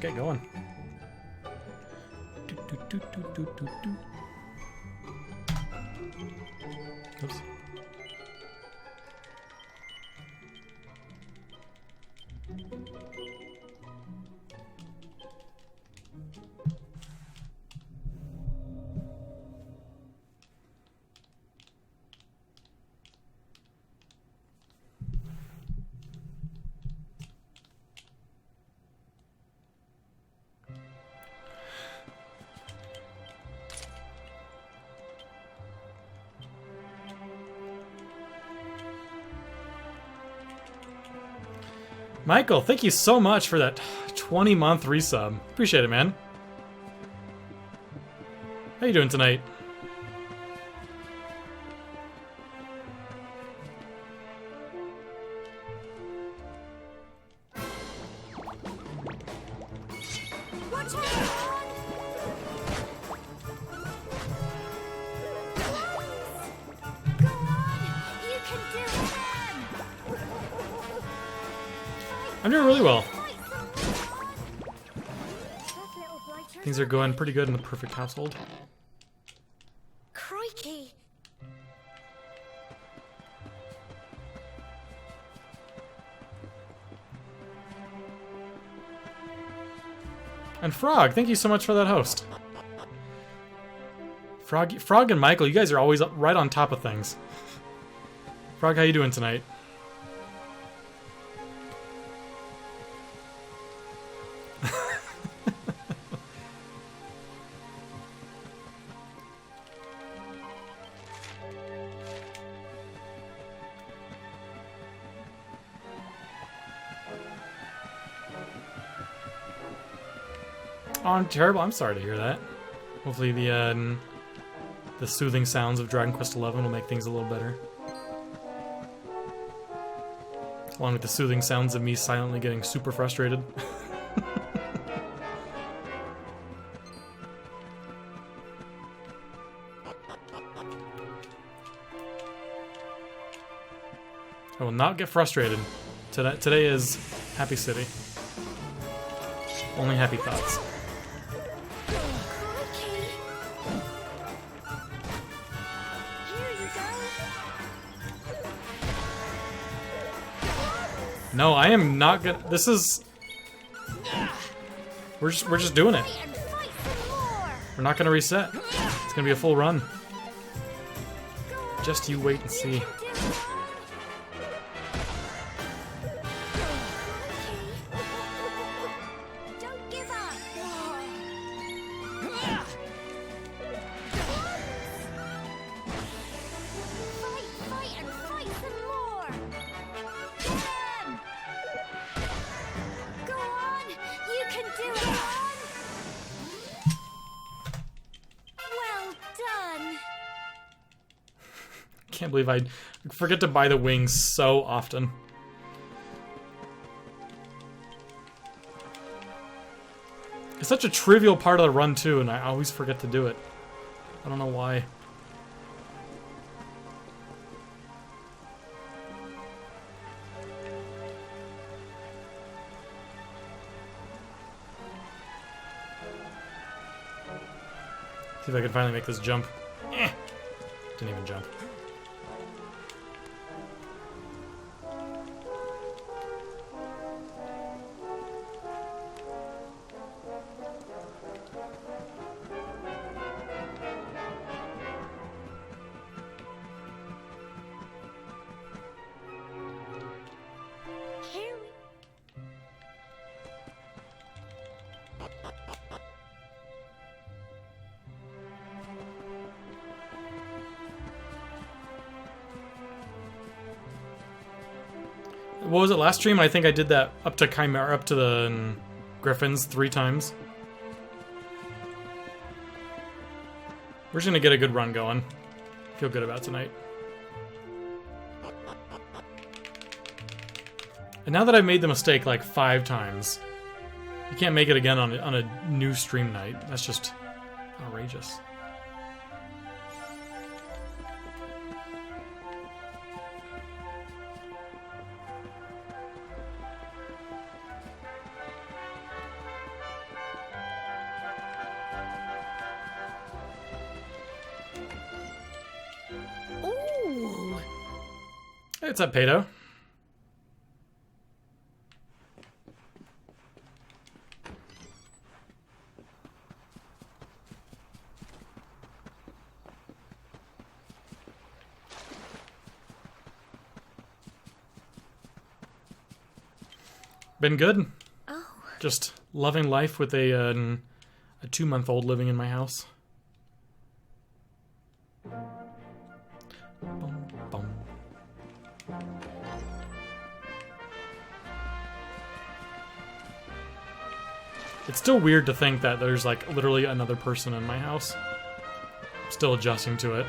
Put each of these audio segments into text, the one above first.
get going. Do, do, do, do, do, do, do. Oops. Michael, thank you so much for that 20-month resub. Appreciate it, man. How you doing tonight? Watch out! Go on! You can do it then! I'm doing really well. Fight some more! That little blighter. Things are going pretty good in the perfect household. Crikey! And Frog, thank you so much for that host. Frog and Michael, you guys are always right on top of things. Frog, how you doing tonight? Oh, I'm terrible. I'm sorry to hear that. Hopefully the soothing sounds of Dragon Quest XI will make things a little better. Along with the soothing sounds of me silently getting super frustrated. I will not get frustrated. Today is Happy City. Only happy thoughts. Crikey! Here you go! No, I am not gonna. This is. We're just doing it. Fight and fight some more! We're not gonna reset. It's gonna be a full run. Go on! Just you wait and see. You can do it! Don't give up! Fight and fight some more! Get 'em! Go on! You can do it! Well done! Can't believe I forget to buy the wings so often. It's such a trivial part of the run too, and I always forget to do it. I don't know why. See if I can finally make this jump. Didn't even jump. Here we What was it last stream? I think I did that up to Chimera, up to the Griffins 3 times. We're just gonna get a good run going. Feel good about tonight. And now that I've made the mistake like 5 times, you can't make it again on a new stream night. That's just outrageous. Hey, what's up, Pato? Been good. Oh, Just loving life with a 2-month-old living in my house. Bum, bum. It's still weird to think that there's like literally another person in my house. I'm still adjusting to it.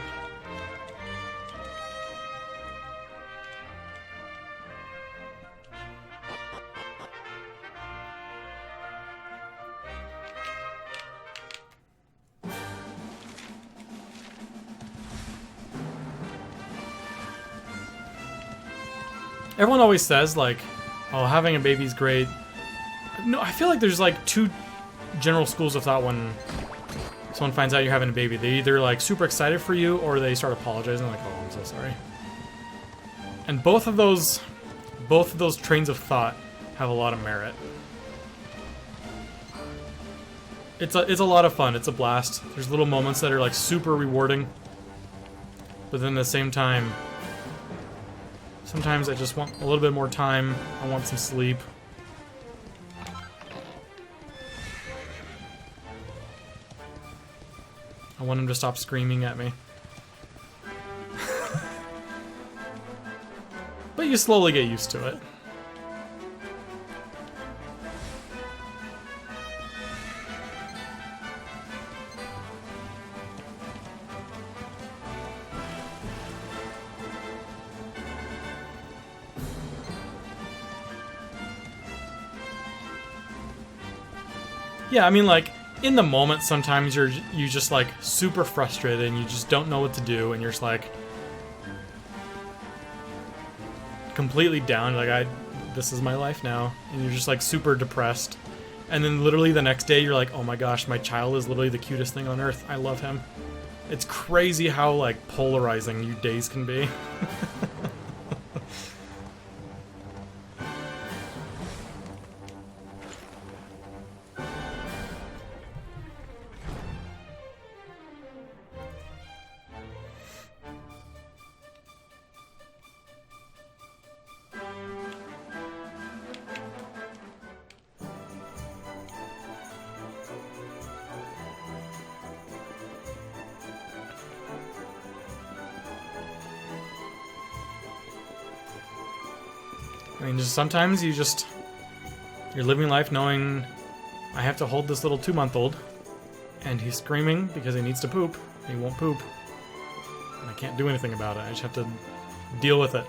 Everyone always says, like, oh, having a baby's great. No, I feel like there's, like, two general schools of thought when someone finds out you're having a baby. They either, like, super excited for you, or they start apologizing, like, oh, I'm so sorry. And both of those trains of thought have a lot of merit. It's a lot of fun. It's a blast. There's little moments that are, like, super rewarding. But then at the same time, sometimes I just want a little bit more time. I want some sleep. I want him to stop screaming at me. But you slowly get used to it. Yeah, I mean, like, in the moment, sometimes you just, like, super frustrated and you just don't know what to do, and you're just, like, completely down, like, this is my life now, and you're just, like, super depressed. And then literally the next day, you're like, oh my gosh, my child is literally the cutest thing on earth. I love him. It's crazy how, like, polarizing your days can be. I mean, just sometimes you're living life knowing I have to hold this little 2-month-old, and he's screaming because he needs to poop. He won't poop. And I can't do anything about it. I just have to deal with it.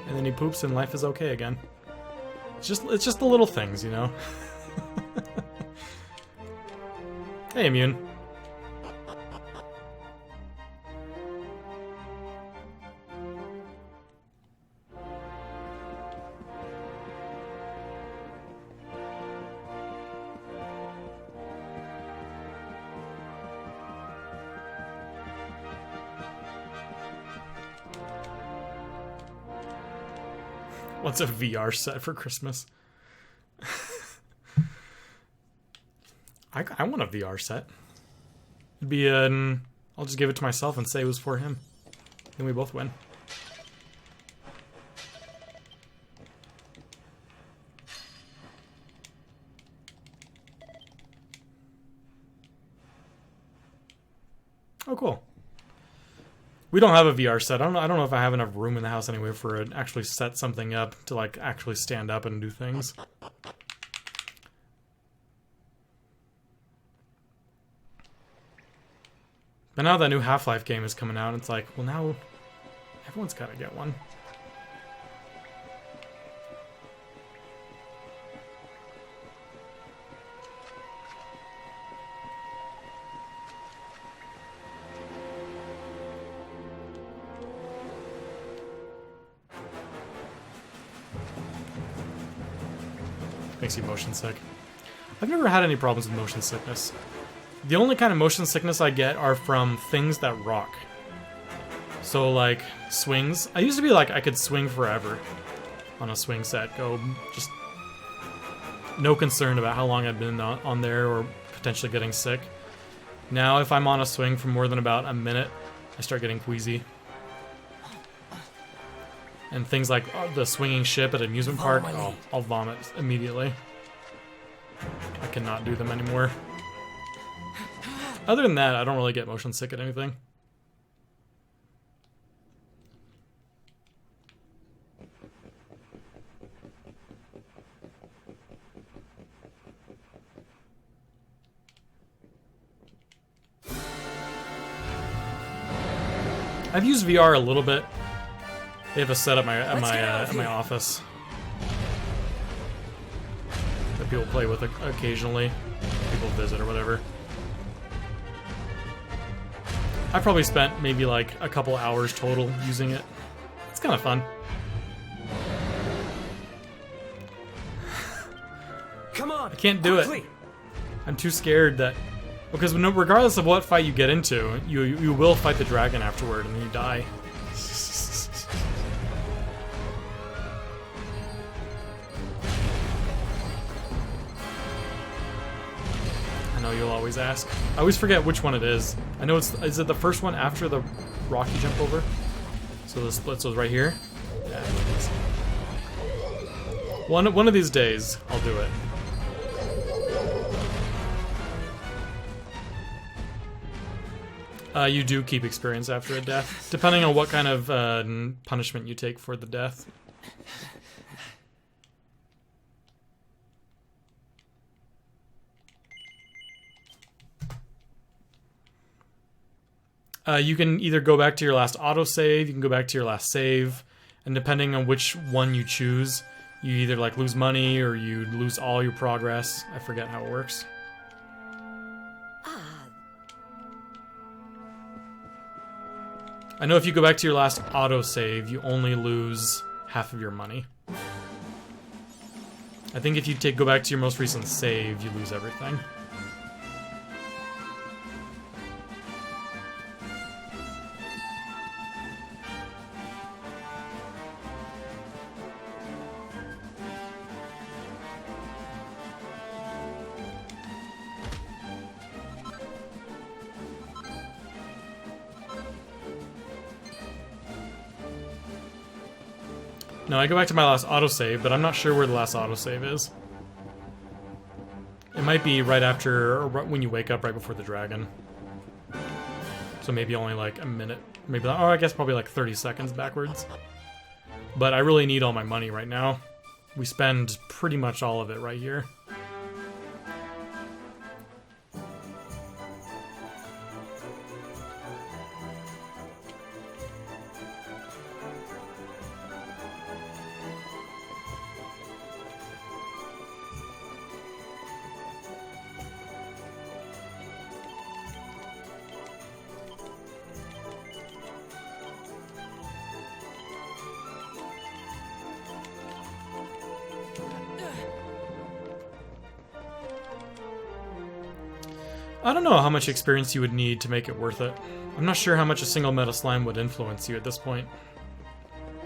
And then he poops and life is okay again. It's just the little things, you know? Hey, Immune. What's a VR set for Christmas? I want a VR set. It'd be I'll just give it to myself and say it was for him. Then we both win. Oh, cool. We don't have a VR set. I don't know if I have enough room in the house anyway for it actually set something up to like actually stand up and do things. But now that new Half-Life game is coming out, it's like, well, now everyone's got to get one. Makes you motion sick. I've never had any problems with motion sickness. The only kind of motion sickness I get are from things that rock. So like swings, I used to be like I could swing forever on a swing set. Go just no concern about how long I've been on there or potentially getting sick. Now if I'm on a swing for more than about a minute, I start getting queasy. And things like the swinging ship at an amusement park, oh, I'll vomit immediately. I cannot do them anymore. Other than that, I don't really get motion sick at anything. I've used VR a little bit. They have a setup at my office that people play with occasionally. People visit or whatever. I probably spent maybe like a couple hours total using it. It's kind of fun. Come on! I can't do it. I'm too scared that because regardless of what fight you get into, you will fight the dragon afterward and then you die. I know you'll always ask. I always forget which one it is. I know is it the first one after the rock you jump over? So the splits was right here? Yeah, it is. One of these days, I'll do it. You do keep experience after a death, depending on what kind of punishment you take for the death. You can either go back to your last autosave, you can go back to your last save, and depending on which one you choose, you either like lose money or you lose all your progress. I forget how it works. I know if you go back to your last autosave, you only lose half of your money. I think if you go back to your most recent save, you lose everything. No, I go back to my last autosave, but I'm not sure where the last autosave is. It might be right after, or when you wake up right before the dragon. So maybe only like a minute. Maybe, oh, I guess probably like 30 seconds backwards. But I really need all my money right now. We spend pretty much all of it right here. I don't know how much experience you would need to make it worth it. I'm not sure how much a single meta slime would influence you at this point.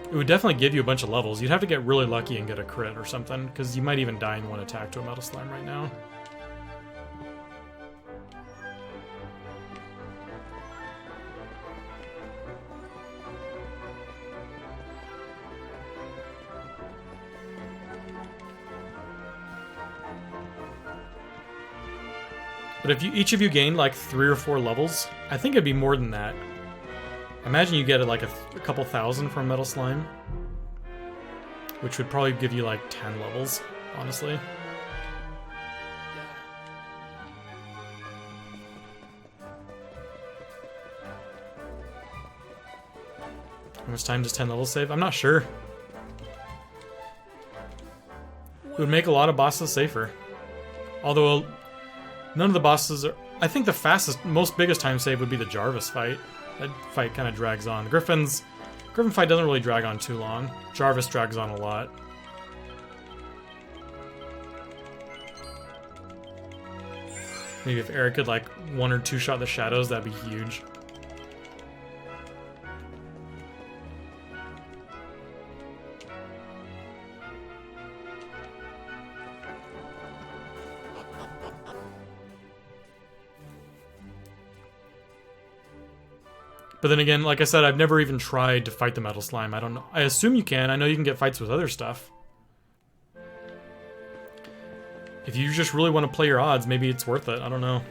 It would definitely give you a bunch of levels. You'd have to get really lucky and get a crit or something, because you might even die in one attack to a meta slime right now. But if each of you gained like 3 or 4 levels, I think it'd be more than that. Imagine you get like a couple thousand from Metal Slime, which would probably give you like 10 levels, honestly. How much time does 10 levels save? I'm not sure. It would make a lot of bosses safer. Although none of the bosses are... I think the fastest, biggest time save would be the Jarvis fight. That fight kind of drags on. The Griffin fight doesn't really drag on too long. Jarvis drags on a lot. Maybe if Eric could like 1 or 2 shot the shadows, that'd be huge. But then again, like I said, I've never even tried to fight the metal slime. I don't know. I assume you can. I know you can get fights with other stuff. If you just really want to play your odds, maybe it's worth it. I don't know.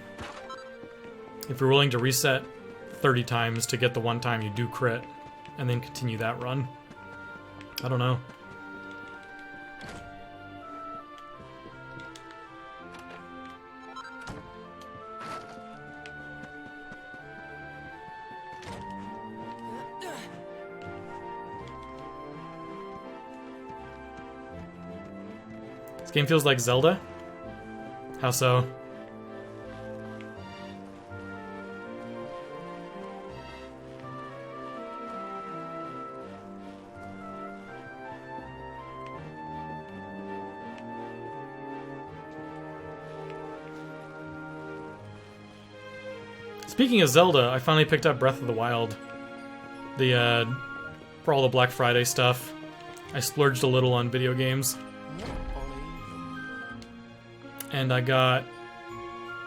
If you're willing to reset 30 times to get the one time you do crit, and then continue that run. I don't know. This game feels like Zelda? How so? Speaking of Zelda, I finally picked up Breath of the Wild. For all the Black Friday stuff. I splurged a little on video games. And I got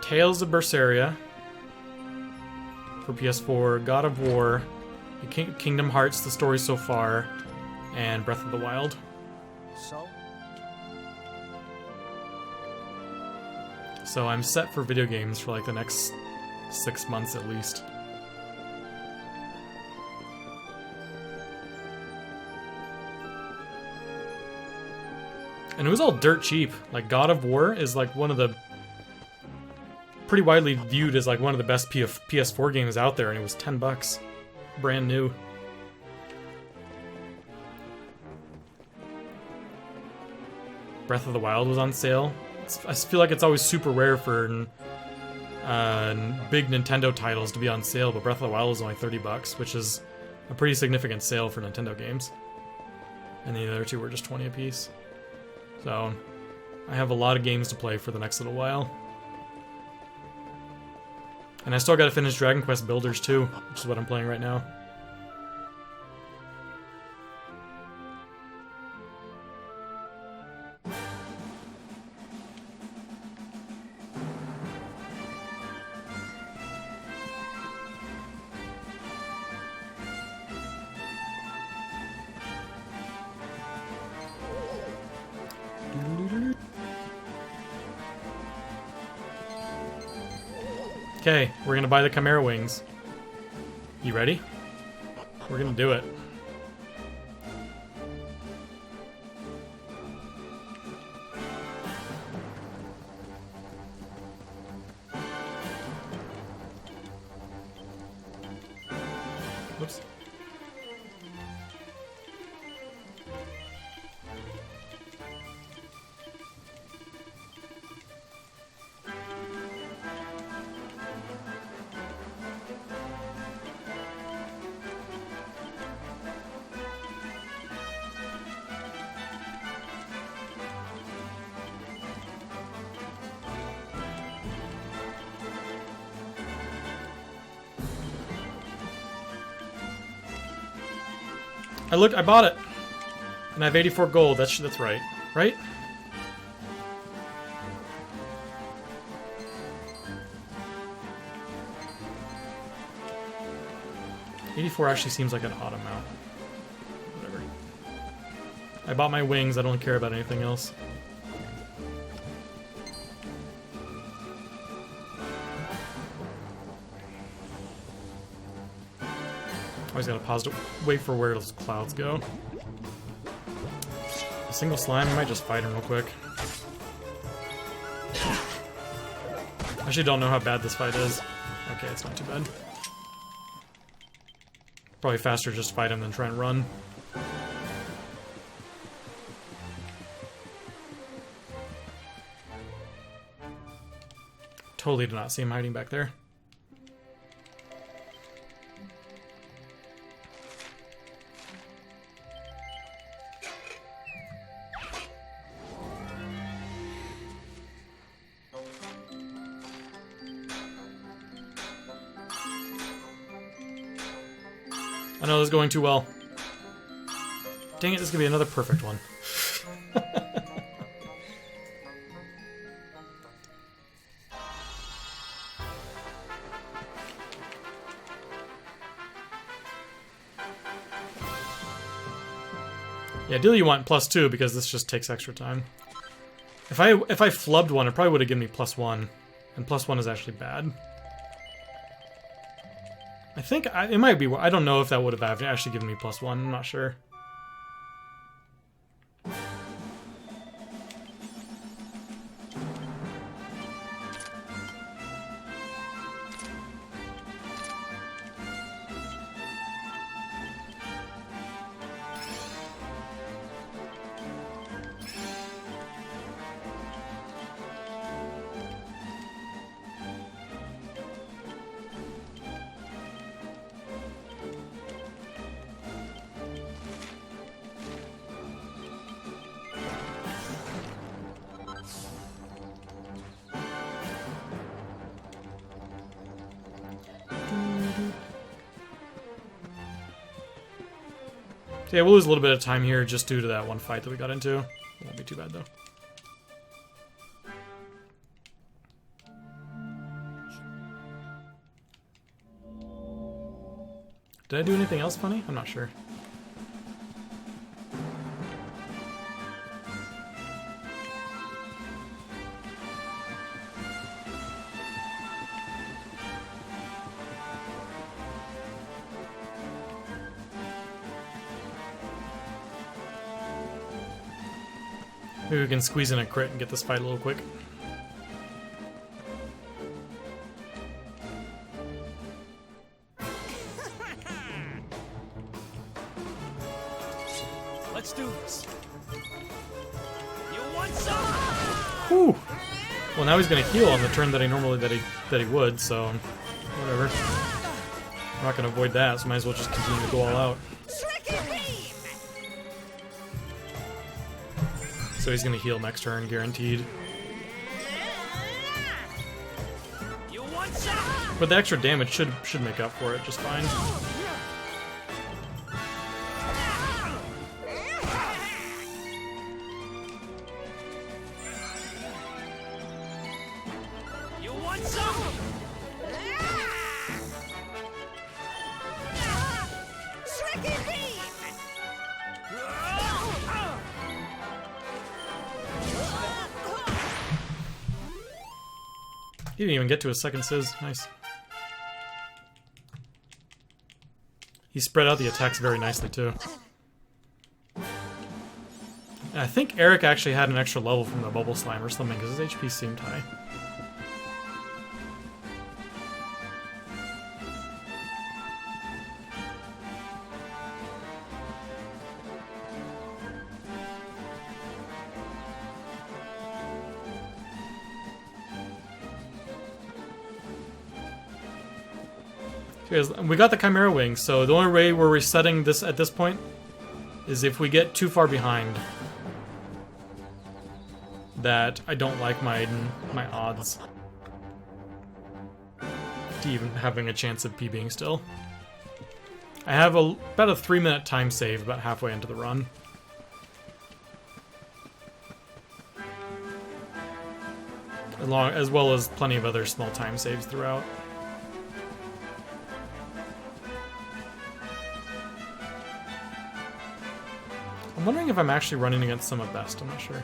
Tales of Berseria for PS4, God of War, Kingdom Hearts, the story so far, and Breath of the Wild. So I'm set for video games for like the next 6 months at least. And it was all dirt cheap. Like, God of War is like one of the... pretty widely viewed as like one of the best PS4 games out there, and it was $10. Brand new. Breath of the Wild was on sale. I feel like it's always super rare for big Nintendo titles to be on sale, but Breath of the Wild was only $30, which is a pretty significant sale for Nintendo games. And the other two were just 20 apiece. So, I have a lot of games to play for the next little while. And I still gotta finish Dragon Quest Builders too, which is what I'm playing right now. Okay, we're gonna buy the Chimera Wings. You ready? We're gonna do it. Whoops. I bought it. And I have 84 gold. That's right. Right? $84 actually seems like an odd amount. Whatever. I bought my wings. I don't care about anything else. Always gotta pause to wait for where those clouds go. A single slime, I might just fight him real quick. I actually don't know how bad this fight is. Okay, it's not too bad. Probably faster just fight him than try and run. Totally did not see him hiding back there. I know this is going too well. Dang it, this is gonna be another perfect one. Yeah, ideally you want +2 because this just takes extra time. If I flubbed one, it probably would have given me +1, and +1 is actually bad. I think it might be. I don't know if that would have actually given me +1. I'm not sure. So yeah, we'll lose a little bit of time here just due to that one fight that we got into. It won't be too bad though. Did I do anything else funny? I'm not sure. Maybe we can squeeze in a crit and get this fight a little quick. Let's do this. You want some? Whew. Well, now he's gonna heal on the turn that he would, so whatever. I'm not gonna avoid that, so might as well just continue to go all out. So he's gonna heal next turn, guaranteed. You want some? But the extra damage should make up for it just fine. You want some? He didn't even get to his second sizz. Nice. He spread out the attacks very nicely, too. And I think Eric actually had an extra level from the Bubble Slime or something, because his HP seemed high. We got the Chimera Wings, so the only way we're resetting this at this point is if we get too far behind. That I don't like my odds to even having a chance of PBing still. I have about a 3-minute time save about halfway into the run. As well as plenty of other small time saves throughout. I'm wondering if I'm actually running against some of best, I'm not sure.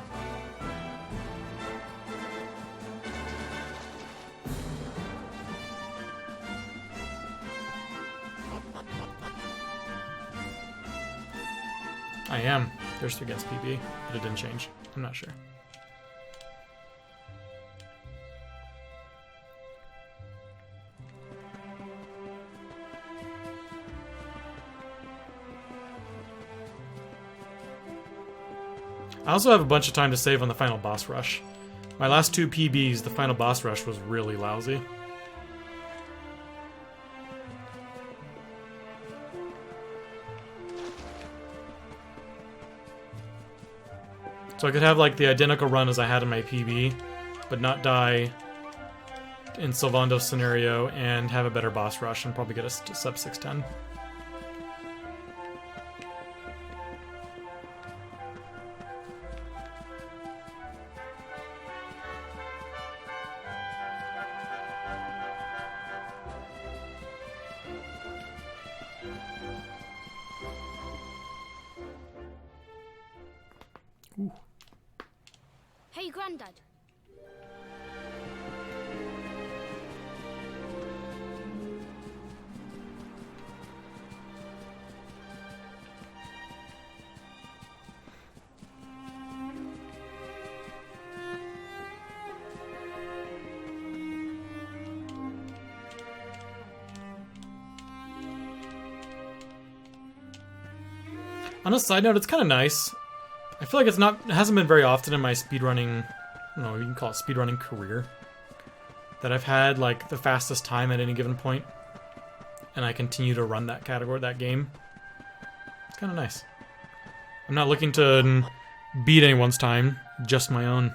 I am. There's against PB, but it didn't change. I'm not sure. I also have a bunch of time to save on the final boss rush. My last 2 PBs, the final boss rush was really lousy. So I could have like the identical run as I had in my PB, but not die in Sylvando's scenario and have a better boss rush and probably get us to sub 610. Grandad. On a side note, it's kind of nice. I feel like it hasn't been very often in my speedrunning, I don't know, you can call it speedrunning career, that I've had like the fastest time at any given point, and I continue to run that category, that game. It's kind of nice. I'm not looking to beat anyone's time, just my own.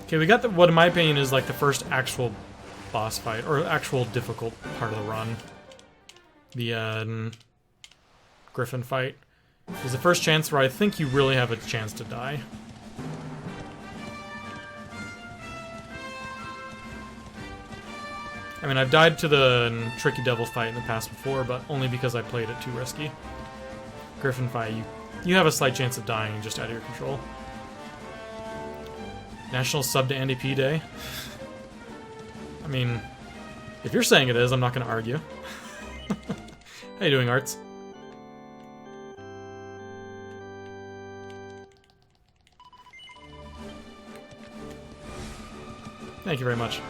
Okay, we got what in my opinion is like the first actual boss fight, or actual difficult part of the run. The Griffin fight is the first chance where I think you really have a chance to die. I mean, I've died to the Tricky Devil fight in the past before, but only because I played it too risky. Griffin fight, you have a slight chance of dying just out of your control. National Sub to Andy P Day. I mean, if you're saying it is, I'm not going to argue. How you doing, Arts? Thank you very much.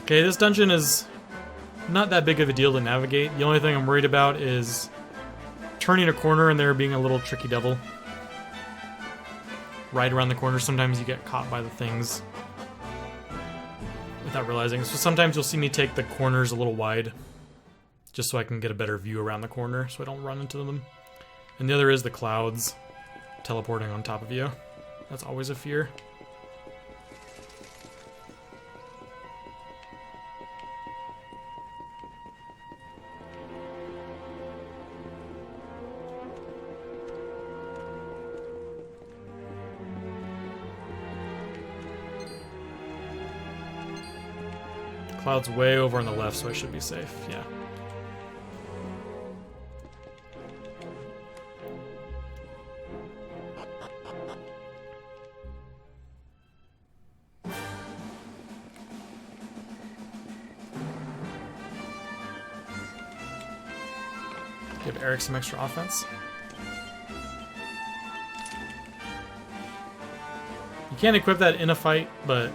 Okay, this dungeon is not that big of a deal to navigate. The only thing I'm worried about is turning a corner and there being a little tricky devil right around the corner. Sometimes you get caught by the things without realizing. So sometimes you'll see me take the corners a little wide just so I can get a better view around the corner so I don't run into them. And the other is the clouds teleporting on top of you. That's always a fear. Cloud's way over on the left, so I should be safe, yeah. Give Eric some extra offense. You can't equip that in a fight, but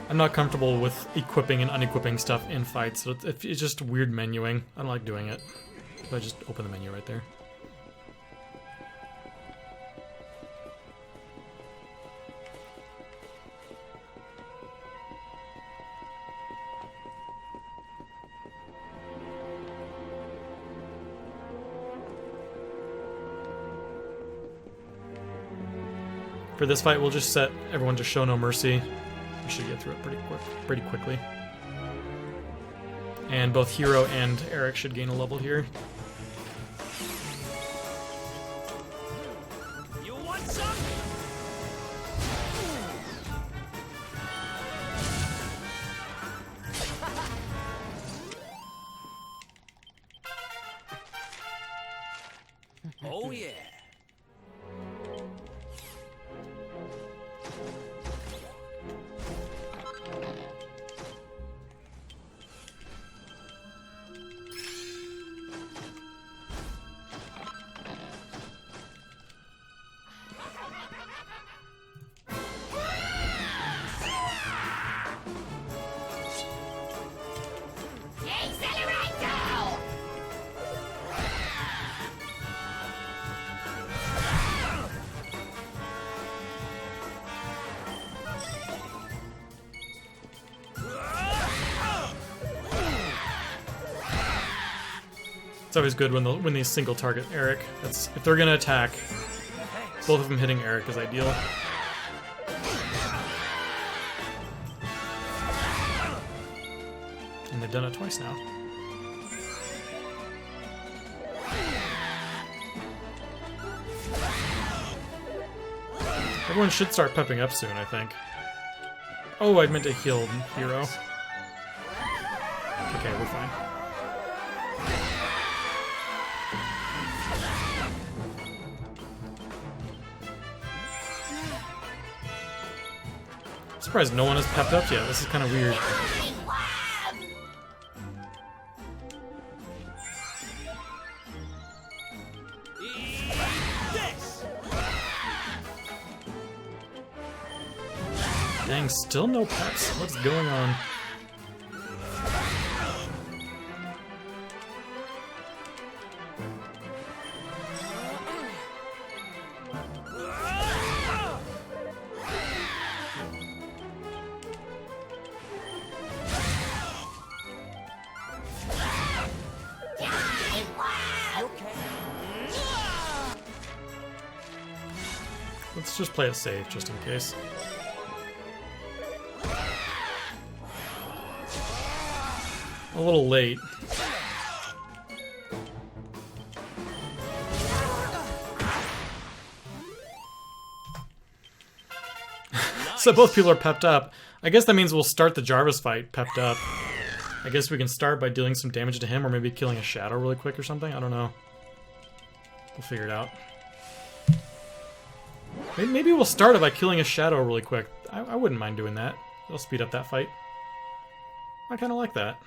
I'm not comfortable with equipping and unequipping stuff in fights, so it's just weird menuing. I don't like doing it. So I just open the menu right there. For this fight, we'll just set everyone to show no mercy. We should get through it pretty quickly. And both Hero and Eric should gain a level here. You want some? Oh yeah. Accelerator! It's always good when these single target Eric. That's if they're gonna attack, both of them hitting Eric is ideal. And they've done it twice now. Everyone should start pepping up soon, I think. Oh, I meant to heal Hero. Okay, we're fine. I'm surprised no one has pepped up yet. This is kind of weird. Dang, still no peps. What's going on? Let's just play it safe, just in case. A little late. So both people are pepped up. I guess that means we'll start the Jarvis fight pepped up. I guess we can start by dealing some damage to him, or maybe killing a shadow really quick or something. I don't know. We'll figure it out. Maybe we'll start it by killing a shadow really quick. I wouldn't mind doing that. It'll speed up that fight. I kind of like that.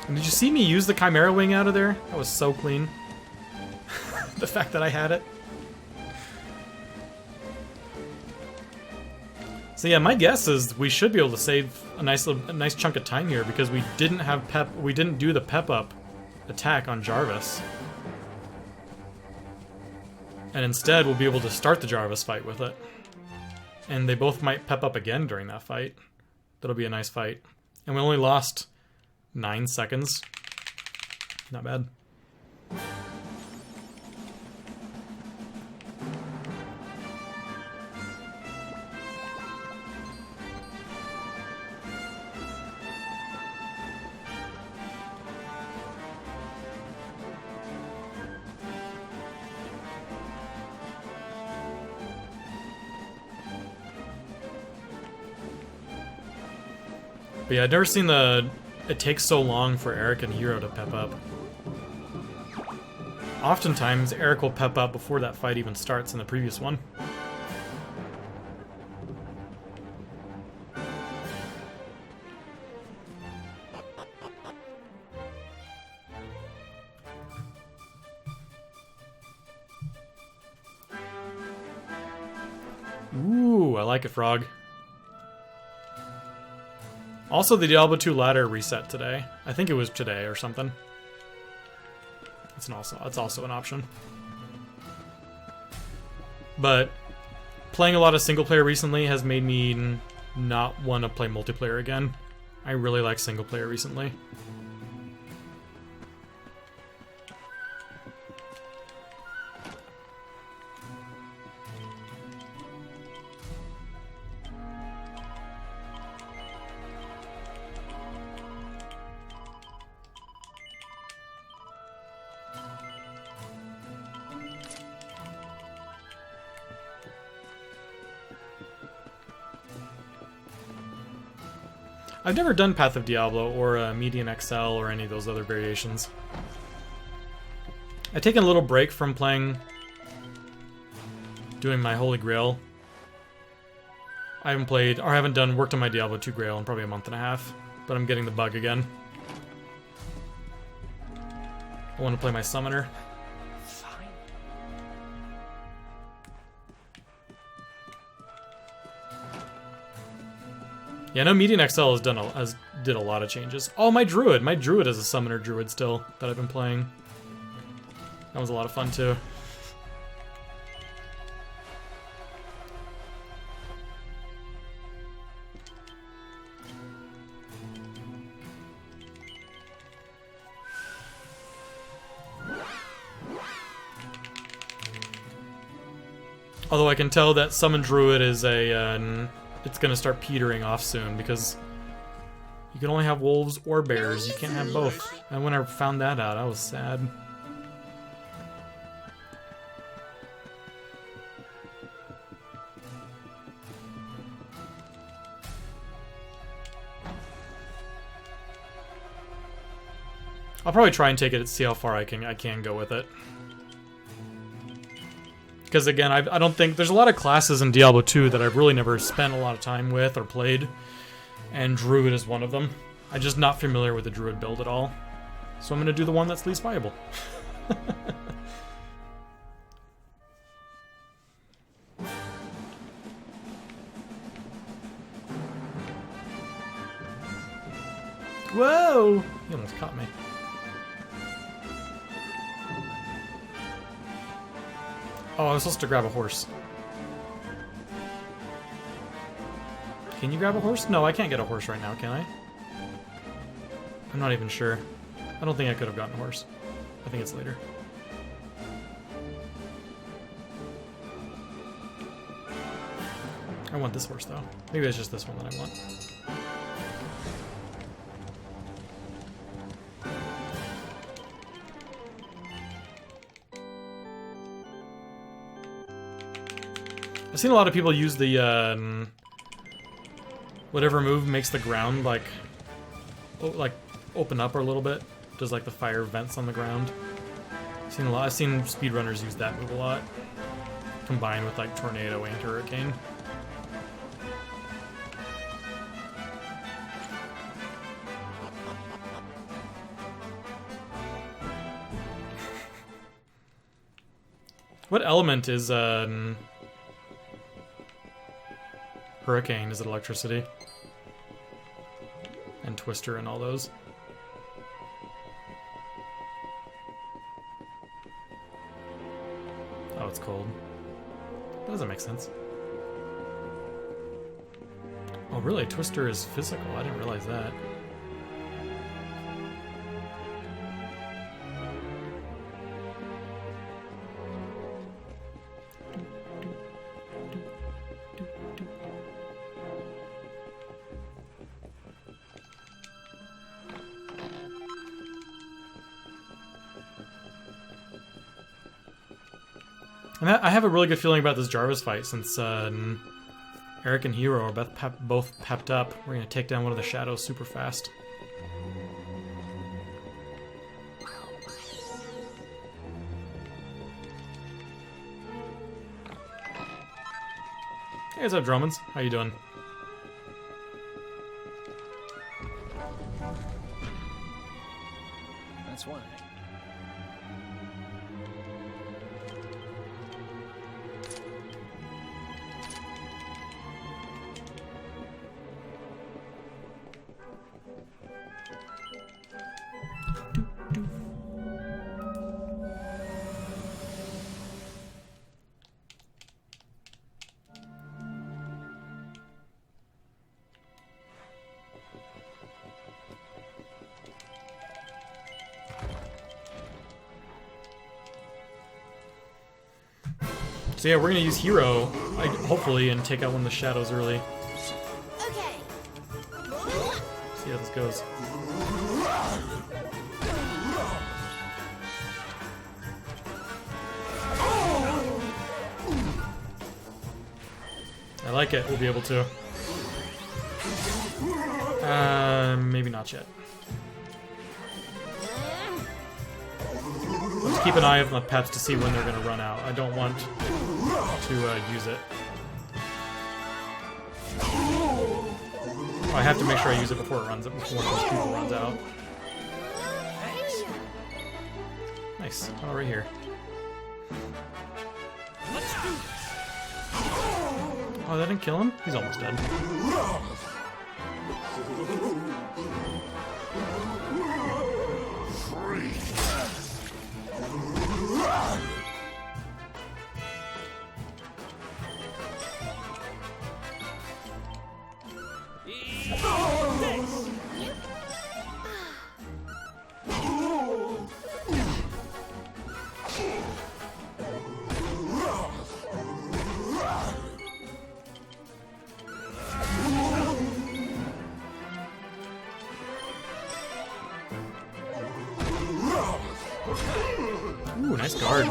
And did you see me use the Chimera Wing out of there? That was so clean. The fact that I had it. So yeah, my guess is we should be able to save a nice chunk of time here because we didn't do the pep up attack on Jarvis. And instead we'll be able to start the Jarvis fight with it. And they both might pep up again during that fight. That'll be a nice fight. And we only lost 9 seconds. Not bad. But yeah, I've never seen it takes so long for Eric and Hero to pep up. Oftentimes, Eric will pep up before that fight even starts in the previous one. Ooh, I like it, Frog. Also, the Diablo 2 ladder reset today. I think it was today or something. That's also an option. But playing a lot of single player recently has made me not want to play multiplayer again. I really like single player recently. I've never done Path of Diablo or Median XL or any of those other variations. I've taken a little break from doing my Holy Grail. I haven't played, or haven't worked on my Diablo 2 Grail in probably a month and a half, but I'm getting the bug again. I want to play my Summoner. Yeah, I know Median XL has did a lot of changes. Oh, my druid! My druid is a summoner druid still that I've been playing. That was a lot of fun too. Although I can tell that Summon Druid is a, it's gonna start petering off soon because you can only have wolves or bears. You can't have both. And when I found that out, I was sad. I'll probably try and take it and see how far I can go with it. Because again, I don't think there's a lot of classes in Diablo 2 that I've really never spent a lot of time with or played, and Druid is one of them. I'm just not familiar with the Druid build at all, so I'm gonna do the one that's least viable. Whoa! He almost caught me. Oh, I was supposed to grab a horse. Can you grab a horse? No, I can't get a horse right now, can I? I'm not even sure. I don't think I could have gotten a horse. I think it's later. I want this horse, though. Maybe it's just this one that I want. I've seen a lot of people use the, whatever move makes the ground, like open up a little bit. Does, like, the fire vents on the ground. I've seen speedrunners use that move a lot. Combined with, like, Tornado and Hurricane. What element is, Hurricane? Is it electricity? And Twister and all those. Oh, it's cold. That doesn't make sense. Oh, really? Twister is physical? I didn't realize that. And I have a really good feeling about this Jarvis fight since Eric and Hero are both pepped up. We're going to take down one of the shadows super fast. Hey, what's up, Dromans? How you doing? That's why. So yeah, we're gonna use Hero, hopefully, and take out one of the shadows early. Okay. See how this goes. I like it. We'll be able to. Maybe not yet. Let's keep an eye on the pets to see when they're gonna run out. I don't want to use it. I have to make sure I use it before one of those people runs out. Nice. Oh, right here. Oh, that didn't kill him? He's almost dead. Ooh, nice guard.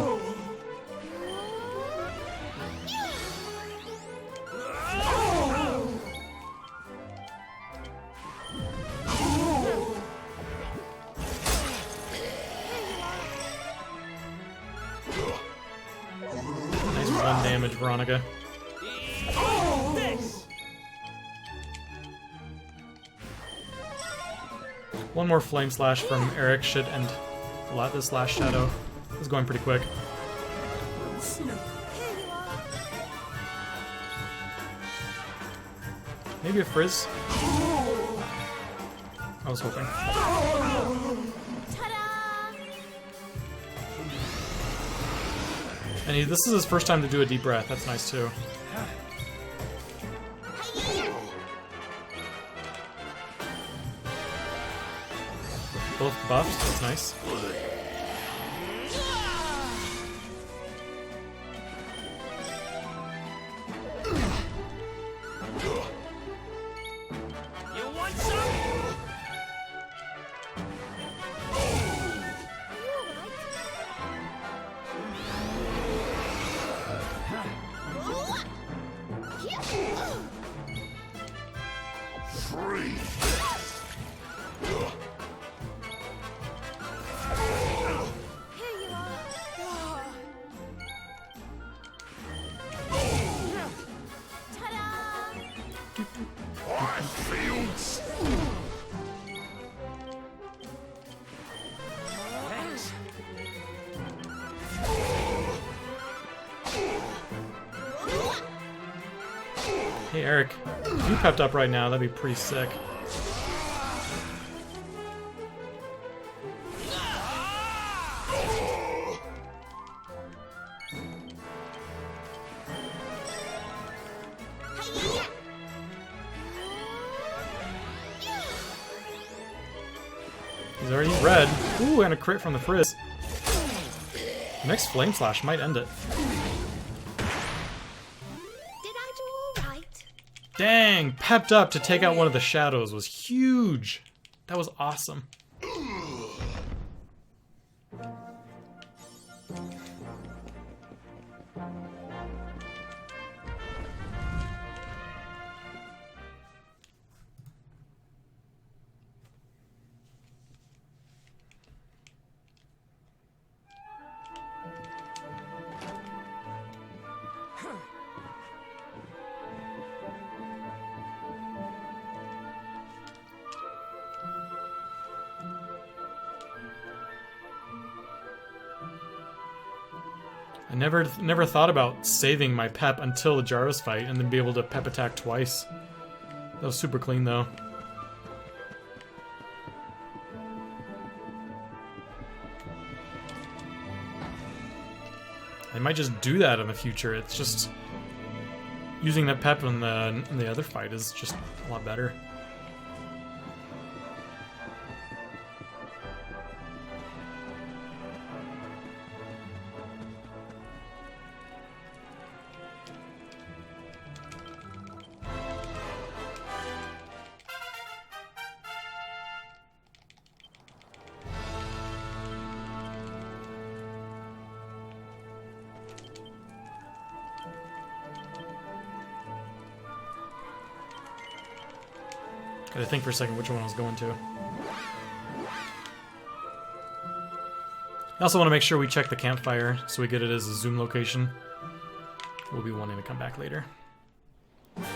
Nice 1 damage, Veronica. One more flame slash from Eric should end this last shadow. This is going pretty quick. Maybe a frizz. I was hoping. And this is his first time to do a deep breath. That's nice too. Both buffs. That's nice. Hey Eric, if you pepped up right now, that'd be pretty sick. He's already red. Ooh, and a crit from the frizz. Next flame slash might end it. Dang, pepped up to take out one of the shadows was huge. That was awesome. I never thought about saving my pep until the Jarvis fight and then be able to pep attack twice. That was super clean though. I might just do that in the future. It's just using that pep in the other fight is just a lot better. Gotta think for a second which one I was going to. I also want to make sure we check the campfire so we get it as a zoom location. We'll be wanting to come back later. That's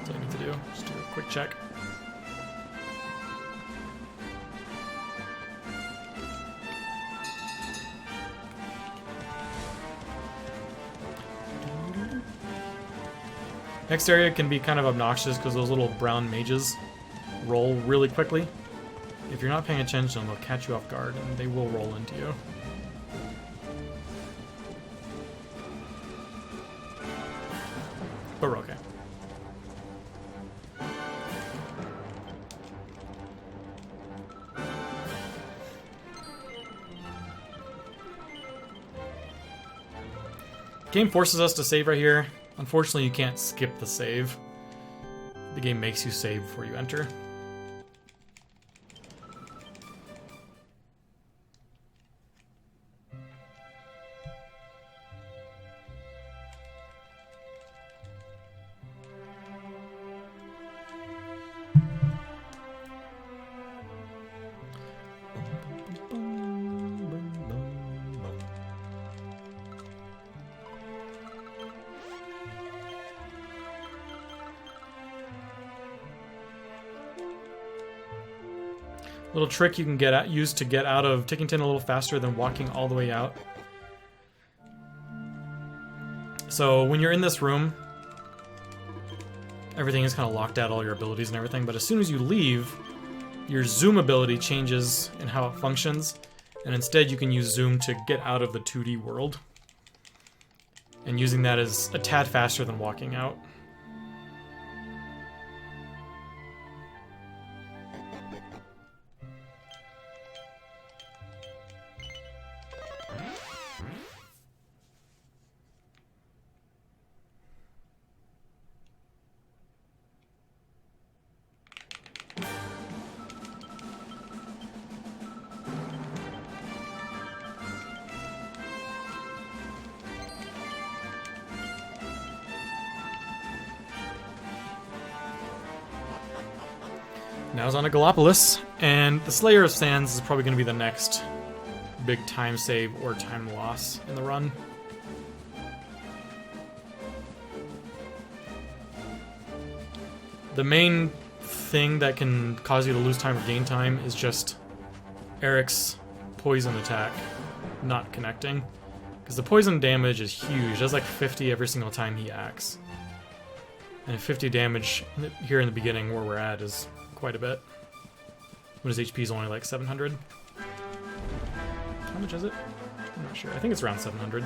what I need to do. Just do a quick check. Next area can be kind of obnoxious because those little brown mages roll really quickly. If you're not paying attention, they'll catch you off guard and they will roll into you. But we're okay. Game forces us to save right here. Unfortunately, you can't skip the save. The game makes you save before you enter. Little trick you can use to get out of Tickington a little faster than walking all the way out. So when you're in this room, everything is kind of locked out, all your abilities and everything, but as soon as you leave, your zoom ability changes in how it functions, and instead you can use zoom to get out of the 2D world. And using that is a tad faster than walking out. Now it's on to Gallopolis, and the Slayer of Sands is probably going to be the next big time save or time loss in the run. The main thing that can cause you to lose time or gain time is just Eric's poison attack not connecting. Because the poison damage is huge. It does like 50 every single time he acts. And 50 damage here in the beginning where we're at is quite a bit. When his HP is only like 700. How much is it? I'm not sure. I think it's around 700.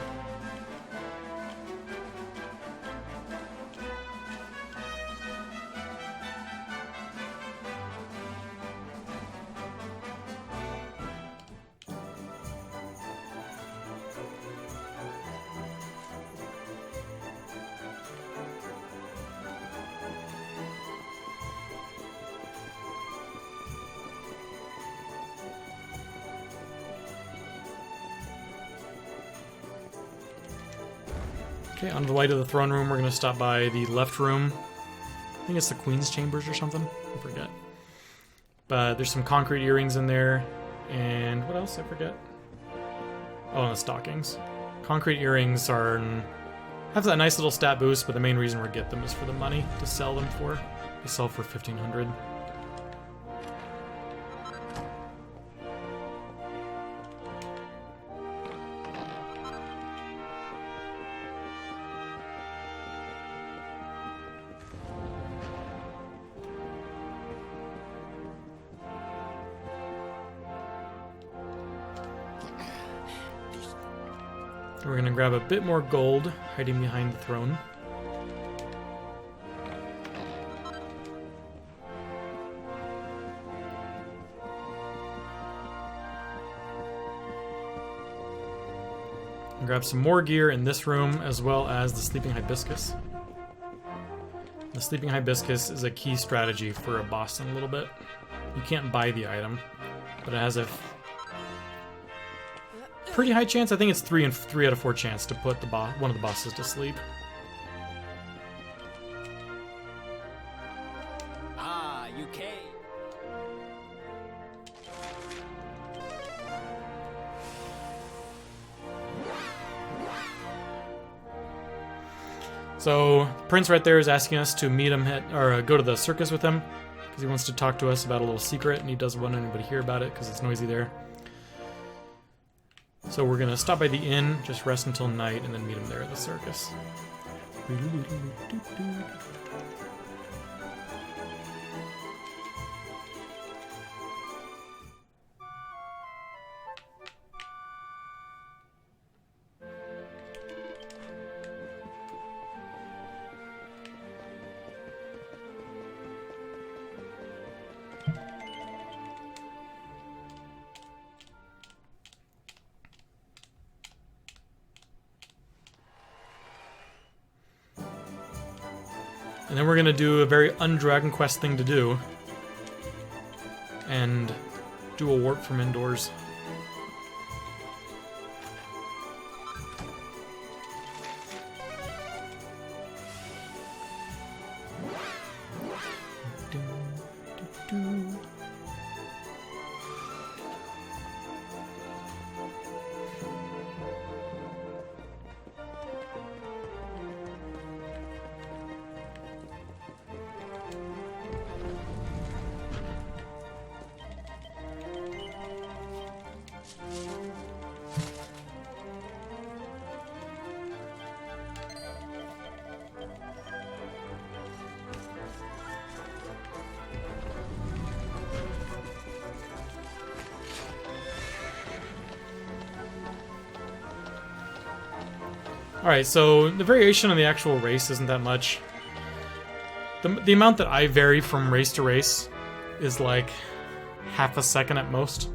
Okay, on the way to the throne room, we're going to stop by the left room. I think it's the Queen's Chambers or something. I forget. But there's some concrete earrings in there. And what else? I forget. Oh, and the stockings. Concrete earrings have that nice little stat boost, but the main reason we get them is for the money to sell them for. They sell for 1,500. We're going to grab a bit more gold, hiding behind the throne. And grab some more gear in this room, as well as the Sleeping Hibiscus. The Sleeping Hibiscus is a key strategy for a boss in a little bit. You can't buy the item, but it has a pretty high chance. I think it's 3 out of 4 chance to put one of the bosses to sleep. Ah, you came. So Prince right there is asking us to meet him go to the circus with him because he wants to talk to us about a little secret, and he doesn't want anybody to hear about it because it's noisy there. So we're gonna stop by the inn, just rest until night, and then meet him there at the circus. And then we're going to do a very un-Dragon Quest thing to do. And do a warp from indoors. Alright, so the variation on the actual race isn't that much. The amount that I vary from race to race is like half a second at most.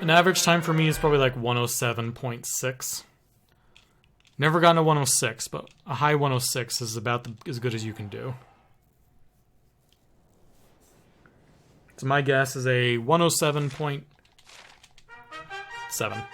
An average time for me is probably like 107.6. Never gotten a 106, but a high 106 is about as good as you can do. So my guess is a 107.7.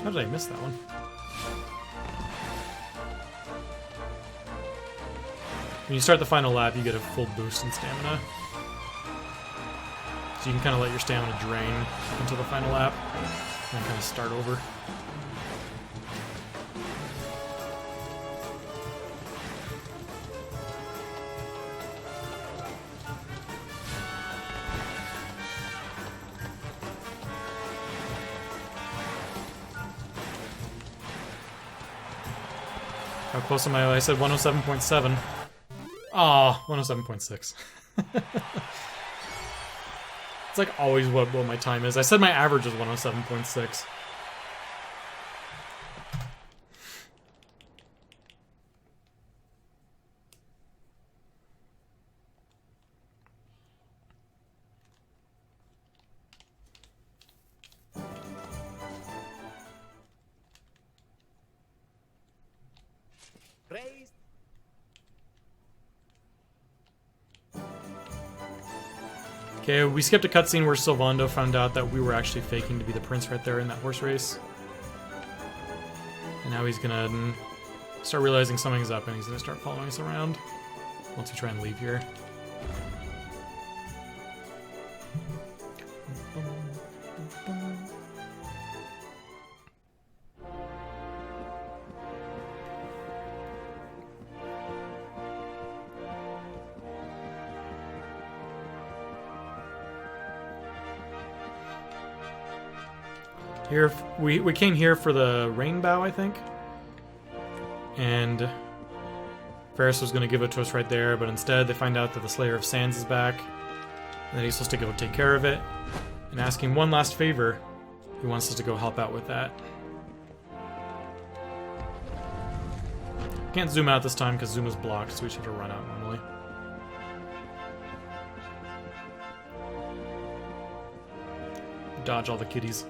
How did I miss that one? When you start the final lap, you get a full boost in stamina. So you can kind of let your stamina drain up until the final lap, and then kind of start over. How close am I? I said 107.7. Ah, 107.6. It's like always what my time is. I said my average is 107.6. Raised. Okay, we skipped a cutscene where Sylvando found out that we were actually faking to be the prince right there in that horse race. And now he's gonna start realizing something's up and he's gonna start following us around once we try and leave here. Here, we came here for the rainbow, I think. And Ferris was going to give it to us right there, but instead they find out that the Slayer of Sands is back. And that he's supposed to go take care of it. And asking one last favor, he wants us to go help out with that. Can't zoom out this time because zoom is blocked, so we should have run out normally. Dodge all the kitties.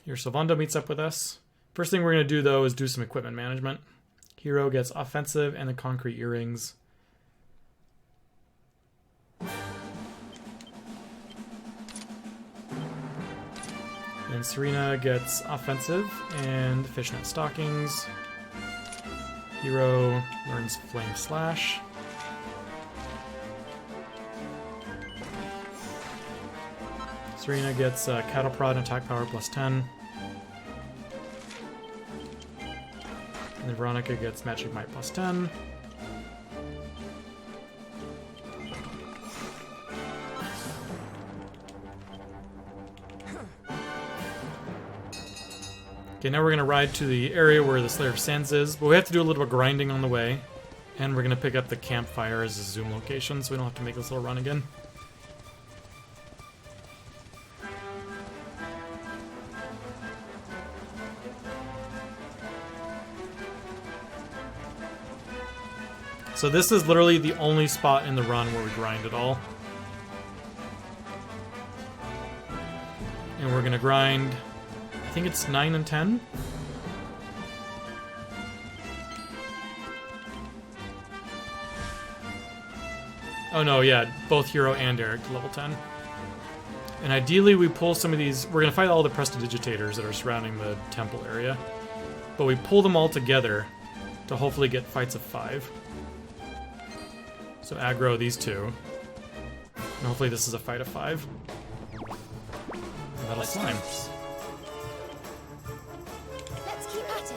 Here, Sylvando meets up with us. First thing we're going to do, though, is do some equipment management. Hero gets offensive and the concrete earrings. And Serena gets offensive and fishnet stockings. Hero learns Flame Slash. Serena gets Cattle Prod and Attack Power plus 10. And then Veronica gets Magic Might plus 10. Okay, now we're going to ride to the area where the Slayer of Sands is, but we have to do a little bit of grinding on the way. And we're going to pick up the campfire as a zoom location, so we don't have to make this little run again. So this is literally the only spot in the run where we grind it all. And we're gonna grind, I think it's 9 and 10? Oh no, yeah, both Hero and Eric to level 10. And ideally we pull some of these, we're gonna fight all the prestidigitators that are surrounding the temple area. But we pull them all together to hopefully get fights of 5. So aggro these two. And hopefully this is a fight of 5. Metal slime. Let's keep at it.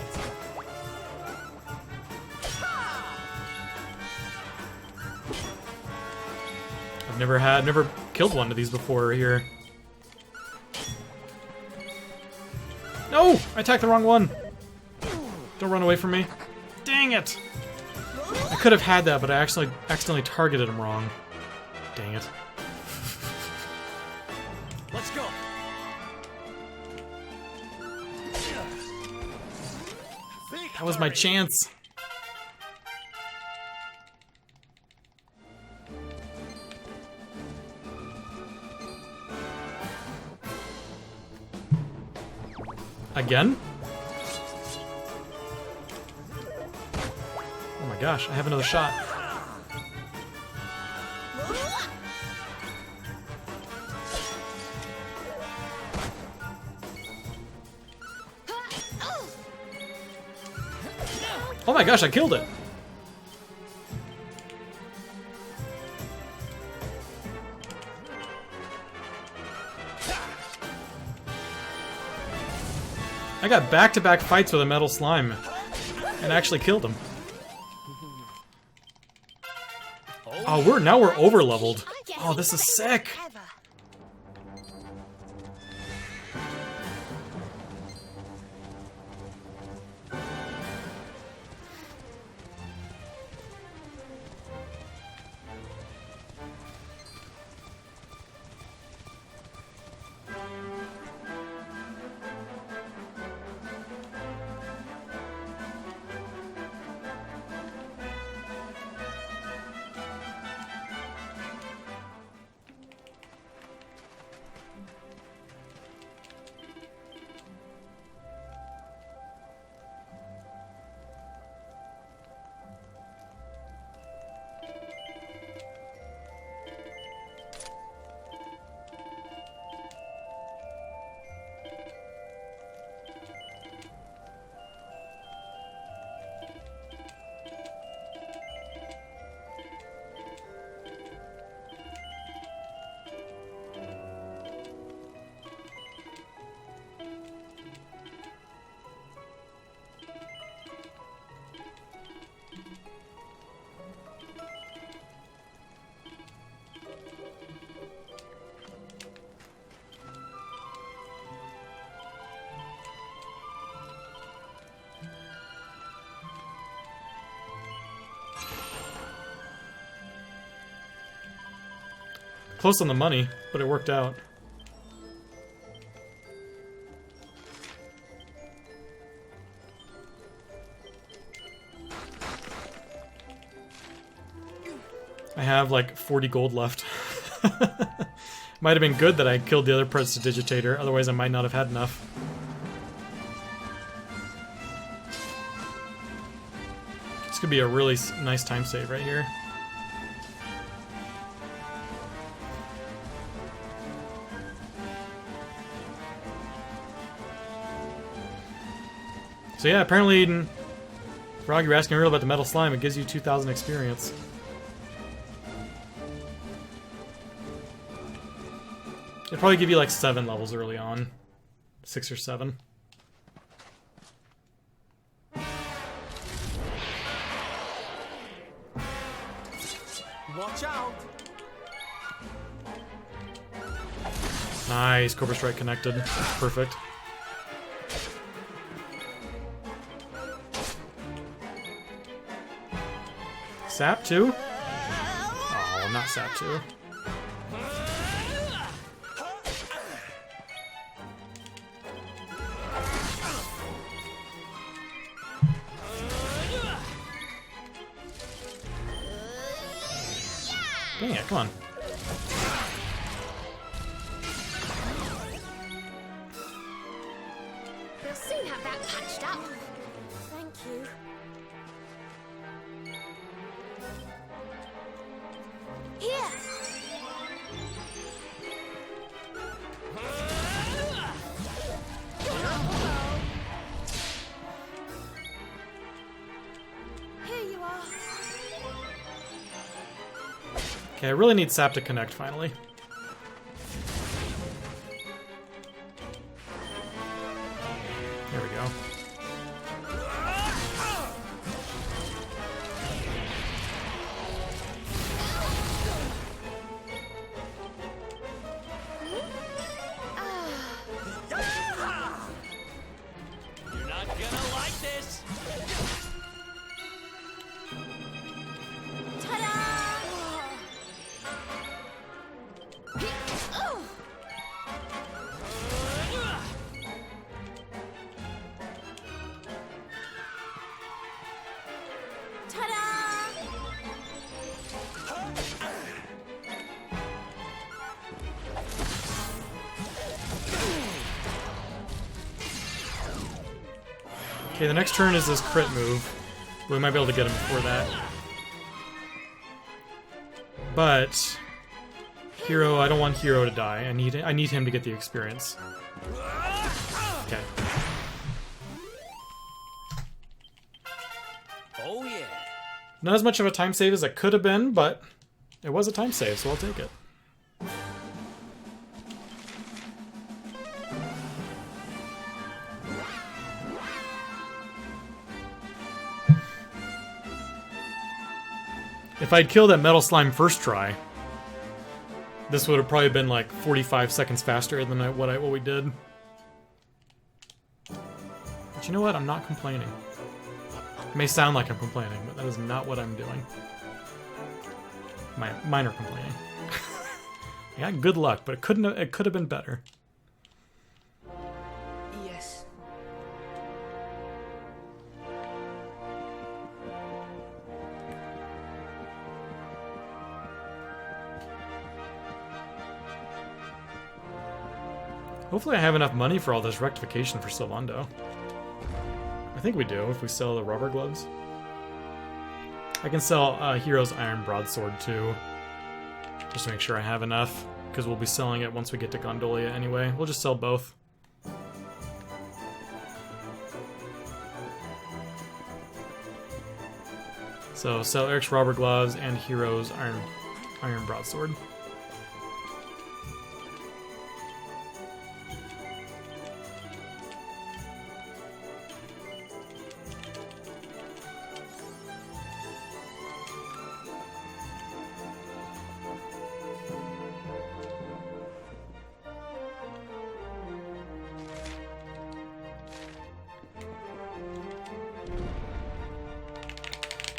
I've never killed one of these before here. No! I attacked the wrong one! Don't run away from me. Dang it! I could have had that, but I actually accidentally targeted him wrong. Dang it. Let's go. That was my chance. Again? Oh my gosh, I have another shot. Oh my gosh, I killed it! I got back-to-back fights with a metal slime and actually killed him. Oh, we're over leveled. Oh, this is sick. Ever. Close on the money, but it worked out. I have like 40 gold left. Might have been good that I killed the other prestidigitator, otherwise I might not have had enough. This could be a really nice time save right here. So yeah, apparently, Frog, you're asking real about the metal slime. It gives you 2,000 experience. It'd probably give you like 7 levels early on. 6 or 7. Watch out. Nice, Cobra Strike connected. Perfect. Sap 2? Oh, not Sap 2. Dang it, come on. We'll soon have that patched up. Thank you. Here. Here you are. Okay, I really need Sap to connect finally. There we go. You're not gonna like this. Ta-da! Okay, the next turn is this crit move. We might be able to get him before that. But Hero, I don't want Hero to die. I need him to get the experience. Okay. Oh yeah. Not as much of a time save as it could have been, but it was a time save, so I'll take it. If I'd killed that metal slime first try, this would have probably been like 45 seconds faster than what we did. But you know what? I'm not complaining. It may sound like I'm complaining, but that is not what I'm doing. Minor complaining. I got good luck, but it could have been better. Yes. Hopefully I have enough money for all this rectification for Sylvando. I think we do, if we sell the rubber gloves. I can sell Hero's Iron Broadsword too, just to make sure I have enough, because we'll be selling it once we get to Gondolia anyway. We'll just sell both. So sell Eric's rubber gloves and Hero's Iron Broadsword.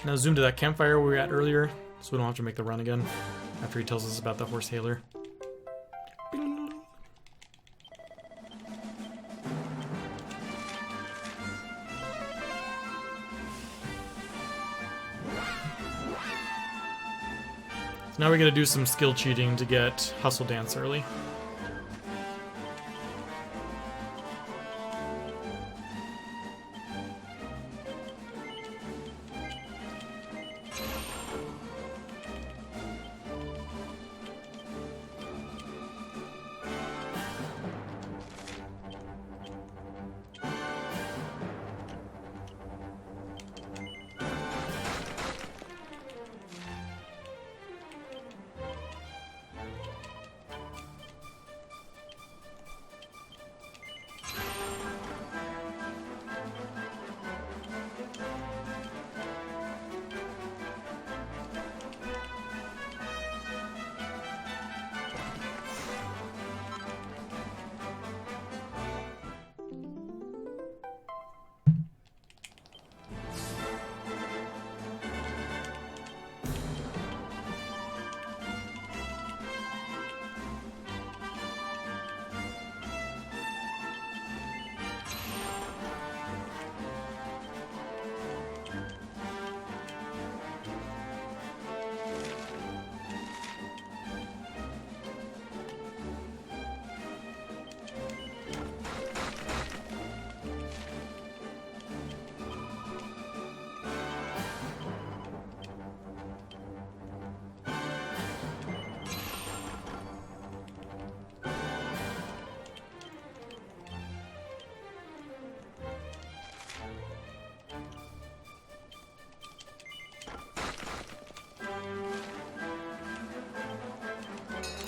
Now zoom to that campfire we were at earlier, so we don't have to make the run again after he tells us about the horse hailer. So now we're going to do some skill cheating to get Hustle Dance early.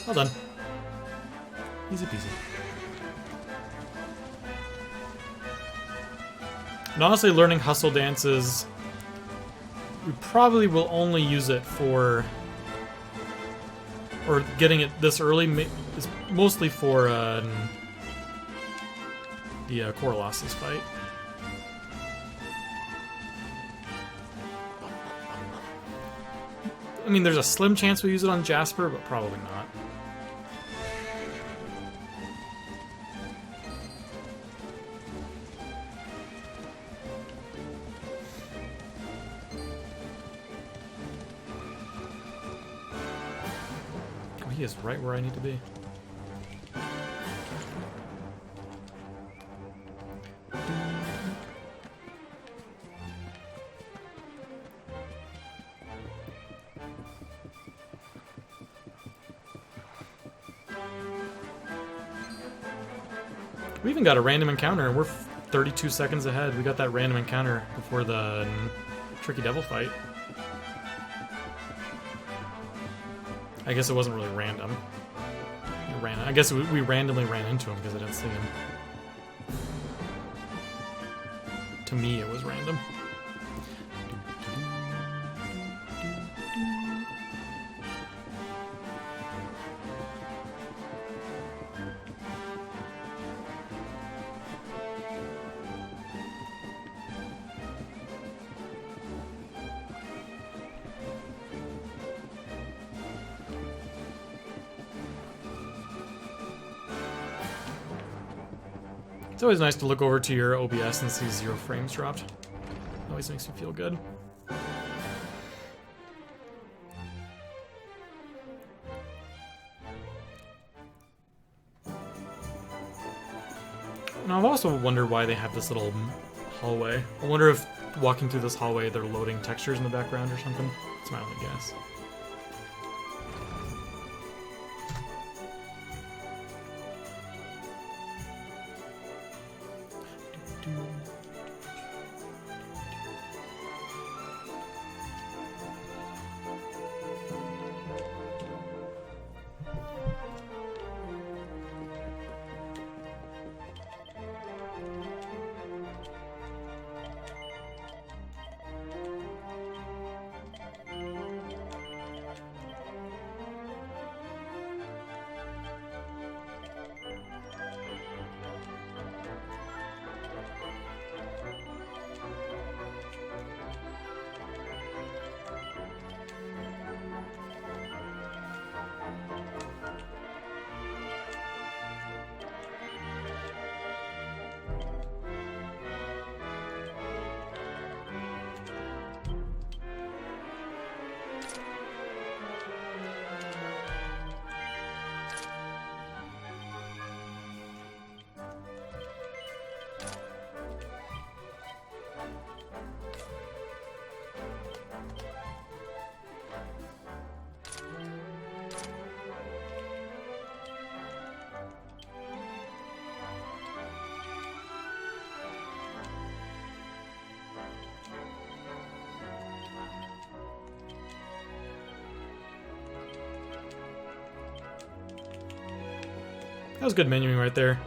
Well done. Easy peasy. And honestly, learning hustle dances, we probably will only use it for, or getting it this early is mostly for the Corolos's fight. I mean, there's a slim chance we use it on Jasper, but probably not. Oh, he is right where I need to be. We even got a random encounter, and we're 32 seconds ahead. We got that random encounter before the Tricky Devil fight. I guess it wasn't really random. I guess we randomly ran into him because I didn't see him. To me, it was random. It's always nice to look over to your OBS and see 0 frames dropped. Always makes you feel good. And I've also wondered why they have this little hallway. I wonder if walking through this hallway they're loading textures in the background or something. That's my only guess. That was good menuing right there.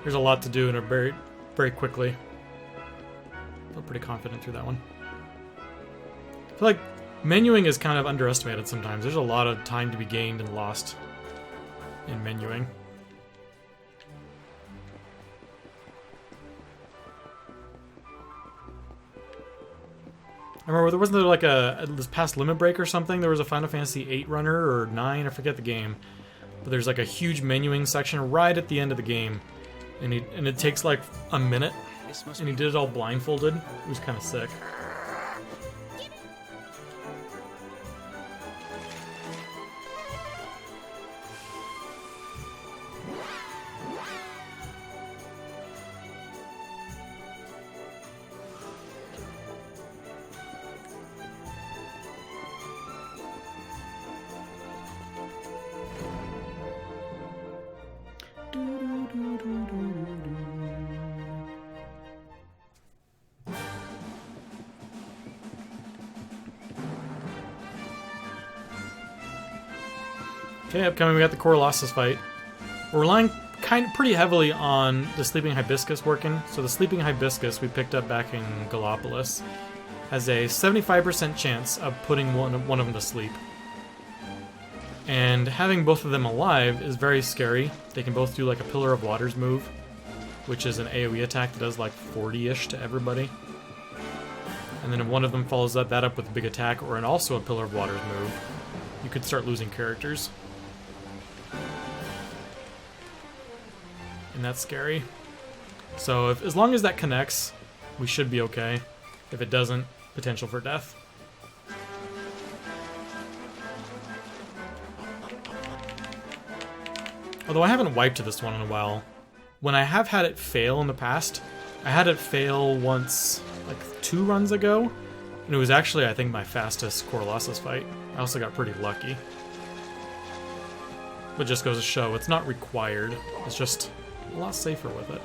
There's a lot to do and very, very quickly. Feel pretty confident through that one. I feel like menuing is kind of underestimated sometimes. There's a lot of time to be gained and lost in menuing. I remember wasn't there like this past Limit Break or something? There was a Final Fantasy VIII runner or 9, I forget the game. But there's like a huge menuing section right at the end of the game, and it takes like a minute, and he did it all blindfolded. It was kind of sick. Okay, upcoming we got the Colossus fight. We're relying pretty heavily on the Sleeping Hibiscus working. So the Sleeping Hibiscus we picked up back in Gallopolis has a 75% chance of putting one of them to sleep. And having both of them alive is very scary. They can both do like a Pillar of Waters move, which is an AoE attack that does like 40-ish to everybody. And then if one of them follows that up with a big attack or also a Pillar of Waters move, you could start losing characters. And that's scary. So as long as that connects, we should be okay. If it doesn't, potential for death. Although I haven't wiped this one in a while. When I have had it fail in the past, I had it fail once, like 2 runs ago, and it was actually, I think, my fastest Colossus fight. I also got pretty lucky. But just goes to show, it's not required. It's just a lot safer with it.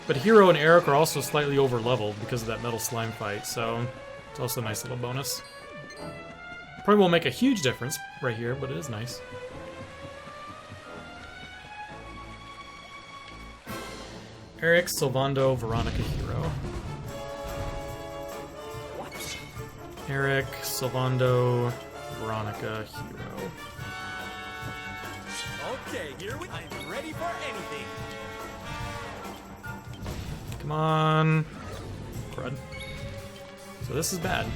But Hero and Eric are also slightly over-leveled because of that metal slime fight, so it's also a nice little bonus. Probably won't make a huge difference right here, but it is nice. Eric, Sylvando, Veronica, Hero. What? Eric, Sylvando, Veronica, Hero. Okay, I'm ready for anything. Come on. Crud. So this is bad.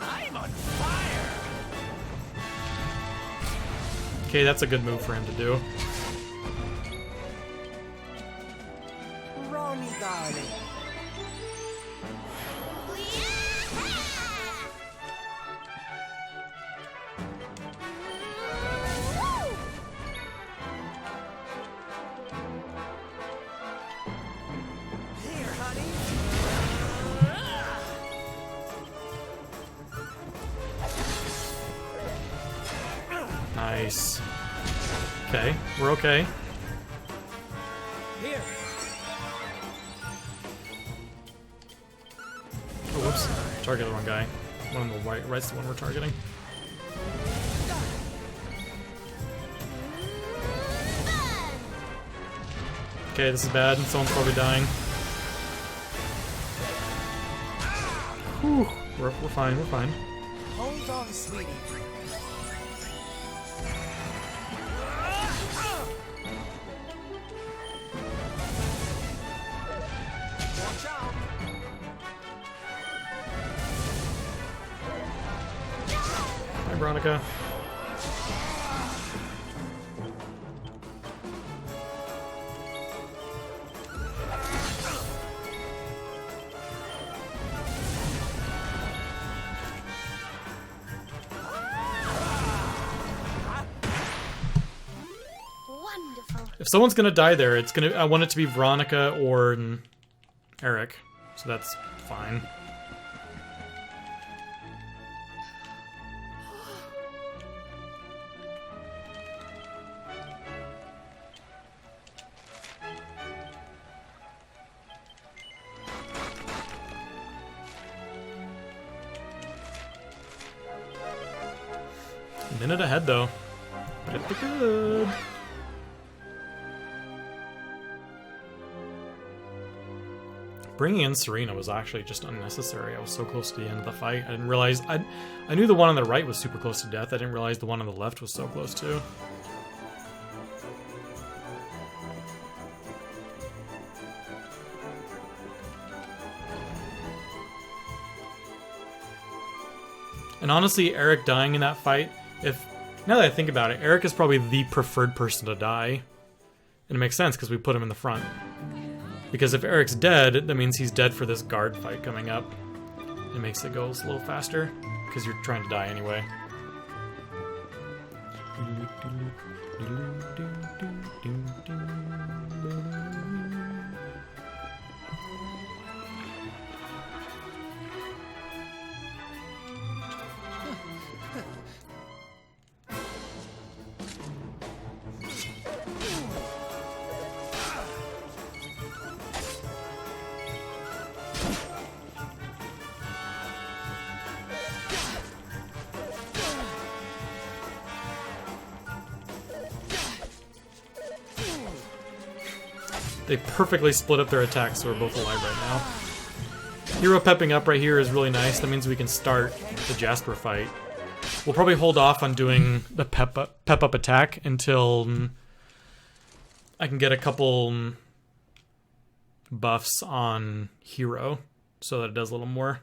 I'm on fire. Okay, that's a good move for him to do. Ronnie, darling. Here, honey. Nice. Okay, we're okay. Here. Oh, whoops. Target the wrong guy. One on the right's the one we're targeting. Okay, this is bad. Someone's probably dying. Whew. We're fine, we're fine. Hold on, sweetie. Watch out. Hi, Veronica. Wonderful. If someone's gonna die there, I want it to be Veronica or Eric. So that's fine. Minute ahead though. Pretty good. Bringing in Serena was actually just unnecessary. I was so close to the end of the fight. I didn't realize... I knew the one on the right was super close to death. I didn't realize the one on the left was so close too. And honestly, Eric dying in that fight, now that I think about it, Eric is probably the preferred person to die. And it makes sense because we put him in the front. Because if Eric's dead, that means he's dead for this guard fight coming up. It makes it go a little faster, because you're trying to die anyway. They perfectly split up their attacks, so we're both alive right now. Hero pepping up right here is really nice. That means we can start the Jasper fight. We'll probably hold off on doing the pep up attack until I can get a couple buffs on Hero so that it does a little more.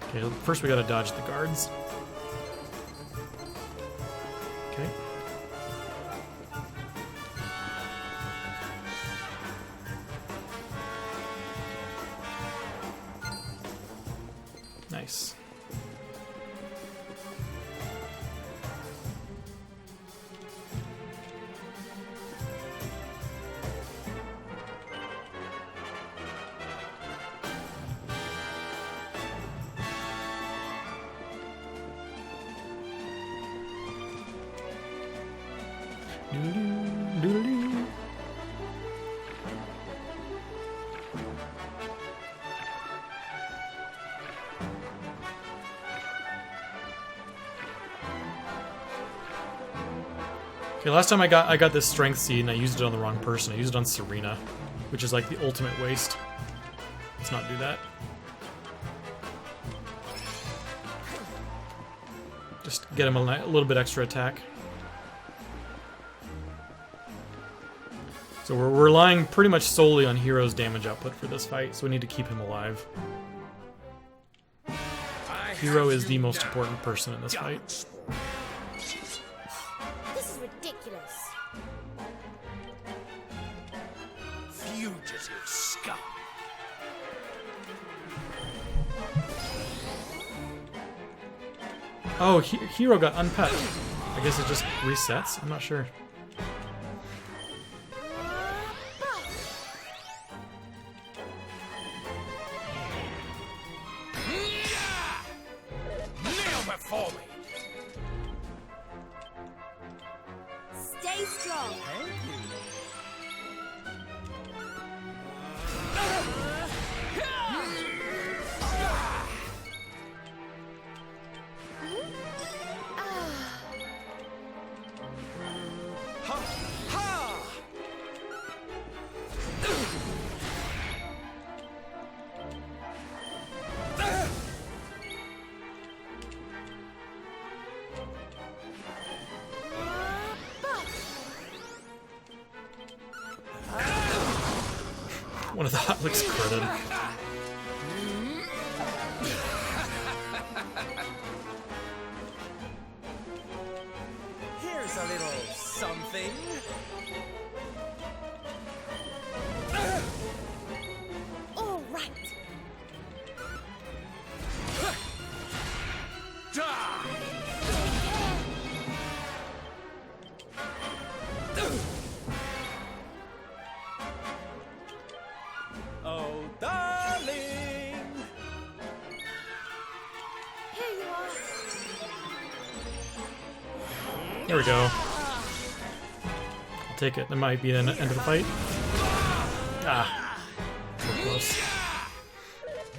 Okay, first we gotta dodge the guards. Okay. Nice. Doodaloo. Okay, last time I got this strength seed and I used it on the wrong person. I used it on Serena, which is like the ultimate waste. Let's not do that. Just get him a little bit extra attack. So we're relying pretty much solely on Hero's damage output for this fight, so we need to keep him alive. Hero is the most important person in this fight. This is ridiculous. Fugitive scum. Oh, Hero got unpepped. I guess it just resets? I'm not sure. Before me. Stay strong. Thank you. Ha ha! One of the hot looks critted. Here's a little something. All right. Die! Oh, darling! Here you are. There we go. I'll take it. That might be the end of the fight. Ah. So close.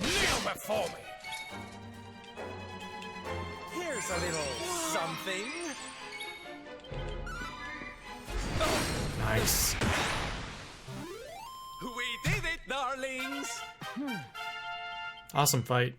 Kneel before me. Here's a little something. Nice. We did it, darlings! Awesome fight.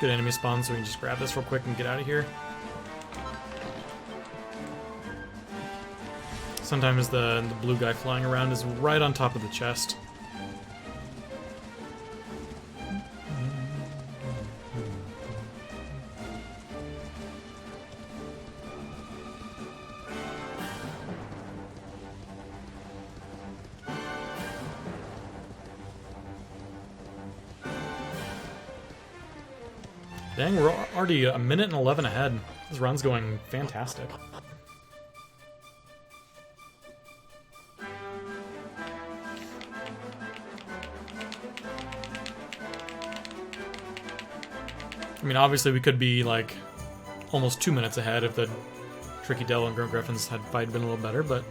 Good enemy spawn, so we can just grab this real quick and get out of here. Sometimes the blue guy flying around is right on top of the chest. Dang, we're already a minute and 11 ahead. This run's going fantastic. I mean, obviously we could be like almost 2 minutes ahead if the Tricky Devil and Grunt Griffins had been a little better, but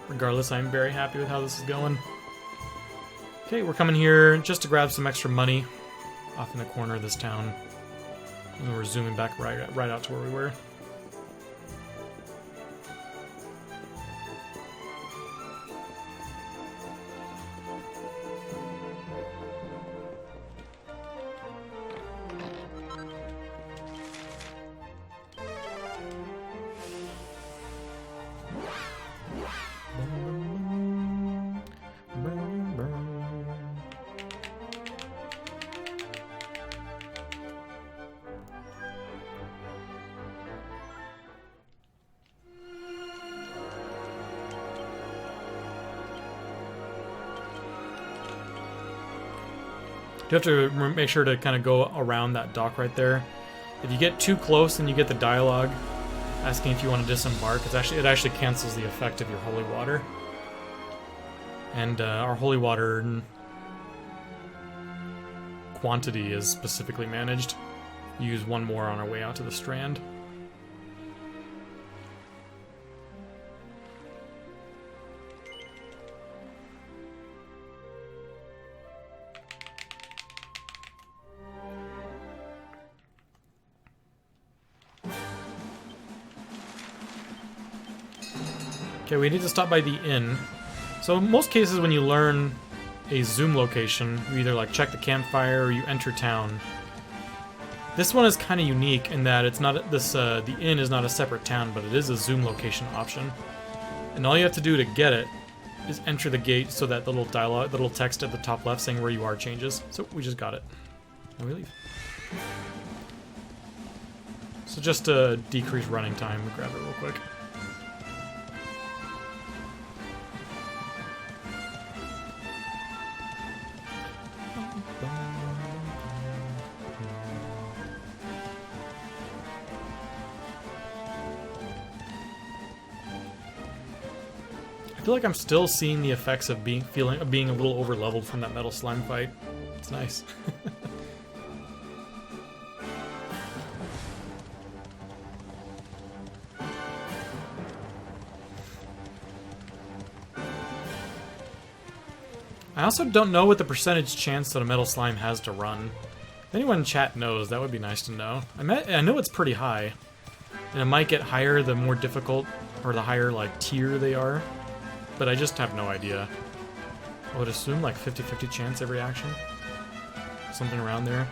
regardless, I'm very happy with how this is going. Okay, we're coming here just to grab some extra money off in the corner of this town. And then we're zooming back right out to where we were. You have to make sure to kind of go around that dock right there. If you get too close and you get the dialogue asking if you want to disembark, it actually cancels the effect of your holy water. And our holy water quantity is specifically managed. We use one more on our way out to the strand. Okay, we need to stop by the inn. So in most cases when you learn a zoom location, you either like check the campfire or you enter town. This one is kind of unique in that it's not the inn is not a separate town, but it is a zoom location option. And all you have to do to get it is enter the gate so that the little dialogue, the little text at the top left saying where you are changes. So we just got it. And we leave. So just to decrease running time, we grab it real quick. I feel like I'm still seeing the effects of being a little over leveled from that metal slime fight. It's nice. I also don't know what the percentage chance that a metal slime has to run. If anyone in chat knows, that would be nice to know. I know it's pretty high, and it might get higher the more difficult or the higher like tier they are. But I just have no idea. I would assume like 50-50 chance every action. Something around there.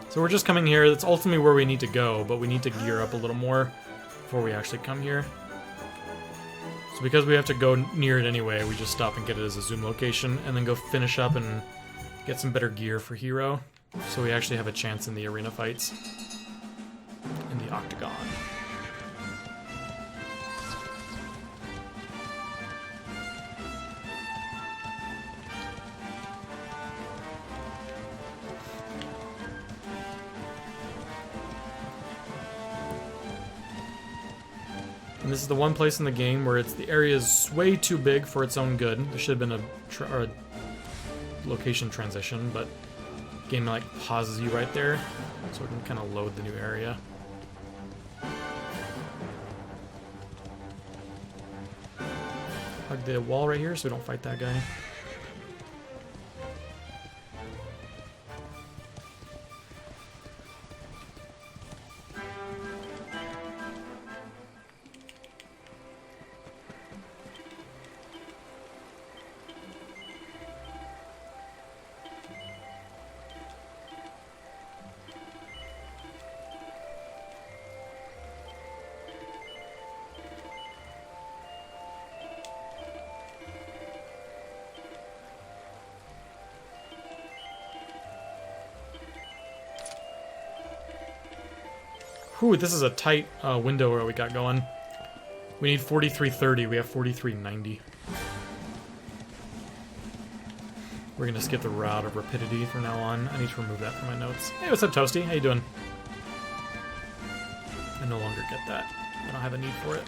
So we're just coming here. That's ultimately where we need to go, but we need to gear up a little more before we actually come here. So because we have to go near it anyway, we just stop and get it as a zoom location, and then go finish up and get some better gear for Hero, so we actually have a chance in the arena fights in the Octagon. And this is the one place in the game where the area is way too big for its own good. There should have been a location transition, but the game like pauses you right there, so we can kind of load the new area. Hug the wall right here so we don't fight that guy. Whew, this is a tight window where we got going. We need 4330. We have 4390. We're gonna skip the route of rapidity from now on. I need to remove that from my notes. Hey, what's up, Toasty? How you doing? I no longer get that. I don't have a need for it.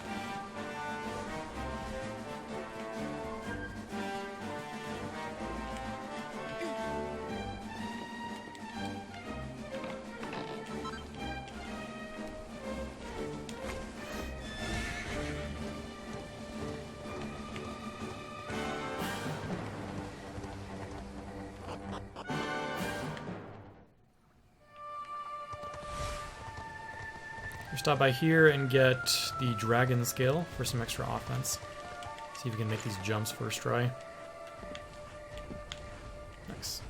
Stop by here and get the dragon scale for some extra offense. See if we can make these jumps first try. Nice.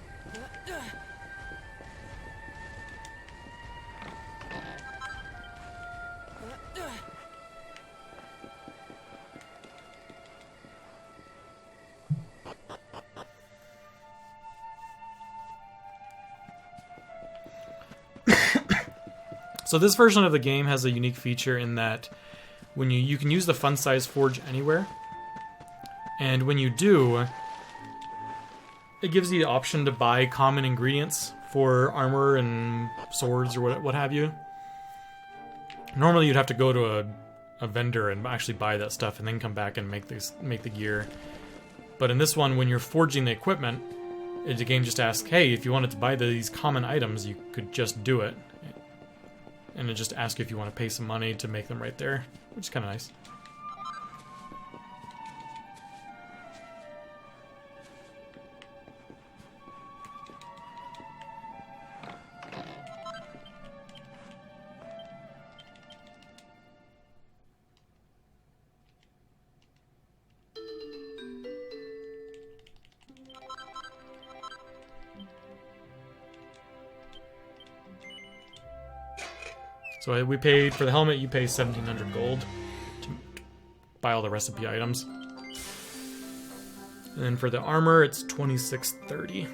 So this version of the game has a unique feature in that when you can use the fun size forge anywhere, and when you do, it gives you the option to buy common ingredients for armor and swords or what have you. Normally you'd have to go to a vendor and actually buy that stuff and then come back and make the gear. But in this one, when you're forging the equipment, the game just asks, hey, if you wanted to buy these common items, you could just do it. And it just asks you if you want to pay some money to make them right there, which is kind of nice. So we paid for the helmet, you pay 1,700 gold to buy all the recipe items. And then for the armor, it's 2,630.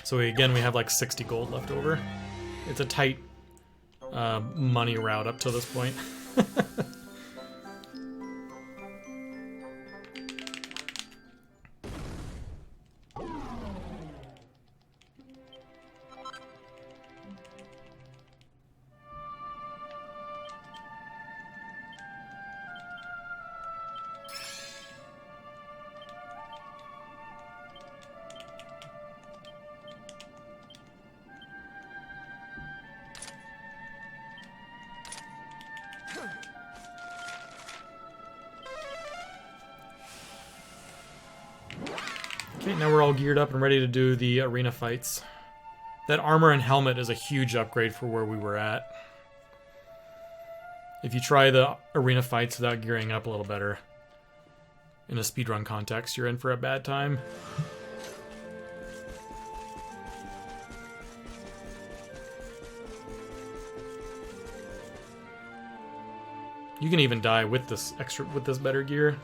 So again, we have like 60 gold left over. It's a tight money route up to this point. Okay, now we're all geared up and ready to do the arena fights. That armor and helmet is a huge upgrade for where we were at. If you try the arena fights without gearing up a little better, in a speedrun context, you're in for a bad time. You can even die with this better gear.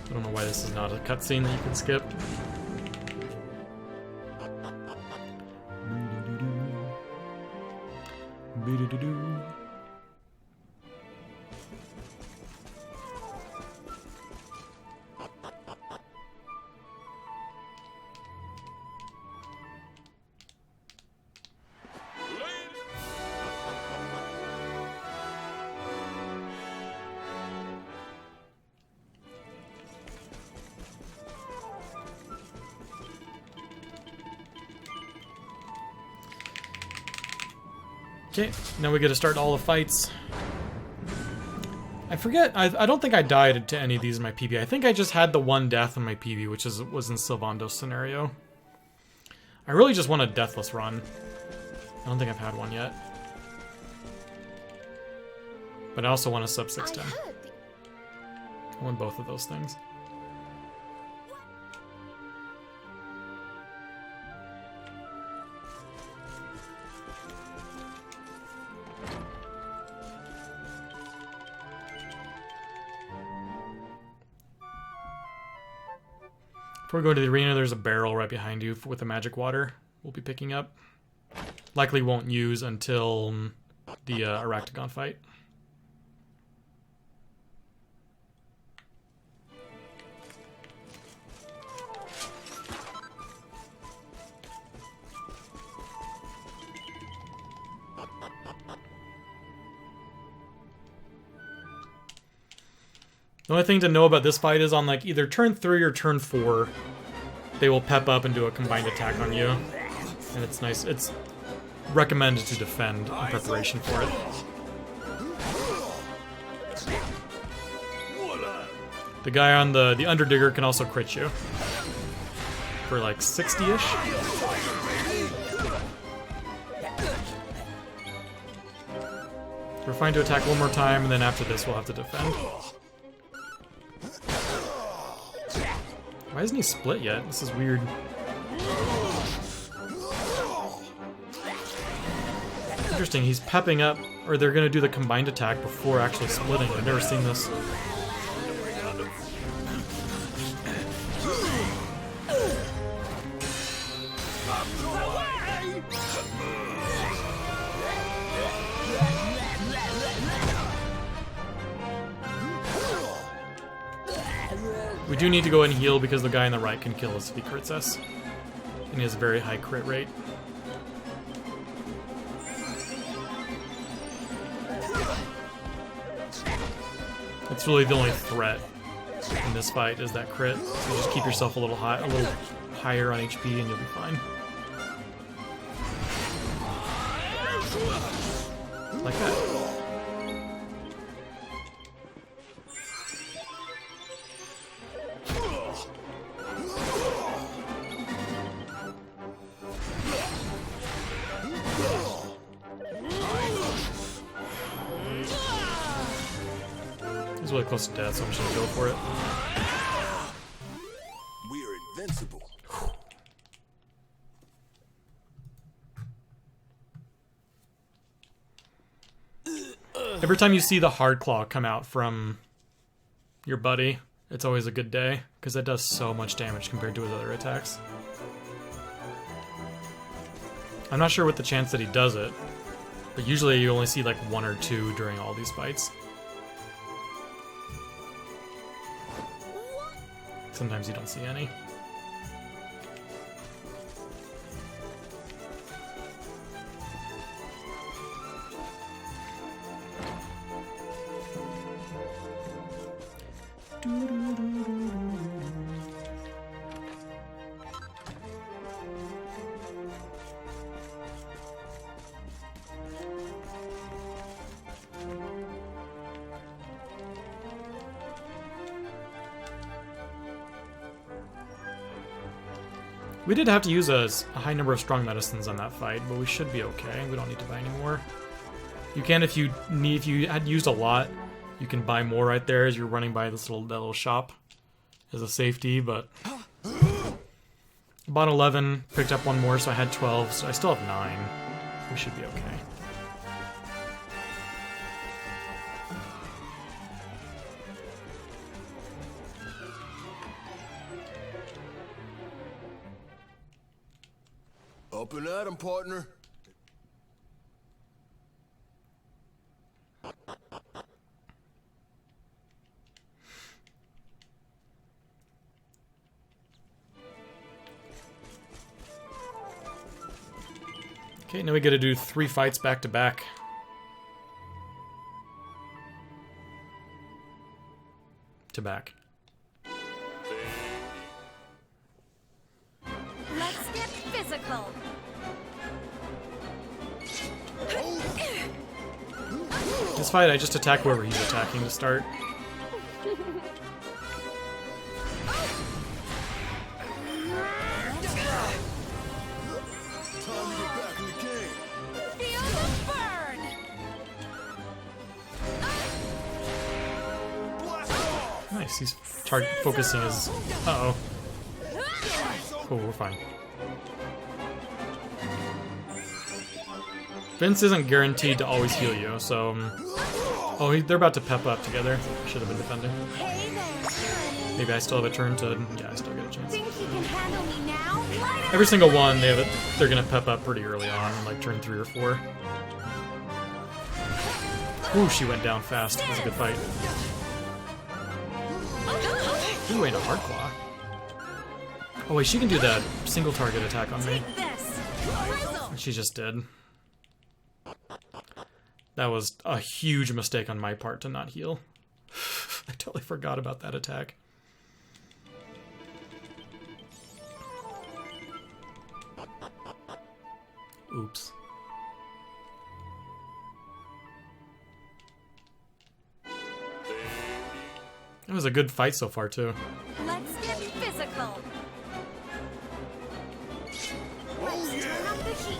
I don't know why this is not a cutscene that you can skip. Okay, now we get to start all the fights. I forget, I don't think I died to any of these in my PB. I think I just had the one death in my PB, which was in Sylvando's scenario. I really just want a deathless run. I don't think I've had one yet. But I also want a sub 610. I want both of those things. Before we go to the arena, there's a barrel right behind you with the magic water we'll be picking up. Likely won't use until the Arachnagon fight. The only thing to know about this fight is on like either turn 3 or turn 4, they will pep up and do a combined attack on you. And it's nice. It's recommended to defend in preparation for it. The guy on the Underdigger can also crit you. For like 60-ish. We're fine to attack one more time, and then after this we'll have to defend. Why isn't he split yet? This is weird. Interesting, he's pepping up, or they're gonna do the combined attack before actually splitting. I've never seen this. We do need to go and heal because the guy on the right can kill us if he crits us. And he has a very high crit rate. That's really the only threat in this fight is that crit. So just keep yourself a little higher on HP and you'll be fine. Like that. He's really close to death, so I'm just gonna go for it. We're invincible. Every time you see the hard claw come out from your buddy, it's always a good day, because that does so much damage compared to his other attacks. I'm not sure what the chance that he does it, but usually you only see like 1 or 2 during all these fights. Sometimes you don't see any. We did have to use a high number of strong medicines on that fight, but we should be okay. We don't need to buy any more. You can if you had used a lot, you can buy more right there as you're running by this little shop as a safety, but bought 11, picked up one more, so I had 12, so I still have 9. We should be okay. Up and at 'em, partner. Okay, now we get to do 3 fights back to back. To back. Let's get physical. This fight, I just attack whoever he's attacking to start. Feel the burn! Nice, he's target focusing his... Uh-oh. Oh, we're fine. Vince isn't guaranteed to always heal you, so... oh, they're about to pep up together. Should have been defending. Hey there, honey. Maybe I still have a turn to... yeah, I still get a chance. Think you can handle me now? Light up! Every single one, they're gonna pep up pretty early on, like turn 3 or 4. Ooh, she went down fast. That was a good fight. Ooh, ain't a hard claw. Oh wait, she can do that single target attack on me. Take this! She just did. That was a huge mistake on my part to not heal. I totally forgot about that attack. Oops. It was a good fight so far, too. Let's get physical! Let's turn up the heat!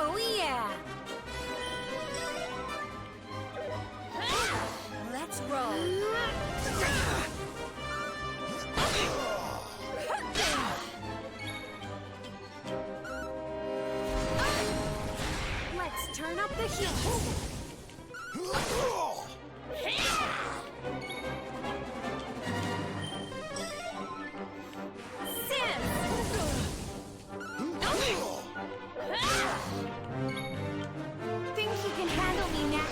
Oh yeah! Let's roll! Let's turn up the heat! Think you can handle me now?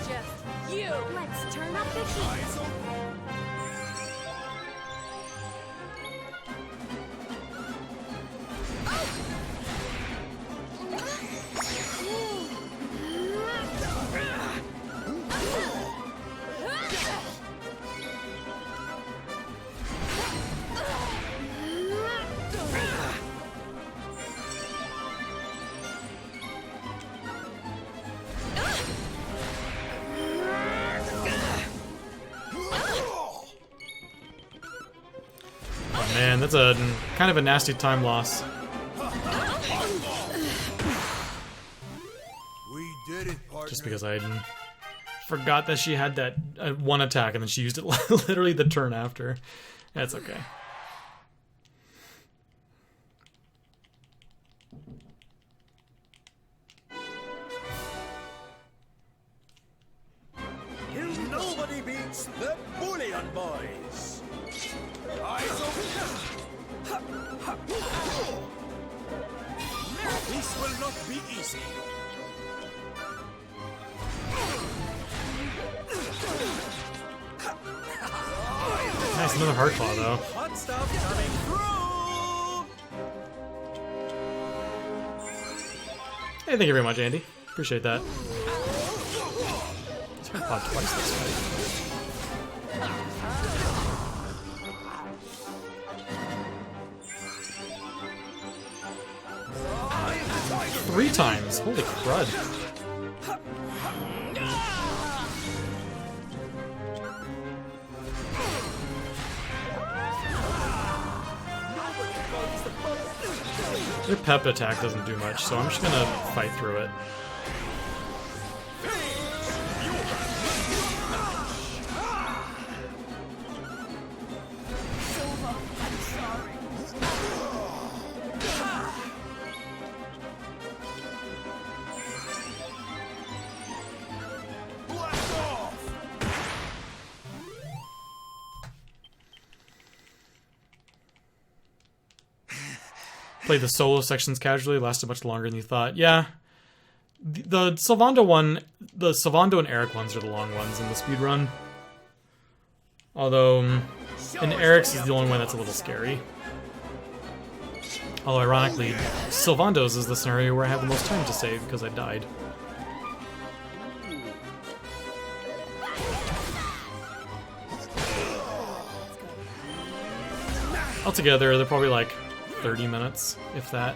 Just you. Let's turn up the heat. Man, that's a kind of a nasty time loss. We did it, partner. Just because I forgot that she had that one attack and then she used it literally the turn after. That's okay. Nobody beats the Bullion Boys. Eyes open. This will not be easy. Nice, another hard claw though. Hot stuff coming through. Hey, thank you very much, Andy. Appreciate that. It's been popped twice this fight. 3 times. Holy crud. Their pep attack doesn't do much, so I'm just gonna fight through it. Played the solo sections casually, lasted much longer than you thought. Yeah. The Sylvando one, the Sylvando and Eric ones are the long ones in the speedrun. Although, and Eric's is the only one that's a little scary. Although, ironically, Sylvando's is the scenario where I have the most time to save because I died. Altogether, they're probably like 30 minutes, if that.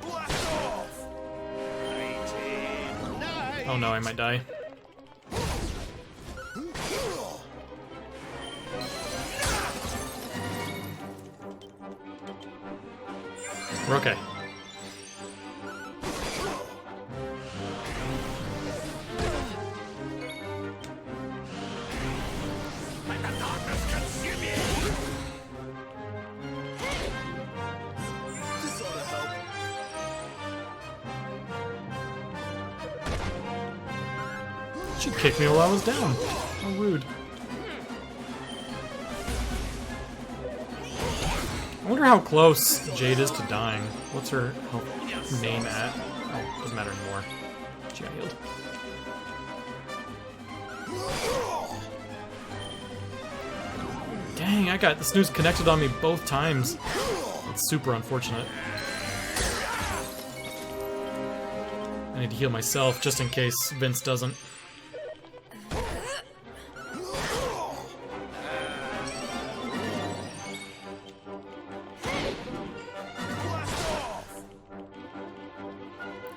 Blast off! Oh no, I might die. We're okay. Let the darkness consume you! This ought to help. She kicked me while I was down. How rude. I wonder how close Jade is to dying. What's her health name at? Oh, doesn't matter anymore. She got healed. Dang, I got the snooze connected on me both times. It's super unfortunate. I need to heal myself just in case Vince doesn't.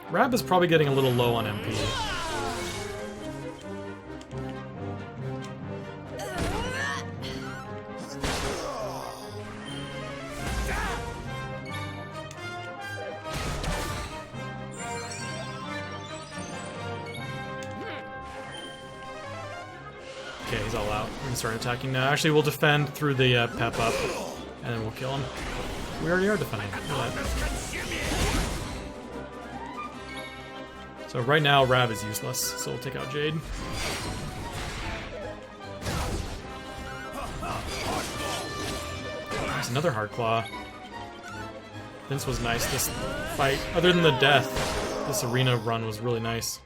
Rab is probably getting a little low on MP. Okay, he's all out. We can start attacking now. Actually, we'll defend through the pep up, and then we'll kill him. We already are defending. Look at that. So right now, Rab is useless, so we'll take out Jade. There's another Hard Claw. Vince was nice this fight. Other than the death, this arena run was really nice.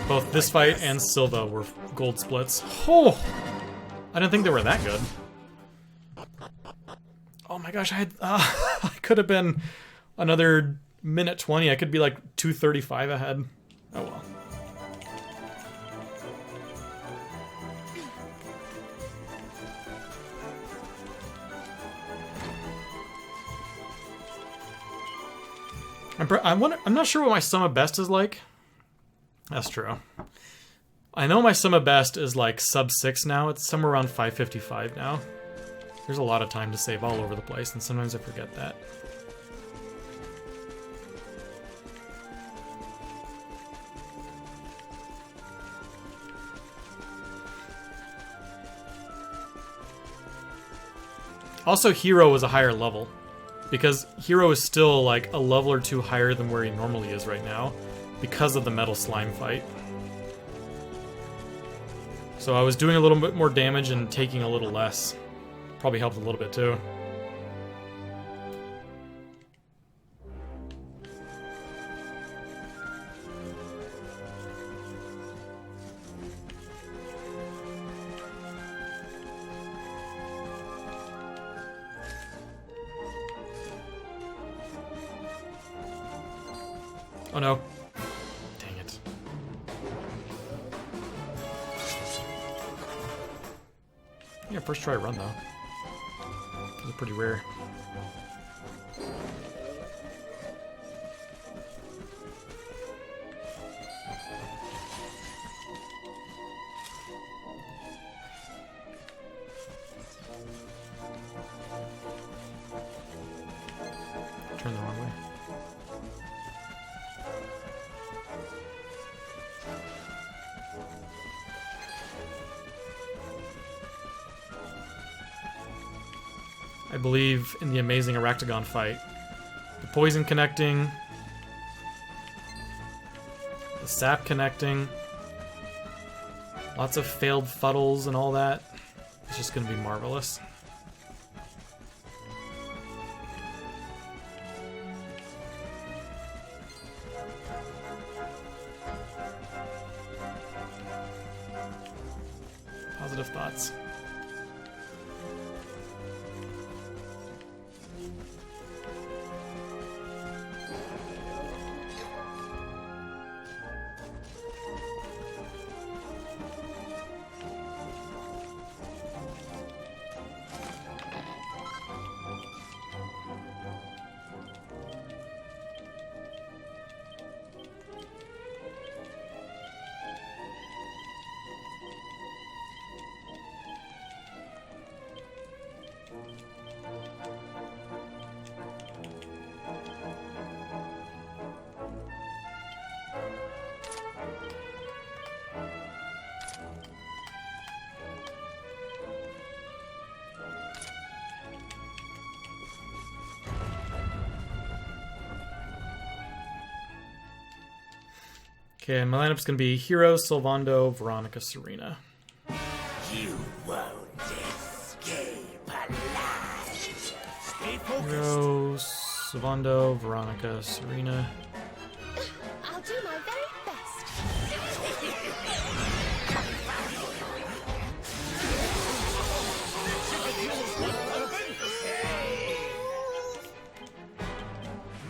Both this fight and Silva were gold splits. Oh! I didn't think they were that good. Oh my gosh, I could have been another minute 20. I could be like 2:35 ahead. Oh well. I'm not sure what my sum of best is like. That's true. I know my sum of best is like sub 6 now. It's somewhere around 555 now. There's a lot of time to save all over the place, and sometimes I forget that. Also, Hero was a higher level, because Hero is still like a level or two higher than where he normally is right now, because of the Metal Slime fight. So I was doing a little bit more damage and taking a little less. Probably helped a little bit too. Oh no. Dang it. Yeah, first try run though. Those are pretty rare. Turn the wrong way. I believe in the amazing Aractagon fight. The poison connecting, the sap connecting, lots of failed fuddles and all that. It's just going to be marvelous. Positive thoughts. Okay, and my lineup's gonna be Hero, Sylvando, Veronica, Serena. You won't escape alive. Stay focused. Hero, Sylvando, Veronica, Serena. I'll do my very best.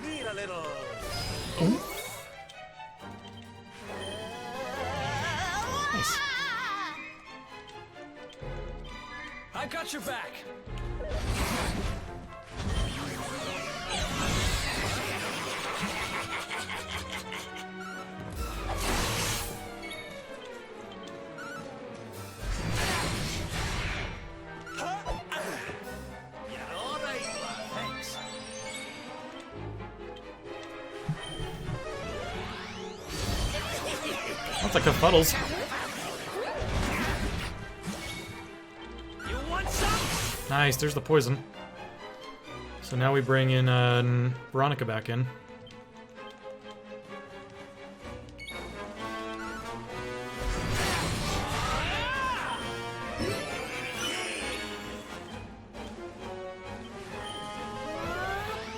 Need a little. Nice. I got your back. Yeah, all right, thanks. That's like a Fuddles. You want some? Nice, there's the poison. So now we bring in Veronica back in.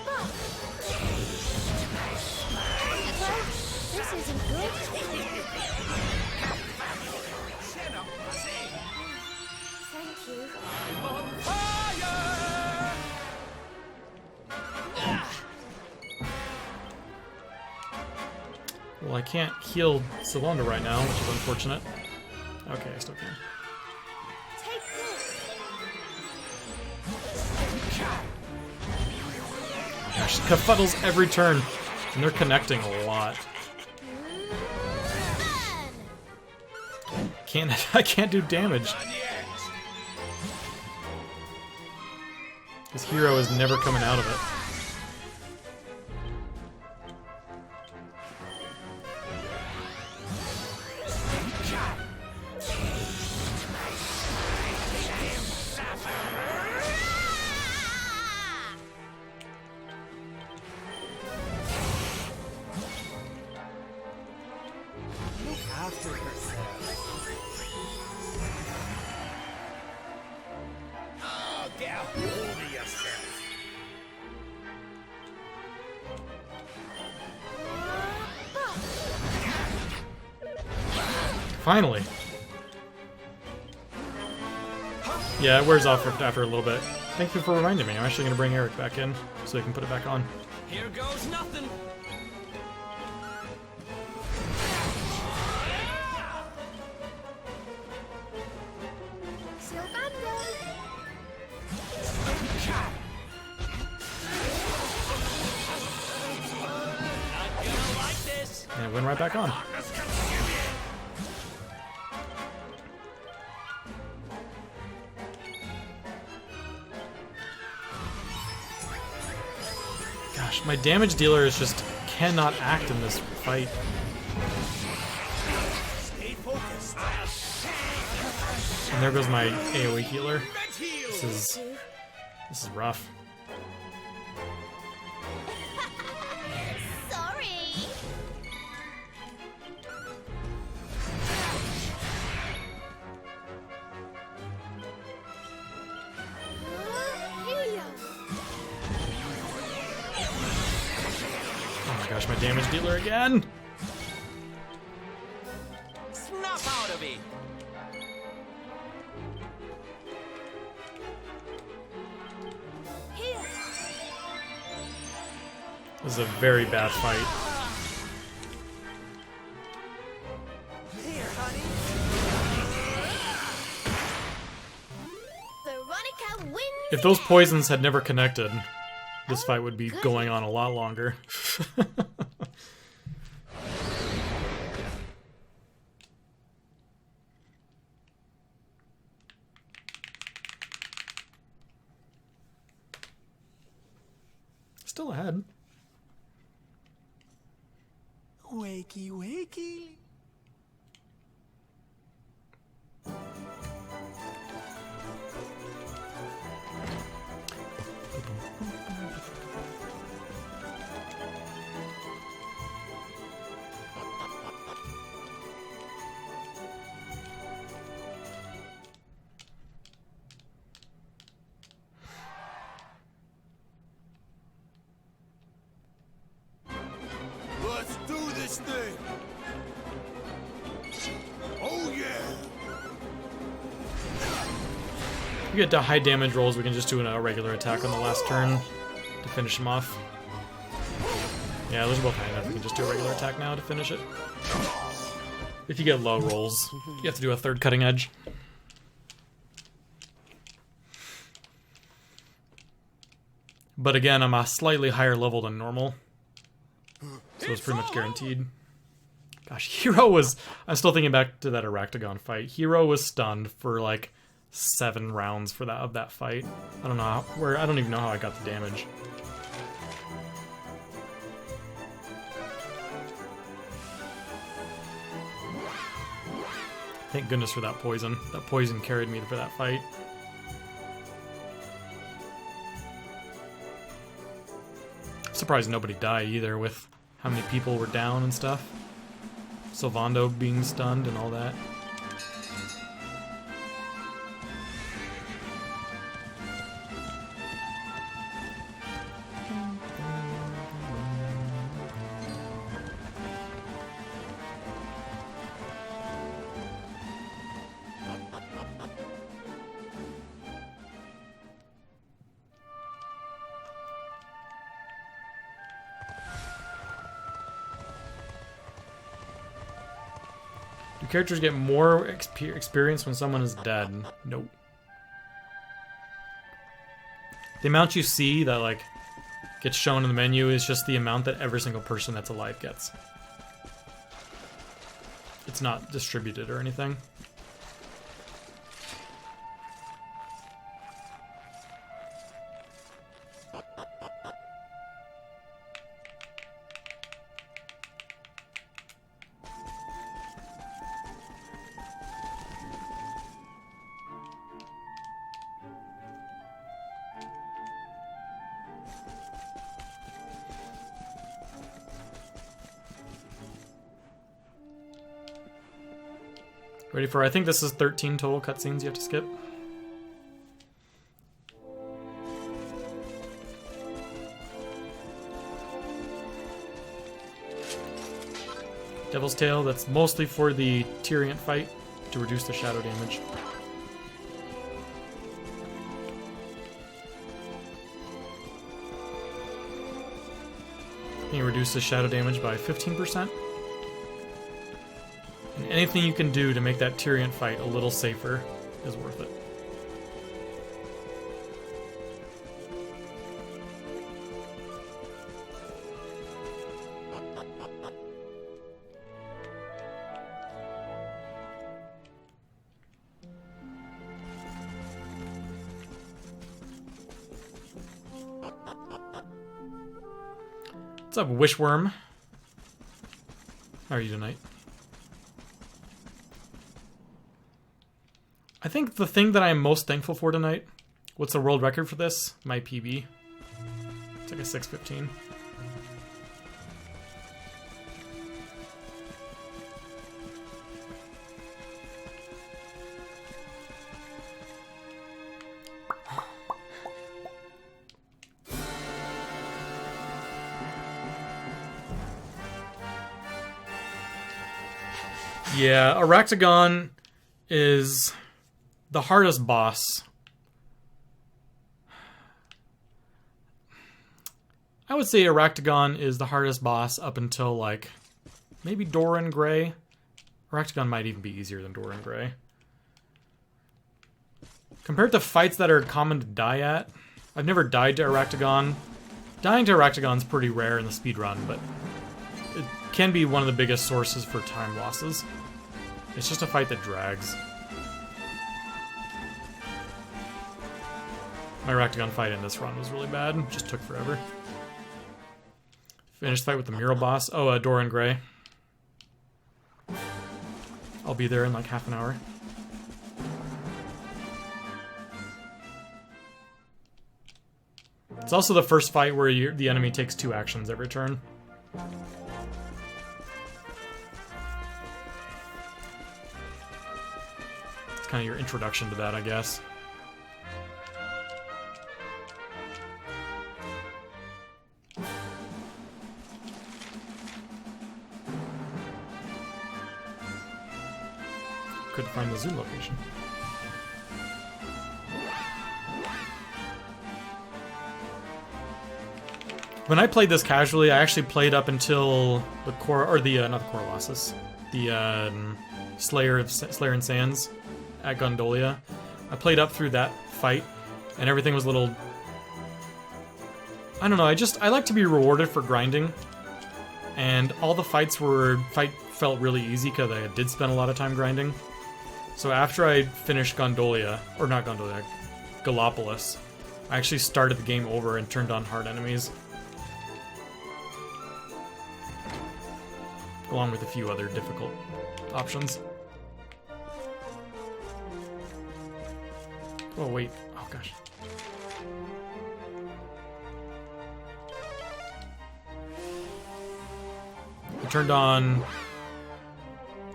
Well, this isn't good. Chin up, see. Thank you. On fire! Well, I can't heal Sylvanda right now, which is unfortunate. Okay, I still can. Take this. Gosh, Fuddles every turn. And they're connecting a lot. I can't do damage. On the edge. His hero is never coming out of it. Look after yourself. Oh, get a hold of yourself. Finally. Yeah, it wears off after a little bit. Thank you for reminding me. I'm actually going to bring Eric back in so he can put it back on. Here goes nothing. Sylvando. Not gonna like this. And it went right back on. Darkness consume you. Gosh, my damage dealer is just cannot act in this fight. Stay focused. And there goes my AoE healer. Let's heal. This is rough. Sorry. Here. Oh my gosh, my damage dealer again! Snap out of it. Here. This is a very bad fight. Here, honey. Veronica wins. If those poisons had never connected, this fight would be going on a lot longer. Still ahead. Wakey, wakey. Do this thing. Oh yeah. If we get to high damage rolls, we can just do a regular attack on the last turn to finish him off. Yeah, those are both high enough. We can just do a regular attack now to finish it. If you get low rolls, you have to do a third cutting edge. But again, I'm a slightly higher level than normal, so it's pretty much guaranteed. Gosh, Hero was... I'm still thinking back to that Aractagon fight. Hero was stunned for like 7 rounds for that fight. I don't know I don't even know how I got the damage. Thank goodness for that poison. That poison carried me for that fight. Surprised nobody died either with how many people were down and stuff. Sylvando being stunned and all that. Do characters get more experience when someone is dead? Nope. The amount you see that like gets shown in the menu is just the amount that every single person that's alive gets. It's not distributed or anything. Ready for, I think this is 13 total cutscenes you have to skip. Devil's Tail, that's mostly for the Tyriant fight to reduce the shadow damage. Can you reduce the shadow damage by 15%? And anything you can do to make that Tyriant fight a little safer is worth it. What's up, Wishworm? How are you tonight? I think the thing that I am most thankful for tonight, what's the world record for this? My PB. It's like a 6:15. Yeah, Aractagon is the hardest boss. I would say Aractagon is the hardest boss up until, like, maybe Doran Gray. Aractagon might even be easier than Doran Gray. Compared to fights that are common to die at, I've never died to Aractagon. Dying to Aractagon is pretty rare in the speedrun, but it can be one of the biggest sources for time losses. It's just a fight that drags. My Aractagon fight in this run was really bad. It just took forever. Finished fight with the mural boss. Oh, Doran Gray. I'll be there in like half an hour. It's also the first fight where the enemy takes 2 actions every turn. It's kind of your introduction to that, I guess. couldn't find the zoo location. When I played this casually, I actually played up until the core, or the not the Corolossus, the Slayer and Sands at Gondolia. I played up through that fight, and everything was a little. I don't know. I like to be rewarded for grinding, and all the fights felt really easy because I did spend a lot of time grinding. So after I finished Gondolia, or not Gondolia, Gallopolis, I actually started the game over and turned on hard enemies. Along with a few other difficult options. Oh, wait. Oh, gosh. I turned on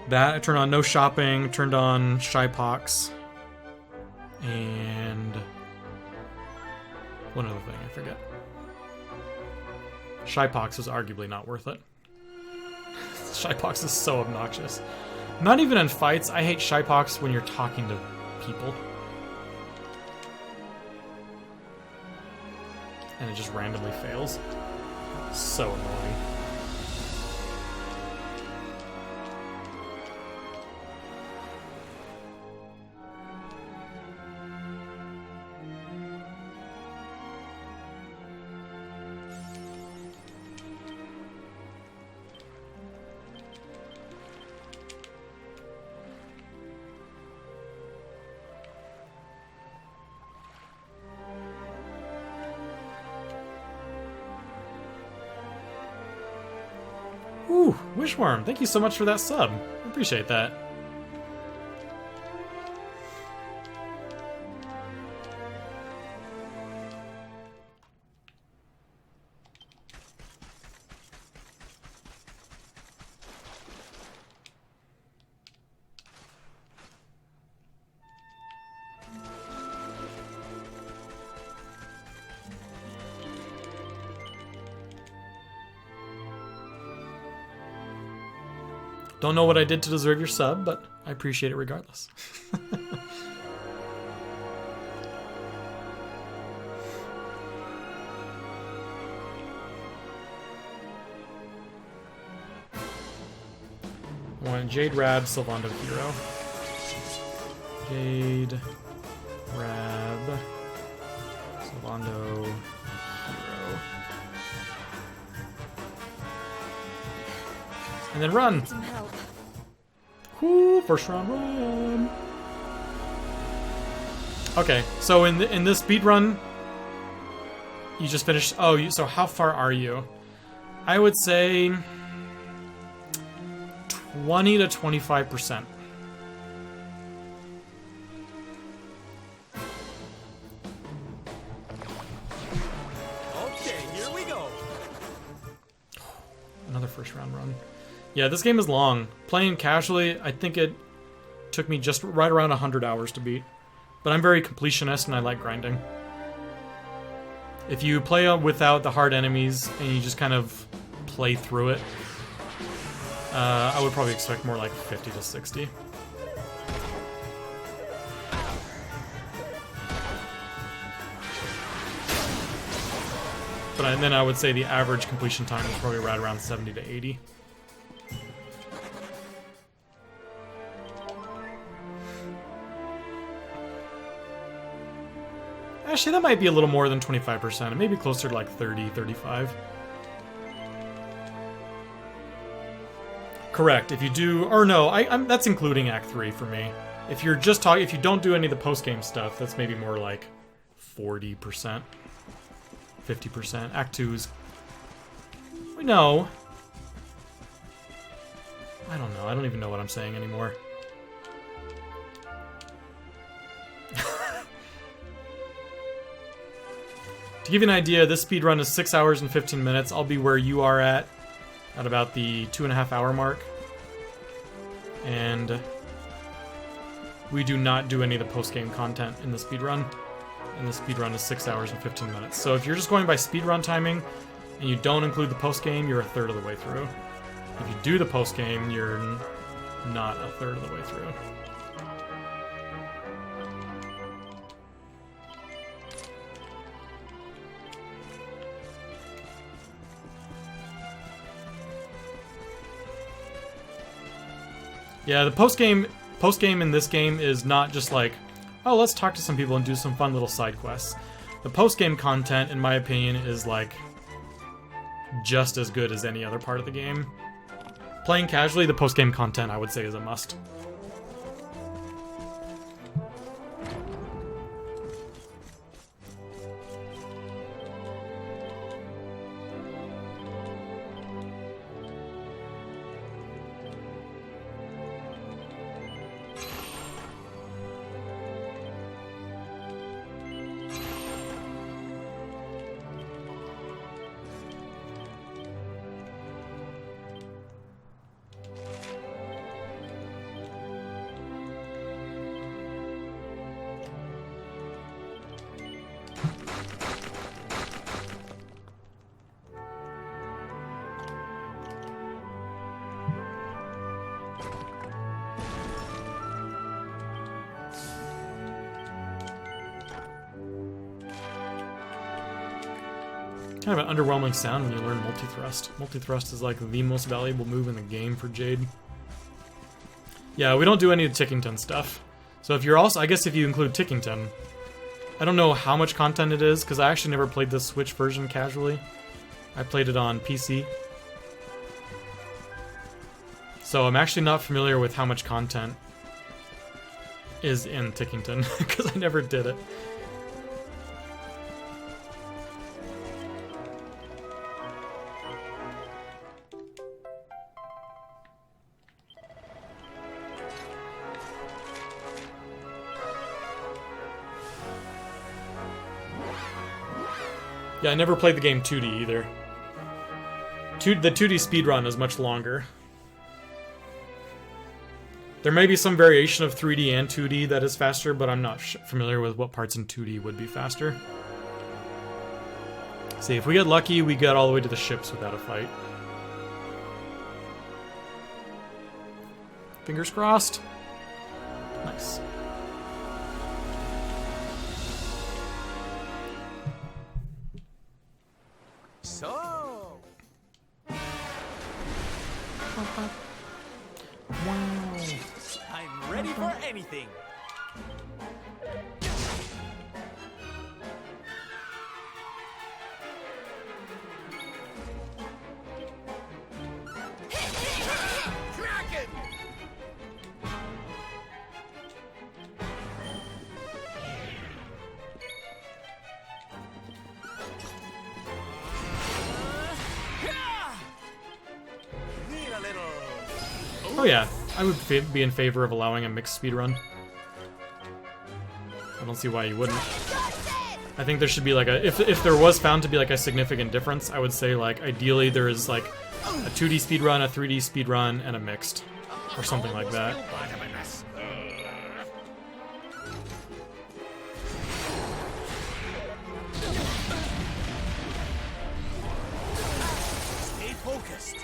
that. I turned on no shopping. Turned on Shy Pox. And one other thing, I forget. Shy Pox was arguably not worth it. Shy Pox is so obnoxious. Not even in fights. I hate Shy Pox when you're talking to people. And it just randomly fails. So annoying. Ooh, Wishworm, thank you so much for that sub. I appreciate that. Don't know what I did to deserve your sub, but I appreciate it regardless. One Jade Rab, Sylvando Hero. Jade Rab, Sylvando Hero. And then run! Some help. Whoo, first round run! Okay, so in this speed run, you just finished. Oh, so how far are you? I would say 20 to 25%. Okay, here we go. Another first round run. Yeah, this game is long. Playing casually, I think it took me just right around 100 hours to beat. But I'm very completionist and I like grinding. If you play without the hard enemies and you just kind of play through it, I would probably expect more like 50 to 60. But then I would say the average completion time is probably right around 70 to 80. Actually, that might be a little more than 25%. It may be closer to like 30, 35. Correct. If you do, or no, that's including Act 3 for me. If you're just talking, if you don't do any of the post-game stuff, that's maybe more like 40%, 50%. Act 2 is, no. I don't know. I don't even know what I'm saying anymore. To give you an idea, this speedrun is 6 hours and 15 minutes. I'll be where you are at about the 2.5 hour mark. And we do not do any of the post-game content in the speedrun. And the speedrun is 6 hours and 15 minutes. So if you're just going by speedrun timing and you don't include the post-game, you're a third of the way through. If you do the post-game, you're not a third of the way through. Yeah, the post-game in this game is not just like, oh, let's talk to some people and do some fun little side quests. The post-game content, in my opinion, is like just as good as any other part of the game. Playing casually, the post-game content, I would say, is a must. Kind of an underwhelming sound when you learn multi-thrust. Multi-thrust is like the most valuable move in the game for Jade. Yeah, we don't do any of the Tickington stuff. So if you're also, I guess if you include Tickington, I don't know how much content it is, because I actually never played the Switch version casually. I played it on PC. So I'm actually not familiar with how much content is in Tickington, because I never did it. Yeah, I never played the game 2D either. The 2D speedrun is much longer. There may be some variation of 3D and 2D that is faster, but I'm not familiar with what parts in 2D would be faster. See, if we get lucky, we get all the way to the ships without a fight. Fingers crossed. Nice. So, Wow. I'm ready for anything. Kraken! Need a little. Oh yeah, I would be in favor of allowing a mixed speedrun. I don't see why you wouldn't. I think there should be like a, if there was found to be like a significant difference, I would say like ideally there is like a 2D speedrun, a 3D speedrun, and a mixed. Or something like that. Stay focused.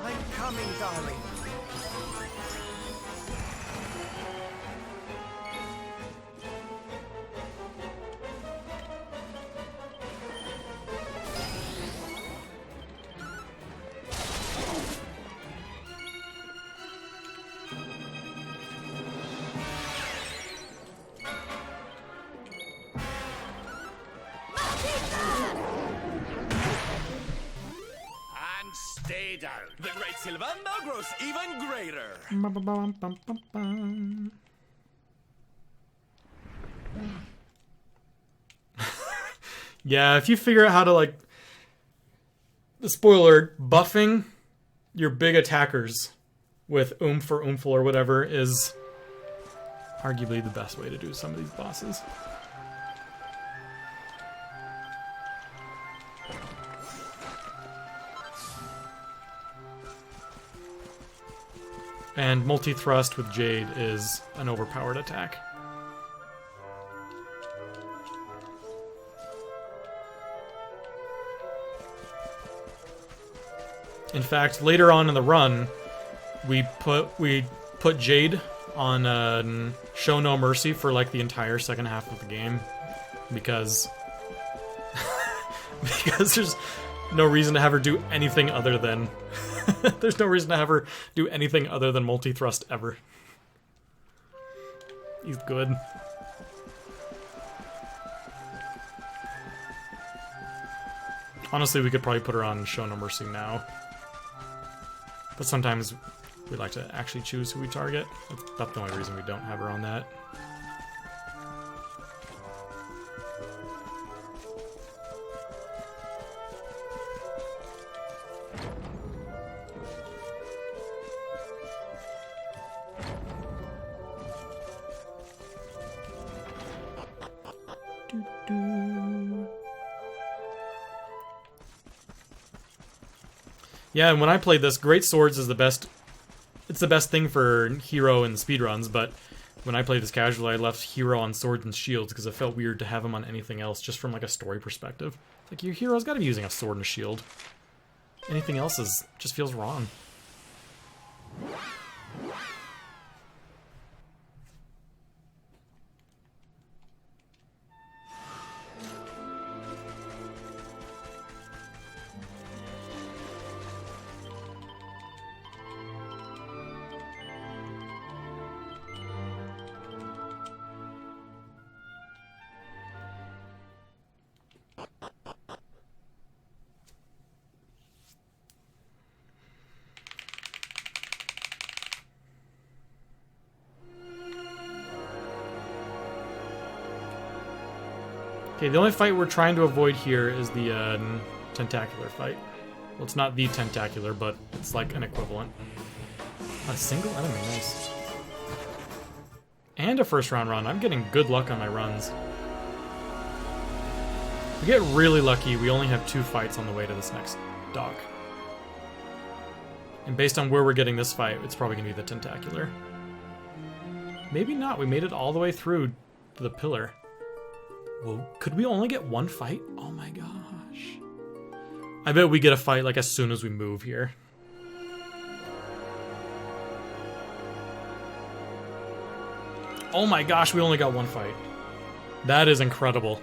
I'm coming, darling. And stay down. The great Sylvander grows even greater. Yeah, if you figure out how to like, the spoiler, buffing your big attackers with oomph or oomphle or whatever is arguably the best way to do some of these bosses. And multi-thrust with Jade is an overpowered attack. In fact, later on in the run, we put Jade on Show No Mercy for like the entire second half of the game because because there's no reason to have her do anything other than there's no reason to have her do anything other than multi-thrust ever. He's good. Honestly, we could probably put her on Show No Mercy now. But sometimes we like to actually choose who we target. That's the only reason we don't have her on that. Yeah, and when I played this, Great Swords is the best. It's the best thing for Hero in the speedruns, but when I played this casually, I left Hero on Swords and Shields because it felt weird to have him on anything else, just from like a story perspective. Like, your hero's got to be using a sword and a shield. Anything else just feels wrong. Okay, the only fight we're trying to avoid here is the tentacular fight. Well, it's not the tentacular, but it's like an equivalent. A single enemy, nice. And a first round run. I'm getting good luck on my runs. If we get really lucky, we only have 2 fights on the way to this next dock. And based on where we're getting this fight, it's probably going to be the tentacular. Maybe not. We made it all the way through to the pillar. Well, could we only get 1 fight? Oh my gosh. I bet we get a fight like as soon as we move here. Oh my gosh, we only got 1 fight. That is incredible.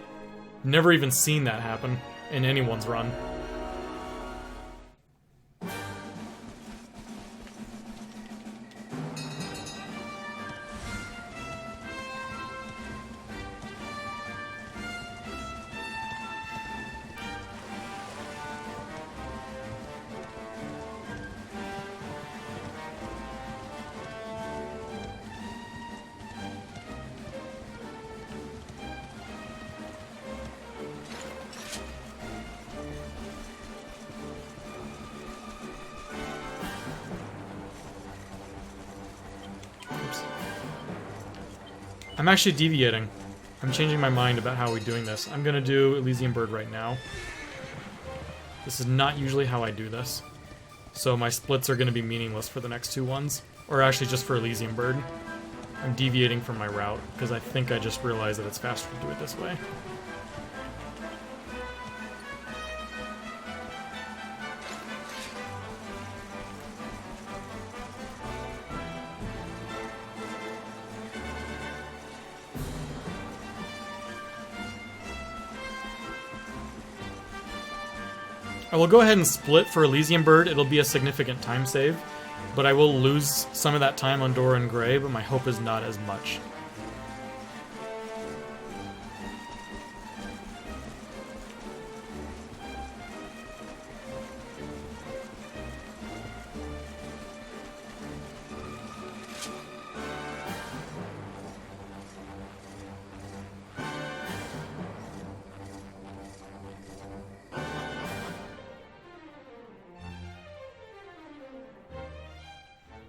Never even seen that happen in anyone's run. I'm actually deviating. I'm changing my mind about how we're doing this. I'm gonna do Elysian Bird right now. This is not usually how I do this. So my splits are gonna be meaningless for the next 2 ones. Or actually just for Elysian Bird. I'm deviating from my route, because I think I just realized that it's faster to do it this way. I will go ahead and split for Elysian Bird. It'll be a significant time save, but I will lose some of that time on Dora and Gray, but my hope is not as much.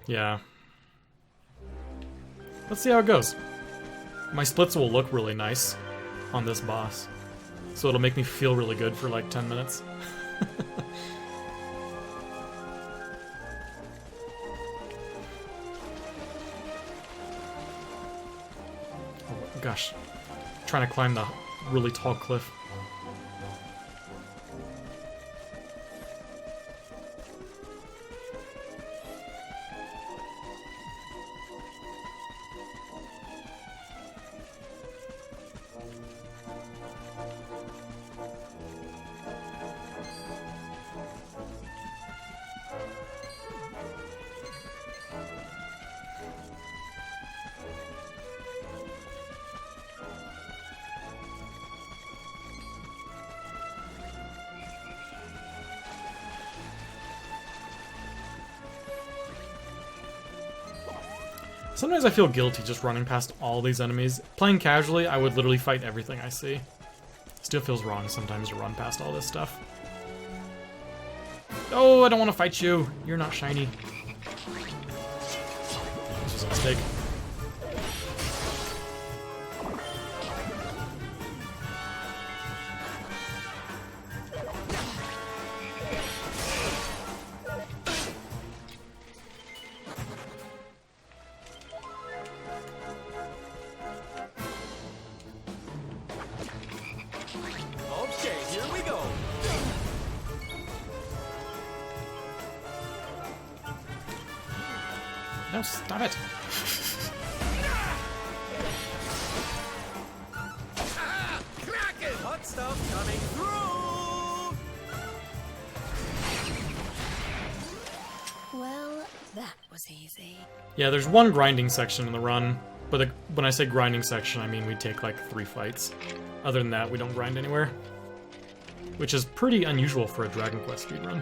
Yeah. Let's see how it goes. My splits will look really nice on this boss. So it'll make me feel really good for like 10 minutes. Oh gosh. I'm trying to climb the really tall cliff. Sometimes I feel guilty just running past all these enemies. Playing casually, I would literally fight everything I see. Still feels wrong sometimes to run past all this stuff. Oh, I don't want to fight you. You're not shiny. This was a mistake. Okay, here we go. No, stop it. Kraken! Hot stuff coming through. Well, that was easy. Yeah, there's one grinding section in the run, but when I say grinding section, I mean we take like 3 fights. Other than that, we don't grind anywhere. Which is pretty unusual for a Dragon Quest speedrun.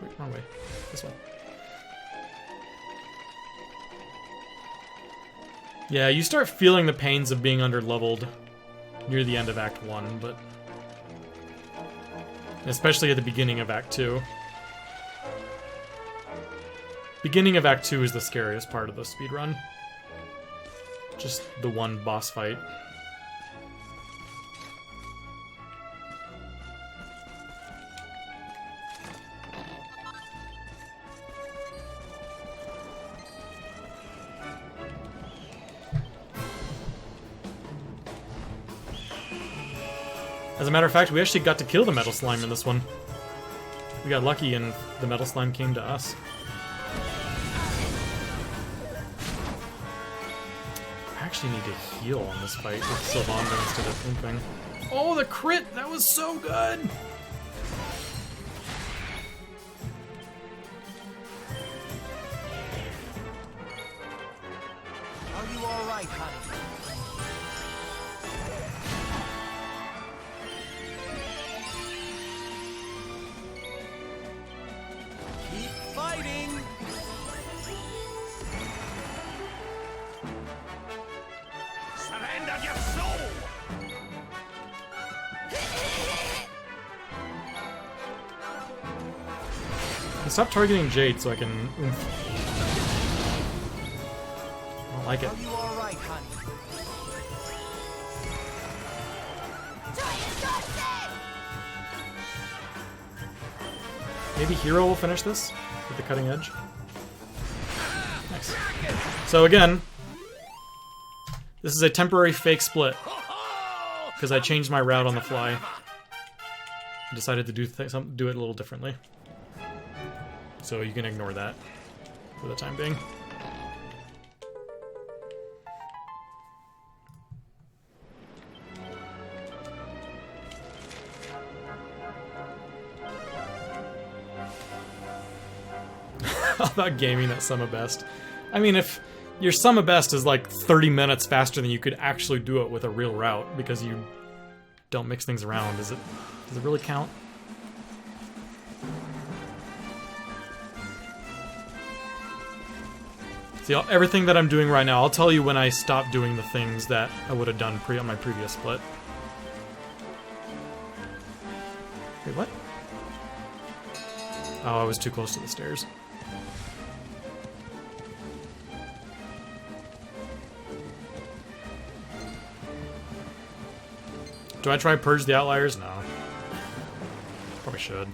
Wait, wrong way. This one. Yeah, you start feeling the pains of being underleveled near the end of Act 1, but especially at the beginning of Act 2. Beginning of Act 2 is the scariest part of the speedrun. Just the one boss fight. As a matter of fact, we actually got to kill the metal slime in this one. We got lucky and the metal slime came to us. I actually need to heal on this fight with Sylvander instead of Pimping. Oh, the crit! That was so good! Are you all right, honey? Keep fighting. Surrender your soul! Stop targeting Jade so I can oomph. I don't like it. Are you all right, honey? Maybe Hero will finish this with the cutting edge. Nice. So again, this is a temporary fake split because I changed my route on the fly. I decided to do it a little differently. So you can ignore that for the time being. How about gaming at Summa Best? I mean, if your Summa Best is like 30 minutes faster than you could actually do it with a real route because you don't mix things around, does it really count? See, everything that I'm doing right now, I'll tell you when I stop doing the things that I would have done on my previous split. Wait, what? Oh, I was too close to the stairs. Do I try Purge the Outliers? No. Probably should.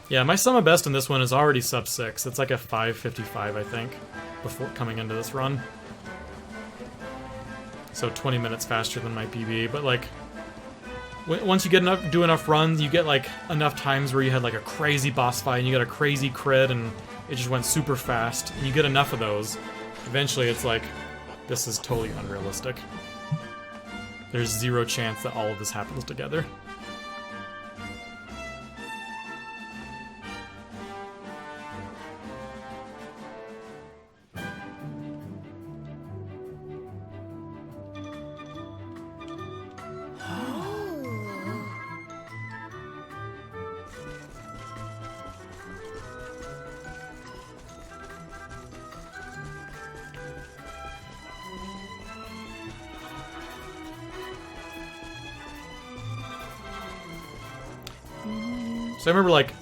Yeah, my Summa Best in this one is already sub 6. It's like a 5:55, I think, before coming into this run. So 20 minutes faster than my PB, but like, once you do enough runs, you get like enough times where you had like a crazy boss fight and you got a crazy crit and it just went super fast, and you get enough of those. Eventually it's like, This is totally unrealistic. There's zero chance that all of this happens together. So I remember, like,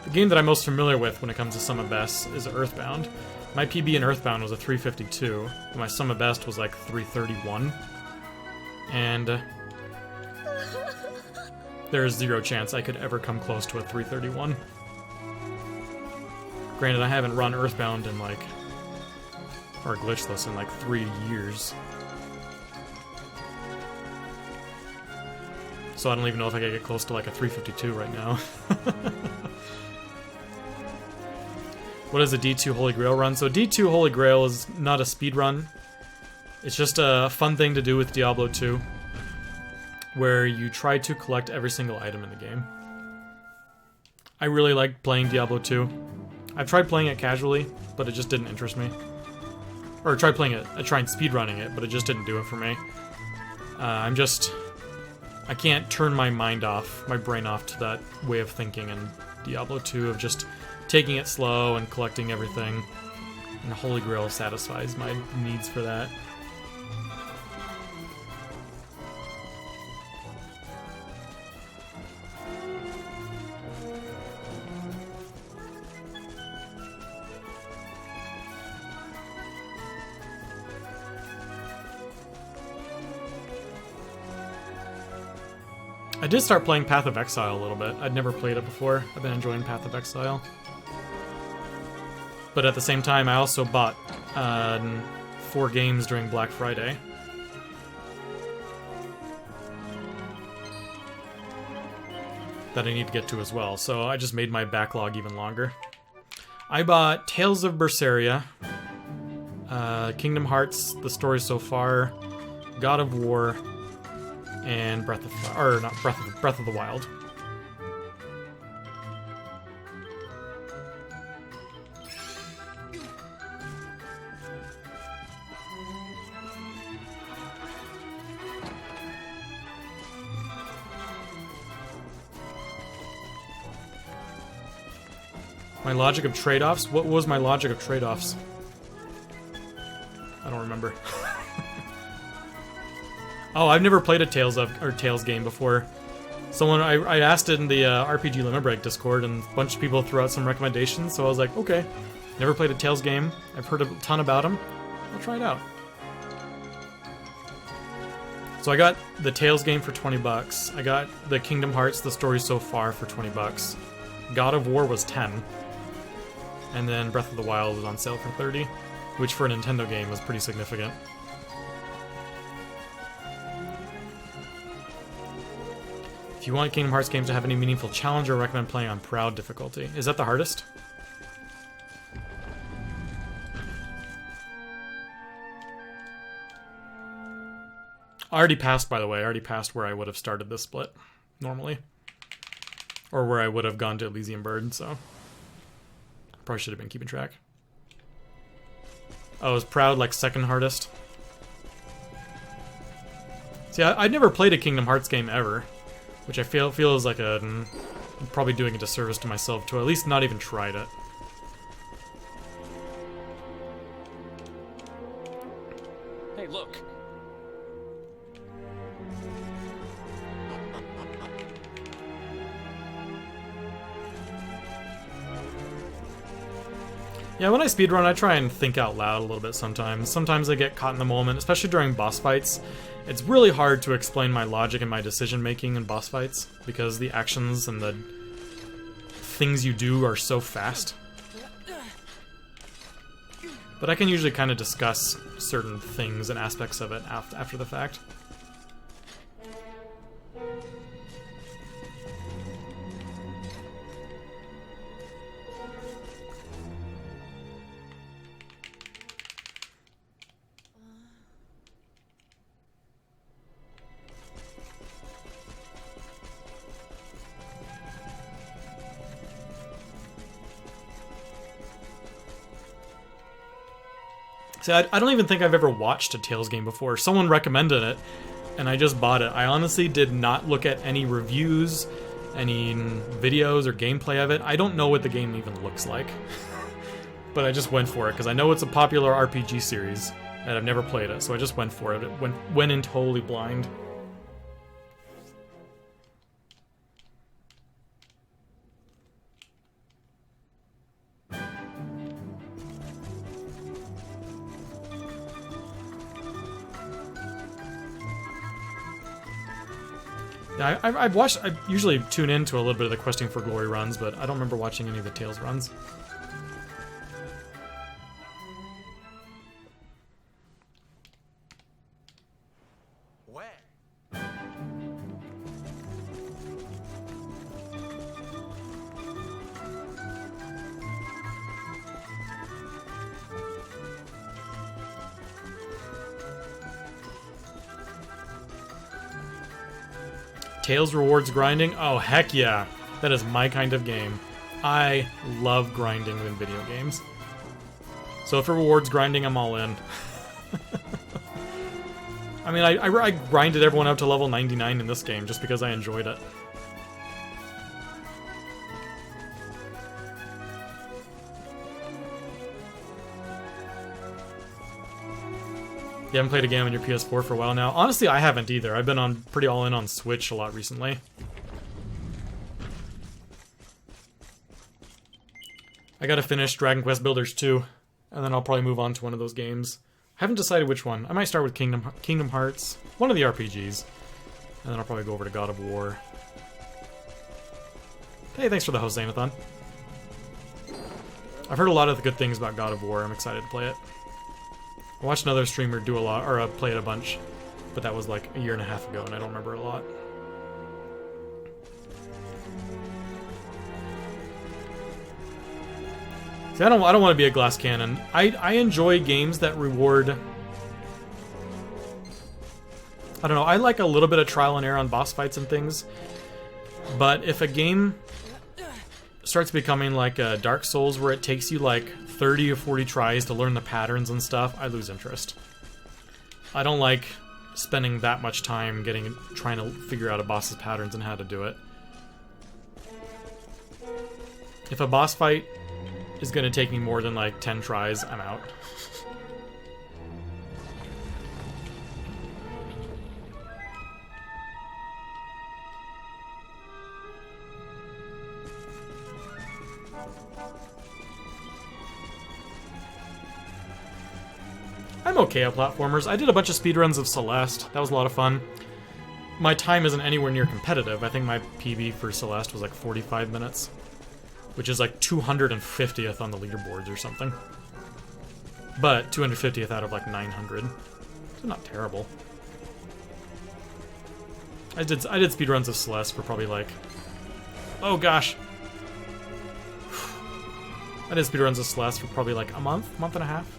the game that I'm most familiar with when it comes to Sum of Best is Earthbound. My PB in Earthbound was a 352, and my Sum of Best was like 331. And there's zero chance I could ever come close to a 331. Granted, I haven't run Earthbound in like, or Glitchless in like 3 years. So I don't even know if I could get close to like a 352 right now. What is a D2 Holy Grail run? So D2 Holy Grail is not a speed run. It's just a fun thing to do with Diablo 2, where you try to collect every single item in the game. I really like playing Diablo 2. I've tried playing it casually, but it just didn't interest me. Or I tried speedrunning it, but it just didn't do it for me. I can't turn my mind off, my brain off to that way of thinking in Diablo 2 of just taking it slow and collecting everything. And Holy Grail satisfies my needs for that. I did start playing Path of Exile a little bit. I'd never played it before. I've been enjoying Path of Exile. But at the same time, I also bought 4 games during Black Friday. That I need to get to as well, so I just made my backlog even longer. I bought Tales of Berseria, Kingdom Hearts, The Story So Far, God of War, and Breath of the Wild. My logic of trade-offs? What was my logic of trade-offs? I don't remember. Oh, I've never played a Tales game before. I asked it in the RPG Limit Break Discord, and a bunch of people threw out some recommendations, so I was like, okay. Never played a Tales game. I've heard a ton about them. I'll try it out. So I got the Tales game for 20 bucks. I got the Kingdom Hearts The Story So Far for 20 bucks. God of War was 10. And then Breath of the Wild was on sale for 30, which for a Nintendo game was pretty significant. If you want Kingdom Hearts games to have any meaningful challenge, I recommend playing on Proud difficulty. Is that the hardest? I already passed, by the way. I already passed where I would have started this split, normally. Or where I would have gone to Elysium Bird, so... Probably should have been keeping track. Oh, is Proud like second hardest? See, I've never played a Kingdom Hearts game ever. Which I feel is like I'm probably doing a disservice to myself to at least not even tried it. Hey, look. Yeah, when I speedrun, I try and think out loud a little bit sometimes. Sometimes I get caught in the moment, especially during boss fights. It's really hard to explain my logic and my decision-making in boss fights, because the actions and the things you do are so fast. But I can usually kind of discuss certain things and aspects of it after the fact. See, I don't even think I've ever watched a Tales game before. Someone recommended it, and I just bought it. I honestly did not look at any reviews, any videos or gameplay of it. I don't know what the game even looks like. But I just went for it, because I know it's a popular RPG series, and I've never played it, so I just went for it. Went in totally blind. Yeah, I've watched. I usually tune into a little bit of the Questing for Glory runs, but I don't remember watching any of the Tales runs. Where? Tales rewards grinding? Oh, heck yeah. That is my kind of game. I love grinding in video games. So if it rewards grinding, I'm all in. I mean, I grinded everyone up to level 99 in this game just because I enjoyed it. You haven't played a game on your PS4 for a while now? Honestly, I haven't either. I've been on pretty all in on Switch a lot recently. I gotta finish Dragon Quest Builders 2, and then I'll probably move on to one of those games. I haven't decided which one. I might start with Kingdom Hearts, one of the RPGs, and then I'll probably go over to God of War. Hey, thanks for the host, Xanathon. I've heard a lot of the good things about God of War. I'm excited to play it. I watched another streamer do a lot, or play it a bunch, but that was like a year and a half ago, and I don't remember a lot. See, I don't want to be a glass cannon. I enjoy games that reward. I don't know. I like a little bit of trial and error on boss fights and things, but if a game starts becoming like a Dark Souls where it takes you like 30 or 40 tries to learn the patterns and stuff, I lose interest. I don't like spending that much time trying to figure out a boss's patterns and how to do it. If a boss fight is going to take me more than like 10 tries, I'm out. I'm okay at platformers. I did a bunch of speedruns of Celeste. That was a lot of fun. My time isn't anywhere near competitive. I think my PB for Celeste was like 45 minutes, which is like 250th on the leaderboards or something. But 250th out of like 900. So not terrible. I did speedruns of Celeste for probably like... Oh gosh! I did speedruns of Celeste for probably like a month and a half.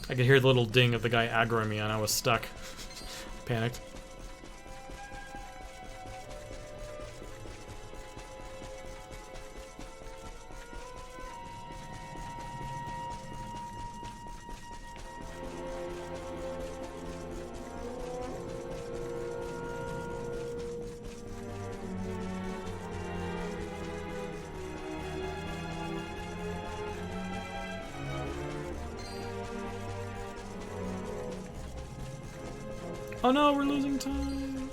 I could hear the little ding of the guy aggroing me and I was stuck. Panicked. Oh no, we're losing time.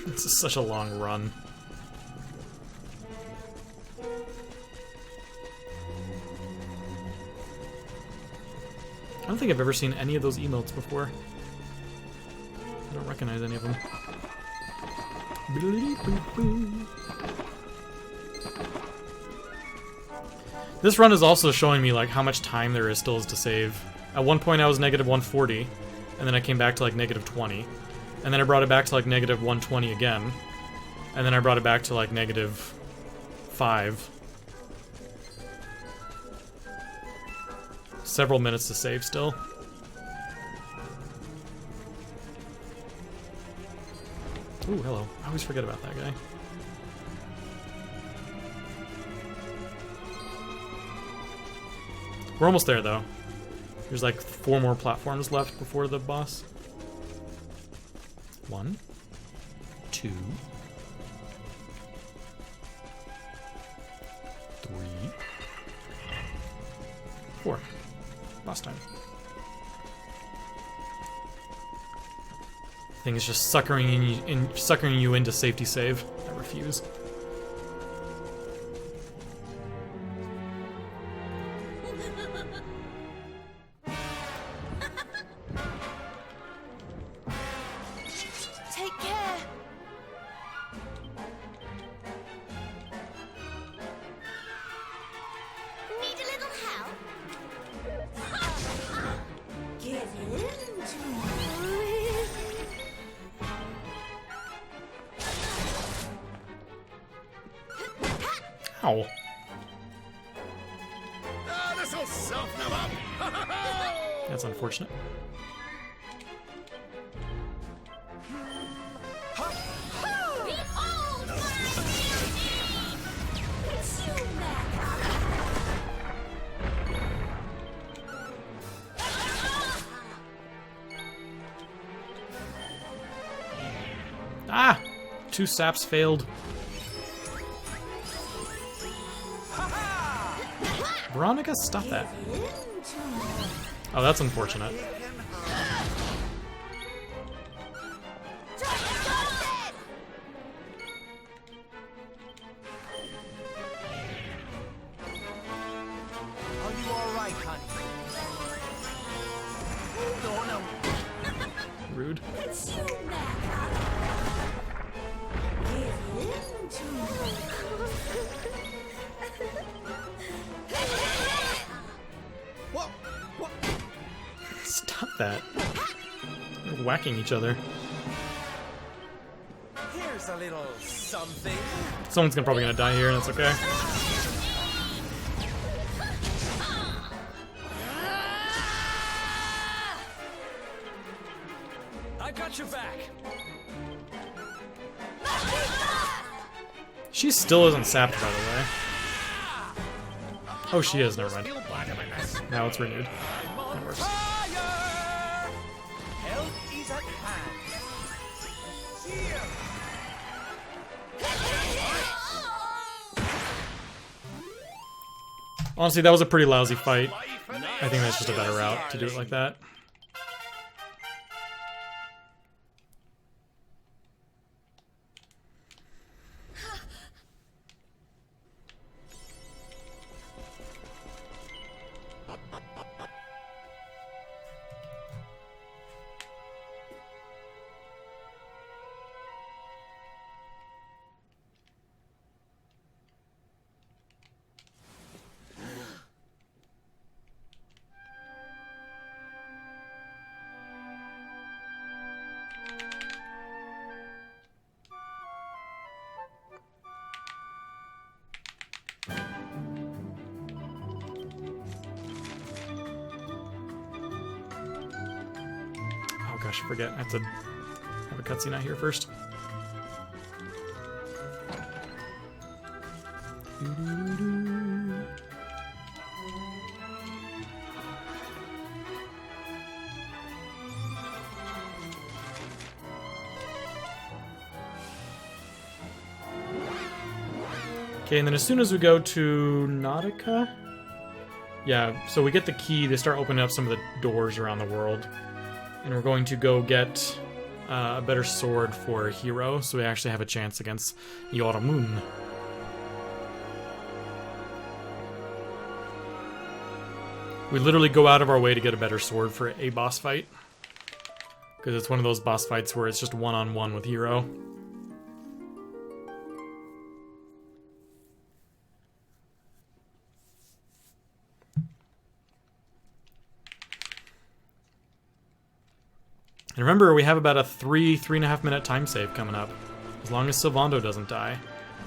This is such a long run. I don't think I've ever seen any of those emotes before. I don't recognize any of them. This run is also showing me like how much time there is still to save. At one point I was negative 140, and then I came back to like negative 20, and then I brought it back to like negative 120 again, and then I brought it back to like negative 5. several minutes to save still. Ooh, hello. I always forget about that guy. We're almost there, though. There's like 4 more platforms left before the boss. 1, 2, 3, 4. Last time. Thing is just suckering you into safety save. I refuse. Take care. Need a little help? Get into it. Ow. This'll soften him up. That's unfortunate. Behold my beauty! Consume that! Ah! 2 saps failed. Veronica, stop that. Oh, that's unfortunate. Are you alright, honey? Oh, no. Rude. Consume that! Get into Whoa! What? Stop that. They're whacking each other. Here's a little something. Someone's probably gonna die here, and that's okay. I got your back. She still isn't sapped, by the way. Oh, she is. Never mind. Now it's renewed. That works. Fire! Help is at hand. Here. Honestly, that was a pretty lousy fight. I think that's just a better route to do it like that. Oh gosh, I forget. I have to have a cutscene out here first. Okay, and then as soon as we go to Nautica, yeah, so we get the key to start opening up some of the doors around the world. And we're going to go get a better sword for Hero, so we actually have a chance against Yoramun. We literally go out of our way to get a better sword for a boss fight. Because it's one of those boss fights where it's just one-on-one with Hero. And remember, we have about a 3.5 minute time save coming up. As long as Sylvando doesn't die.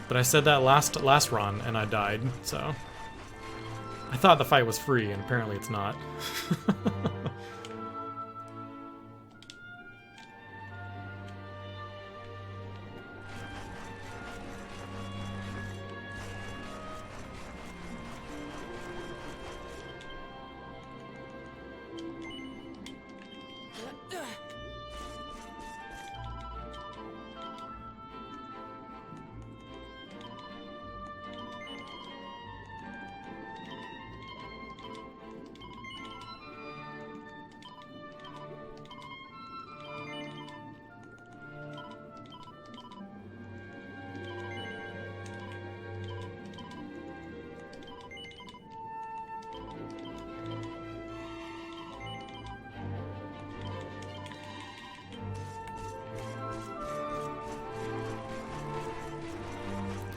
But I said that last run, and I died, so... I thought the fight was free, and apparently it's not.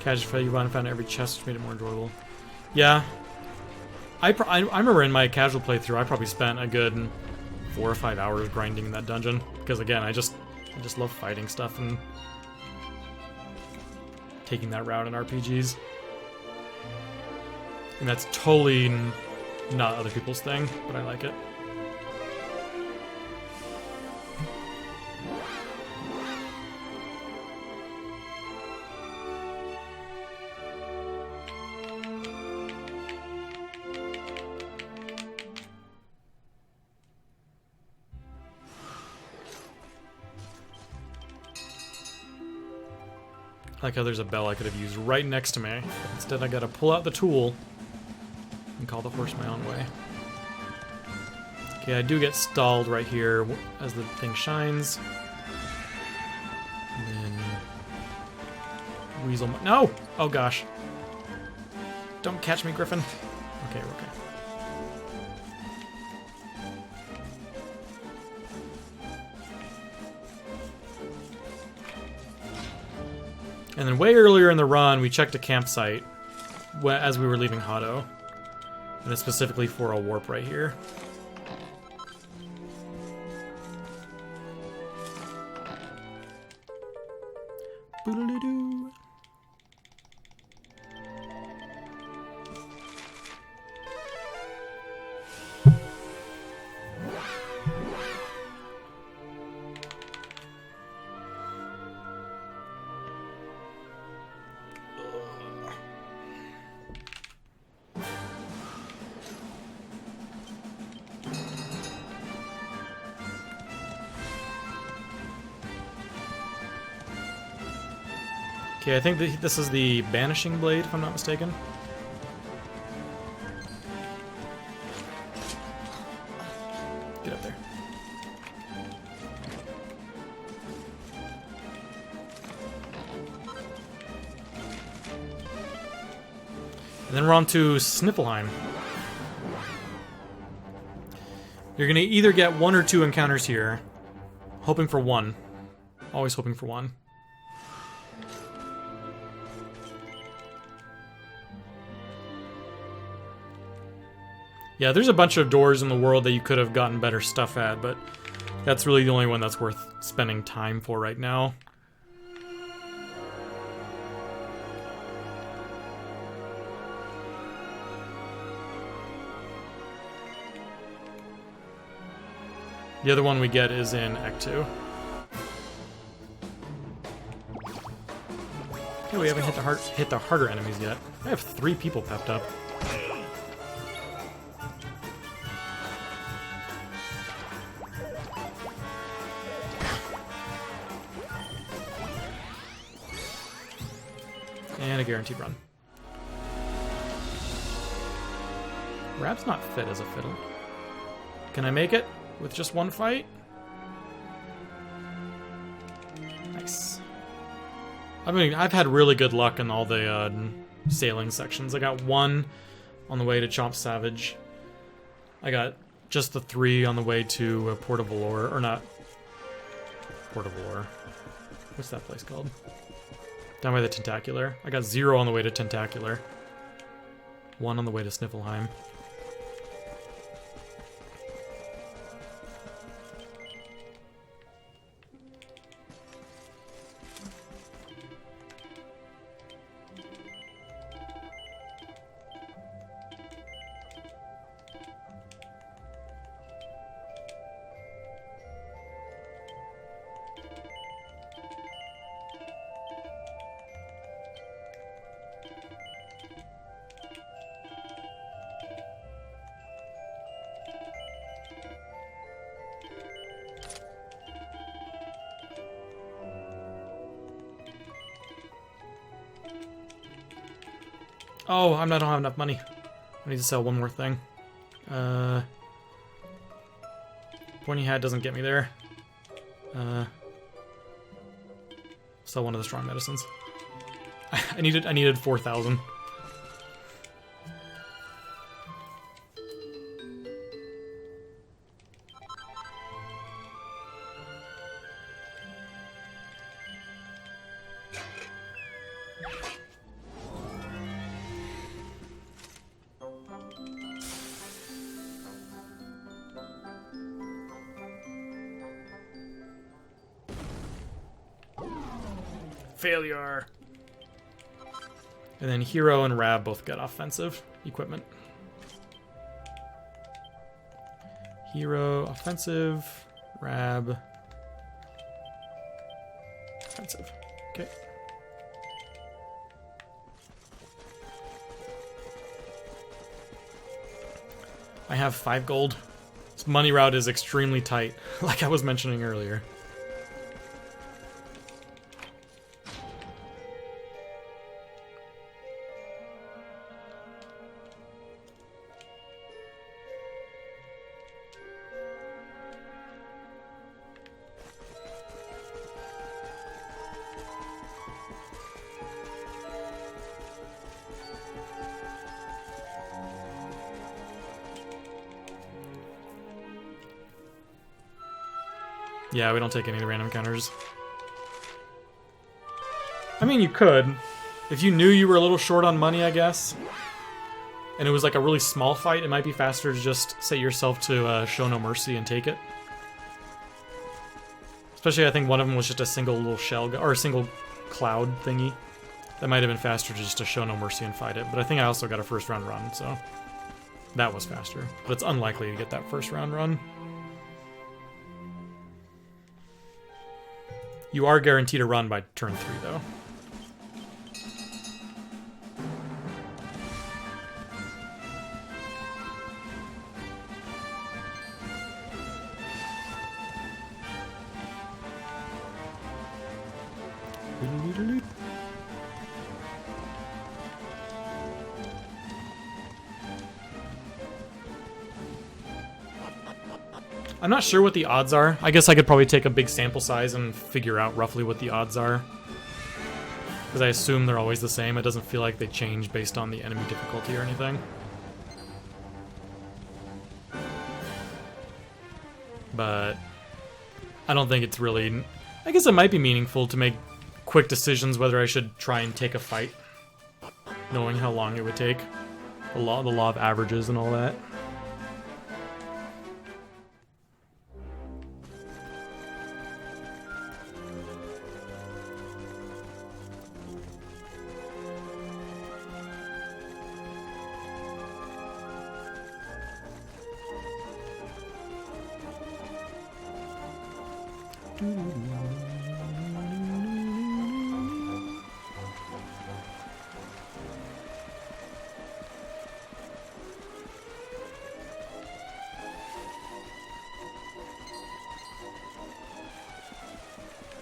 Casual play, you want to find every chest, which made it more enjoyable. Yeah. I remember in my casual playthrough, I probably spent a good 4 or 5 hours grinding that dungeon. Because again, I just love fighting stuff and taking that route in RPGs. And that's totally not other people's thing, but I like it. I like how there's a bell I could have used right next to me. Instead, I gotta pull out the tool and call the horse my own way. Okay, I do get stalled right here as the thing shines. And then... Weasel... No! Oh gosh. Don't catch me, Griffin. Okay, we're okay. And then way earlier in the run, we checked a campsite as we were leaving Hado. And it's specifically for a warp right here. Boodle-doo-doo. Okay, I think this is the Banishing Blade, if I'm not mistaken. Get up there. And then we're on to Sniffelheim. You're gonna either get 1 or 2 encounters here. Hoping for 1. Always hoping for 1. Yeah, there's a bunch of doors in the world that you could have gotten better stuff at, but that's really the only one that's worth spending time for right now. The other one we get is in Act 2. Okay, we haven't hit the harder enemies yet. I have 3 people pepped up. And a guaranteed run. Rab's not fit as a fiddle. Can I make it with just 1 fight? Nice. I mean, I've had really good luck in all the sailing sections. I got 1 on the way to Chomp Savage. I got just the 3 on the way to Port of Valor, or not Port of Valor. What's that place called? Down by the Tentacular. I got 0 on the way to Tentacular. 1 on the way to Sniffelheim. Oh, I don't have enough money. I need to sell one more thing. Pointy hat doesn't get me there. Sell one of the strong medicines. I needed 4,000. Failure. And then Hero and Rab both get offensive equipment. Hero, offensive. Rab, offensive. Okay. I have 5 gold. This money route is extremely tight, like I was mentioning earlier. Yeah, we don't take any random encounters. I mean, you could. If you knew you were a little short on money, I guess, and it was like a really small fight, it might be faster to just set yourself to show no mercy and take it. Especially, I think one of them was just a single little shell, or a single cloud thingy. That might have been faster just to show no mercy and fight it, but I think I also got a first round run, so that was faster. But it's unlikely to get that first round run. You are guaranteed a run by turn 3, though. I'm not sure what the odds are. I guess I could probably take a big sample size and figure out roughly what the odds are. Because I assume they're always the same. It doesn't feel like they change based on the enemy difficulty or anything. But I don't think it's really... I guess it might be meaningful to make quick decisions whether I should try and take a fight, knowing how long it would take. The law of averages and all that.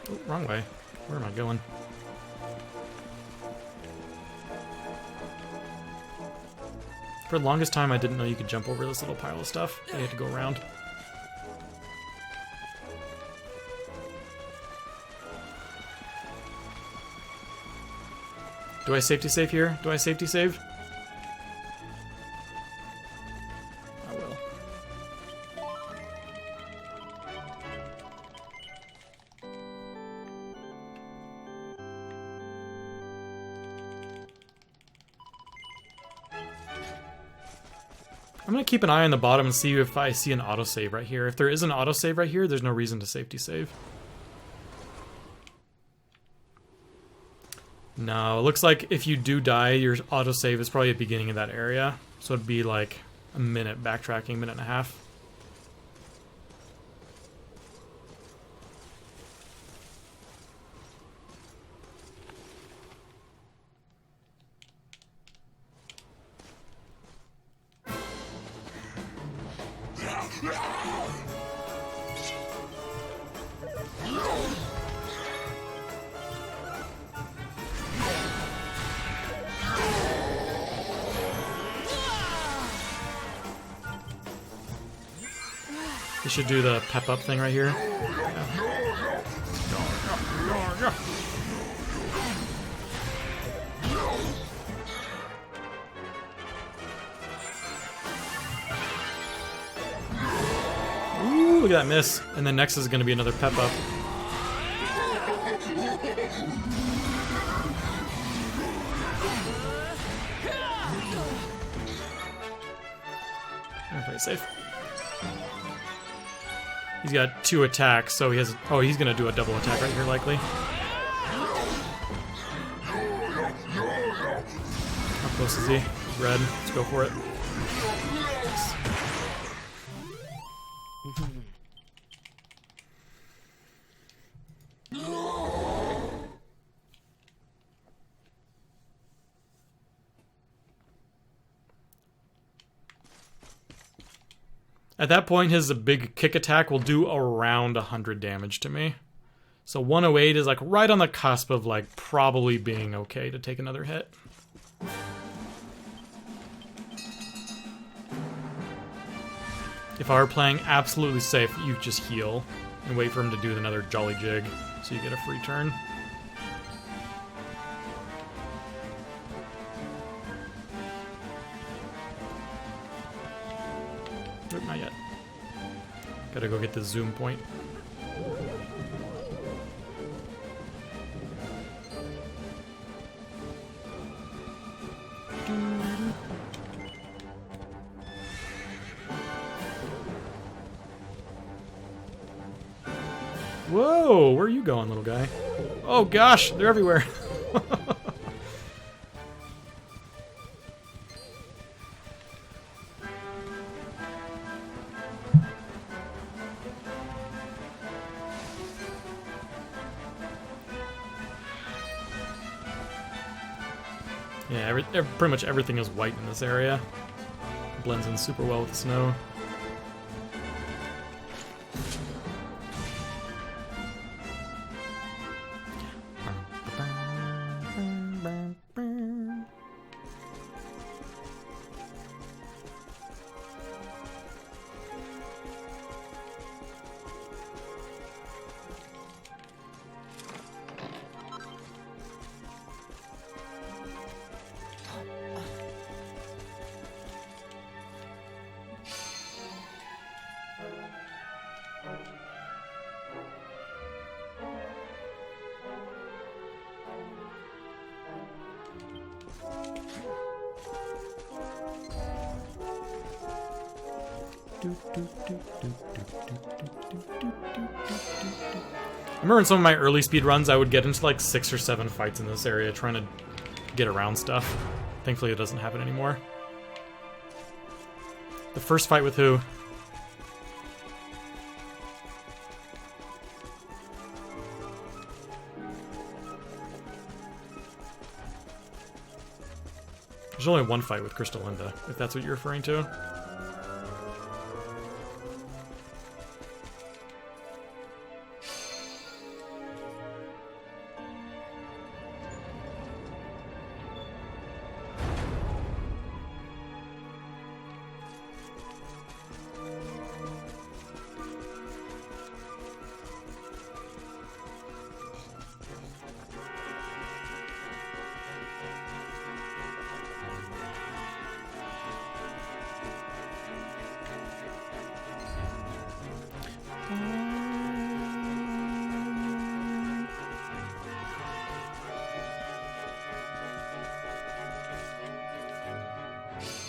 Oh, wrong way. Where am I going? For the longest time, I didn't know you could jump over this little pile of stuff. I had to go around. Do I safety save here? Do I safety save? I will. I'm gonna keep an eye on the bottom and see if I see an autosave right here. If there is an autosave right here, there's no reason to safety save. No, it looks like if you do die, your autosave is probably at the beginning of that area. So it'd be like a minute backtracking, minute and a half. They should do the pep up thing right here. Ooh, look at that miss. And then next is going to be another pep up. Play it safe. He's got 2 attacks, so he has. Oh, he's gonna do a double attack right here, likely. How close is he? He's red. Let's go for it. At that point, his big kick attack will do around 100 damage to me. So 108 is like right on the cusp of like probably being okay to take another hit. If I were playing absolutely safe, you just heal and wait for him to do another jolly jig so you get a free turn. Nope, not yet. Gotta go get the zoom point. Whoa, where are you going, little guy? Oh gosh, they're everywhere. Yeah, pretty much everything is white in this area. Blends in super well with the snow. I remember in some of my early speed runs, I would get into like 6 or 7 fights in this area trying to get around stuff. Thankfully, it doesn't happen anymore. The first fight with who? There's only one fight with Crystal Linda, if that's what you're referring to.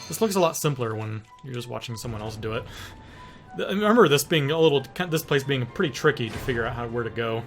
This looks a lot simpler when you're just watching someone else do it. I remember this being this place being pretty tricky to figure out where to go.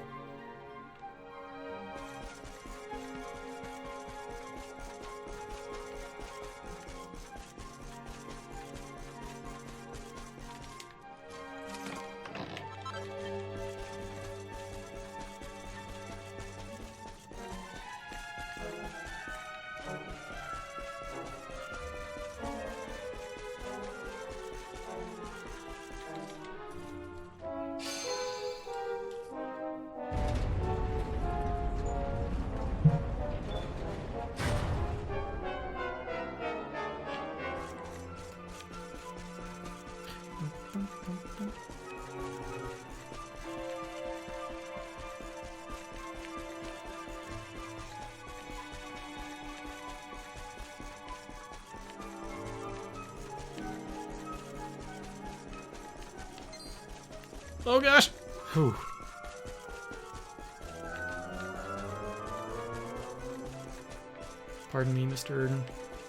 Oh gosh! Whew. Pardon me, Mr.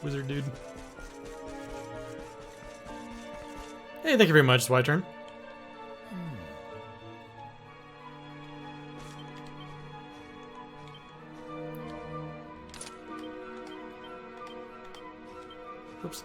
Wizard Dude. Hey, thank you very much, it's my turn. Oops.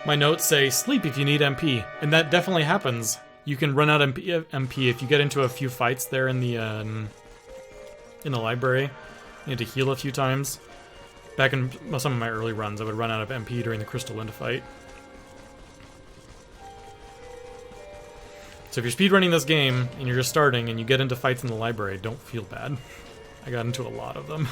My notes say sleep if you need MP, and that definitely happens. You can run out MP if you get into a few fights there in the library. You need to heal a few times. Back in some of my early runs, I would run out of MP during the Crystal Wind fight. So if you're speedrunning this game and you're just starting and you get into fights in the library, don't feel bad. I got into a lot of them.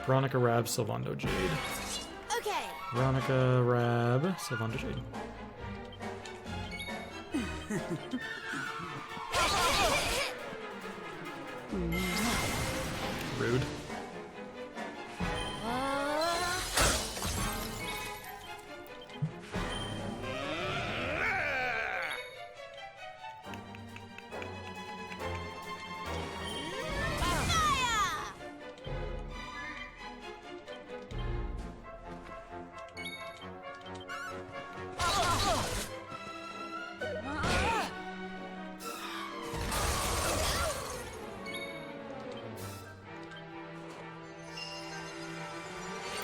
Veronica Rab, Sylvando Jade. Okay. Veronica Rab, Sylvando Jade. Rude.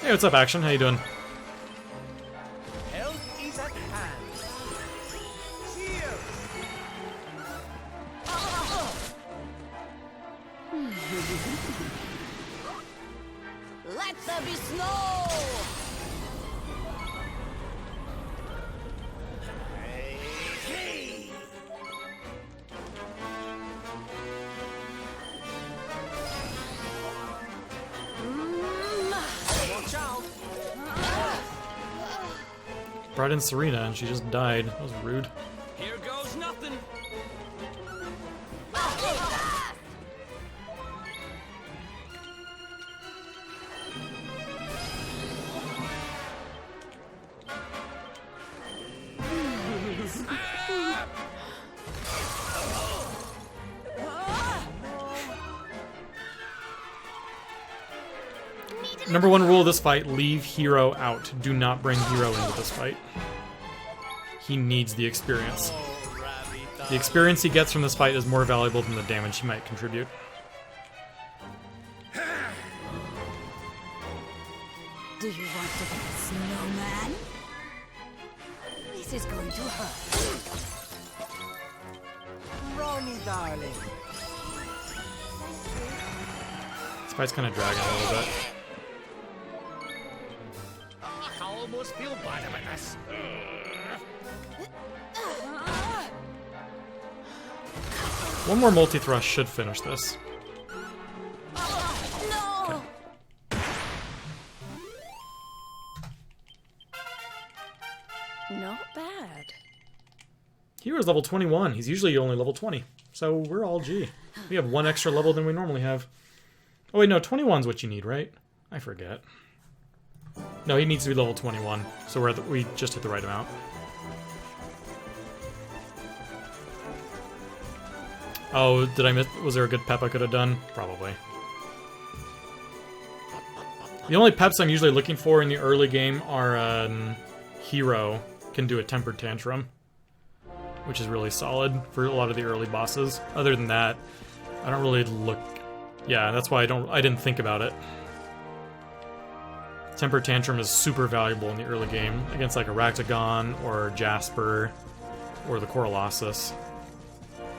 Hey, what's up, Action? How you doing? Help is at hand. Cheer. Let there be snow! Hey. Watch out. Brought in Serena and she just died. That was rude. Here goes nothing. Number one rule of this fight, leave Hero out. Do not bring Hero into this fight. He needs the experience. The experience he gets from this fight is more valuable than the damage he might contribute. Do you want to be a snowman? This is going to hurt. Romy, darling. This fight's kind of dragging a little bit. I almost feel bad about this. One more multi-thrust should finish this. No! Not bad. Hero's level 21. He's usually only level 20. So we're all G. We have one extra level than we normally have. Oh wait, no, 21's what you need, right? I forget. No, he needs to be level 21. So we just hit the right amount. Oh, did I miss? Was there a good pep I could have done? Probably. The only peps I'm usually looking for in the early game are Hero can do a tempered tantrum, which is really solid for a lot of the early bosses. Other than that, I don't really look. Yeah, that's why I didn't think about it. Temper Tantrum is super valuable in the early game against like a Ractagon or Jasper or the Corolossus.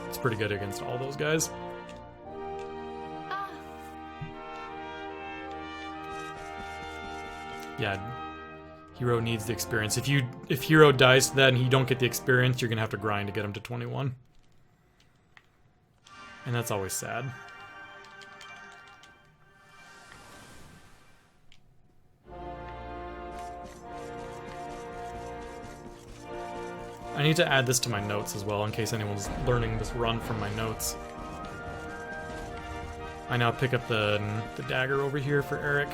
It's pretty good against all those guys. Yeah, Hero needs the experience. If Hero dies to that and you don't get the experience, you're gonna have to grind to get him to 21. And that's always sad. I need to add this to my notes as well in case anyone's learning this run from my notes. I now pick up the dagger over here for Eric.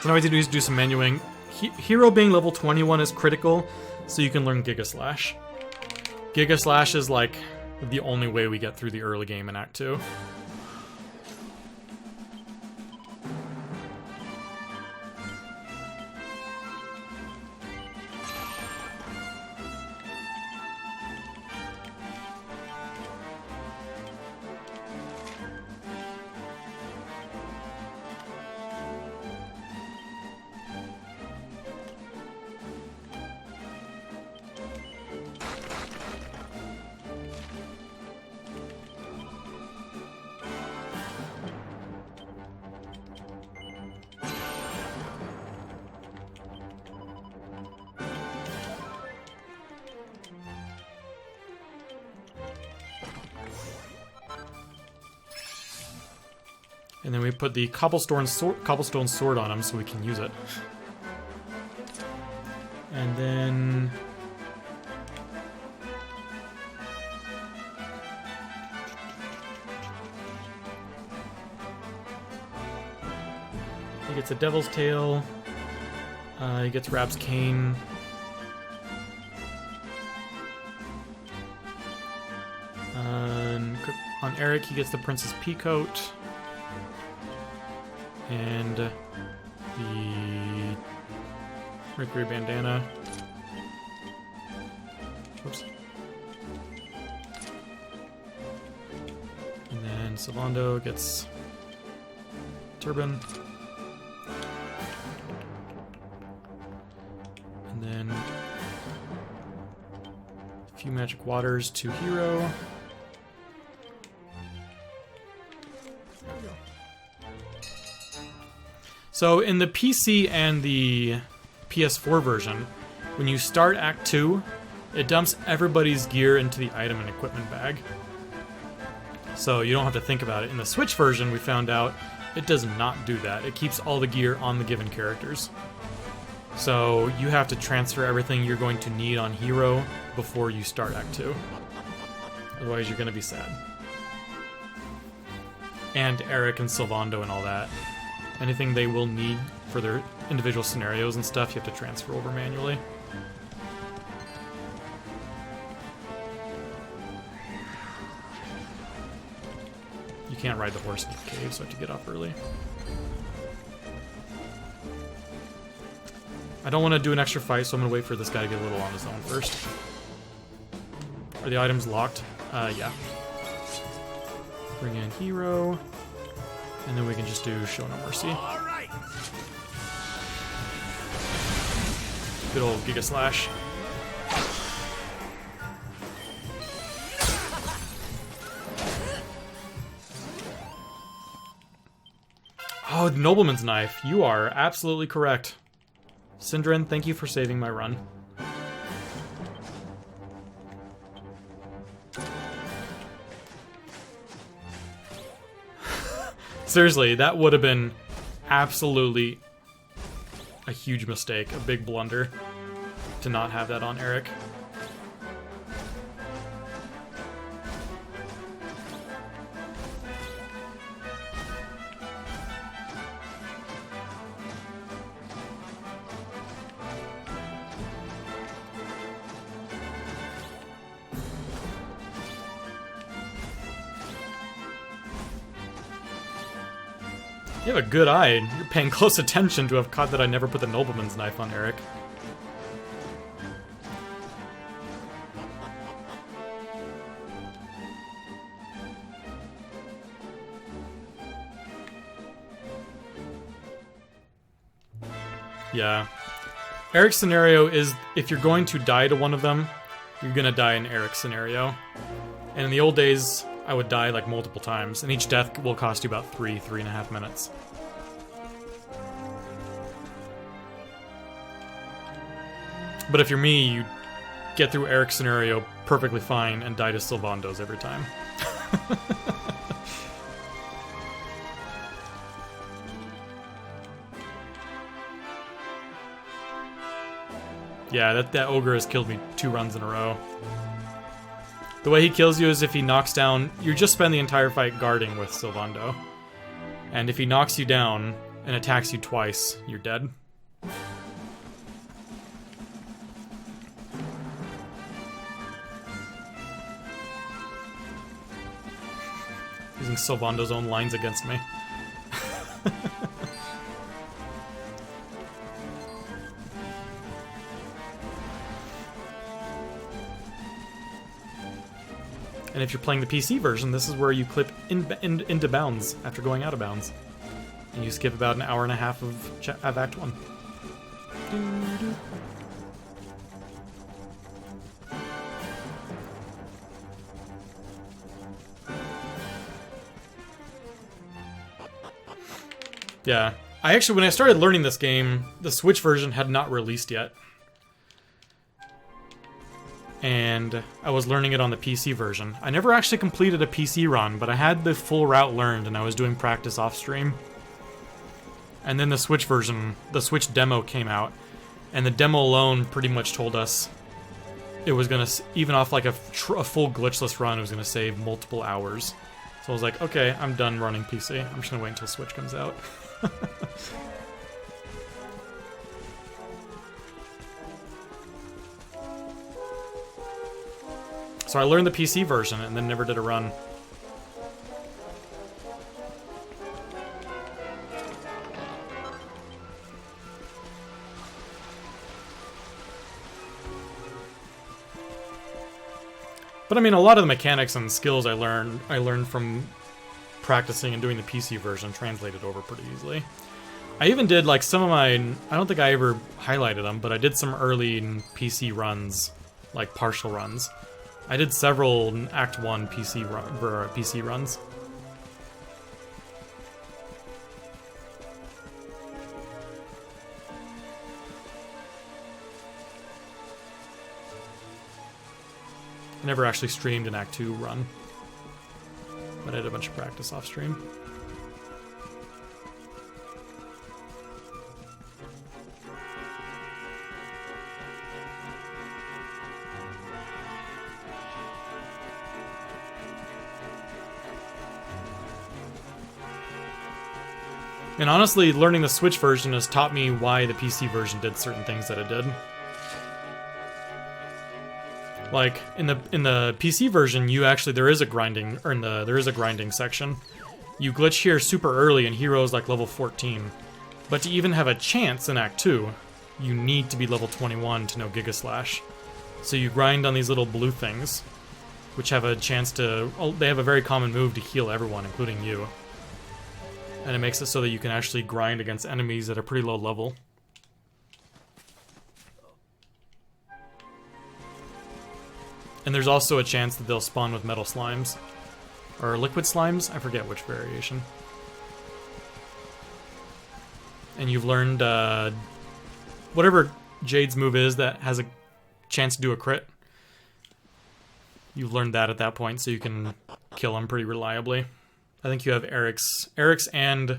So now what I need to do is do some menuing. Hero being level 21 is critical, so you can learn Giga Slash. Giga Slash is like the only way we get through the early game in Act 2. And then we put the cobblestone sword on him so we can use it. And then... he gets a Devil's Tail. He gets Rab's Cane. On Eric, he gets the Princess Peacoat. And the Mercury Bandana. Whoops. And then Sylvando gets Turban. And then a few magic waters to Hero. So in the PC and the PS4 version, when you start Act 2, it dumps everybody's gear into the item and equipment bag. So you don't have to think about it. In the Switch version, we found out it does not do that. It keeps all the gear on the given characters. So you have to transfer everything you're going to need on Hero before you start Act 2. Otherwise, you're going to be sad. And Eric and Sylvando and all that. Anything they will need for their individual scenarios and stuff, you have to transfer over manually. You can't ride the horse in the cave, so I have to get up early. I don't want to do an extra fight, so I'm going to wait for this guy to get a little on his own first. Are the items locked? Yeah. Bring in Hero. And then we can just do Show No Mercy. All right. Good old Giga Slash. Oh, the Nobleman's Knife. You are absolutely correct. Syndren, thank you for saving my run. Seriously, that would have been absolutely a huge mistake, a big blunder, to not have that on Eric. You have a good eye. You're paying close attention to have caught that I never put the nobleman's knife on Eric. Yeah. Eric's scenario is, if you're going to die to one of them, you're gonna die in Eric's scenario. And in the old days, I would die like multiple times, and each death will cost you about 3.5 minutes. But if you're me, you get through Eric's scenario perfectly fine and die to Sylvando's every time. Yeah, that ogre has killed me 2 runs in a row. The way he kills you is if he knocks down... You just spend the entire fight guarding with Sylvando. And if he knocks you down and attacks you twice, you're dead. Using Sylvando's own lines against me. And if you're playing the PC version, this is where you clip into bounds after going out of bounds. And you skip about an hour and a half of Act 1. Yeah. When I started learning this game, the Switch version had not released yet. And I was learning it on the PC version. I never actually completed a PC run, but I had the full route learned and I was doing practice off stream. And then the Switch version, the Switch demo came out, and the demo alone pretty much told us it was gonna, even off like a full glitchless run, it was gonna save multiple hours. So I was like, okay, I'm done running PC. I'm just gonna wait until Switch comes out. So I learned the PC version and then never did a run. But I mean, a lot of the mechanics and skills I learned from practicing and doing the PC version translated over pretty easily. I even did like some of my, I don't think I ever highlighted them, but I did some early PC runs, like partial runs. I did several Act 1 PC runs. I never actually streamed an Act 2 run, but I did a bunch of practice off stream. And honestly, learning the Switch version has taught me why the PC version did certain things that it did. Like in the PC version, there is a grinding section. You glitch here super early and heroes like level 14. But to even have a chance in Act 2, you need to be level 21 to know Giga Slash. So you grind on these little blue things, which have a chance to... They have a very common move to heal everyone, including you. And it makes it so that you can actually grind against enemies at a pretty low level. And there's also a chance that they'll spawn with metal slimes. Or liquid slimes? I forget which variation. And you've learned whatever Jade's move is that has a chance to do a crit. You've learned that at that point, so you can kill him pretty reliably. I think you have Eric's and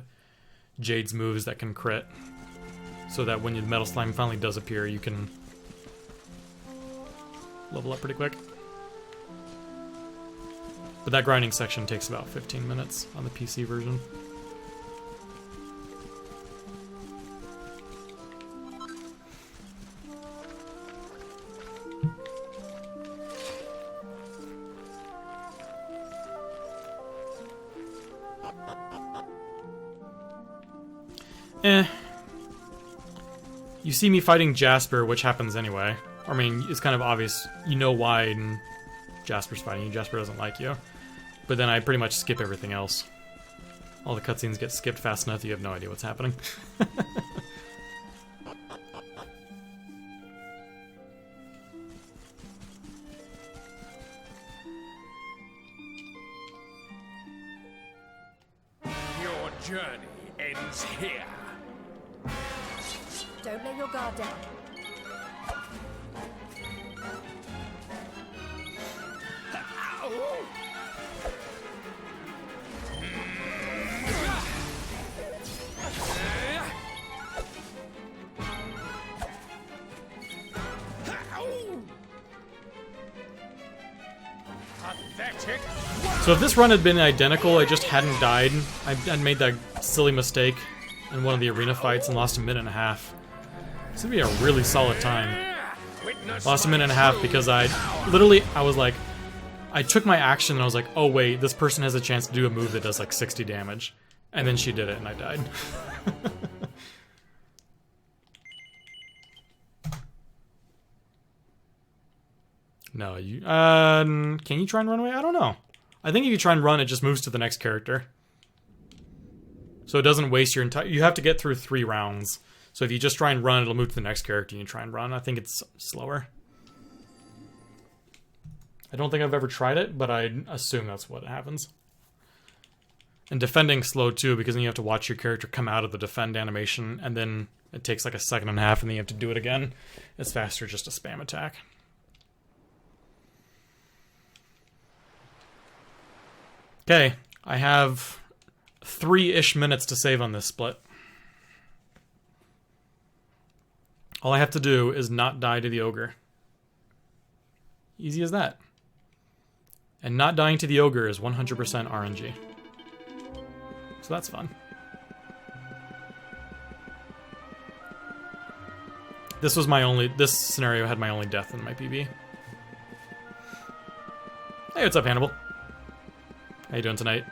Jade's moves that can crit. So that when your metal slime finally does appear, you can level up pretty quick. But that grinding section takes about 15 minutes on the PC version. You see me fighting Jasper, which happens anyway. I mean, it's kind of obvious. You know why Jasper's fighting you. Jasper doesn't like you. But then I pretty much skip everything else. All the cutscenes get skipped fast enough you have no idea what's happening. Your journey ends here. Don't let your guard down. Pathetic. So if this run had been identical, I just hadn't died, I'd made that silly mistake in one of the arena fights and lost a minute and a half. This would be a really solid time. Lost a minute and a half because I was like, I took my action and I was like, oh wait, this person has a chance to do a move that does like 60 damage. And then she did it and I died. No, you, can you try and run away? I don't know. I think if you try and run, it just moves to the next character. So it doesn't waste your entire, you have to get through 3 rounds. So if you just try and run, it'll move to the next character and you try and run. I think it's slower. I don't think I've ever tried it, but I assume that's what happens. And defending's slow too, because then you have to watch your character come out of the defend animation, and then it takes like a second and a half, and then you have to do it again. It's faster just to spam attack. Okay, I have 3-ish minutes to save on this split. All I have to do is not die to the ogre. Easy as that. And not dying to the ogre is 100% RNG. So that's fun. This scenario had my only death in my PB. Hey, what's up, Hannibal? How you doing tonight?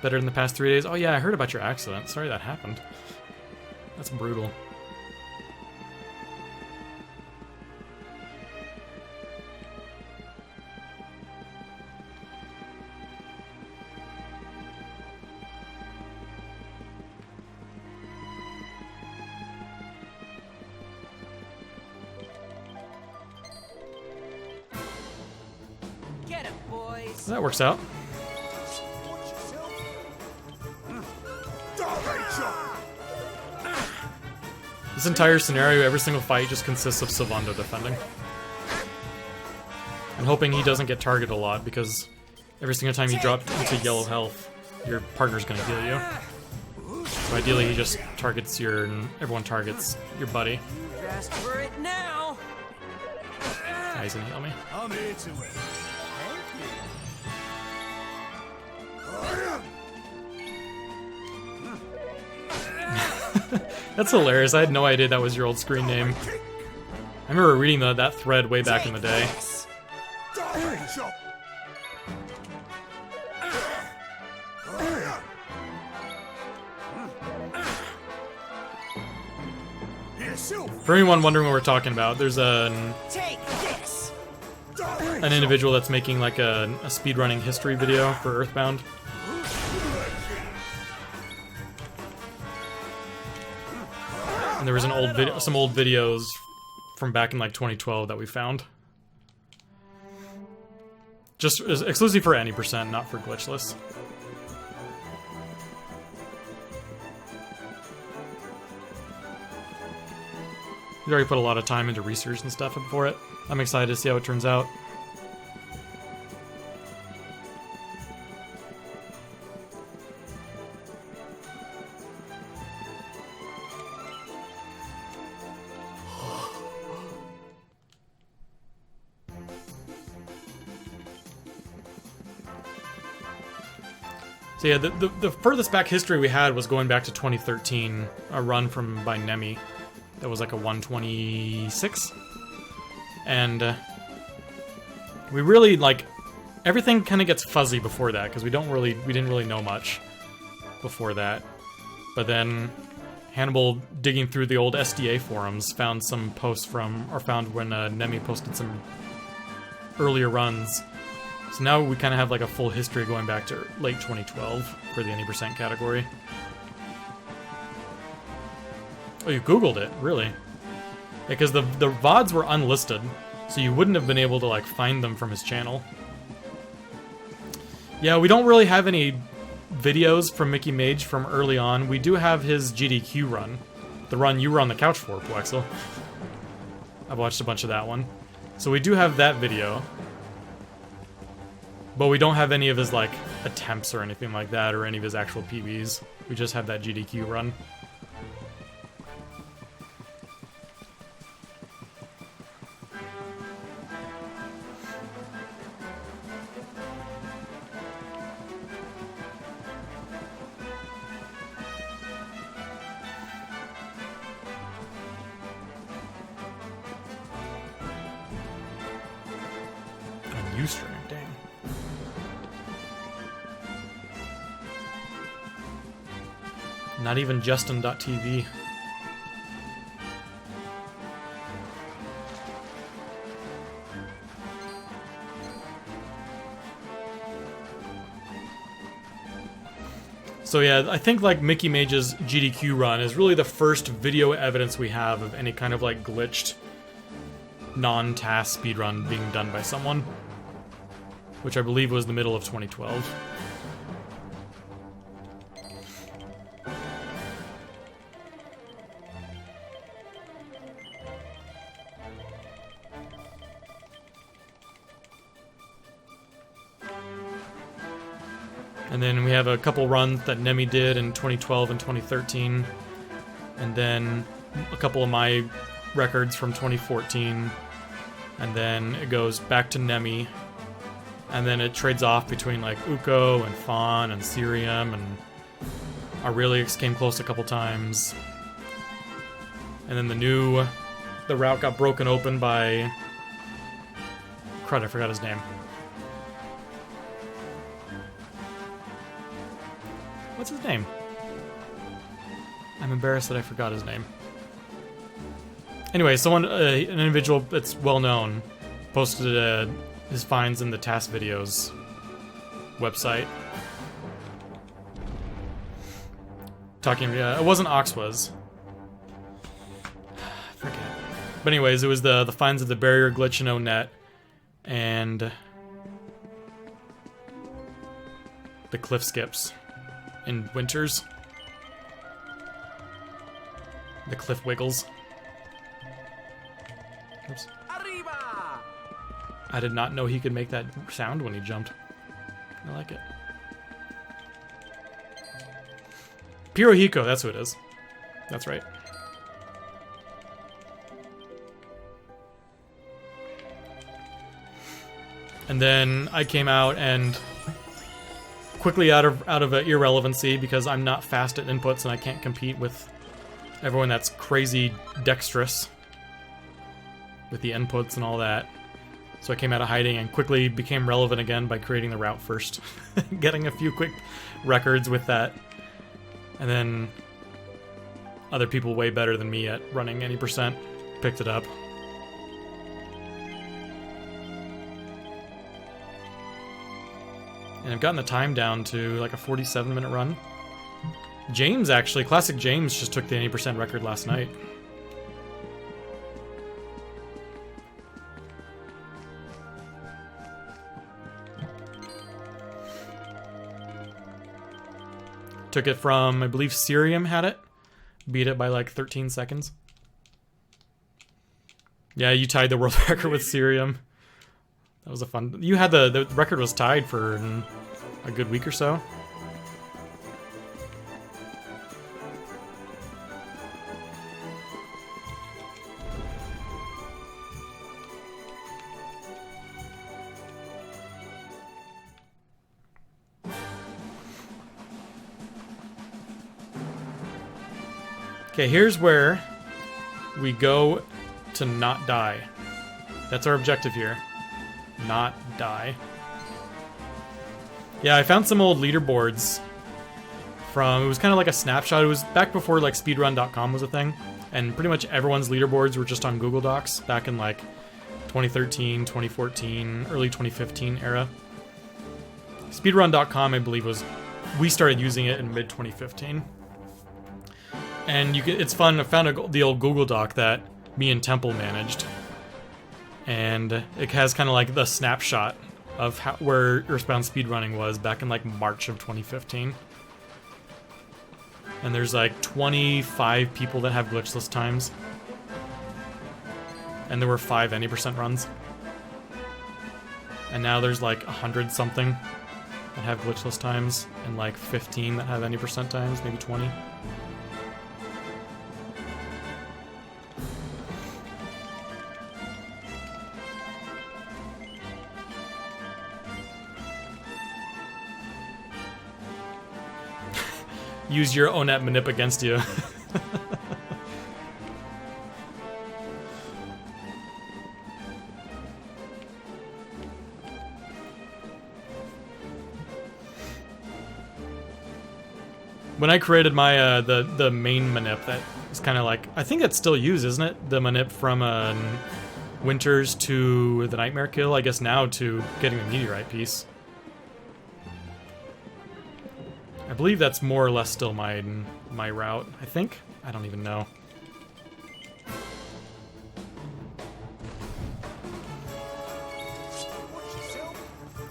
Better than the past 3 days? Oh yeah, I heard about your accident. Sorry that happened. That's brutal. Get him, boys. So that works out. This entire scenario, every single fight just consists of Sylvando defending. And hoping he doesn't get targeted a lot, because every single time you drop into yellow health, your partner's gonna heal you. So ideally he just targets everyone targets your buddy. You've asked for it now. Ah, he's gonna heal me. I'm into it. That's hilarious. I had no idea that was your old screen name. I remember reading that thread way back in the day. For anyone wondering what we're talking about, there's an individual that's making like a speedrunning history video for Earthbound. And there was some old videos from back in like 2012 that we found. Just exclusively for any percent, not for glitchless. We already put a lot of time into research and stuff for it. I'm excited to see how it turns out. So yeah, the furthest back history we had was going back to 2013, a run by Nemi. that was like a 126. And we really, like, everything kind of gets fuzzy before that, because we didn't really know much before that. But then Hannibal, digging through the old SDA forums, found some posts found when Nemi posted some earlier runs. So now we kind of have like a full history going back to late 2012 for the any percent category. Oh, you Googled it, really? Because the VODs were unlisted, so you wouldn't have been able to like find them from his channel. Yeah, we don't really have any videos from Mickey Mage from early on. We do have his GDQ run. The run you were on the couch for, Plexel. I've watched a bunch of that one. So we do have that video. But we don't have any of his, like, attempts or anything like that, or any of his actual PBs. We just have that GDQ run. Ustream, dang. Not even Justin.tv. So yeah, I think like Mickey Mage's GDQ run is really the first video evidence we have of any kind of like glitched non-task speedrun being done by someone, which I believe was the middle of 2012. And then we have a couple runs that Nemi did in 2012 and 2013. And then a couple of my records from 2014. And then it goes back to Nemi. And then it trades off between like Uko and Fawn and Cerium, and Aurelius came close a couple times. And then the route got broken open by... Crud, I forgot his name. What's his name? I'm embarrassed that I forgot his name. Anyway, someone, an individual that's well known, posted his finds in the TAS videos website. Talking, it wasn't Oxwas. I forget. But anyways, it was the finds of the barrier glitch in O-Net and the cliff skips in Winters. The cliff wiggles. Oops. Arriba! I did not know he could make that sound when he jumped. I like it. Pirohiko, that's who it is. That's right. And then I came out and quickly out of irrelevancy, because I'm not fast at inputs and I can't compete with everyone that's crazy dexterous with the inputs and all that. So I came out of hiding and quickly became relevant again by creating the route first. Getting a few quick records with that. And then other people way better than me at running any percent picked it up. And I've gotten the time down to like a 47-minute run. James, actually, Classic James just took the 80% record last night. Took it from, I believe Cerium had it. Beat it by like 13 seconds. Yeah, you tied the world record with Cerium. That was a fun... You had the record was tied for a good week or so. Okay, here's where we go to not die. That's our objective here. Not die. Yeah, I found some old leaderboards from, it was kind of like a snapshot. It was back before like speedrun.com was a thing. And pretty much everyone's leaderboards were just on Google Docs back in like 2013, 2014, early 2015 era. Speedrun.com, I believe, we started using it in mid 2015. And it's fun. I found the old Google Doc that me and Temple managed. And it has kind of like the snapshot of where Earthbound speedrunning was back in like March of 2015. And there's like 25 people that have glitchless times. And there were 5 any% runs. And now there's like 100 something that have glitchless times, and like 15 that have any% times, maybe 20. Use your ONET manip against you. When I created my the main manip, that is kind of like, I think it's still used, isn't it? The manip from Winters to the Nightmare Kill, I guess now to getting the meteorite piece. I believe that's more or less still my route, I think. I don't even know.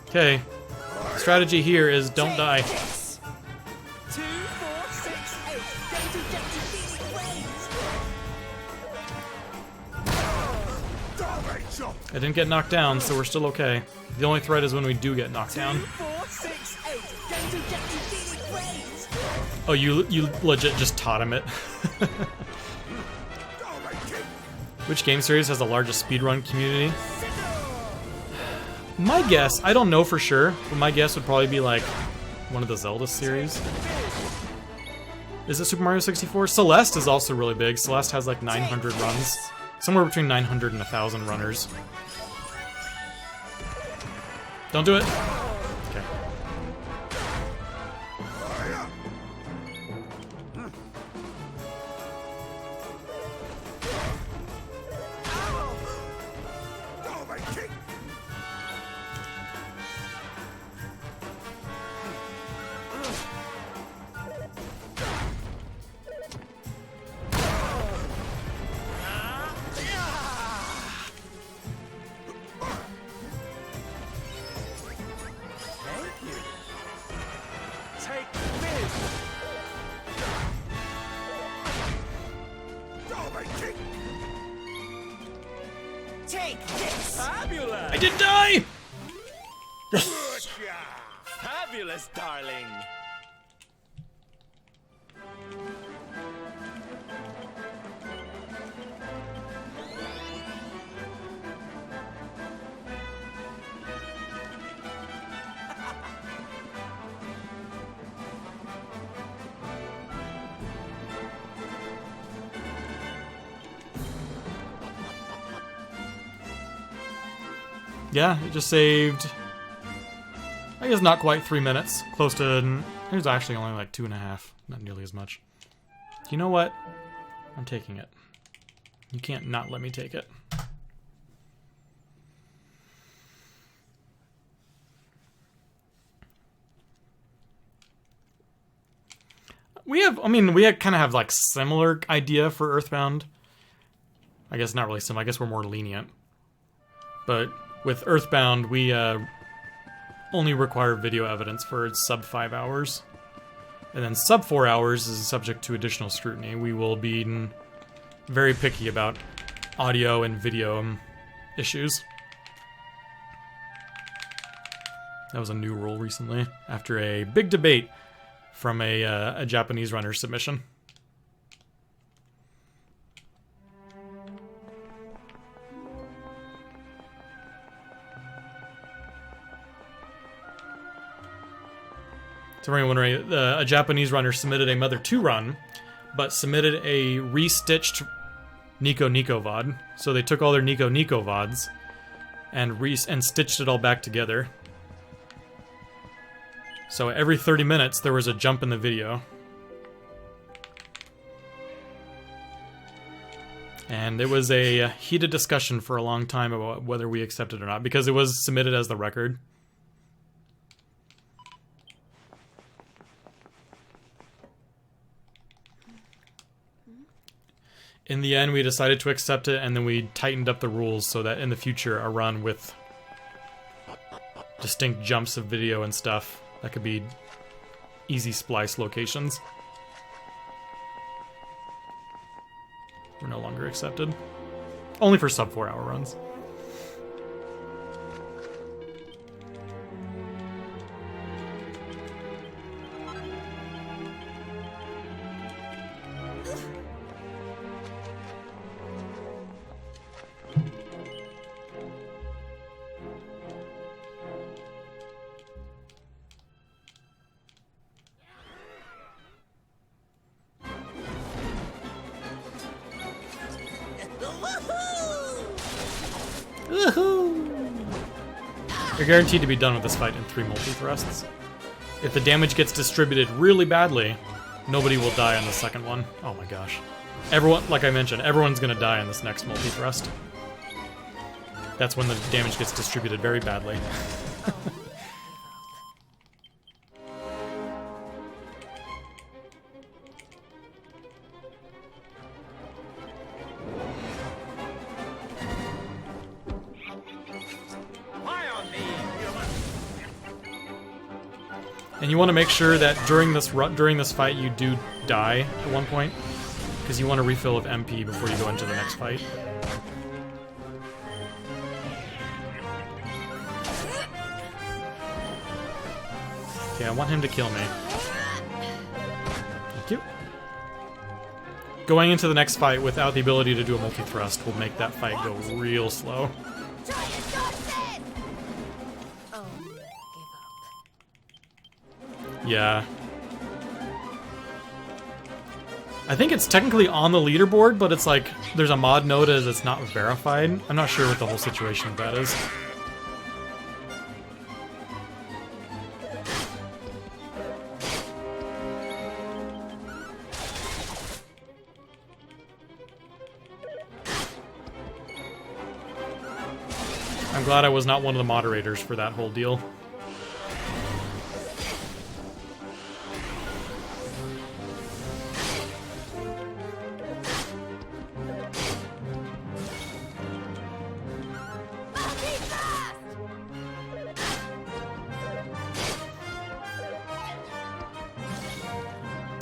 Okay. Strategy here is don't die. 2, 4, 6, 8. Going to get to feeling waves. I didn't get knocked down, so we're still okay. The only threat is when we do get knocked down. 2, 4, 6, 8. Going to get to feeling waves. Oh, you legit just taught him it. Which game series has the largest speedrun community? My guess, I don't know for sure, but my guess would probably be like one of the Zelda series. Is it Super Mario 64? Celeste is also really big. Celeste has like 900 runs. Somewhere between 900 and 1,000 runners. Don't do it. Okay. Take this. Take this. Fabulous. I didn't die! Fabulous, darling. Yeah, it just saved, I guess not quite 3 minutes. Close to, it was actually only like 2.5, not nearly as much. You know what? I'm taking it. You can't not let me take it. We kind of have like similar idea for Earthbound. I guess not really similar, I guess we're more lenient. But with Earthbound, we only require video evidence for sub 5 hours. And then sub 4 hours is subject to additional scrutiny. We will be very picky about audio and video issues. That was a new rule recently, after a big debate from a Japanese runner submission. So everyone wondering, a Japanese runner submitted a Mother 2 run, but submitted a restitched Nico Nico VOD. So they took all their Nico Nico VODs and stitched it all back together. So every 30 minutes there was a jump in the video. And it was a heated discussion for a long time about whether we accepted it or not, because it was submitted as the record. In the end, we decided to accept it, and then we tightened up the rules so that in the future, a run with distinct jumps of video and stuff, that could be easy splice locations, were no longer accepted. Only for sub 4 hour runs. You're guaranteed to be done with this fight in 3 multi-thrusts. If the damage gets distributed really badly, nobody will die on the second one. Oh my gosh. Everyone, like I mentioned, everyone's gonna die on this next multi-thrust. That's when the damage gets distributed very badly. And you want to make sure that during this fight you do die at one point, because you want a refill of MP before you go into the next fight. Okay, I want him to kill me. Thank you. Going into the next fight without the ability to do a multi-thrust will make that fight go real slow. Yeah. I think it's technically on the leaderboard, but it's like, there's a mod note as it's not verified. I'm not sure what the whole situation of that is. I'm glad I was not one of the moderators for that whole deal.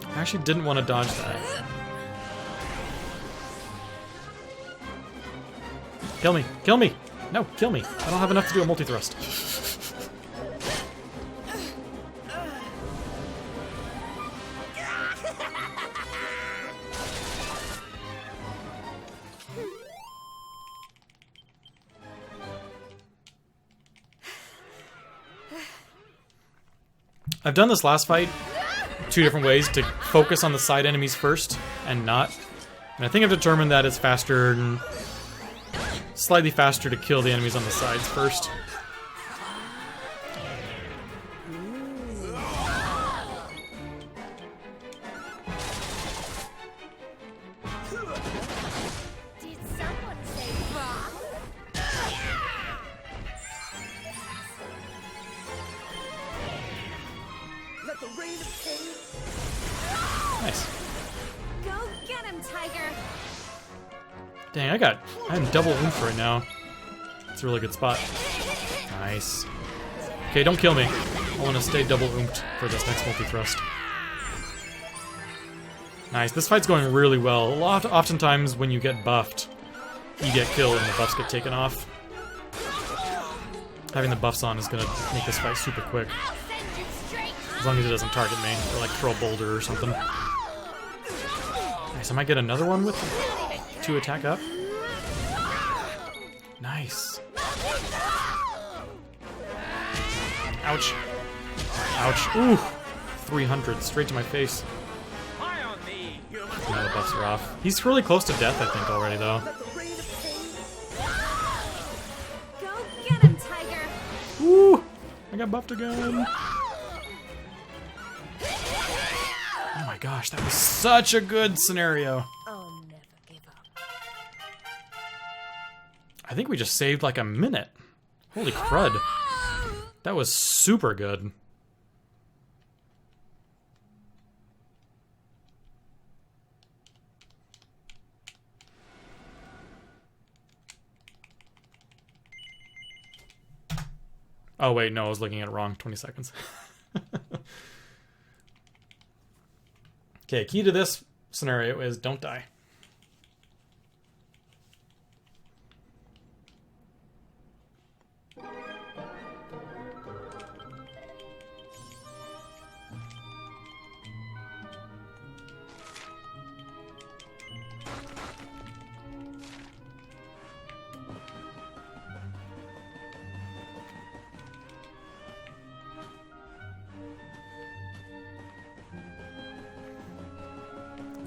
I actually didn't want to dodge that. Kill me! Kill me! No, kill me! I don't have enough to do a multi-thrust. I've done this last fight 2 different ways, to focus on the side enemies first and not. And I think I've determined that it's faster and slightly faster to kill the enemies on the sides first. Did someone say bah? Let the rain of pain. Nice. Go get him, Tiger. Dang, I'm double oomph right now. It's a really good spot. Nice. Okay, don't kill me. I want to stay double oomphed for this next multi-thrust. Nice. This fight's going really well. Oftentimes when you get buffed, you get killed and the buffs get taken off. Having the buffs on is going to make this fight super quick. As long as it doesn't target me, or like throw a boulder or something. Nice, I might get another one with 2 attack up. Nice. Ouch. Ouch. Ooh. 300 straight to my face. Now the buffs are off. He's really close to death, I think, already, though. Let the rain of pain. Go get him, Tiger! Woo! I got buffed again. Oh my gosh, that was such a good scenario. I'll never give up. I think we just saved like a minute. Holy crud. That was super good. Oh wait, no, I was looking at it wrong. 20 seconds. Okay, key to this scenario is don't die.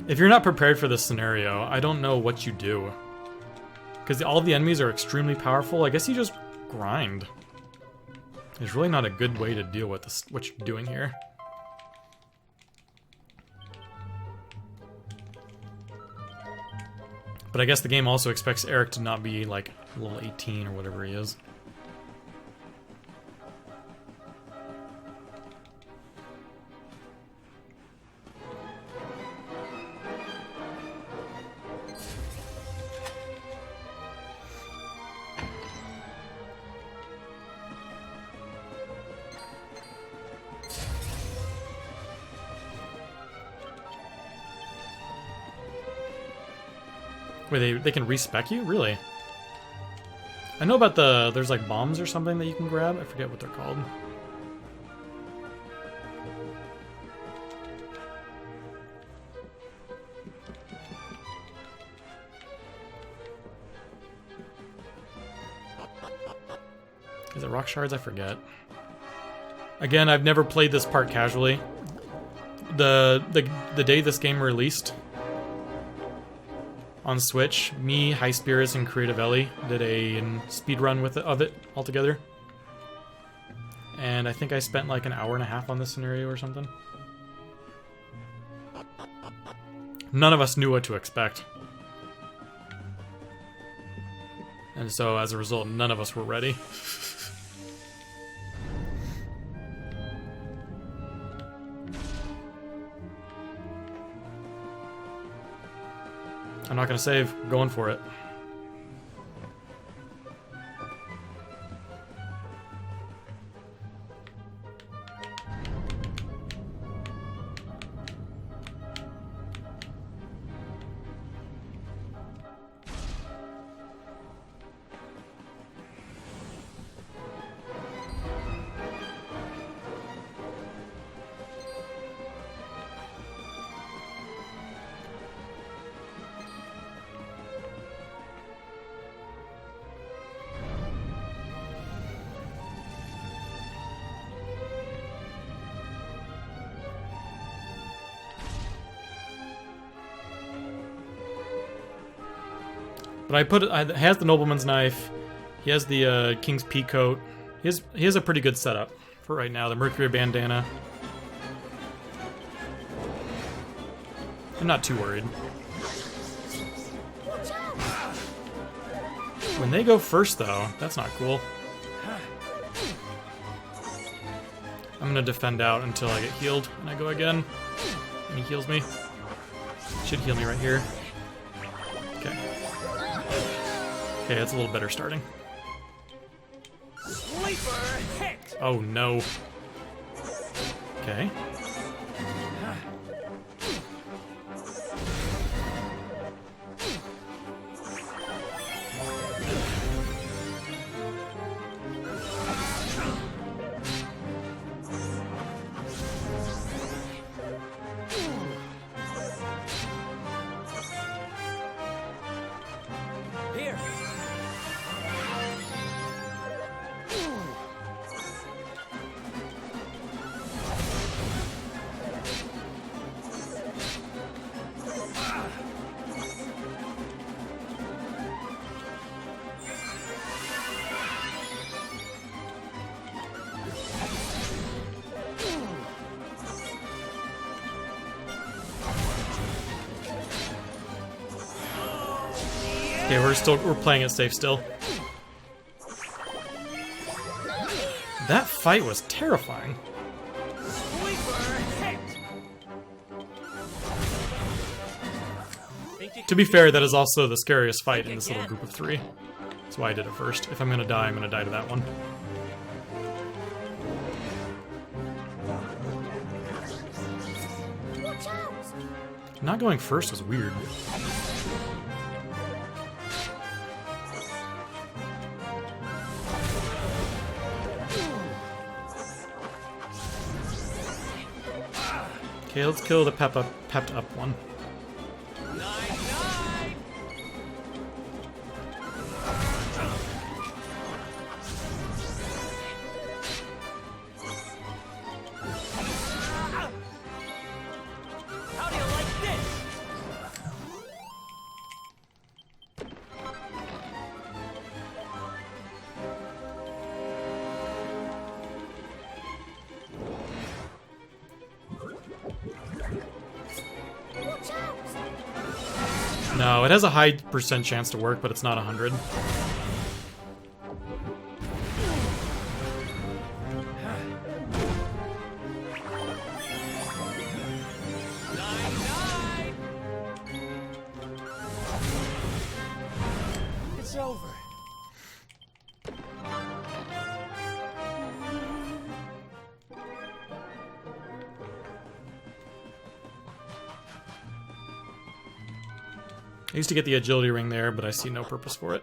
If you're not prepared for this scenario, I don't know what you do. Because all the enemies are extremely powerful, I guess you just grind. There's really not a good way to deal with this, what you're doing here. But I guess the game also expects Eric to not be like level 18 or whatever he is. Wait, they can respec you? Really? I know about there's like bombs or something that you can grab. I forget what they're called. Is it rock shards? I forget. Again, I've never played this part casually. The day this game released on Switch, me, High Spirits, and Creative Ellie did a speedrun of it all together. And I think I spent like an hour and a half on this scenario or something. None of us knew what to expect. And so as a result, none of us were ready. I'm not gonna save. I'm going for it. But it has the nobleman's knife. He has the king's peacoat. He has a pretty good setup for right now. The Mercury bandana. I'm not too worried. When they go first, though, that's not cool. I'm gonna defend out until I get healed, and I go again. And he heals me. Should heal me right here. Okay. Okay, that's a little better starting. Sleeper hit. Oh no. Okay. Here. Okay, we're playing it safe still. That fight was terrifying. To be fair, that is also the scariest fight in this little group of 3. That's why I did it first. If I'm gonna die, I'm gonna die to that one. Watch out! Not going first was weird. Okay, let's kill the pepped up one. How do you like this? Watch out! No, it has a high % chance to work, but it's not 100. It's over. I used to get the agility ring there, but I see no purpose for it.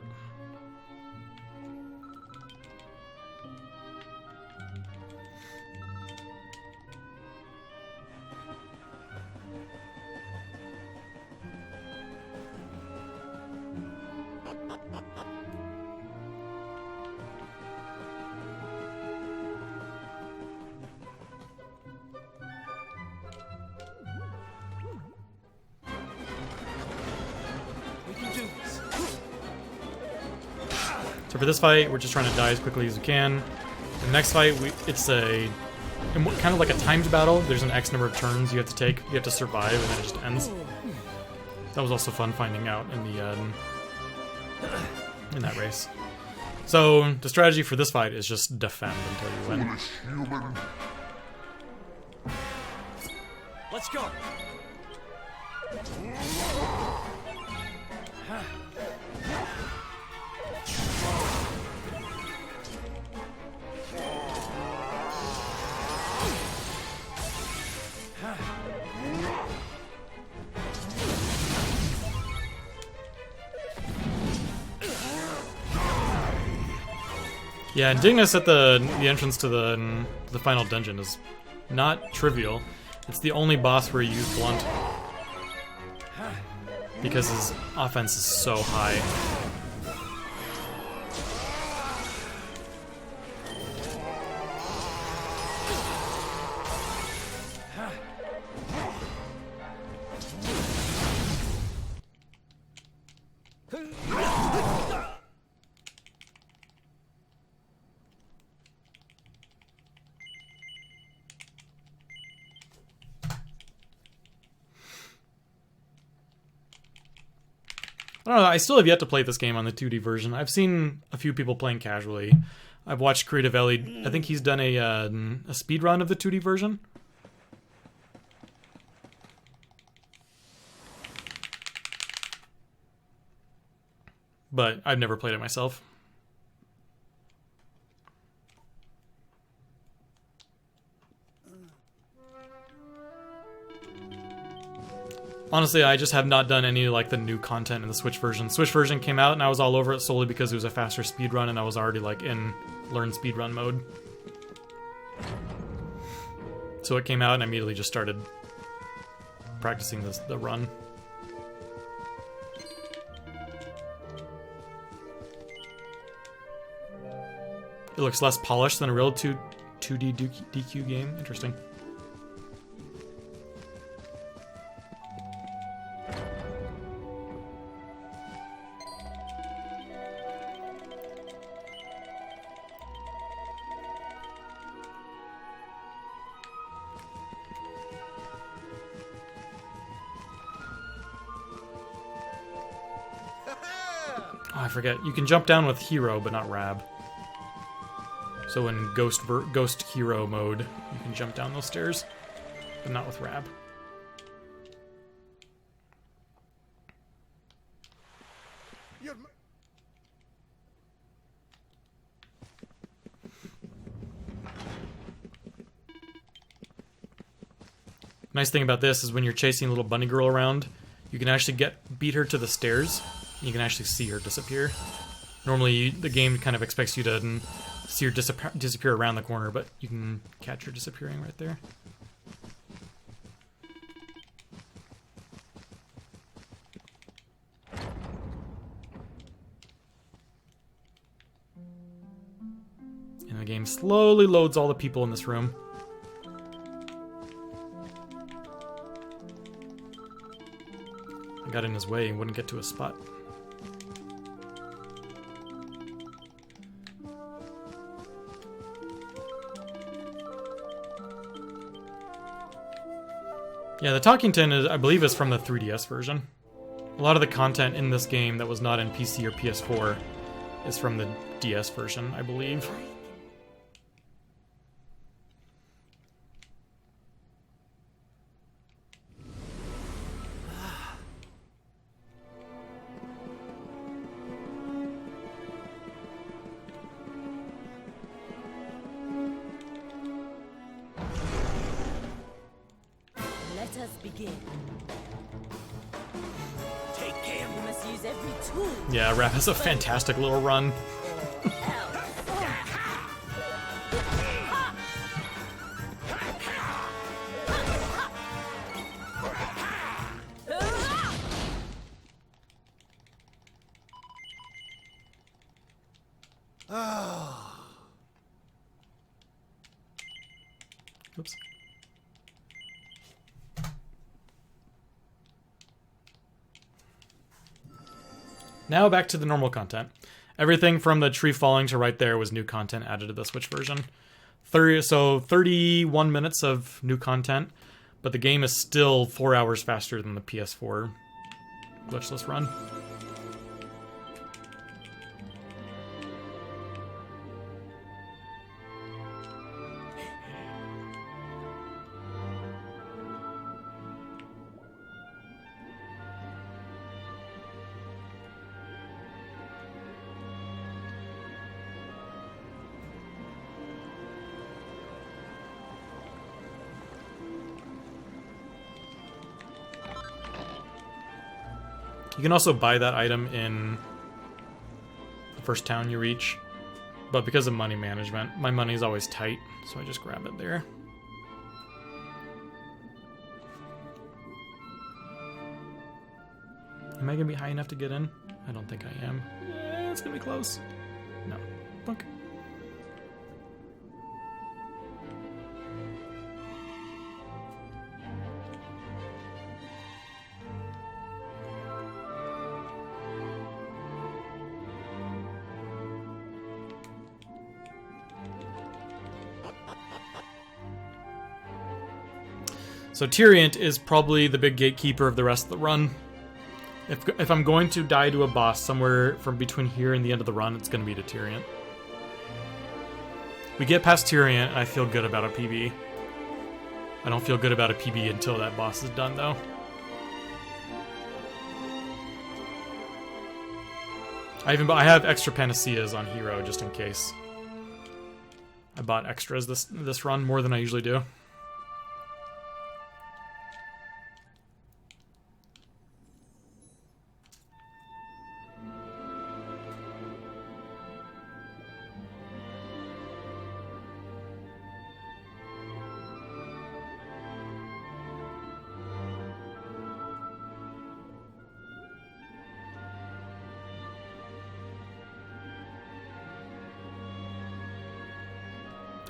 We can do this. So for this fight, we're just trying to die as quickly as we can. The next fight, it's kind of like a timed battle. There's an X number of turns you have to take. You have to survive, and then it just ends. That was also fun finding out in that race. So the strategy for this fight is just defend until you win. Foolish human. Let's go. Yeah, and getting us at the entrance to the final dungeon is not trivial. It's the only boss where you use blunt because his offense is so high. I don't know, I still have yet to play this game on the 2D version. I've seen a few people playing casually. I've watched Creative Ellie. I think he's done a speed run of the 2D version. But I've never played it myself. Honestly, I just have not done any like the new content in the Switch version. Switch version came out and I was all over it solely because it was a faster speedrun and I was already like in learn speedrun mode. So it came out and I immediately just started practicing the run. It looks less polished than a real 2D DQ game. Interesting. Oh, I forget. You can jump down with Hero, but not Rab. So in Ghost Hero mode, you can jump down those stairs, but not with Rab. Nice thing about this is when you're chasing a little bunny girl around, you can actually beat her to the stairs. You can actually see her disappear. Normally, the game kind of expects you to see her disappear around the corner, but you can catch her disappearing right there. And the game slowly loads all the people in this room. I got in his way and wouldn't get to his spot. Yeah, the Talking Tin, I believe, is from the 3DS version. A lot of the content in this game that was not in PC or PS4 is from the DS version, I believe. Let us begin. Take care. You must use every tool. Yeah, Rap has a fantastic little run. Oops. Now back to the normal content. Everything from the tree falling to right there was new content added to the Switch version. 31 minutes of new content, but the game is still 4 hours faster than the PS4 glitchless run. You can also buy that item in the first town you reach, but because of money management, my money's always tight, so I just grab it there. Am I gonna be high enough to get in? I don't think I am. Yeah, it's gonna be close. No. Bunk. So Tyriant is probably the big gatekeeper of the rest of the run. If I'm going to die to a boss somewhere from between here and the end of the run, it's going to be to Tyriant. We get past Tyriant, and I feel good about a PB. I don't feel good about a PB until that boss is done, though. I have extra panaceas on Hero just in case. I bought extras this run more than I usually do.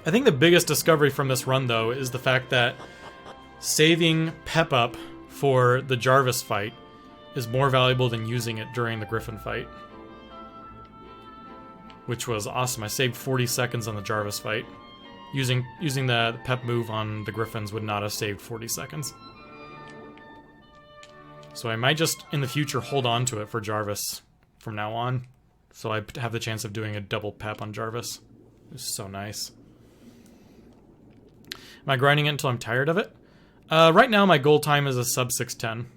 I think the biggest discovery from this run, though, is the fact that saving Pep up for the Jarvis fight is more valuable than using it during the Griffin fight. Which was awesome. I saved 40 seconds on the Jarvis fight. Using the Pep move on the Griffins would not have saved 40 seconds. So I might just, in the future, hold on to it for Jarvis from now on. So I have the chance of doing a double pep on Jarvis. It's so nice. Am I grinding it until I'm tired of it? Right now my goal time is a sub 6:10.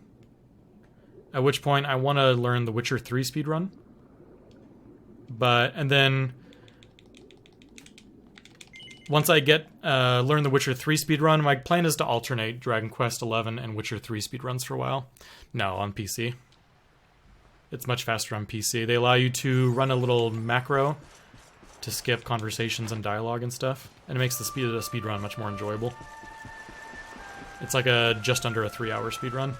At which point I want to learn the Witcher 3 speedrun. And then once I get learn the Witcher 3 speedrun, my plan is to alternate Dragon Quest 11 and Witcher 3 speedruns for a while. No, on PC. It's much faster on PC. They allow you to run a little macro to skip conversations and dialogue and stuff, and it makes the speed of the speedrun much more enjoyable. It's like just under a 3-hour speedrun.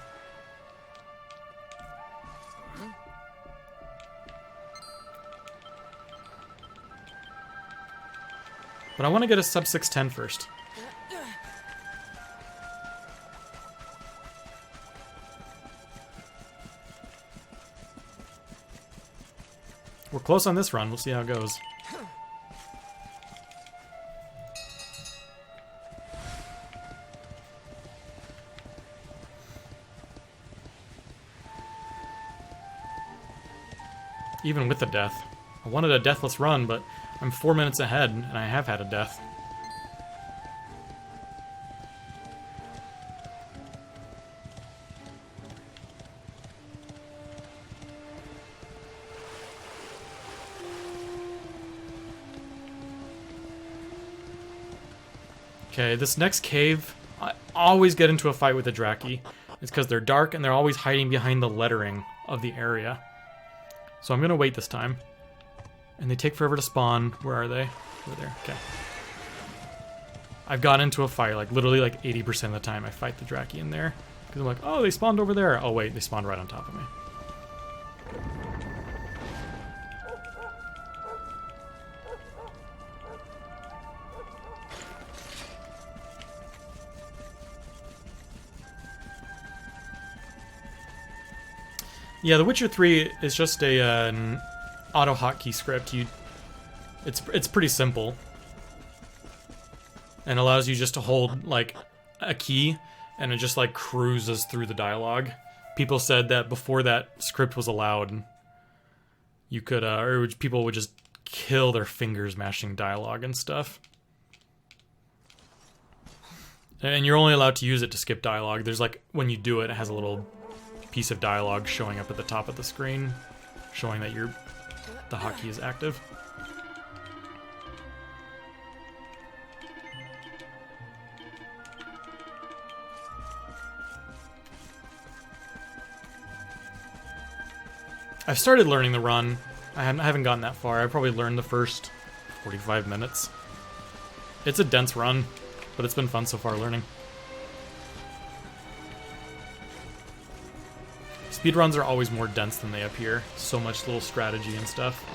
But I want to get a sub 6:10 first. We're close on this run. We'll see how it goes. Even with the death. I wanted a deathless run, but I'm 4 minutes ahead, and I have had a death. Okay, this next cave, I always get into a fight with the Draki. It's because they're dark and they're always hiding behind the lettering of the area. So I'm gonna wait this time. And they take forever to spawn. Where are they? Over there. Okay. I've got into a fight, like literally like 80% of the time I fight the Draki in there. Because I'm like, oh, they spawned over there. Oh wait, they spawned right on top of me. Yeah, The Witcher 3 is just an auto hotkey script. It's pretty simple, and allows you just to hold like a key, and it just like cruises through the dialogue. People said that before that script was allowed, you could people would just kill their fingers mashing dialogue and stuff. And you're only allowed to use it to skip dialogue. There's like, when you do it, it has a little piece of dialogue showing up at the top of the screen, showing that the hotkey is active. I've started learning the run. I haven't gotten that far. I probably learned the first 45 minutes. It's a dense run, but it's been fun so far learning. Speedruns are always more dense than they appear. So much little strategy and stuff.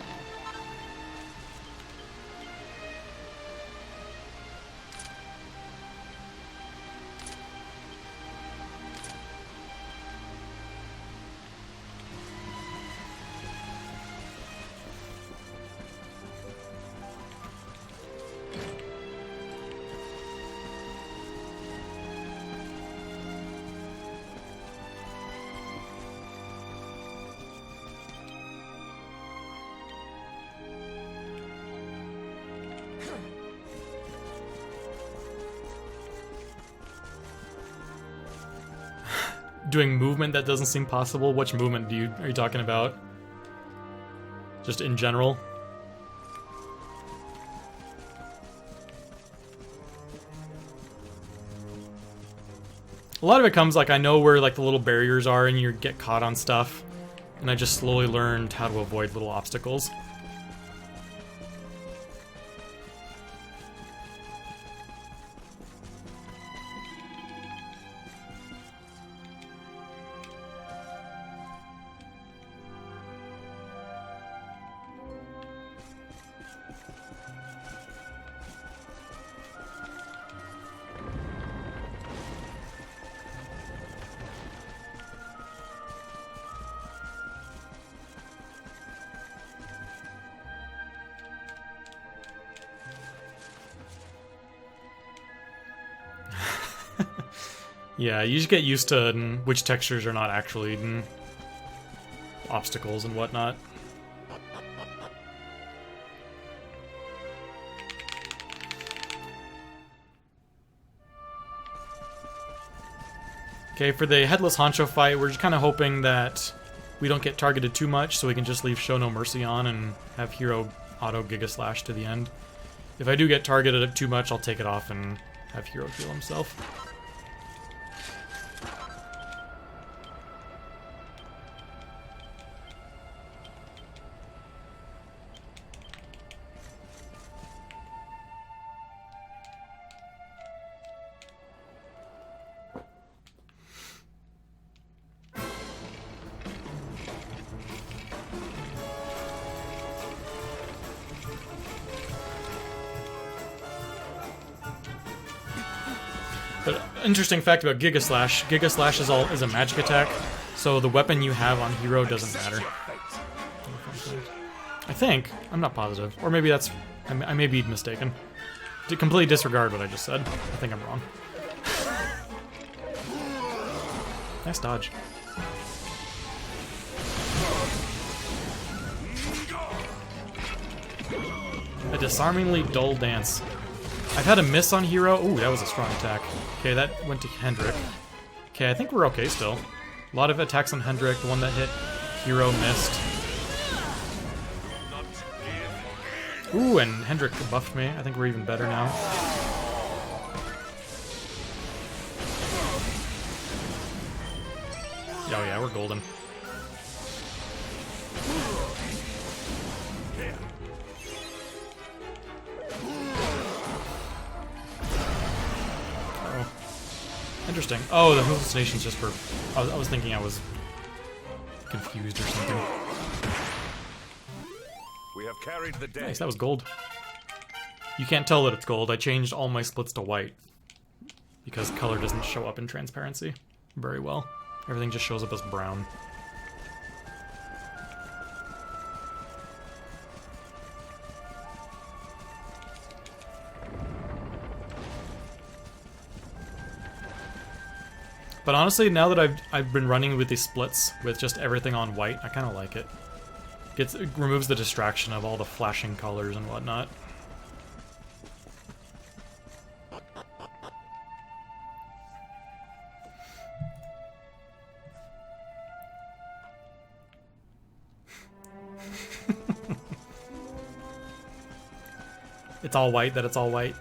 Doing movement that doesn't seem possible. Which movement are you talking about? Just in general? A lot of it comes like I know where like the little barriers are and you get caught on stuff, and I just slowly learned how to avoid little obstacles. Yeah, you just get used to which textures are not actually obstacles and whatnot. Okay, for the Headless Honcho fight, we're just kind of hoping that we don't get targeted too much, so we can just leave Show No Mercy on and have Hero auto Giga Slash to the end. If I do get targeted too much, I'll take it off and have Hero heal himself. But interesting fact about Giga Slash is a magic attack, so the weapon you have on Hero doesn't matter. I think. I'm not positive. Or maybe that's... I may be mistaken. To completely disregard what I just said. I think I'm wrong. Nice dodge. A disarmingly dull dance. I've had a miss on Hero. Ooh, that was a strong attack. Okay, that went to Hendrik. Okay, I think we're okay still. A lot of attacks on Hendrik. The one that hit Hero missed. Ooh, and Hendrik buffed me. I think we're even better now. Oh yeah, we're golden. Interesting. Oh, the hallucination's just for... I was thinking I was confused or something. We have carried the day. Nice, that was gold. You can't tell that it's gold. I changed all my splits to white because color doesn't show up in transparency very well. Everything just shows up as brown. But honestly, now that I've been running with these splits with just everything on white, I kind of like it. It removes the distraction of all the flashing colors and whatnot. It's all white that it's all white.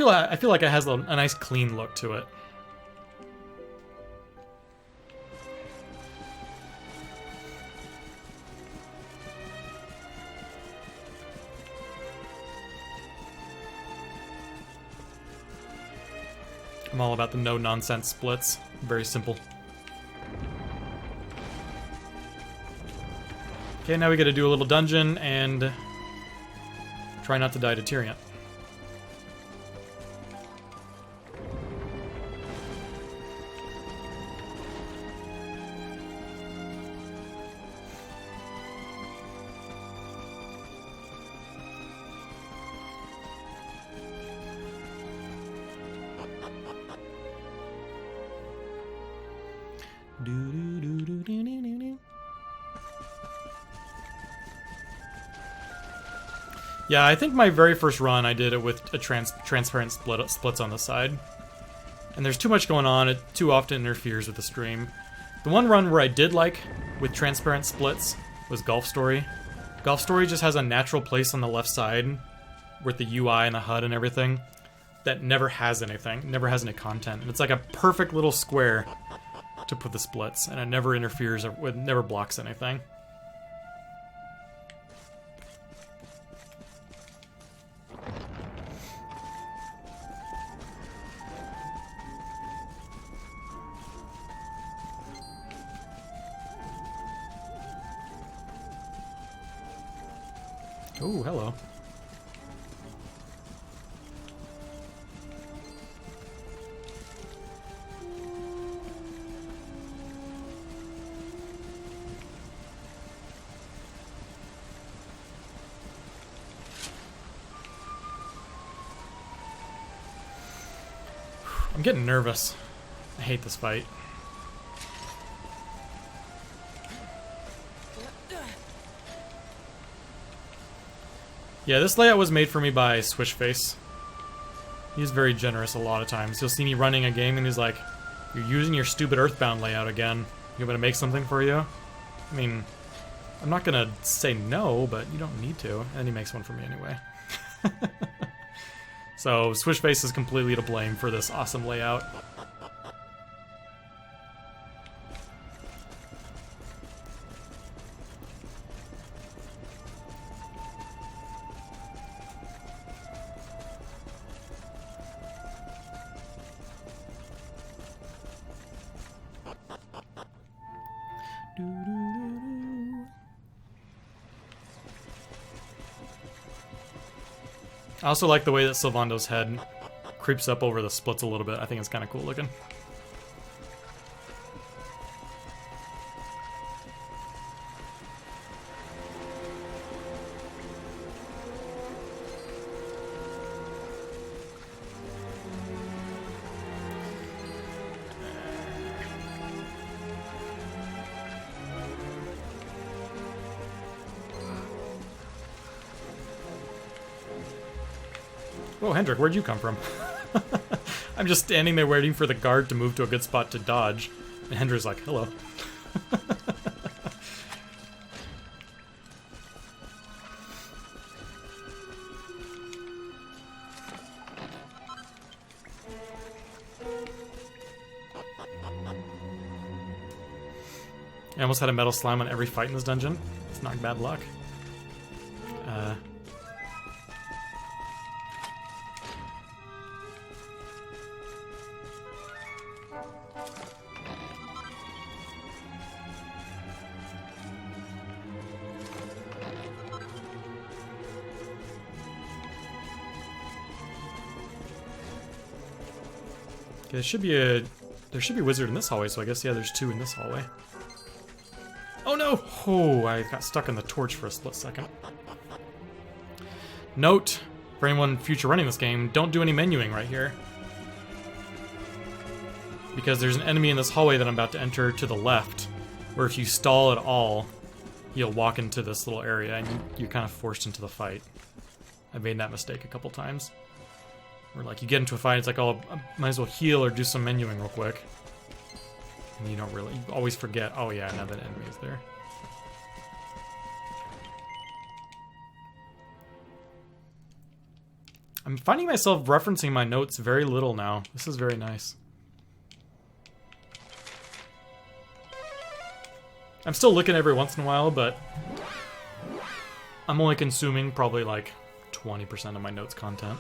I feel like it has a nice clean look to it. I'm all about the no-nonsense splits. Very simple. Okay, now we gotta do a little dungeon and try not to die to Tyrion. Yeah, I think my very first run I did it with a transparent splits on the side. And there's too much going on, it too often interferes with the stream. The one run where I did like with transparent splits was Golf Story. Golf Story just has a natural place on the left side with the UI and the HUD and everything that never has anything, never has any content. And it's like a perfect little square to put the splits, and it never interferes or it never blocks anything. Oh, hello. I'm getting nervous. I hate this fight. Yeah, this layout was made for me by Swishface. He's very generous a lot of times. You'll see me running a game and he's like, "You're using your stupid Earthbound layout again. You want me to make something for you?" I mean, I'm not gonna say no, but you don't need to. And he makes one for me anyway. So, Swishface is completely to blame for this awesome layout. I also like the way that Sylvando's head creeps up over the splits a little bit. I think it's kind of cool looking. Whoa, Hendrik, where'd you come from? I'm just standing there waiting for the guard to move to a good spot to dodge. And Hendrik's like, hello. I almost had a metal slime on every fight in this dungeon. It's not bad luck. Okay, there should be a wizard in this hallway, so I guess, yeah, there's two in this hallway. Oh no! Oh, I got stuck in the torch for a split second. Note, for anyone future running this game, don't do any menuing right here. Because there's an enemy in this hallway that I'm about to enter to the left, where if you stall at all, you'll walk into this little area and you're kind of forced into the fight. I've made that mistake a couple times. Where like you get into a fight, it's like, oh, I might as well heal or do some menuing real quick. And you don't really, you always forget, oh yeah, now that enemy is there. I'm finding myself referencing my notes very little now. This is very nice. I'm still looking every once in a while, but I'm only consuming probably like 20% of my notes content.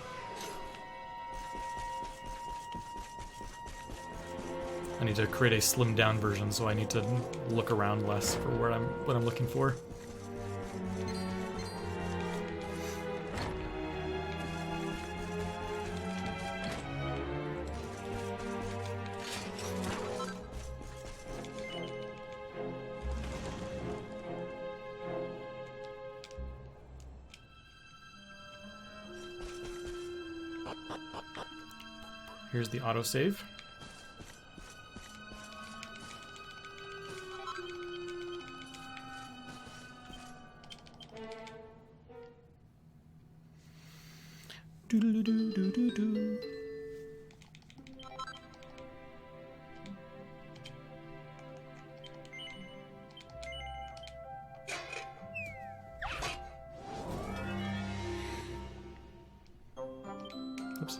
I need to create a slimmed down version, so I need to look around less for what I'm looking for. Here's the autosave. Do-do-do-do-do-do. Oops.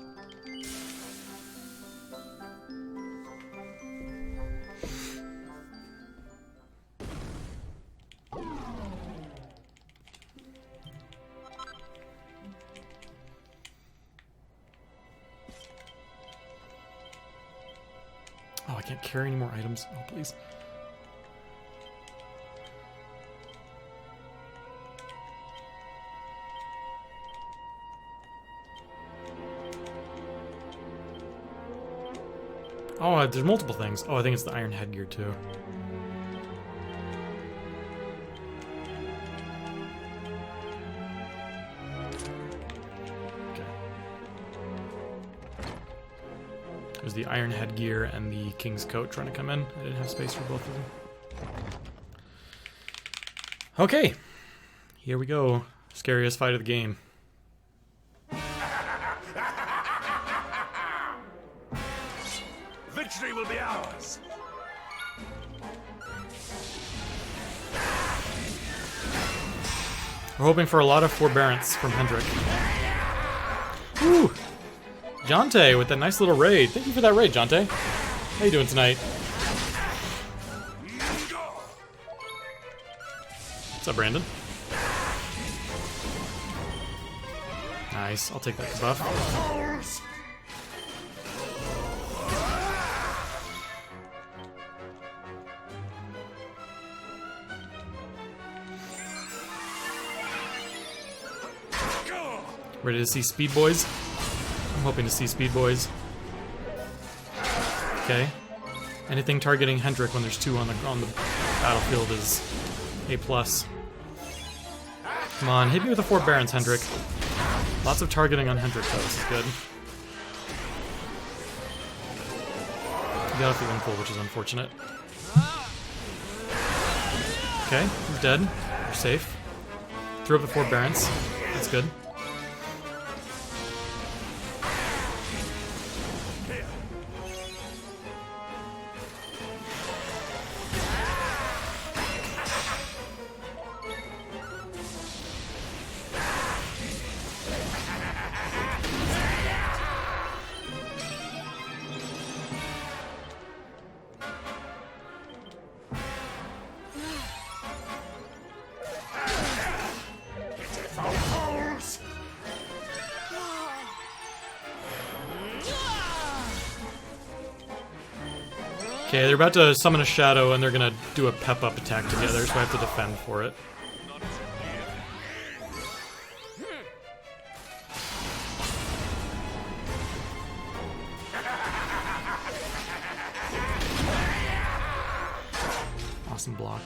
Oh, I can't carry any more items. Oh, please. Oh, there's multiple things. Oh, I think it's the iron headgear, too. was the Iron Headgear and the King's Coat trying to come in. I didn't have space for both of them. Okay, here we go. Scariest fight of the game. Victory will be ours. We're hoping for a lot of forbearance from Hendrik. Woo! Jonte with that nice little raid. Thank you for that raid, Jonte. How you doing tonight? What's up, Brandon? Nice. I'll take that buff. Ready to see Speed Boys? I'm hoping to see Speed Boys. Okay. Anything targeting Hendrik when there's two on the battlefield is A+. Come on, hit me with the forbearance, Hendrik. Lots of targeting on Hendrik, though. This is good. He got off the Uncle, which is unfortunate. Okay, he's dead. We're safe. Threw up the forbearance. That's good. Okay, they're about to summon a shadow and they're gonna do a pep-up attack together, so I have to defend for it. Awesome block.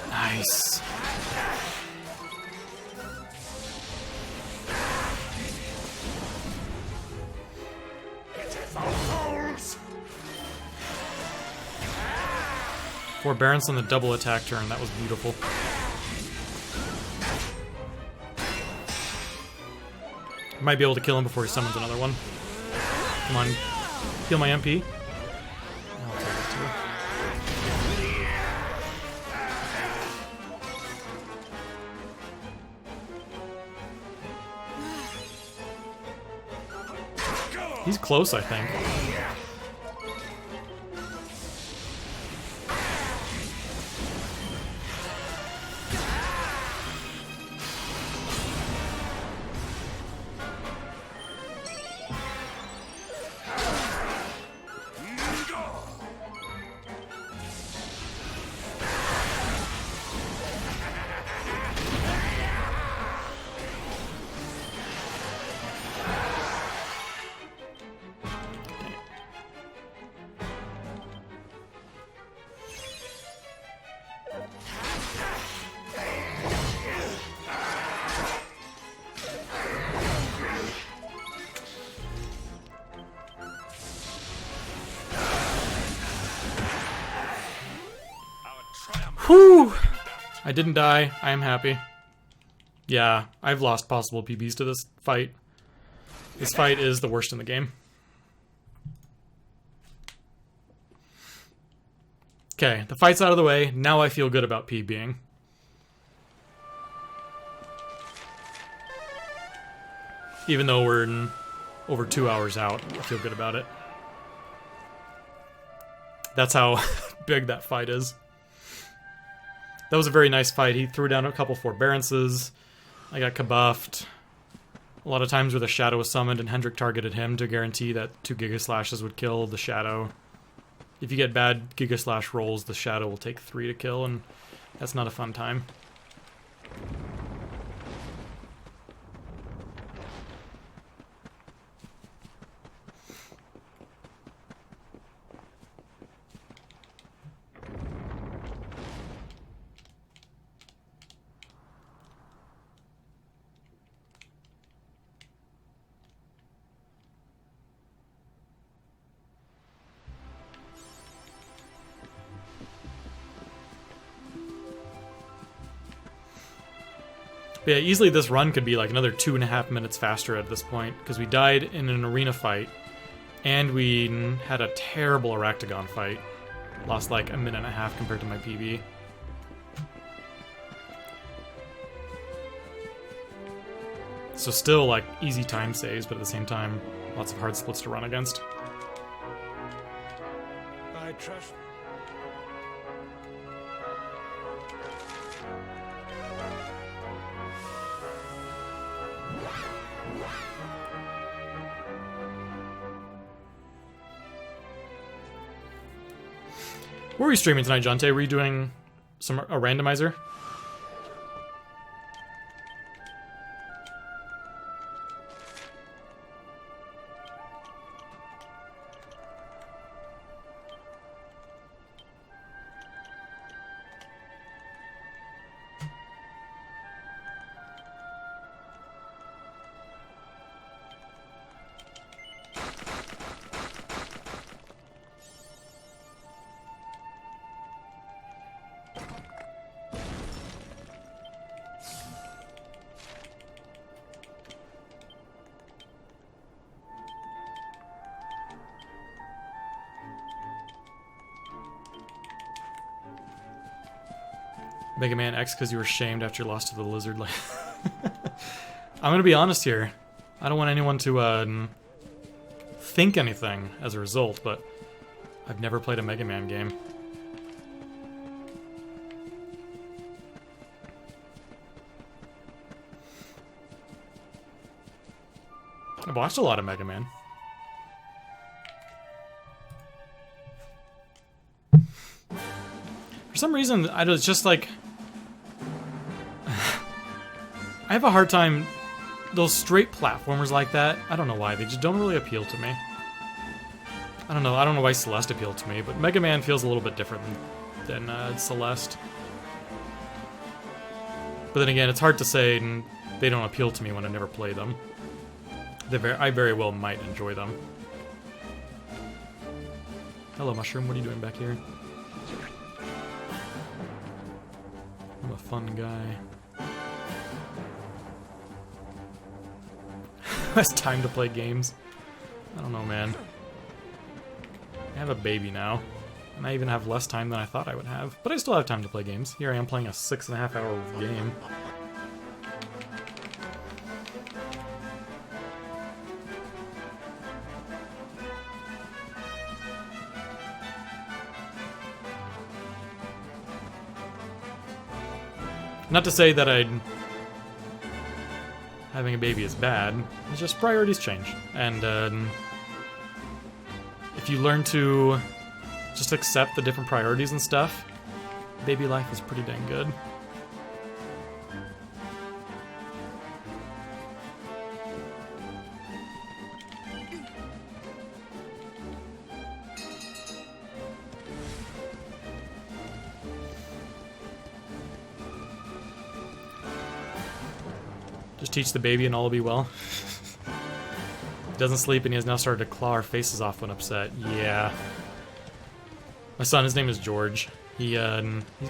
Nice. Forbearance on the double attack turn, that was beautiful. Might be able to kill him before he summons another one. Come on, heal my MP. I'll take it too. He's close, I think. Whew! I didn't die. I am happy. Yeah, I've lost possible PBs to this fight. This fight is the worst in the game. Okay, the fight's out of the way. Now I feel good about PBing. Even though we're in over 2 hours out, I feel good about it. That's how big that fight is. That was a very nice fight. He threw down a couple forbearances. I got kabuffed. A lot of times where the shadow was summoned and Hendrik targeted him to guarantee that 2 Giga Slashes would kill the shadow. If you get bad Giga Slash rolls, the shadow will take 3 to kill, and that's not a fun time. But yeah, easily this run could be like another 2.5 minutes faster at this point, because we died in an arena fight, and we had a terrible Aractagon fight. Lost like 1.5 minutes compared to my PB. So still like easy time saves, but at the same time, lots of hard splits to run against. I trust. What were you streaming tonight, Jonte? Were you doing a randomizer? Mega Man X because you were shamed after you lost to the lizard. I'm gonna be honest here. I don't want anyone to think anything as a result, but I've never played a Mega Man game. I've watched a lot of Mega Man. For some reason, it's just like... I have a hard time... Those straight platformers like that, I don't know why, they just don't really appeal to me. I don't know why Celeste appealed to me, but Mega Man feels a little bit different than Celeste. But then again, it's hard to say, and they don't appeal to me when I never play them. I very well might enjoy them. Hello, Mushroom, what are you doing back here? I'm a fun guy. Who has time to play games? I don't know, man. I have a baby now, and I even have less time than I thought I would have. But I still have time to play games. Here I am playing a 6.5 hour game. Not to say that having a baby is bad, it's just priorities change. And if you learn to just accept the different priorities and stuff, baby life is pretty dang good. Just teach the baby and all will be well. He doesn't sleep and he has now started to claw our faces off when upset. Yeah. My son, his name is George. He's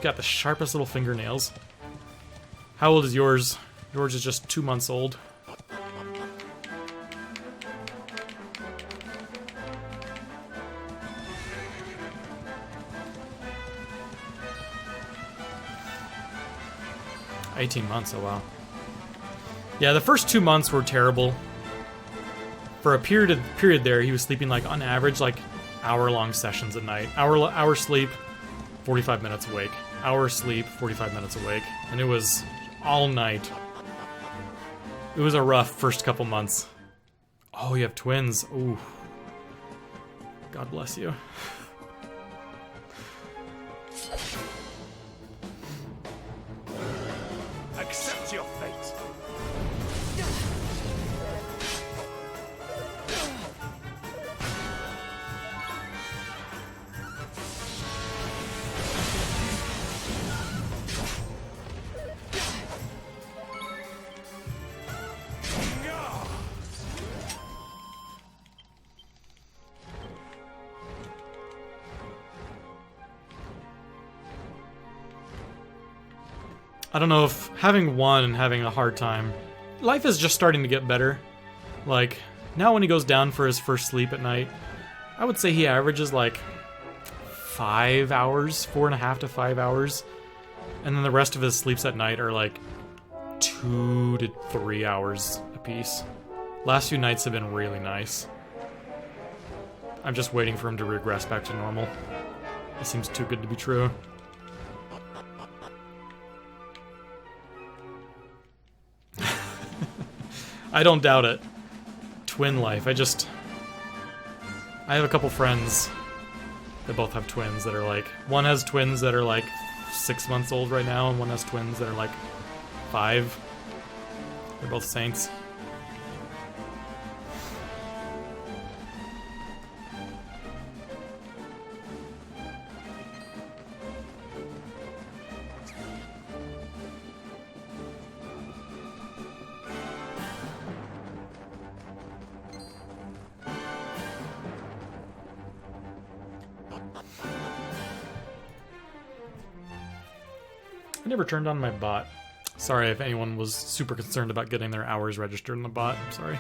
got the sharpest little fingernails. How old is yours? George is just 2 months old. $18 months, oh wow. Yeah, the first 2 months were terrible. For a period there, he was sleeping like on average like hour-long sessions at night. Hour sleep, 45 minutes awake. Hour sleep, 45 minutes awake. And it was all night. It was a rough first couple months. Oh, you have twins. Ooh. God bless you. Accept your fate. I don't know if having one and having a hard time. Life is just starting to get better. Like, now when he goes down for his first sleep at night, I would say he averages like 5 hours, 4.5 to 5 hours. And then the rest of his sleeps at night are like 2 to 3 hours apiece. Last few nights have been really nice. I'm just waiting for him to regress back to normal. It seems too good to be true. I don't doubt it. Twin life. I have a couple friends that both have twins that are like... One has twins that are like 6 months old right now, and one has twins that are like 5. They're both saints. I never turned on my bot. Sorry if anyone was super concerned about getting their hours registered in the bot. I'm sorry.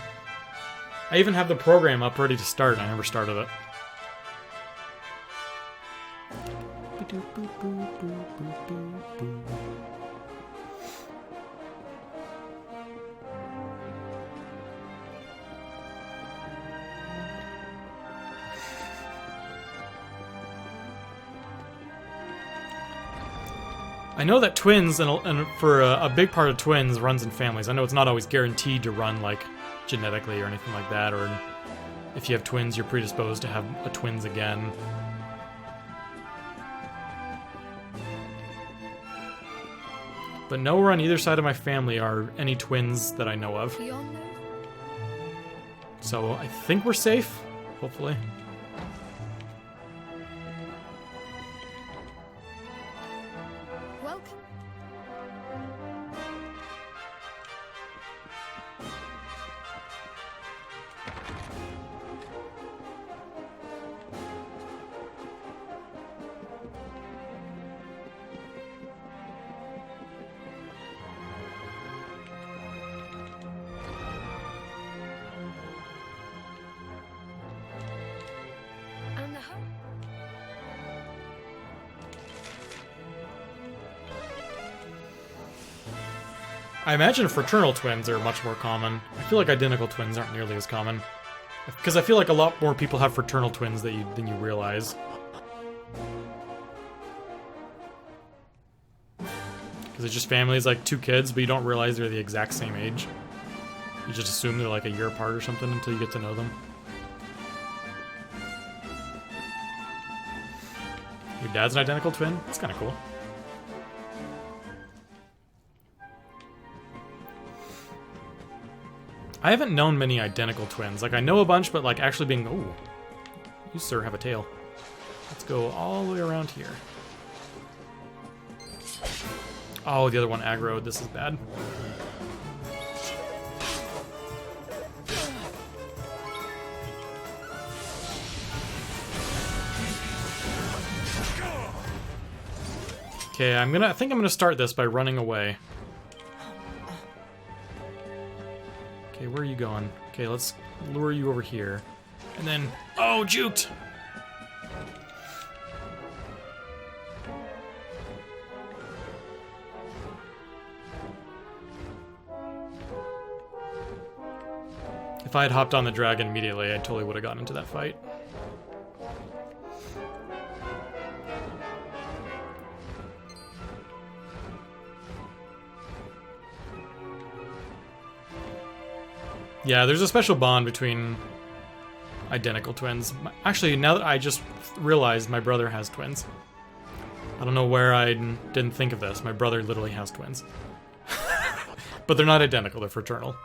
I even have the program up ready to start, and I never started it. I know that twins, and for a big part of twins, runs in families. I know it's not always guaranteed to run, like, genetically or anything like that, or if you have twins, you're predisposed to have a twins again. But nowhere on either side of my family are any twins that I know of. So I think we're safe, hopefully. Welcome. And the home. I imagine fraternal twins are much more common. I feel like identical twins aren't nearly as common. Because I feel like a lot more people have fraternal twins than you realize. Because it's just families like 2 kids, but you don't realize they're the exact same age. You just assume they're like a year apart or something until you get to know them. Your dad's an identical twin? That's kind of cool. I haven't known many identical twins. Like, I know a bunch, but like actually being... Ooh, you sir have a tail. Let's go all the way around here. Oh, the other one aggroed. This is bad. Okay, I think I'm gonna start this by running away. Okay, where are you going? Okay, let's lure you over here. And then... Oh, juked! If I had hopped on the dragon immediately, I totally would have gotten into that fight. Yeah, there's a special bond between identical twins. Actually, now that I just realized my brother has twins. I don't know where I didn't think of this. My brother literally has twins. But they're not identical, they're fraternal.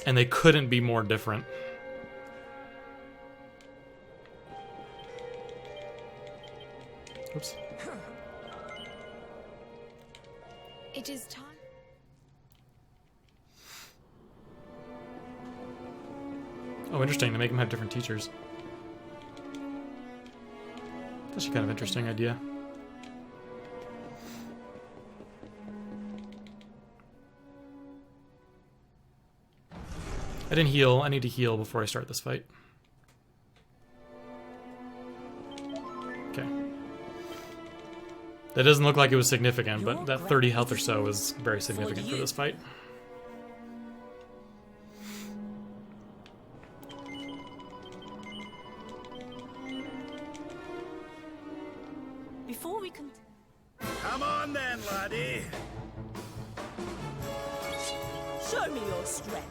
And they couldn't be more different. Oops. It is time. Oh, interesting. They make them have different teachers. That's actually kind of interesting idea. I didn't heal. I need to heal before I start this fight. Okay. That doesn't look like it was significant, but that 30 health or so is very significant for this fight. Before we can... Come on then, laddie. Show me your strength.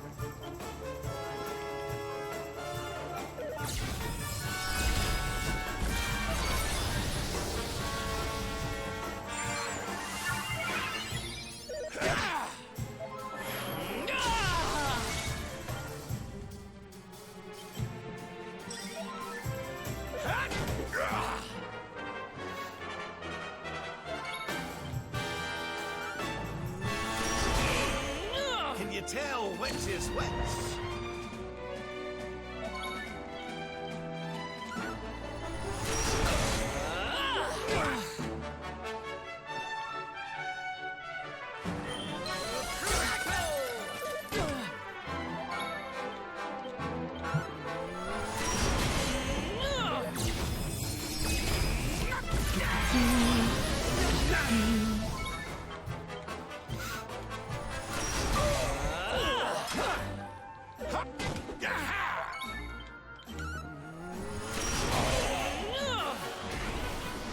Can you tell which is which?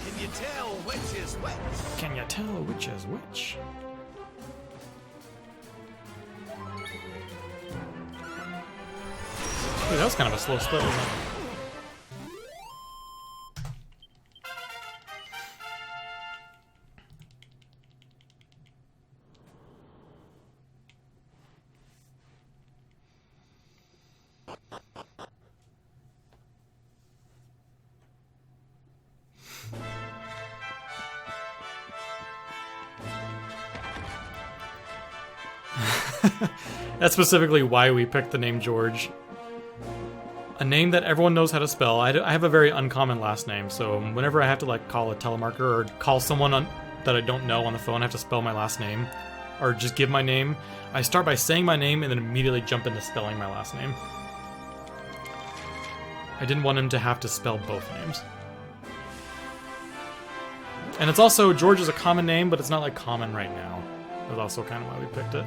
Can you tell which is which? Can you tell which is which? Ooh, that was kind of a slow split, wasn't it? That's specifically why we picked the name George. A name that everyone knows how to spell. I have a very uncommon last name, so whenever I have to like call a telemarketer or call someone that I don't know on the phone, I have to spell my last name, or just give my name. I start by saying my name and then immediately jump into spelling my last name. I didn't want him to have to spell both names. And it's also, George is a common name, but it's not like common right now. That's also kind of why we picked it.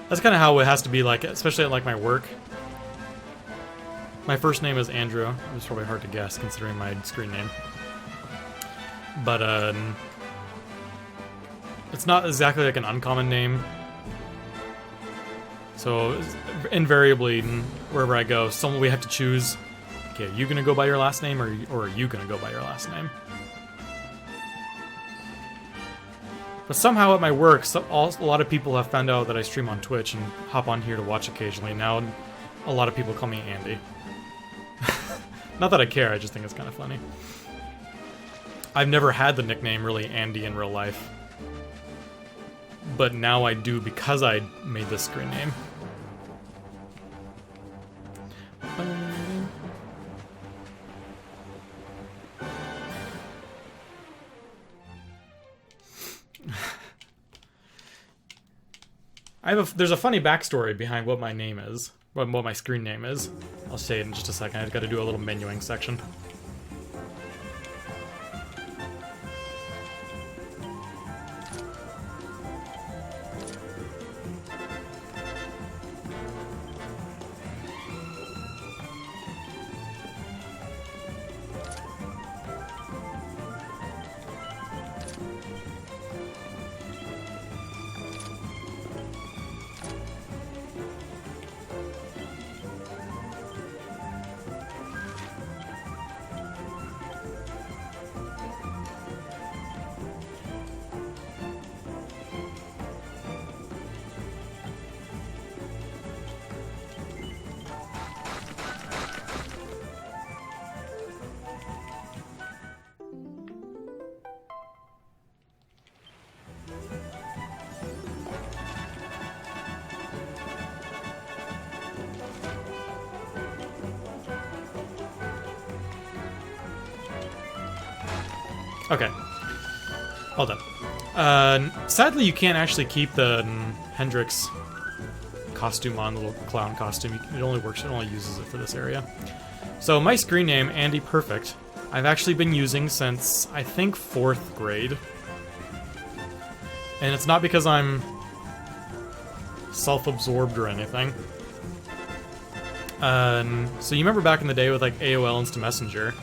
That's kind of how it has to be, like, especially at like my work. My first name is Andrew. It's probably hard to guess considering my screen name. But it's not exactly like an uncommon name. So invariably, wherever I go, we have to choose. Okay, are you gonna go by your last name, or are you gonna go by your last name? But somehow at my work, a lot of people have found out that I stream on Twitch and hop on here to watch occasionally. Now, a lot of people call me Andy. Not that I care, I just think it's kind of funny. I've never had the nickname, really, Andy in real life. But now I do because I made this screen name. There's a funny backstory behind what my name is. what my screen name is. I'll say it in just a second. I've got to do a little menuing section. Okay. All done. Sadly, you can't actually keep the Hendrix costume on, the little clown costume. It only works, it only uses it for this area. So my screen name, Andy Perfect, I've actually been using since, I think, 4th grade. And it's not because I'm self-absorbed or anything. So you remember back in the day with like AOL Instant Messenger,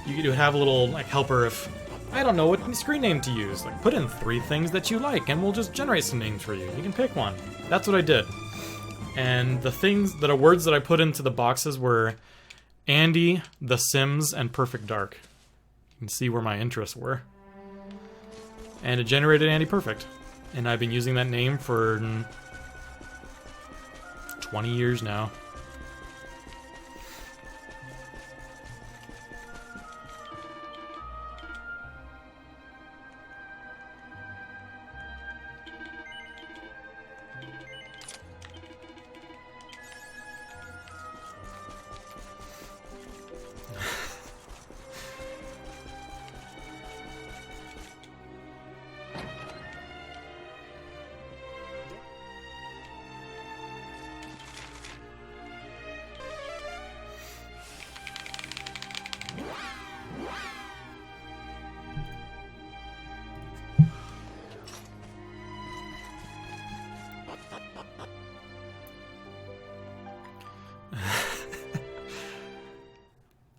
you would have a little like helper if I don't know what screen name to use. Like, put in 3 things that you like, and we'll just generate some names for you. You can pick one. That's what I did. And the things that are words that I put into the boxes were Andy, The Sims, and Perfect Dark. You can see where my interests were. And it generated Andy Perfect. And I've been using that name for 20 years now.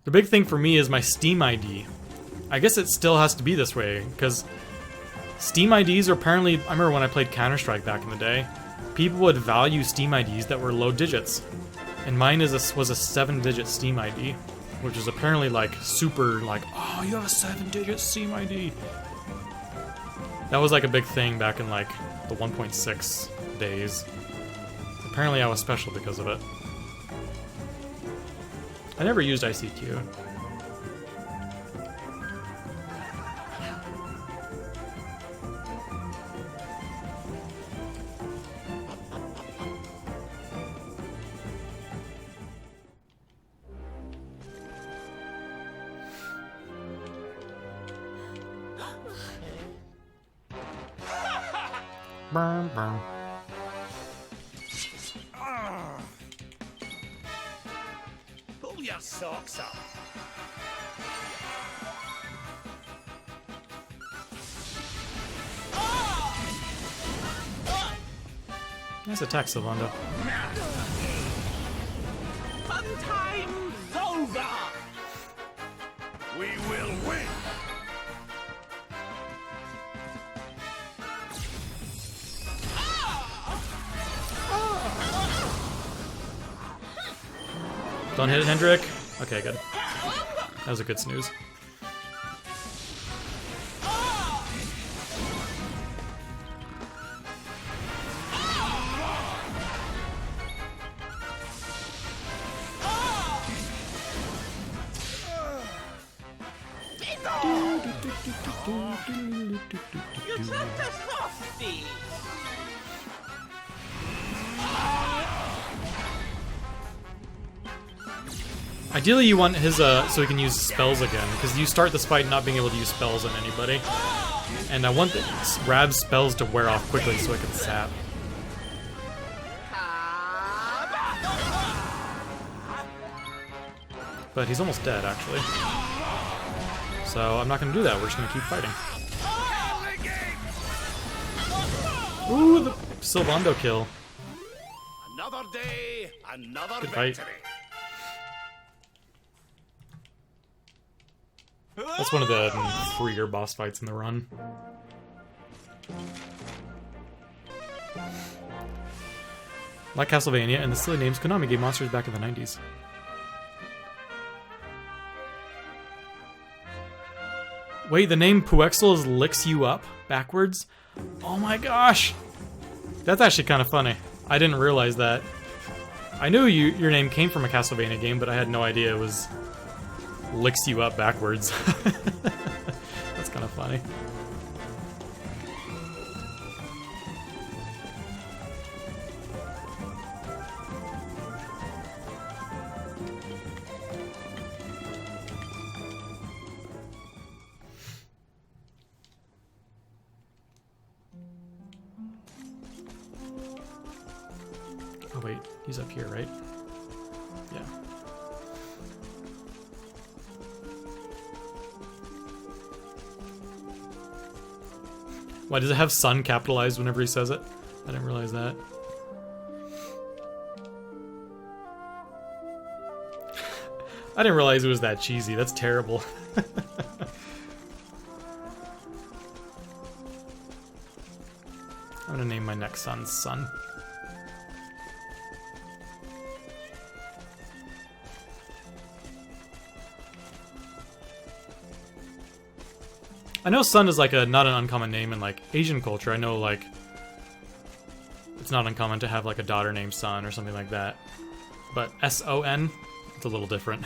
The big thing for me is my Steam ID. I guess it still has to be this way, because Steam IDs are apparently... I remember when I played Counter-Strike back in the day, people would value Steam IDs that were low digits. And mine was a 7-digit Steam ID, which is apparently like super like, oh, you have a 7-digit Steam ID. That was like a big thing back in like the 1.6 days. Apparently I was special because of it. I never used ICQ. Burn, burn. Pull your socks up. Nice attack, Sylvando. Fun time's over! We will win. Don't hit it, Hendrik. Okay, good. That was a good snooze. You're such a softie! Ideally, you want his, so he can use spells again, because you start this fight not being able to use spells on anybody. And I want Rab's spells to wear off quickly so I can sap. but he's almost dead, actually. So I'm not going to do that. We're just going to keep fighting. Ooh, the Sylvando kill. Another day, another Good fight. victory. That's one of the freer boss fights in the run. Like Castlevania and the silly names Konami gave monsters back in the 90s. Wait, the name Puexel is licks you up backwards? Oh my gosh! That's actually kind of funny. I didn't realize that. I knew your name came from a Castlevania game, but I had no idea it was licks you up backwards. That's kind of funny. Oh wait, he's up here, right? Yeah. Why, does it have son capitalized whenever he says it? I didn't realize that. I didn't realize it was that cheesy. That's terrible. I'm gonna name my next son's son. I know Sun is like not an uncommon name in like Asian culture. I know like it's not uncommon to have like a daughter named Sun or something like that. But S-O-N, it's a little different.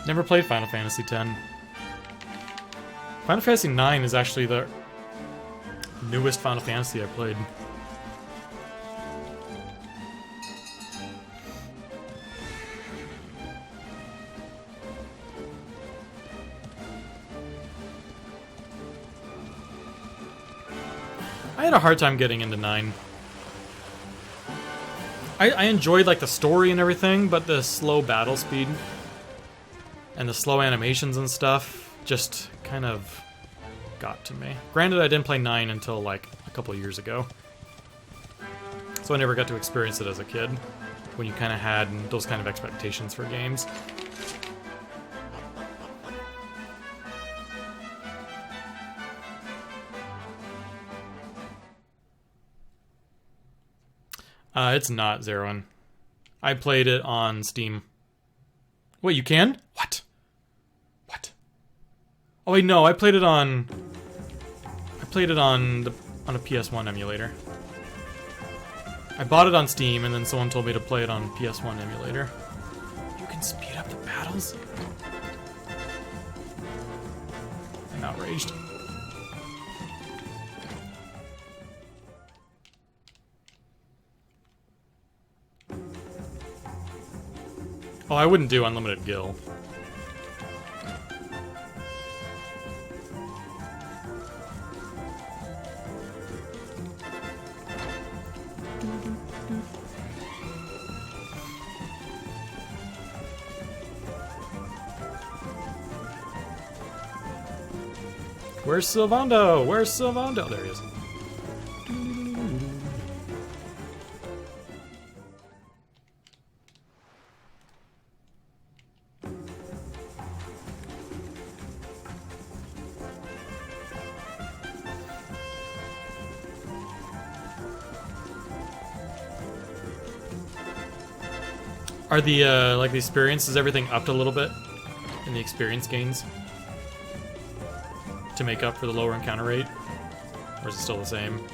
Never played Final Fantasy X. Final Fantasy IX is actually the newest Final Fantasy I played. I had a hard time getting into 9. I enjoyed like the story and everything, but the slow battle speed and the slow animations and stuff just kind of got to me. Granted, I didn't play 9 until like a couple of years ago, so I never got to experience it as a kid, when you kind of had those kind of expectations for games. It's not Zeroin. I played it on Steam. Wait, you can? What? What? Oh wait, no, I played it on a PS1 emulator. I bought it on Steam, and then someone told me to play it on PS1 emulator. You can speed up the battles? I'm outraged. Oh, I wouldn't do Unlimited Gil. Where's Sylvando? Where's Sylvando? There he is. Are the like the experience, is everything upped a little bit in the experience gains to make up for the lower encounter rate, or is it still the same?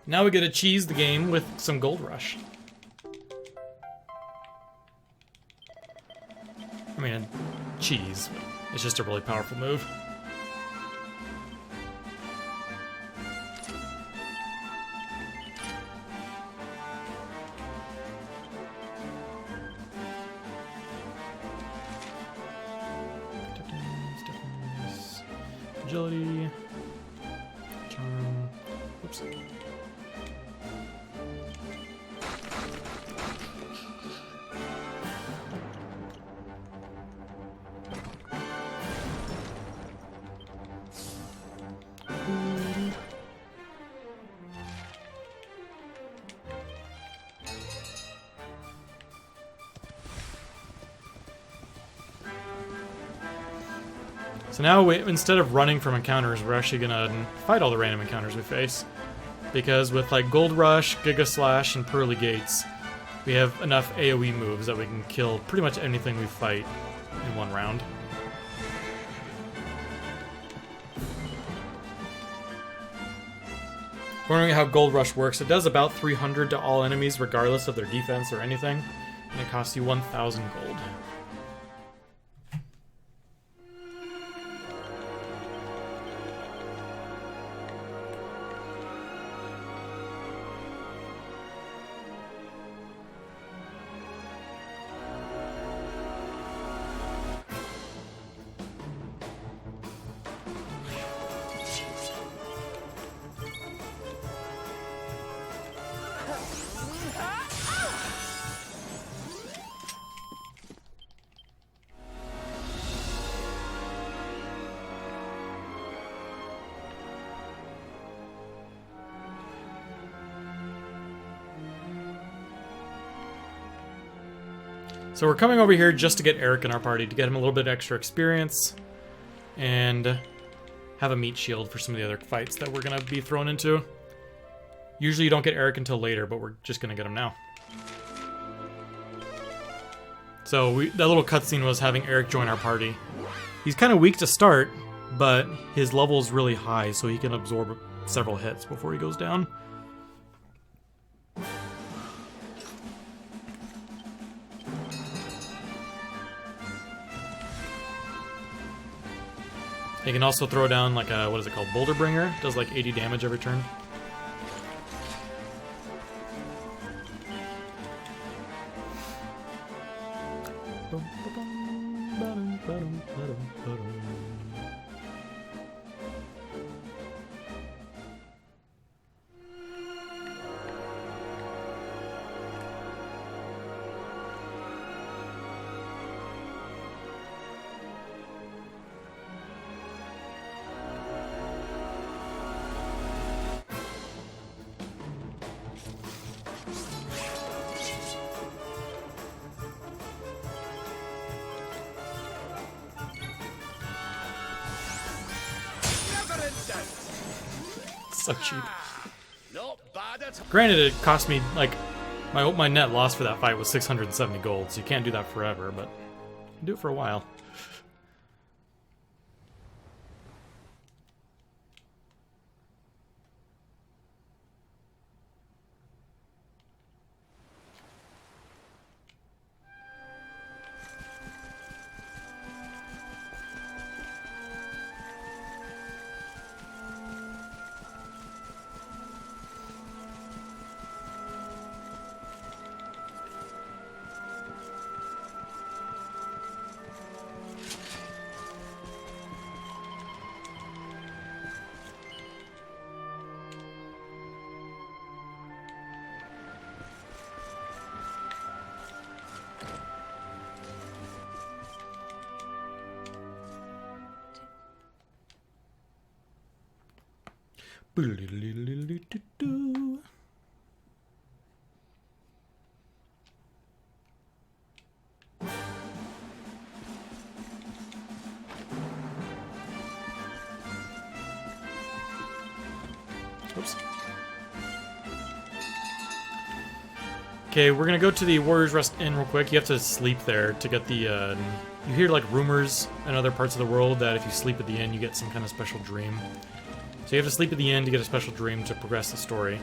Now we get to cheese the game with some Gold Rush. I mean, cheese. It's just a really powerful move. Agility. Charm. Oops. So now, instead of running from encounters, we're actually gonna fight all the random encounters we face. Because with like Gold Rush, Giga Slash, and Pearly Gates, we have enough AoE moves that we can kill pretty much anything we fight in one round. Wondering how Gold Rush works, it does about 300 to all enemies regardless of their defense or anything, and it costs you 1,000 gold. So we're coming over here just to get Eric in our party, to get him a little bit extra experience, and have a meat shield for some of the other fights that we're going to be thrown into. Usually you don't get Eric until later, but we're just going to get him now. So that little cutscene was having Eric join our party. He's kind of weak to start, but his level is really high, so he can absorb several hits before he goes down. He can also throw down like a, what is it called, Boulder Bringer? Does like 80 damage every turn. So cheap. Not bad at all. Granted, it cost me, like, my net loss for that fight was 670 gold, so you can't do that forever, but you can do it for a while. Oops. Okay, we're gonna go to the Warriors Rest Inn real quick. You have to sleep there to get the, you hear like rumors in other parts of the world that if you sleep at the inn, you get some kind of special dream. So you have to sleep at the inn to get a special dream to progress the story.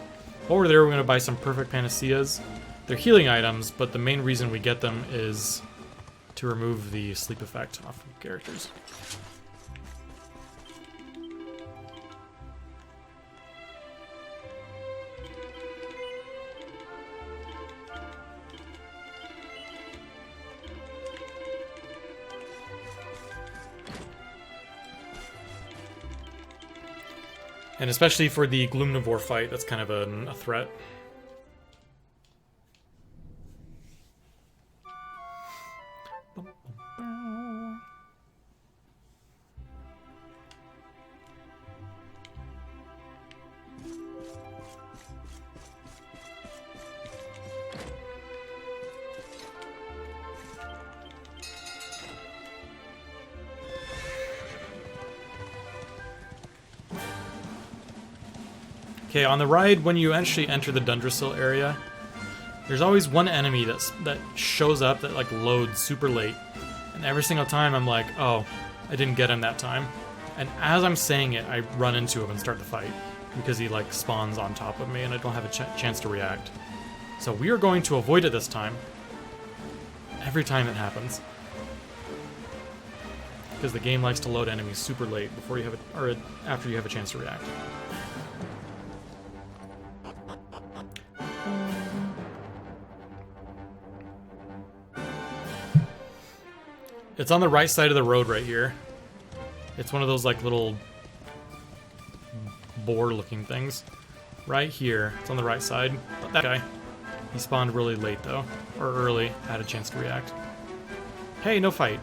While we're there, we're going to buy some perfect panaceas. They're healing items, but the main reason we get them is to remove the sleep effect off of characters. And especially for the Gloomnivore fight, that's kind of a threat. Okay, on the ride, when you actually enter the Dundrasil area, there's always one enemy that shows up that like loads super late. And every single time I'm like, oh, I didn't get him that time. And as I'm saying it, I run into him and start the fight. Because he like spawns on top of me and I don't have a chance to react. So we are going to avoid it this time. Every time it happens. Because the game likes to load enemies super late before you have or after you have a chance to react. It's on the right side of the road right here. It's one of those like little boar looking things. Right here. It's on the right side. That guy. He spawned really late though. Or early. I had a chance to react. Hey, no fight.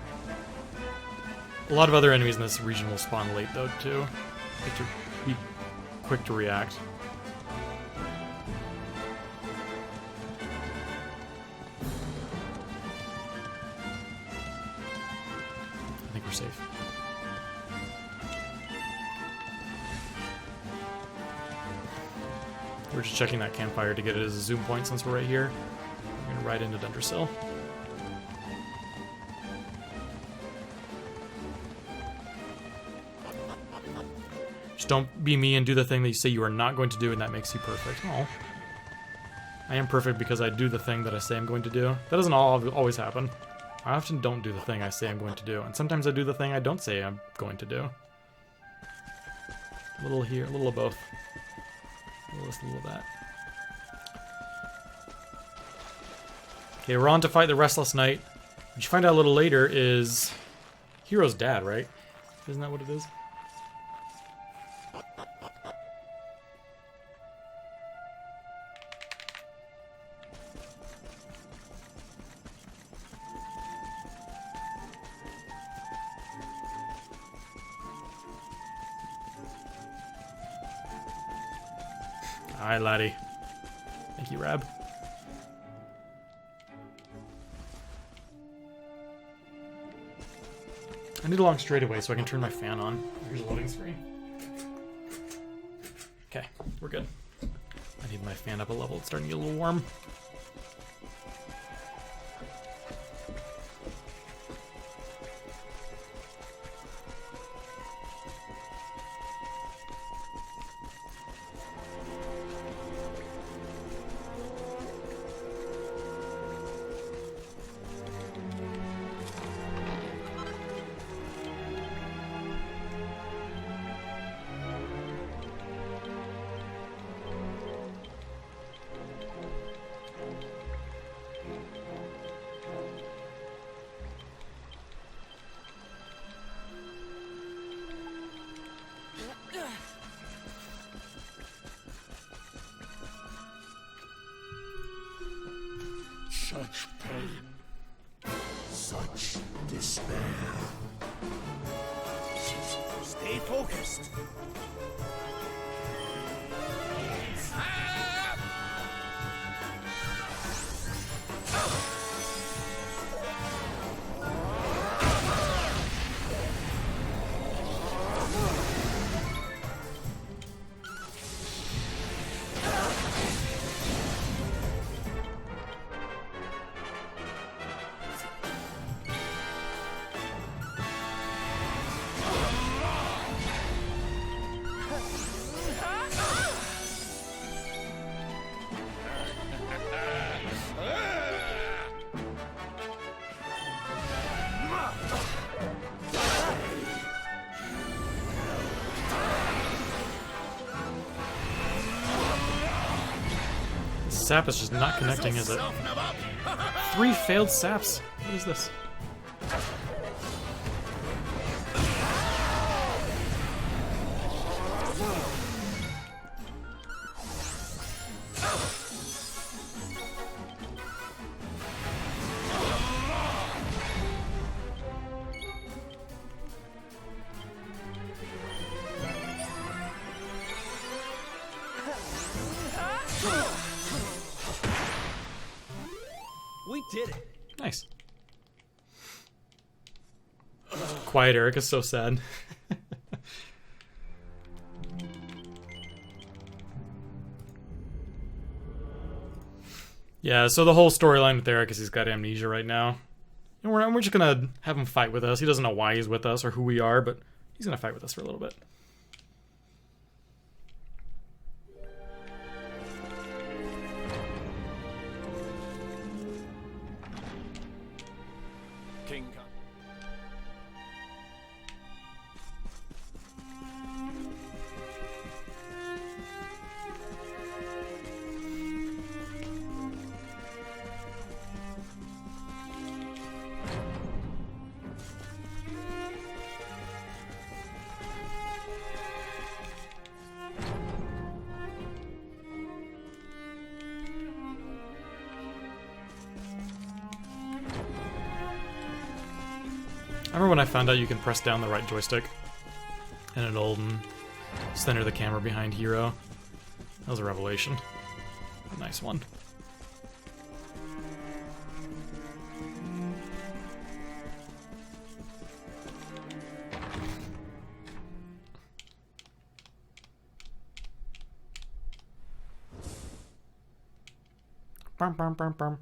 A lot of other enemies in this region will spawn late though too. You have to be quick to react. I think we're safe. We're just checking that campfire to get it as a zoom point since we're right here. We're gonna ride into Dundrasil. Just don't be me and do the thing that you say you are not going to do and that makes you perfect. Oh. I am perfect because I do the thing that I say I'm going to do. That doesn't always happen. I often don't do the thing I say I'm going to do, and sometimes I do the thing I don't say I'm going to do. A little here, a little of both. A little this, a little of that. Okay, we're on to fight the Restless Knight. What you find out a little later is Hero's dad, right? Isn't that what it is? Aye, laddie. Thank you, Rab. I need a long straightaway so I can turn my fan on. Here's a loading screen. Okay, we're good. I need my fan up a level. It's starting to get a little warm. Such pain, such despair. Stay focused. sap is just not connecting, is it? 3 failed saps. What is this? We did it. Nice. Quiet Eric is so sad. Yeah, so the whole storyline with Eric is he's got amnesia right now. And we're just gonna have him fight with us. He doesn't know why he's with us or who we are, but he's gonna fight with us for a little bit. King Kong. I remember when I found out you can press down the right joystick and it'll center the camera behind Hero. That was a revelation. A nice one. Bum, bum, bum, bum.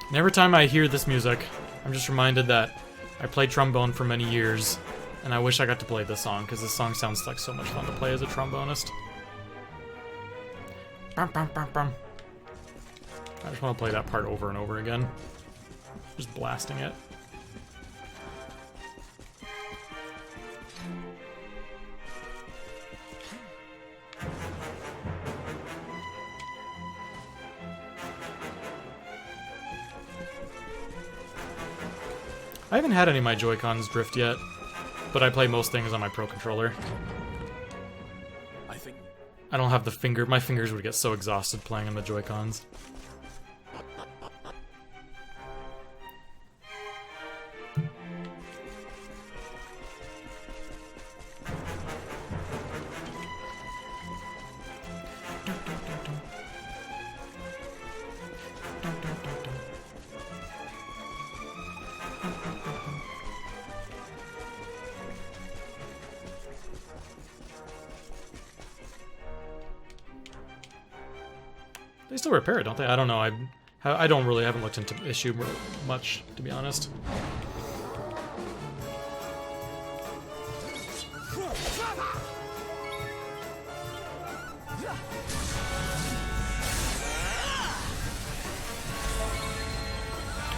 And every time I hear this music, I'm just reminded that I played trombone for many years, and I wish I got to play this song, because this song sounds like so much fun to play as a trombonist. Bum, bum, bum, bum. I just want to play that part over and over again. Just blasting it. I haven't had any of my Joy-Cons drift yet, but I play most things on my Pro Controller. I think I don't have the finger. My fingers would get so exhausted playing on the Joy-Cons. They still repair it, don't they? I don't know. I don't really haven't looked into issue much, to be honest.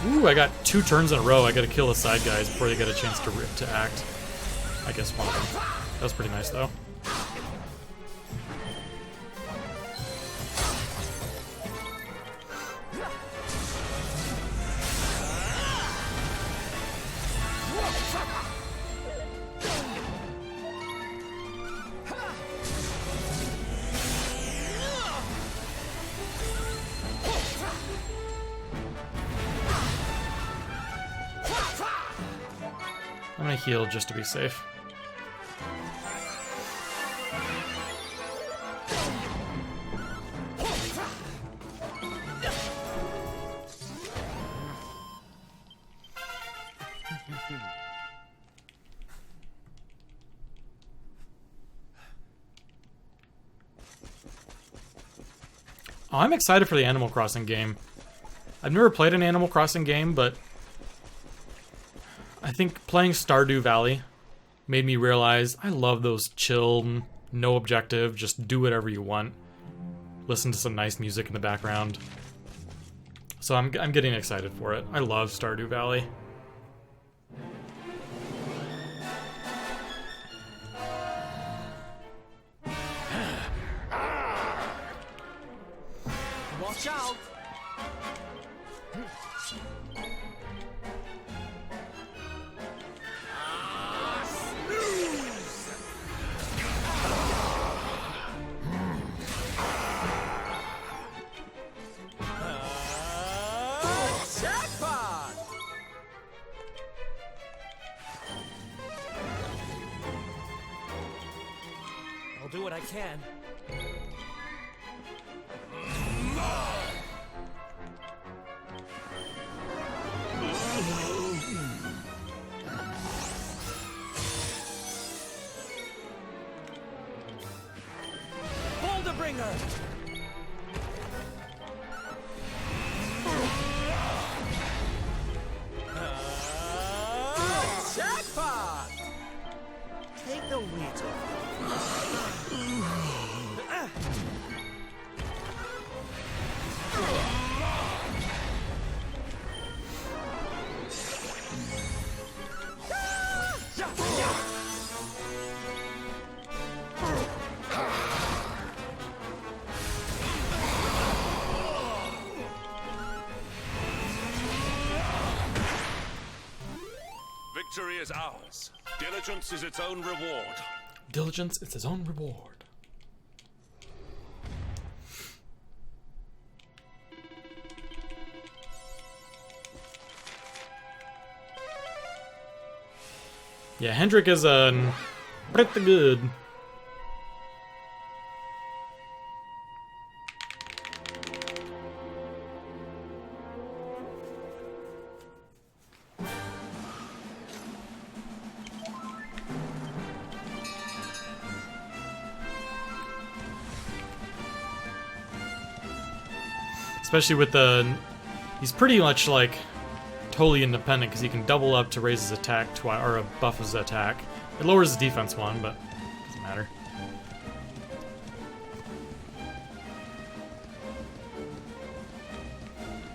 Ooh, I got 2 turns in a row. I gotta kill the side guys before they get a chance to act. I guess one of them. That was pretty nice, though. I'm gonna heal just to be safe. Oh, I'm excited for the Animal Crossing game. I've never played an Animal Crossing game, but I think playing Stardew Valley made me realize I love those chill, no objective, just do whatever you want. Listen to some nice music in the background. So I'm getting excited for it. I love Stardew Valley. Watch out! Jackpot! I'll do what I can. Boulder Bringer! Jackpot! Take the weight off. Victory is ours. Diligence is its own reward. Diligence is his own reward. Yeah, Hendrik is pretty good. Especially with the... He's pretty much, like, totally independent, because he can double up to raise his attack twice, or buff his attack. It lowers his defense one, but it doesn't matter.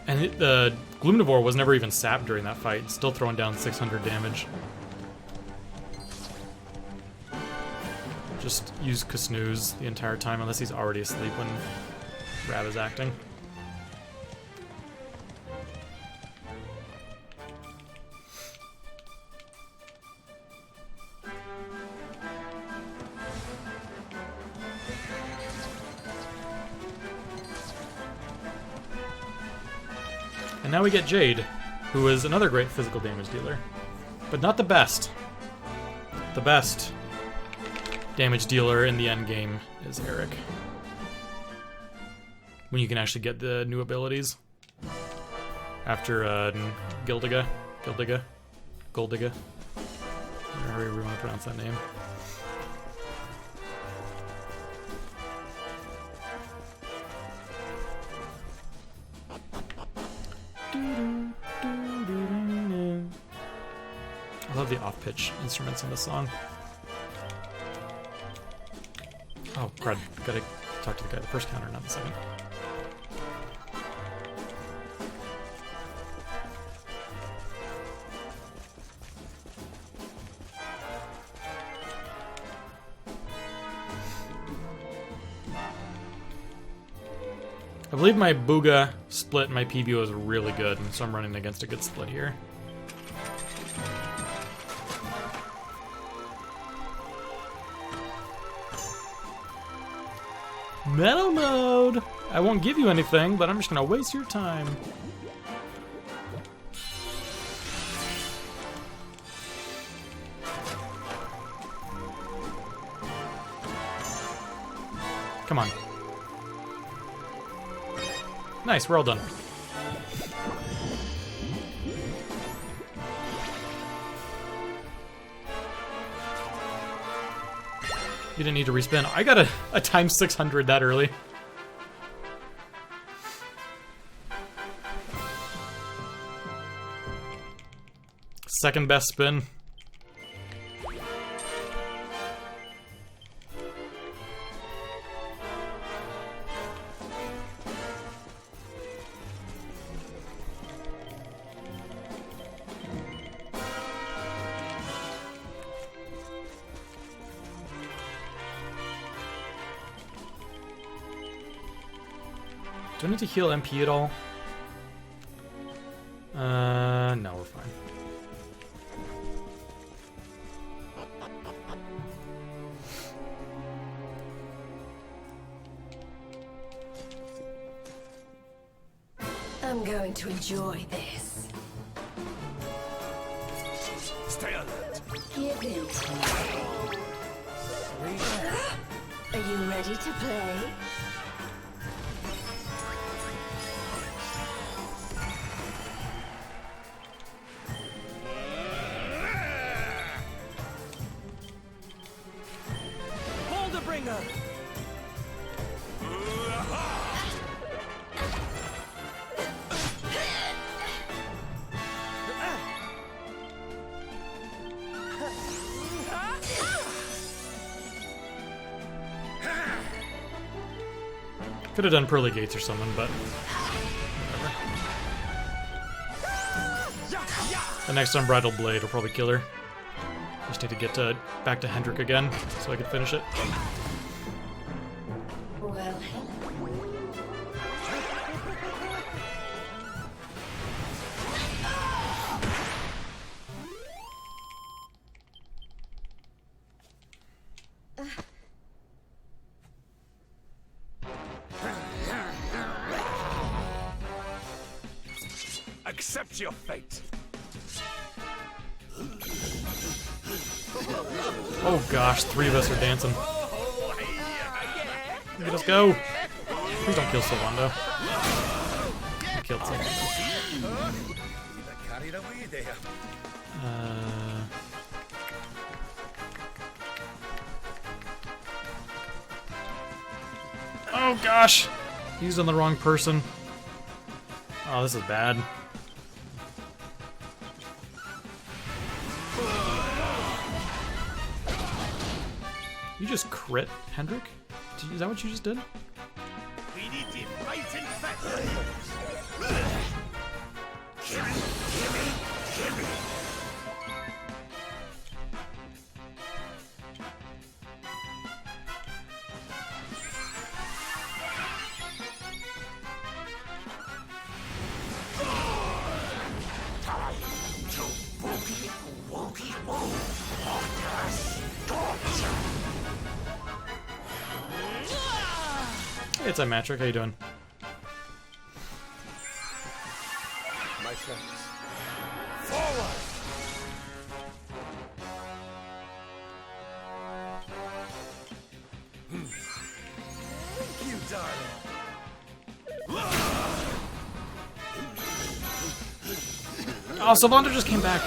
And the Gloomnivore was never even sapped during that fight, still throwing down 600 damage. Just use Kusnooze the entire time, unless he's already asleep when Rab is acting. And now we get Jade, who is another great physical damage dealer. But not the best. The best damage dealer in the end game is Eric. When you can actually get the new abilities. After Goldiga. However you want to pronounce that name. I love the off-pitch instruments in this song. Oh, crud. Gotta talk to the guy at the first counter, not the second. I believe my Booga split and my PBO is really good, and so I'm running against a good split here. Metal mode! I won't give you anything, but I'm just gonna waste your time. Come on. Nice, we're all done. You didn't need to respin. I got a times 600 that early. Second best spin. Do I need to heal MP at all? No, we're fine. I'm going to enjoy this. Stay alert. Give in to me. Are you ready to play? Boulder bringer. Could have done pearly gates or something, but whatever. The next unbridled blade will probably kill her. Just need to get back to Hendrik again so I can finish it. Well, Accept your fate. Oh gosh, 3 of us are dancing. Look at us go! Please don't kill Sylvando. I killed Sylvando. Carried away there. Oh gosh! Used on the wrong person. Oh, this is bad. You just crit, Hendrik? Is that what you just did? We need to fight and fight. Hey, it's Matrick. How you doing? My friends, forward! Thank you, darling. Oh, Sylvando just came back.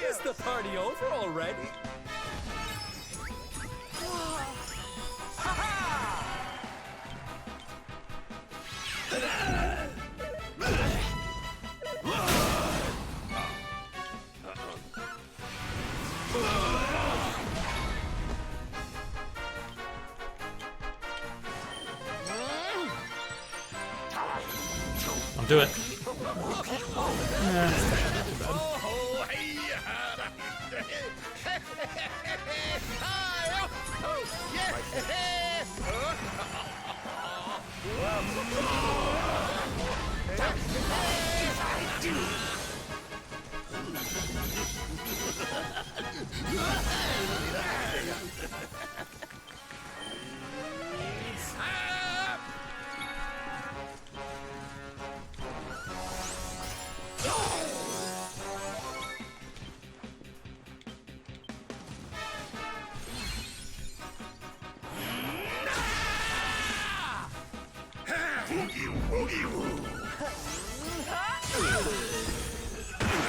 Is the party over already? Don't do it.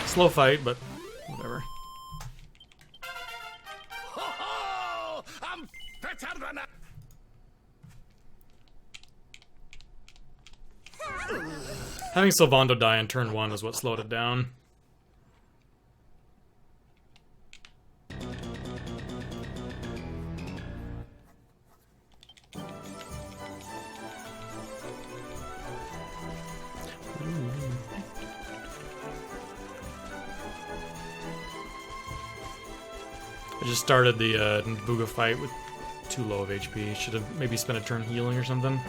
Slow fight, but whatever. Oh, I'm better than a... Having Sylvando die in turn 1 is what slowed it down. just started the Booga fight with too low of HP. Should have maybe spent a turn healing or something.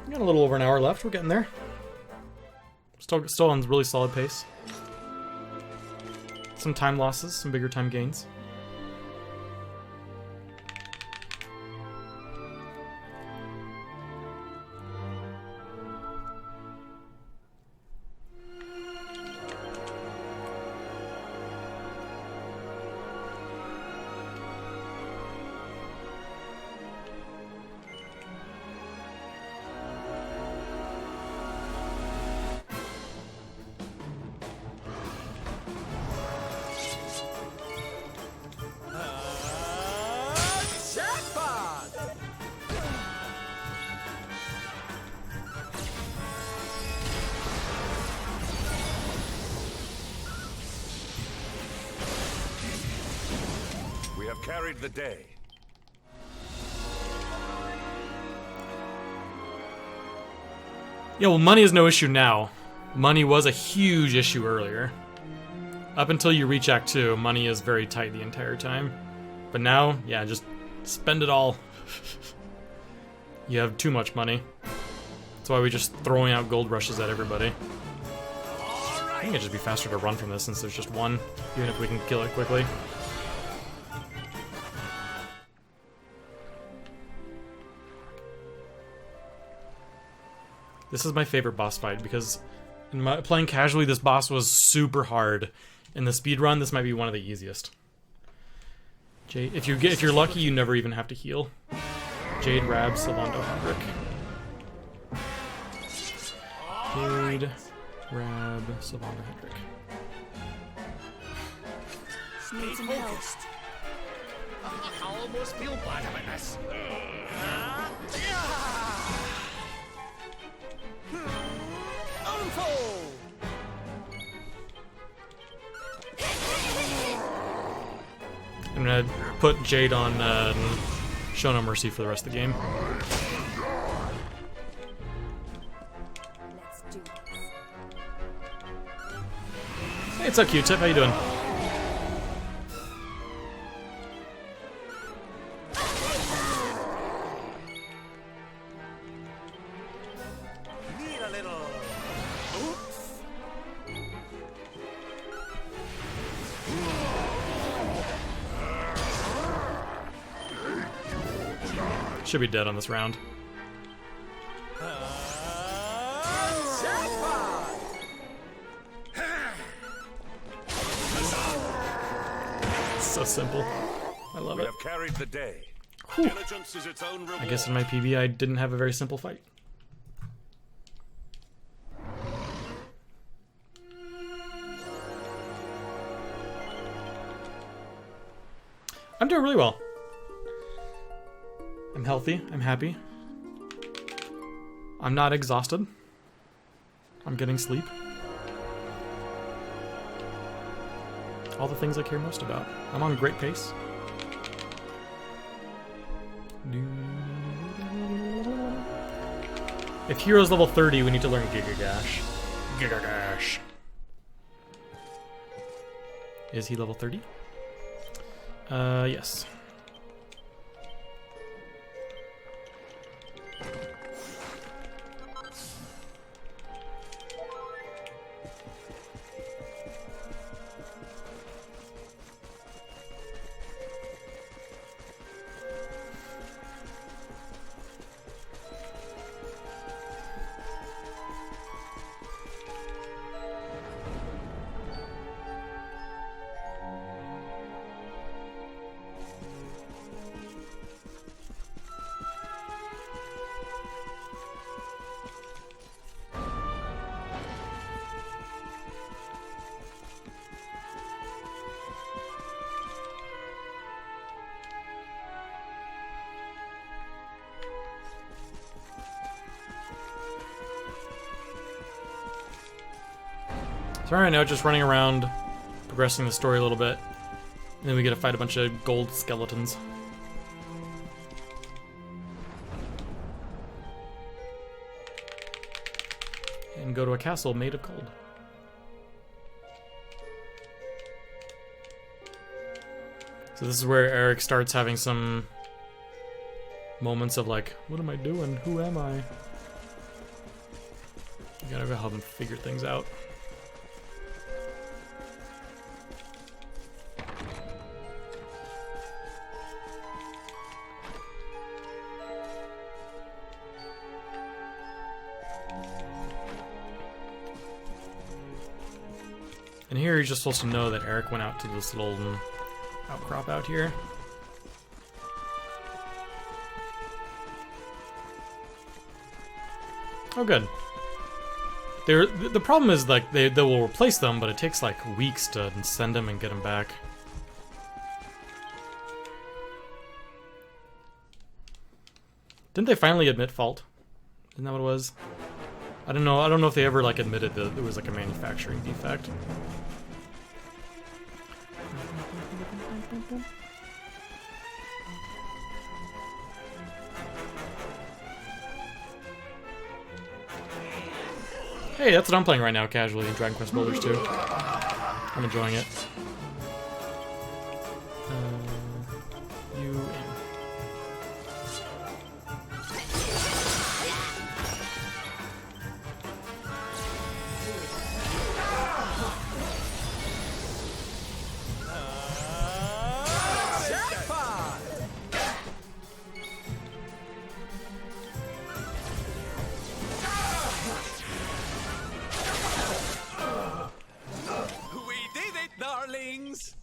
Got a little over an hour left. We're getting there. Still on really solid pace. Some time losses, some bigger time gains. Jackpot! We have carried the day. Yeah, well, money is no issue now. Money was a huge issue earlier. Up until you reach Act 2, money is very tight the entire time. But now, yeah, just spend it all. You have too much money. That's why we're just throwing out gold rushes at everybody. I think it'd just be faster to run from this since there's just one, even if we can kill it quickly. This is my favorite boss fight because playing casually, this boss was super hard. In the speedrun, this might be one of the easiest. Jade, if you're lucky, you never even have to heal. Jade, Rab, Sylvando, Hendrik. Jade, Rab, Sylvando, Hendrik. Need some help. I almost feel bad about this. Unfold! I'm gonna put Jade on Show No Mercy for the rest of the game. Let's do this. Hey, what's up, Q-Tip? How you doing? Need a little. Oops. Should be dead on this round. Jackpot! So simple. I love We it. have carried the day. Whew. Diligence is its own reward. I guess in my PB I didn't have a very simple fight. I'm doing really well. I'm healthy. I'm happy. I'm not exhausted. I'm getting sleep. All the things I care most about. I'm on a great pace. If Hero's level 30, we need to learn Gigagash. Gigagash. Is he level 30? Yes. So right now, just running around, progressing the story a little bit. And then we get to fight a bunch of gold skeletons. And go to a castle made of gold. So this is where Eric starts having some moments of like, what am I doing? Who am I? You gotta go help him figure things out. And here you're just supposed to know that Eric went out to this little outcrop out here. Oh, good. The problem is, like, they will replace them, but it takes, like, weeks to send them and get them back. Didn't they finally admit fault? Isn't that what it was? I don't know if they ever, like, admitted that it was, like, a manufacturing defect. Hey, that's what I'm playing right now, casually, in Dragon Quest Builders 2. I'm enjoying it. You in. Jackpot! We did it, darlings!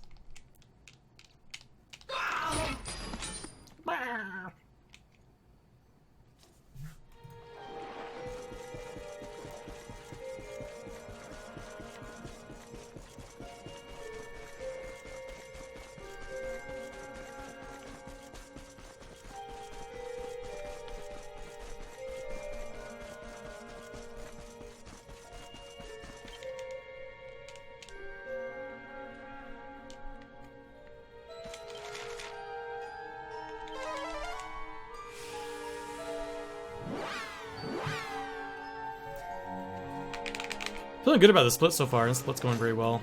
Feeling good about the split so far. The split's going very well.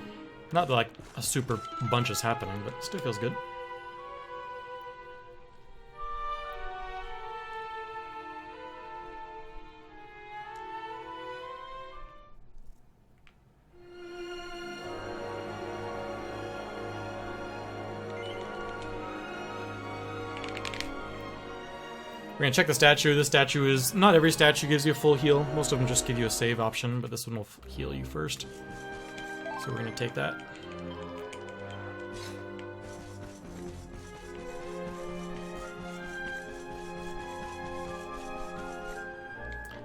Not that, like, a super bunch is happening, but it still feels good. We're gonna check the statue. This statue is... Not every statue gives you a full heal. Most of them just give you a save option, but this one will heal you first. So we're gonna take that.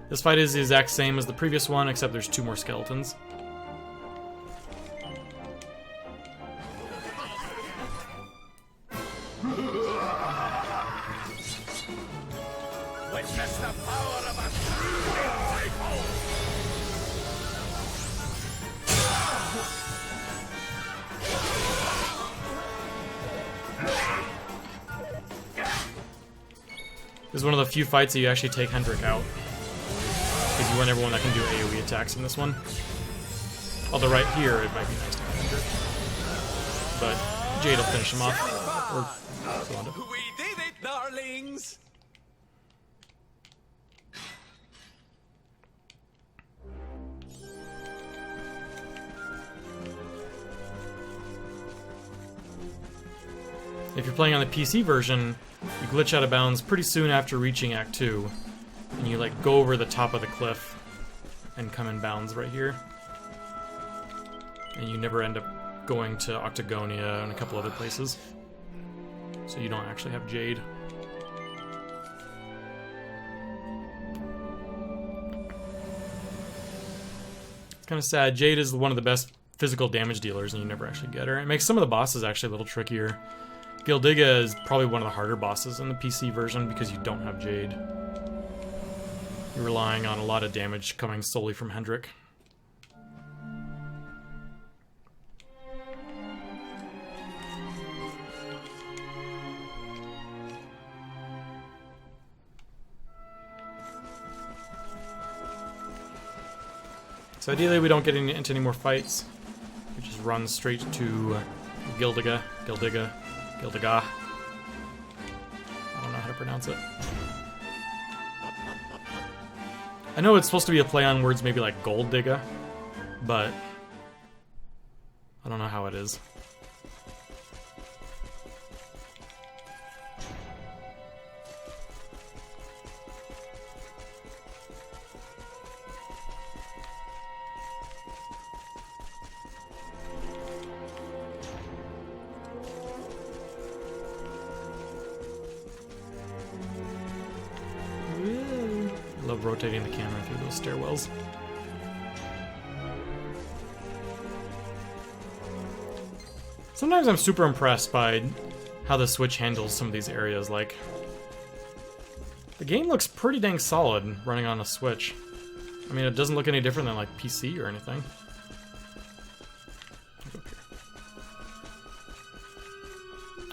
This fight is the exact same as the previous one, except there's 2 more skeletons. Witness the power of a true disciple! This is one of the few fights that you actually take Hendrik out. Because you want everyone that can do AoE attacks in this one. Although right here, it might be nice to have Hendrik. But Jade will finish him off. Or Yolanda. We did it, darlings! If you're playing on the PC version, you glitch out of bounds pretty soon after reaching Act 2. And you, like, go over the top of the cliff and come in bounds right here. And you never end up going to Octagonia and a couple other places. So you don't actually have Jade. It's kind of sad. Jade is one of the best physical damage dealers and you never actually get her. It makes some of the bosses actually a little trickier. Gildiga is probably one of the harder bosses in the PC version because you don't have Jade. You're relying on a lot of damage coming solely from Hendrik. So ideally we don't get into any more fights. We just run straight to Gildiga. I don't know how to pronounce it. I know it's supposed to be a play on words, maybe like Gold Digga, but I don't know how it is. I love rotating the camera through those stairwells. Sometimes I'm super impressed by how the Switch handles some of these areas. Like, the game looks pretty dang solid running on a Switch. I mean, it doesn't look any different than like PC or anything.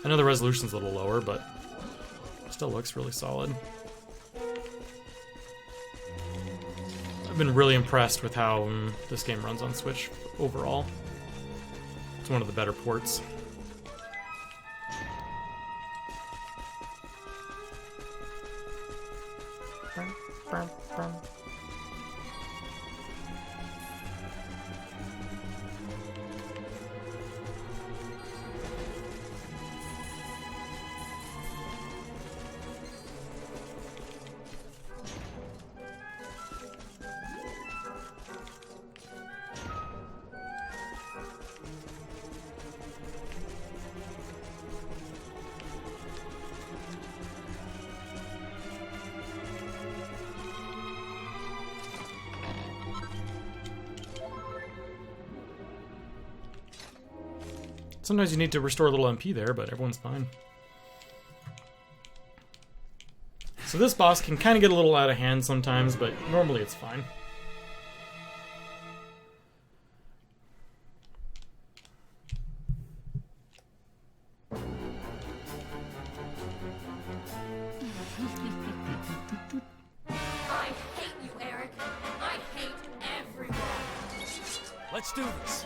I know the resolution's a little lower, but it still looks really solid. I've been really impressed with how this game runs on Switch overall. It's one of the better ports. Sometimes you need to restore a little MP there, but everyone's fine. So this boss can kind of get a little out of hand sometimes, but normally it's fine. I hate you, Eric. I hate everyone. Let's do this.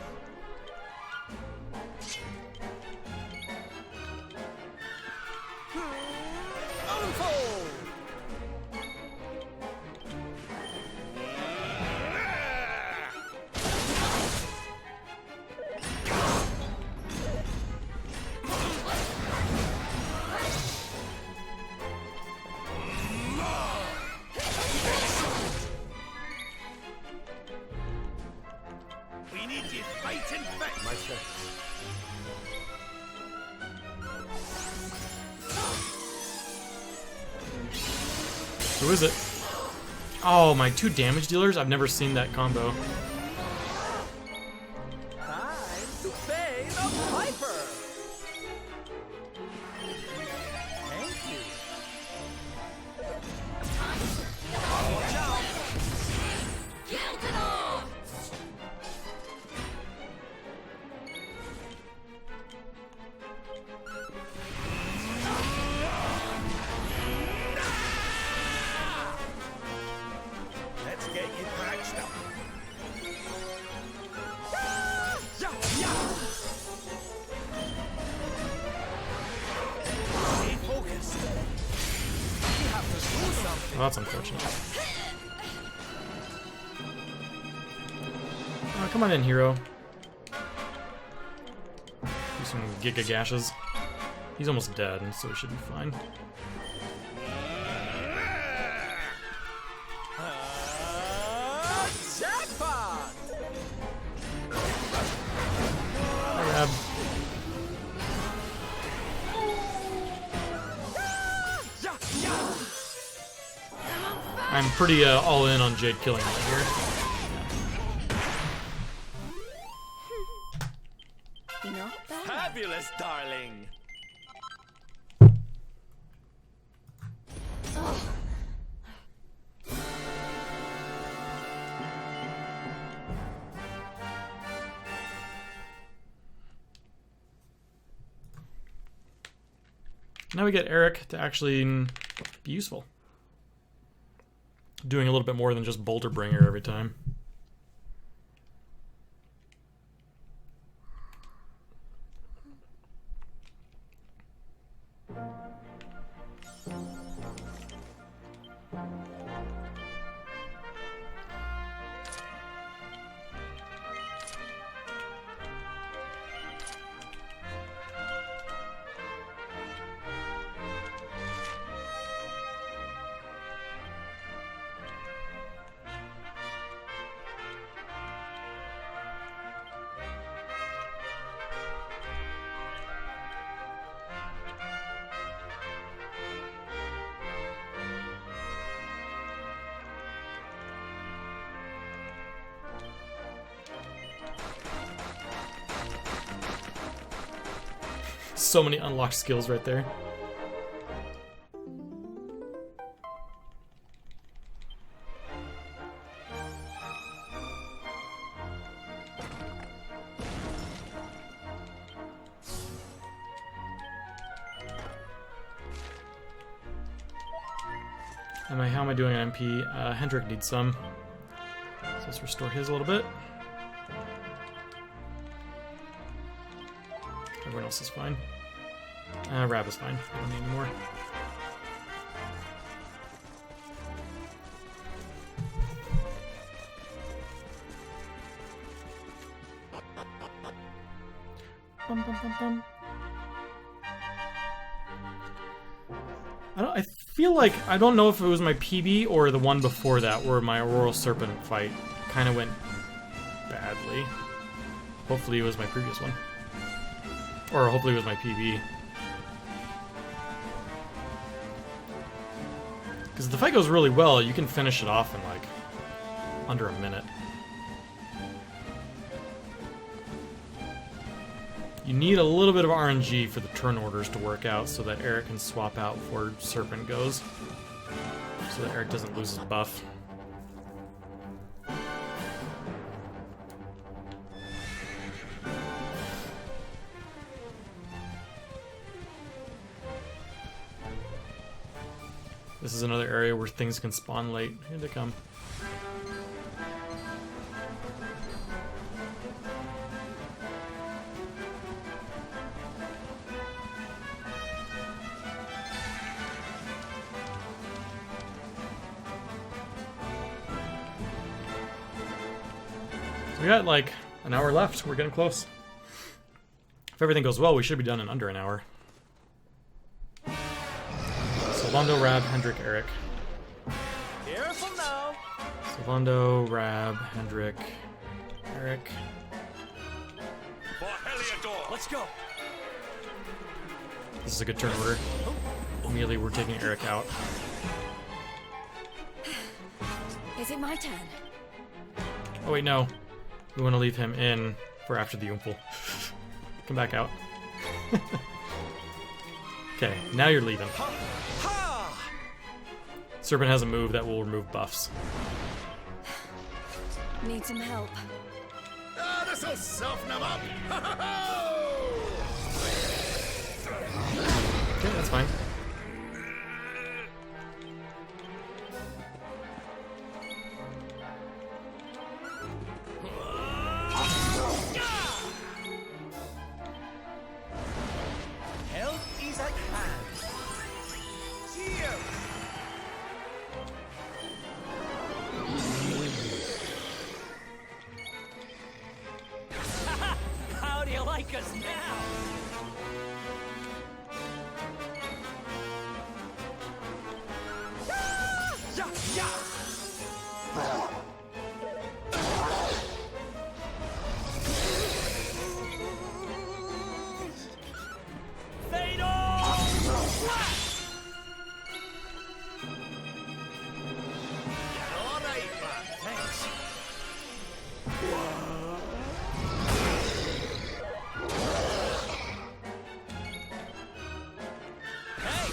Unfold! We need you fighting back. My turn. Who is it? Oh, my 2 damage dealers? I've never seen that combo. Time to pay the piper. Thank you. Watch out! Killed it all. Let's get you patched up. Stay focused. We have to do something. Oh, that's unfortunate. Oh, come on in, hero. Do some Giga Gashes. He's almost dead, and so he should be fine. Jackpot! Grab. I'm pretty all in on Jade killing right here. Not bad. Fabulous, darling. Now we get Eric to actually be useful. Doing a little bit more than just Boulder Bringer every time. So many unlocked skills right there. How am I doing on MP? Hendrik needs some. So let's restore his a little bit. Everyone else is fine. Rab is fine. I don't need any more. Bum, bum, bum, bum. I feel like, I don't know if it was my PB or the one before that where my Auroral Serpent fight kind of went badly. Hopefully it was my previous one. Or hopefully it was my PB. Because if the fight goes really well, you can finish it off in like under a minute. You need a little bit of RNG for the turn orders to work out so that Eric can swap out before Serpent goes. So that Eric doesn't lose his buff. This is another area where things can spawn late. Here they come. We got like an hour left. We're getting close. If everything goes well, we should be done in under an hour. Sylvando, Rab, Hendrik, Eric. Careful now. Sylvando, Rab, Hendrik, Eric. For Heliodor! Let's go. This is a good turn order. Immediately, we're taking Eric out. Is it my turn? Oh wait, no. We want to leave him in for after the Oomphle. Come back out. Okay, now you're leaving. Serpent has a move that will remove buffs. Need some help. Ah, this'll soften him up. Okay, that's fine. Help is at hand. Cheers. How do you like us now? Yeah, yeah. Fade off! All right, man. Thanks. Hey!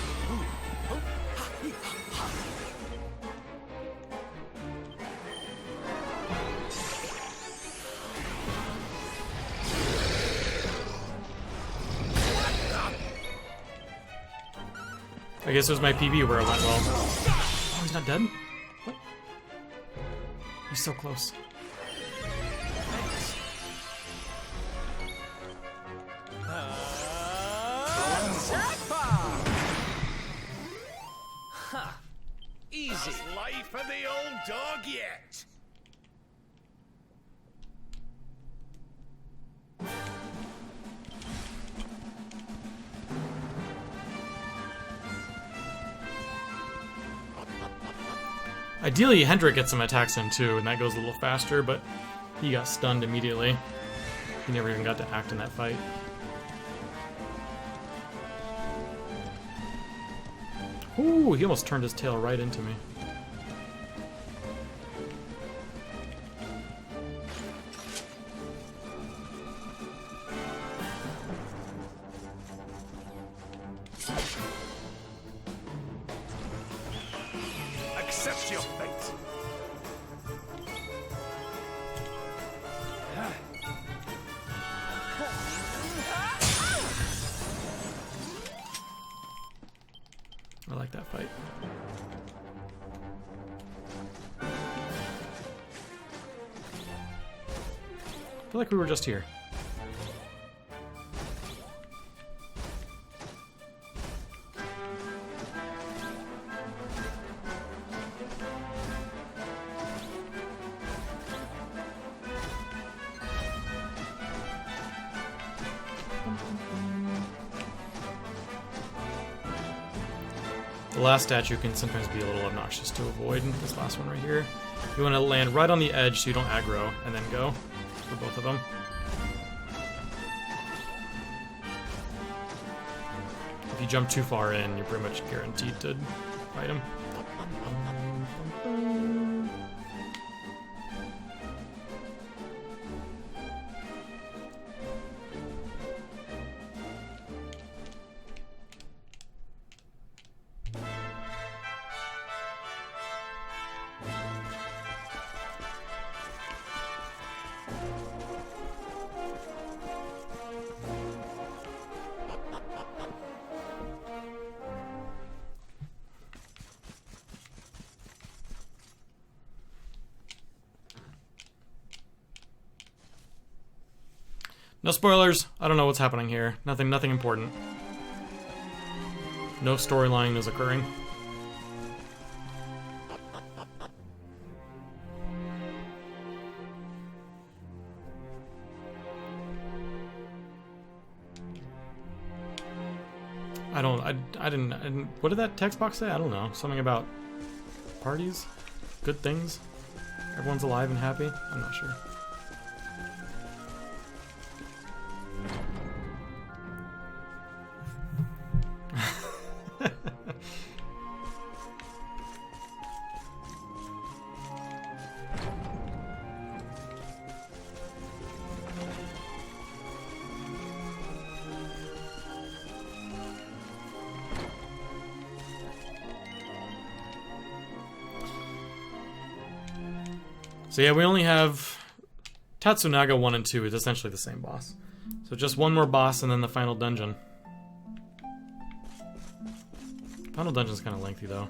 I guess it was my PB where it went well. Oh, he's not dead? What? He's so close. Jackpot! Ha! Easy. How's life for the old dog yet? Ideally, Hendrik gets some attacks in too, and that goes a little faster, but he got stunned immediately. He never even got to act in that fight. Ooh, he almost turned his tail right into me. Accept your fate. I like that fight. I feel like we were just here. The last statue can sometimes be a little obnoxious to avoid. This last one right here. You want to land right on the edge so you don't aggro, and then go for both of them. If you jump too far in, you're pretty much guaranteed to fight him. No spoilers. I don't know what's happening here. Nothing important. No storyline is occurring. I didn't, what did that text box say? I don't know. Something about parties? Good things? Everyone's alive and happy? I'm not sure. So yeah, we only have Tatsunaga 1 and 2 is essentially the same boss. So just one more boss and then the final dungeon. Final dungeon's kind of lengthy though.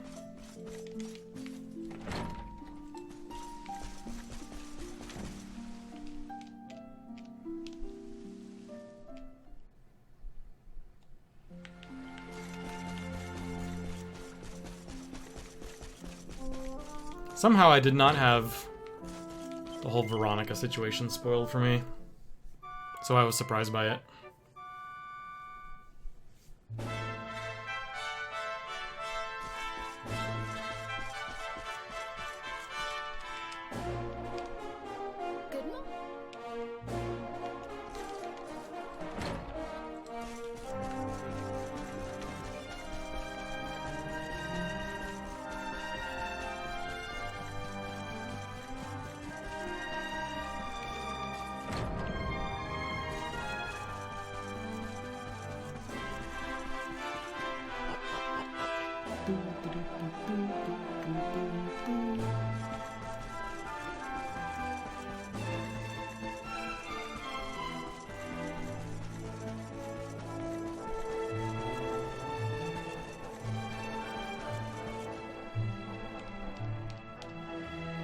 Somehow I did not have the whole Veronica situation spoiled for me, so I was surprised by it. Good morning.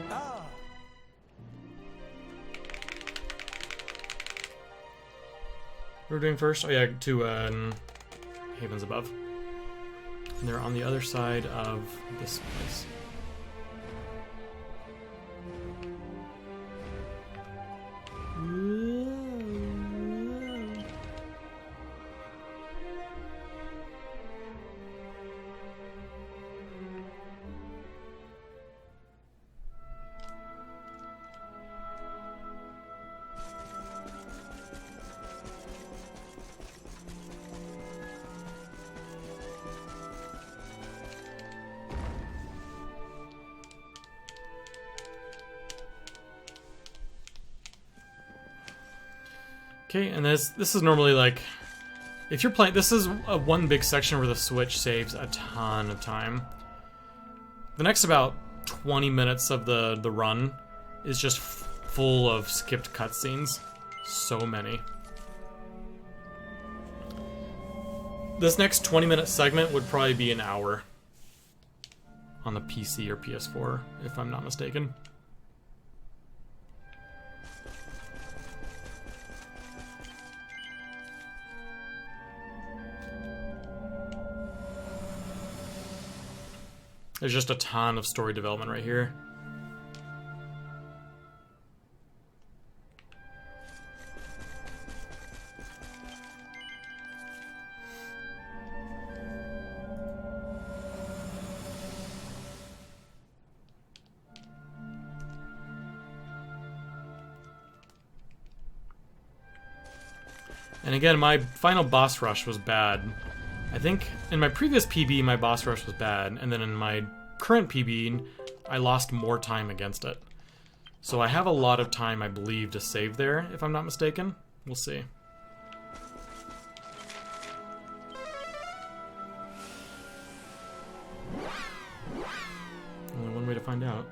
Ah, What we're doing first? Oh yeah, to Havens Above. And they're on the other side of this place. Okay, and this is normally like If you're playing, this is one big section where the Switch saves a ton of time. The next about 20 minutes of the run is just full of skipped cutscenes. So many. This next 20-minute segment would probably be an hour on the PC or PS4, if I'm not mistaken. There's just a ton of story development right here. And again, my final boss rush was bad. I think in my previous PB, my boss rush was bad, and then in my current PB, I lost more time against it. So I have a lot of time, I believe, to save there, if I'm not mistaken. We'll see. Only one way to find out.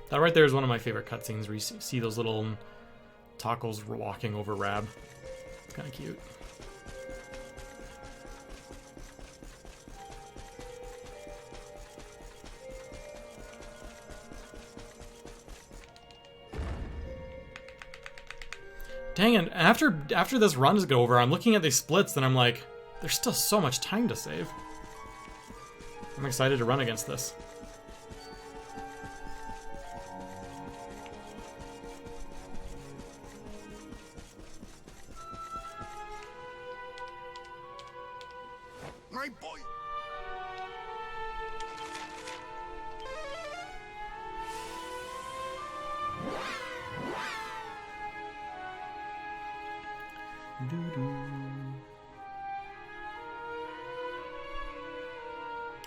That right there is one of my favorite cutscenes where you see those little tacos walking over Rab. It's kind of cute. Dang it, after this run is over, I'm looking at these splits and I'm like, there's still so much time to save. I'm excited to run against this. My boy.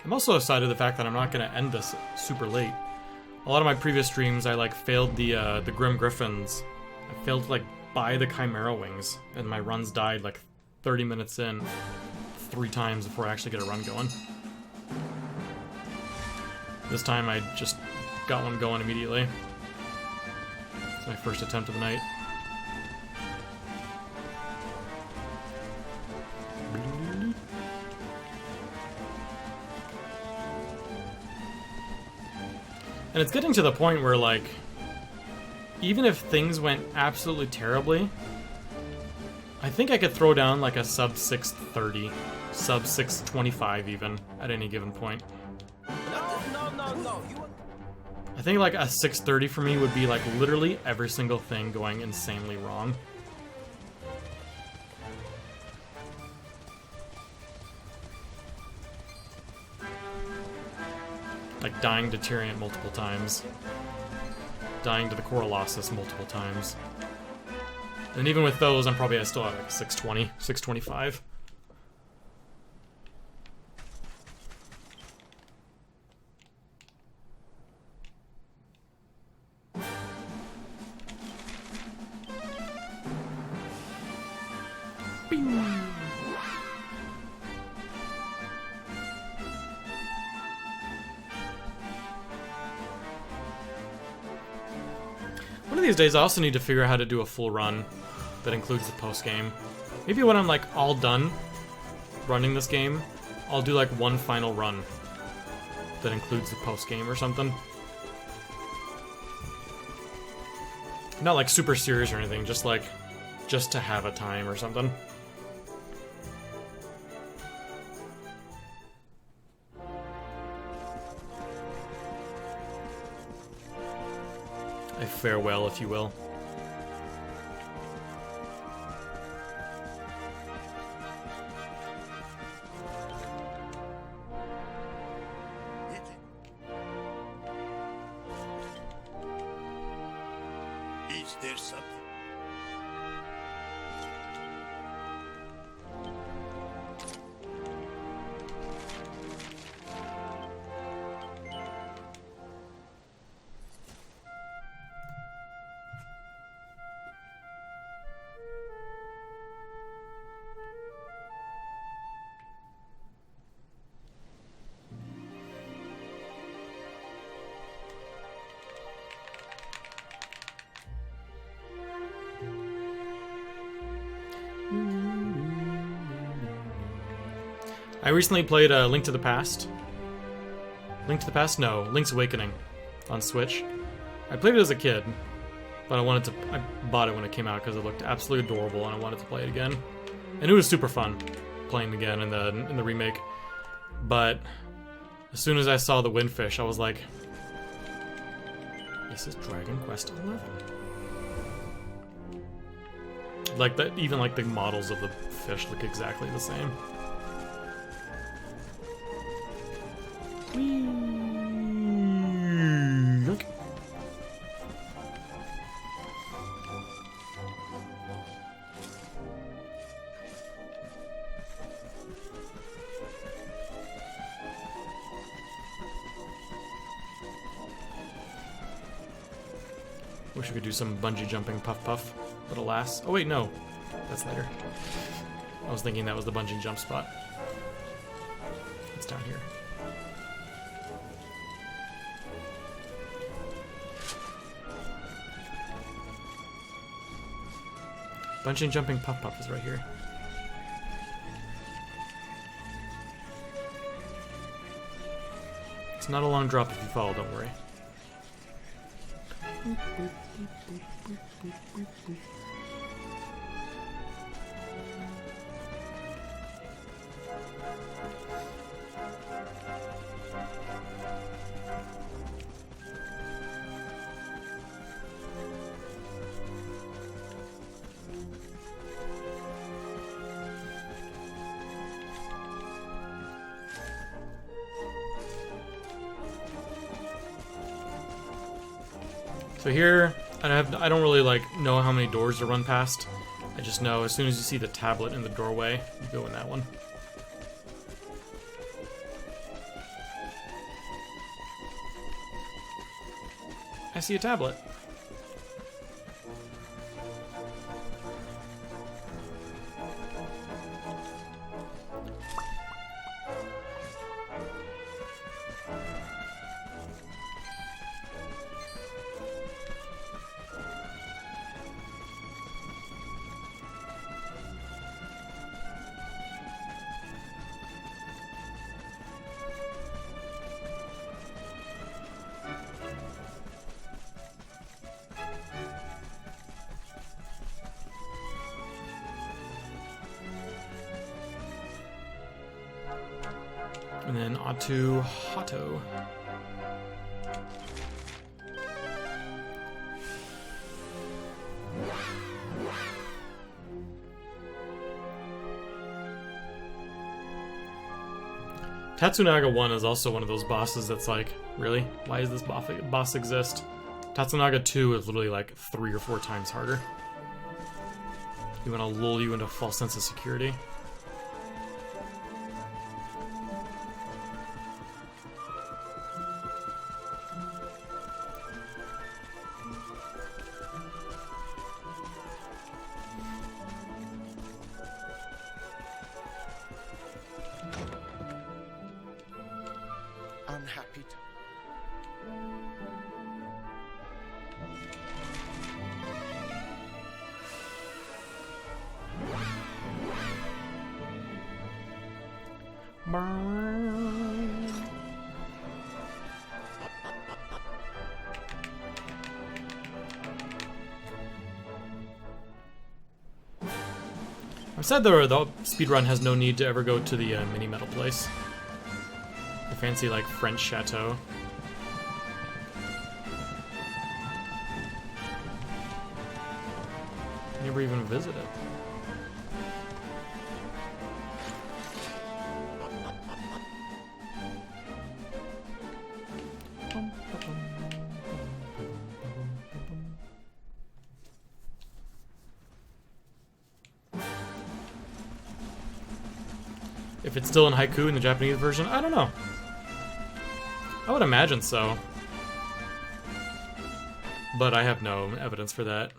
I'm also excited the fact that I'm not going to end this super late. A lot of my previous streams, I like failed the Grim Griffins. I failed to like buy the Chimera Wings, and my runs died like 30 minutes in, 3 times before I actually get a run going. This time I just got one going immediately. It's my first attempt of the night. And it's getting to the point where, like, even if things went absolutely terribly, I think I could throw down like a sub 630, sub 625 even, at any given point. No. I think like a 630 for me would be like literally every single thing going insanely wrong. Like dying to Tyrion multiple times. Dying to the Corolossus multiple times. And even with those, I'm probably still at like 620, 625. One of these days, I also need to figure out how to do a full run that includes the post-game. Maybe when I'm like all done running this game, I'll do like one final run that includes the post-game or something. Not like super serious or anything, just like, just to have a time or something. A farewell, if you will. Is there something? I recently played Link to the Past. Link to the Past? No, Link's Awakening on Switch. I played it as a kid, but I bought it when it came out because it looked absolutely adorable and I wanted to play it again. And it was super fun playing again in the remake. But as soon as I saw the Windfish, I was like, this is Dragon Quest XI. Like that, even like the models of the fish look exactly the same. Yoink. Wish we could do some bungee jumping puff puff, but alas. Oh wait, no. That's later. I was thinking that was the bungee jump spot. It's down here. Bungee jumping puff puff is right here. It's not a long drop if you fall, don't worry. So here, I don't really like know how many doors to run past. I just know as soon as you see the tablet in the doorway, you go in that one. I see a tablet. And then onto Hato. Tatsunaga 1 is also one of those bosses that's like, really? Why does this boss exist? Tatsunaga 2 is literally like 3 or 4 times harder. You want to lull you into a false sense of security. Unhappy. I've said the speedrun has no need to ever go to the mini metal place. The fancy, like, French chateau. Never even visit it. If it's still in haiku in the Japanese version, I don't know. I would imagine so. But I have no evidence for that.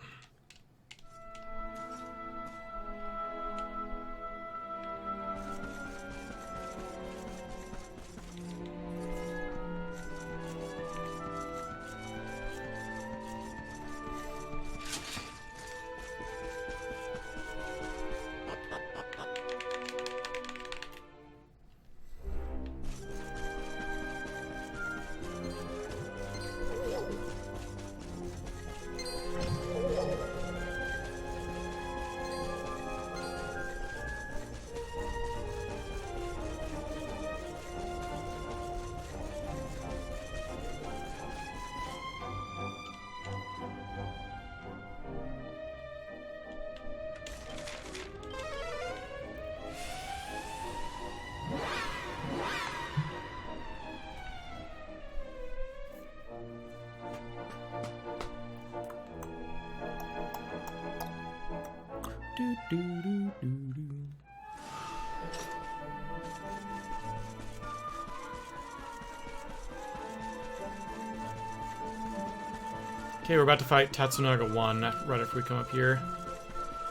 Okay, we're about to fight Tatsunaga 1 right after we come up here.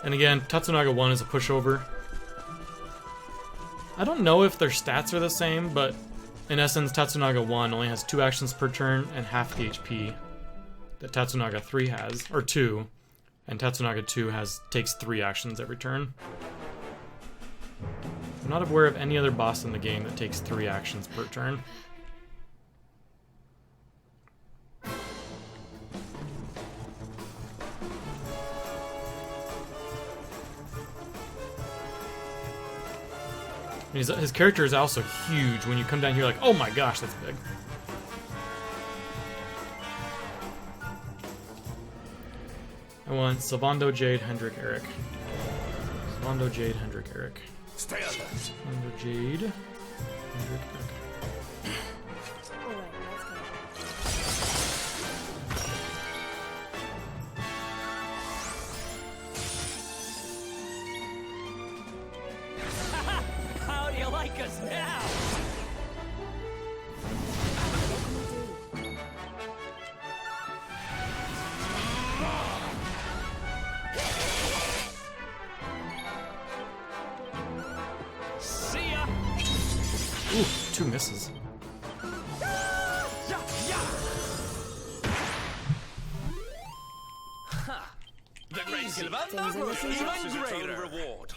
And again, Tatsunaga 1 is a pushover. I don't know if their stats are the same, but in essence, Tatsunaga 1 only has 2 actions per turn and half the HP that Tatsunaga 3 has, or 2, and Tatsunaga 2 takes 3 actions every turn. I'm not aware of any other boss in the game that takes 3 actions per turn. His character is also huge. When you come down here, like, oh my gosh, that's big. I want Sylvando, Jade, Hendrik, Eric. Sylvando, Jade, Hendrik, Eric. Stay alert. Sylvando, Jade, Hendrik, Eric. Alright, let's go. How do you like us now? See ya. Ooh, 2 misses. Yeah, yeah. The race Things are looking Diligence up. is its own greater. reward.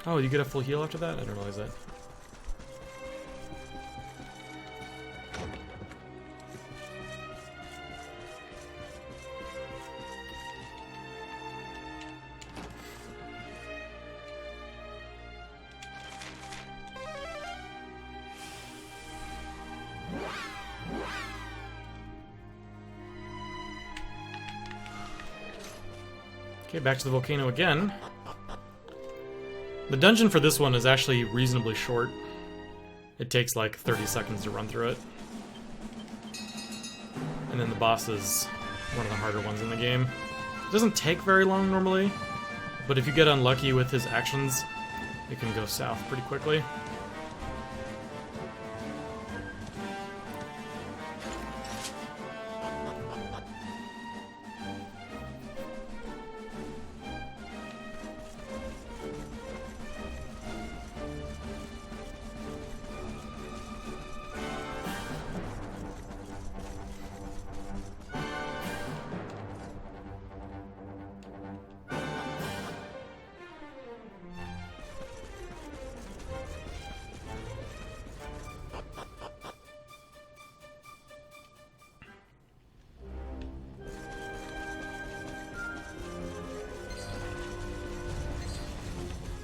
Oh, you get a full heal after that? I didn't realize that. Okay, back to the volcano again. The dungeon for this one is actually reasonably short. It takes like 30 seconds to run through it. And then the boss is one of the harder ones in the game. It doesn't take very long normally, but if you get unlucky with his actions, it can go south pretty quickly.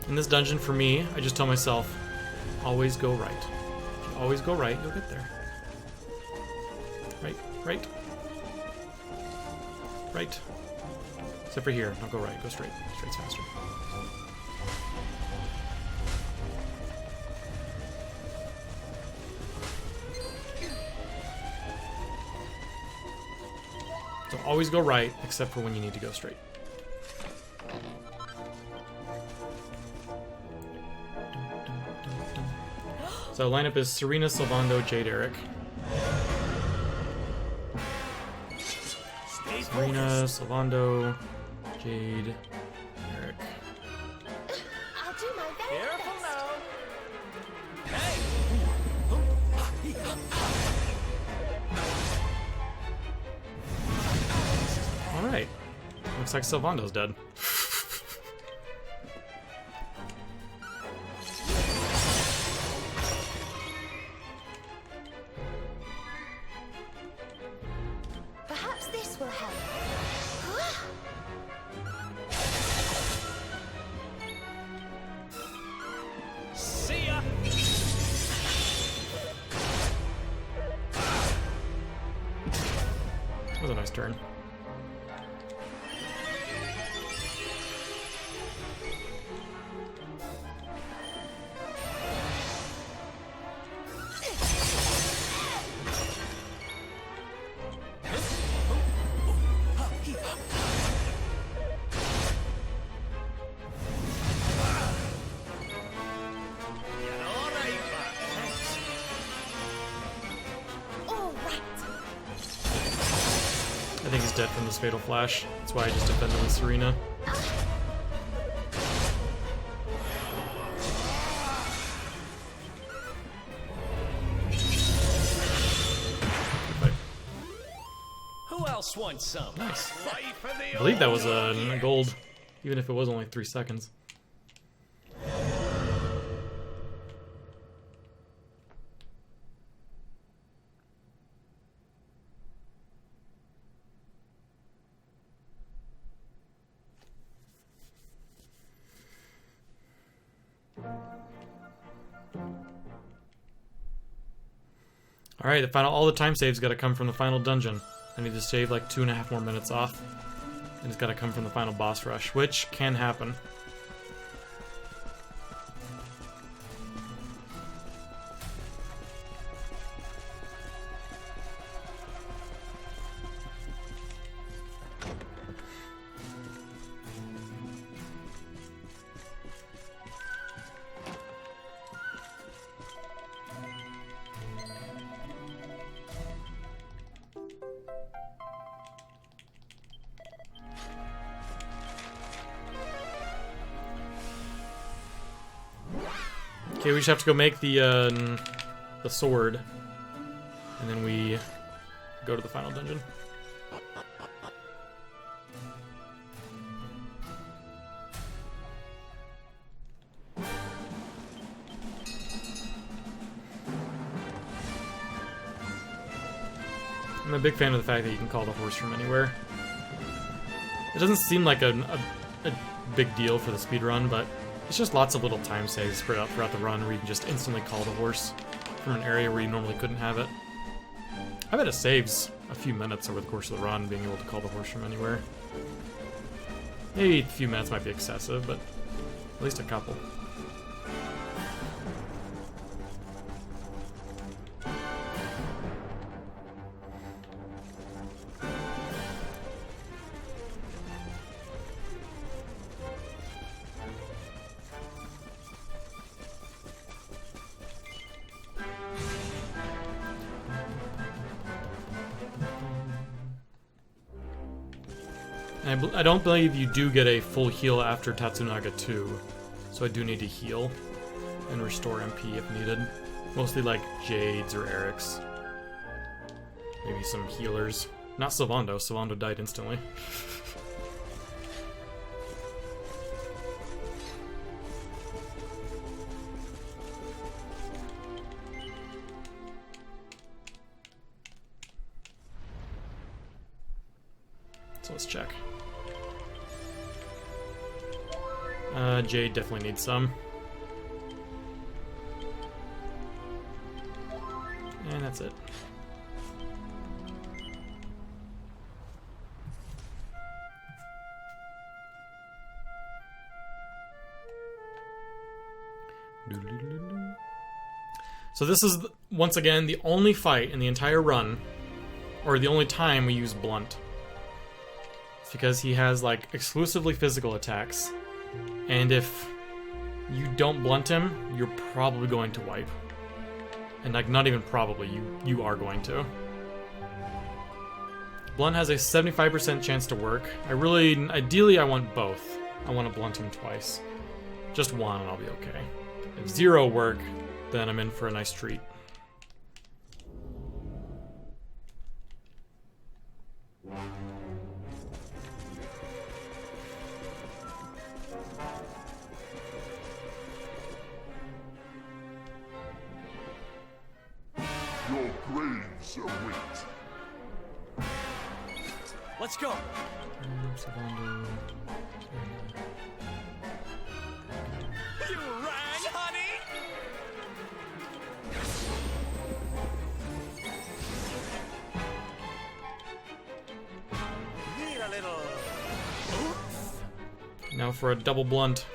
In this dungeon, for me, I just tell myself, always go right. If you always go right, you'll get there. Right, right. Right. Except for here, don't go right, go straight. Straight's faster. So always go right, except for when you need to go straight. So lineup is Serena, Sylvando, Jade, Eric. Serena, Sylvando, Jade, Eric. I'll do my very Careful best. now. Hey. Alright. Looks like Sylvando's dead. Perhaps this will help. See ya. That was a nice turn. I think he's dead from this Fatal Flash. That's why I just defended with Serena. Who else wants some? Nice. Ready for the I believe that was a gold, even if it was only 3 seconds. Alright, all the time saves gotta come from the final dungeon. I need to save like 2.5 more minutes off. And it's gotta come from the final boss rush, which can happen. Okay, we just have to go make the sword, and then we go to the final dungeon. I'm a big fan of the fact that you can call the horse from anywhere. It doesn't seem like a big deal for the speedrun, but it's just lots of little time saves spread out throughout the run where you can just instantly call the horse from an area where you normally couldn't have it. I bet it saves a few minutes over the course of the run being able to call the horse from anywhere. Maybe a few minutes might be excessive, but at least a couple. I don't believe you do get a full heal after Tatsunaga 2, so I do need to heal and restore MP if needed. Mostly like Jades or Eric's. Maybe some healers. Not Sylvando. Sylvando died instantly. So let's check. Jade definitely needs some. And that's it. So this is, once again, the only fight in the entire run, or the only time we use Blunt. It's because he has, like, exclusively physical attacks. And if you don't blunt him, you're probably going to wipe. And like, not even probably, you are going to. Blunt has a 75% chance to work. Ideally I want both. I want to blunt him twice. Just one and I'll be okay. If 0 work, then I'm in for a nice treat. Your graves await. Let's go. You rang, honey? for a double blunt.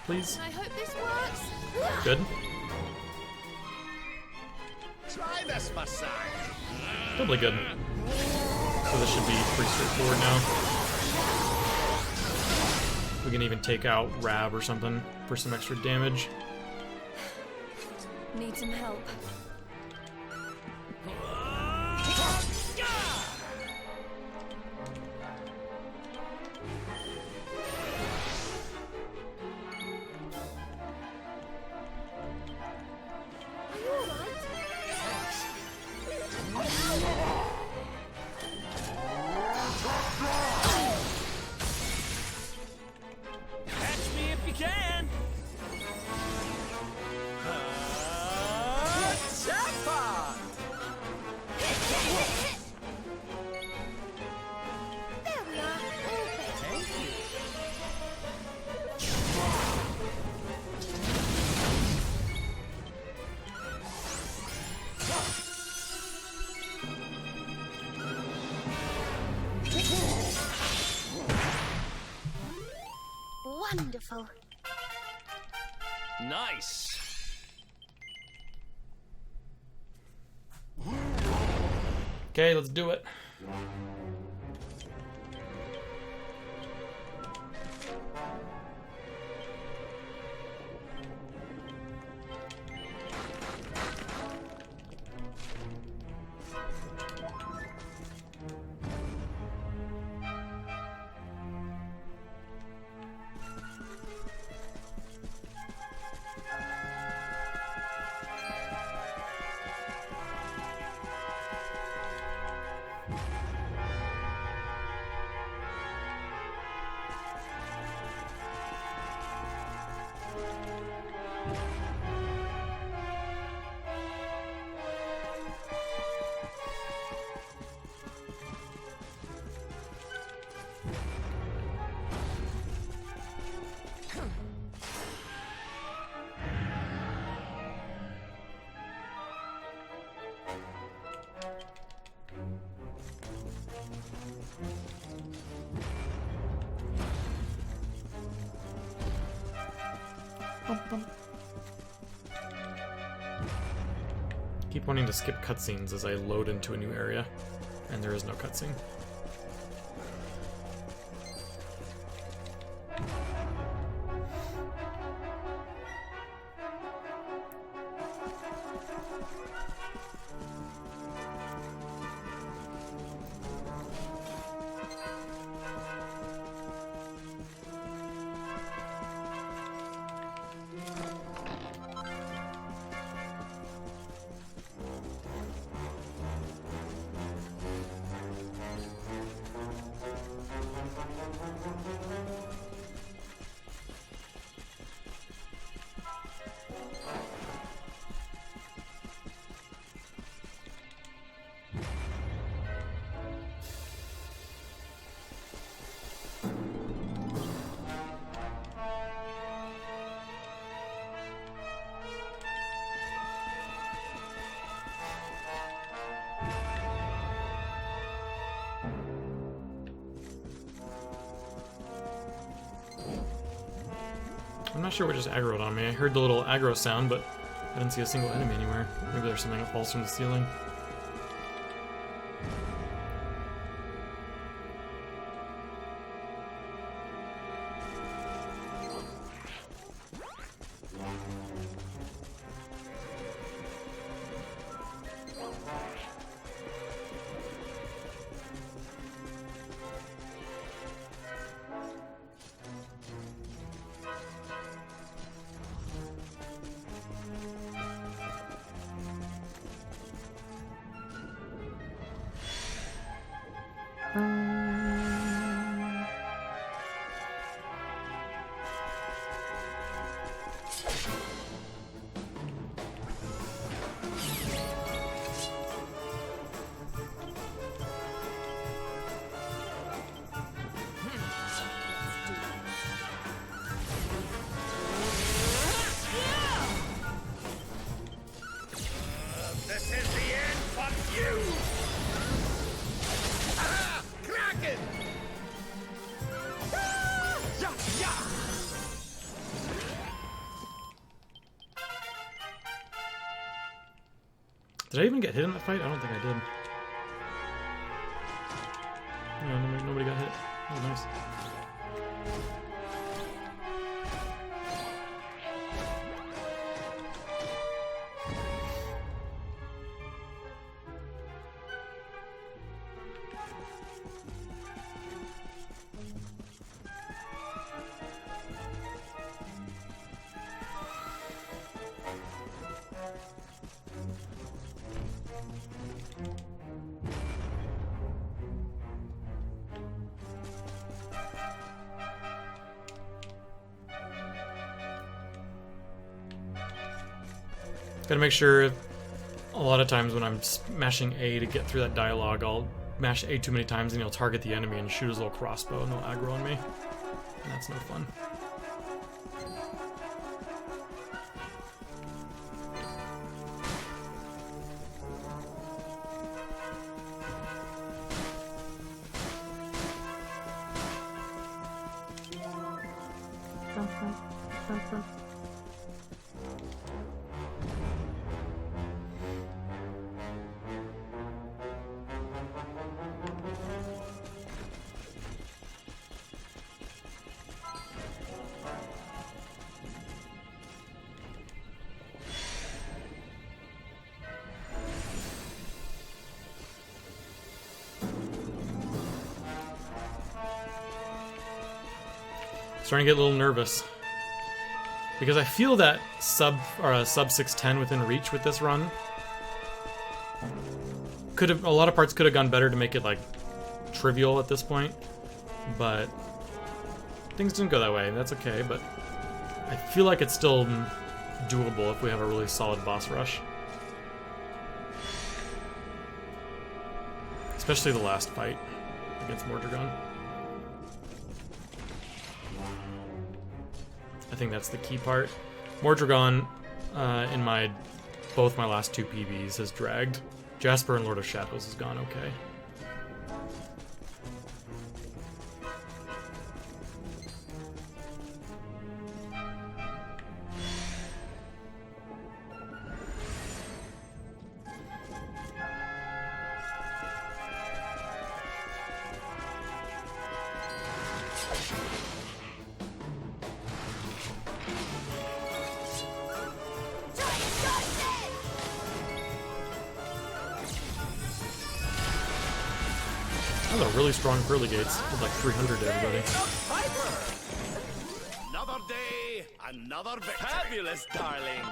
Please. I hope this works. Good. Try this, my son. Totally good. So this should be pretty straightforward now. We can even take out Rab or something for some extra damage. Need some help. Are you alright? Catch me if you can. Jackpot! There we are. All better. Thank you. Wonderful. Nice. Okay, let's do it. Keep wanting to skip cutscenes as I load into a new area, and there is no cutscene. I'm not sure what just aggroed on me. I heard the little aggro sound, but I didn't see a single enemy anywhere. Maybe there's something that falls from the ceiling. This is the end for you! Ah! Kraken! Ah! Yeah! Did I even get hit in that fight? I don't think I did. No, nobody got hit. Oh, nice. Gotta make sure, a lot of times when I'm mashing A to get through that dialogue, I'll mash A too many times and he'll target the enemy and shoot his little crossbow and they'll aggro on me. And that's no fun. Starting to get a little nervous because I feel that sub 610 within reach with this run. Could have, a lot of parts could have gone better to make it like trivial at this point, but things didn't go that way. That's okay, but I feel like it's still doable if we have a really solid boss rush. Especially the last fight against Mordragon. I think that's the key part. Mordragon, in both my last two PBs, has dragged. Jasper and Lord of Shadows has gone okay. That was a really strong pearly gates. It was like 300 to everybody. Another day, another victory. Fabulous, darling.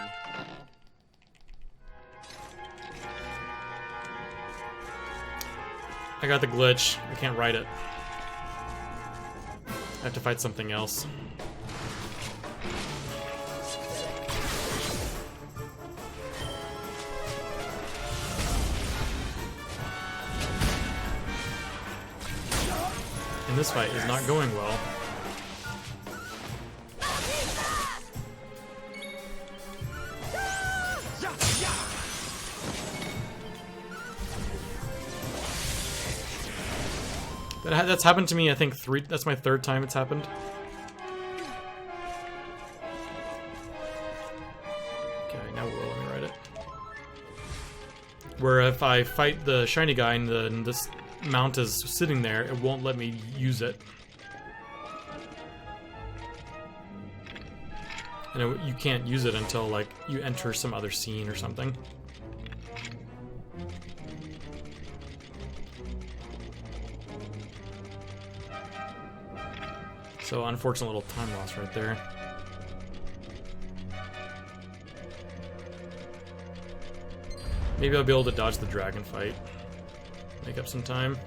I got the glitch. I can't write it. I have to fight something else. And this fight is not going well. That's happened to me, I think, that's my third time it's happened. Okay, now we'll let me write it. Where if I fight the shiny guy and this mount is sitting there, it won't let me use it. And you can't use it until, like, you enter some other scene or something. So, unfortunate little time loss right there. Maybe I'll be able to dodge the dragon fight. Make up some time.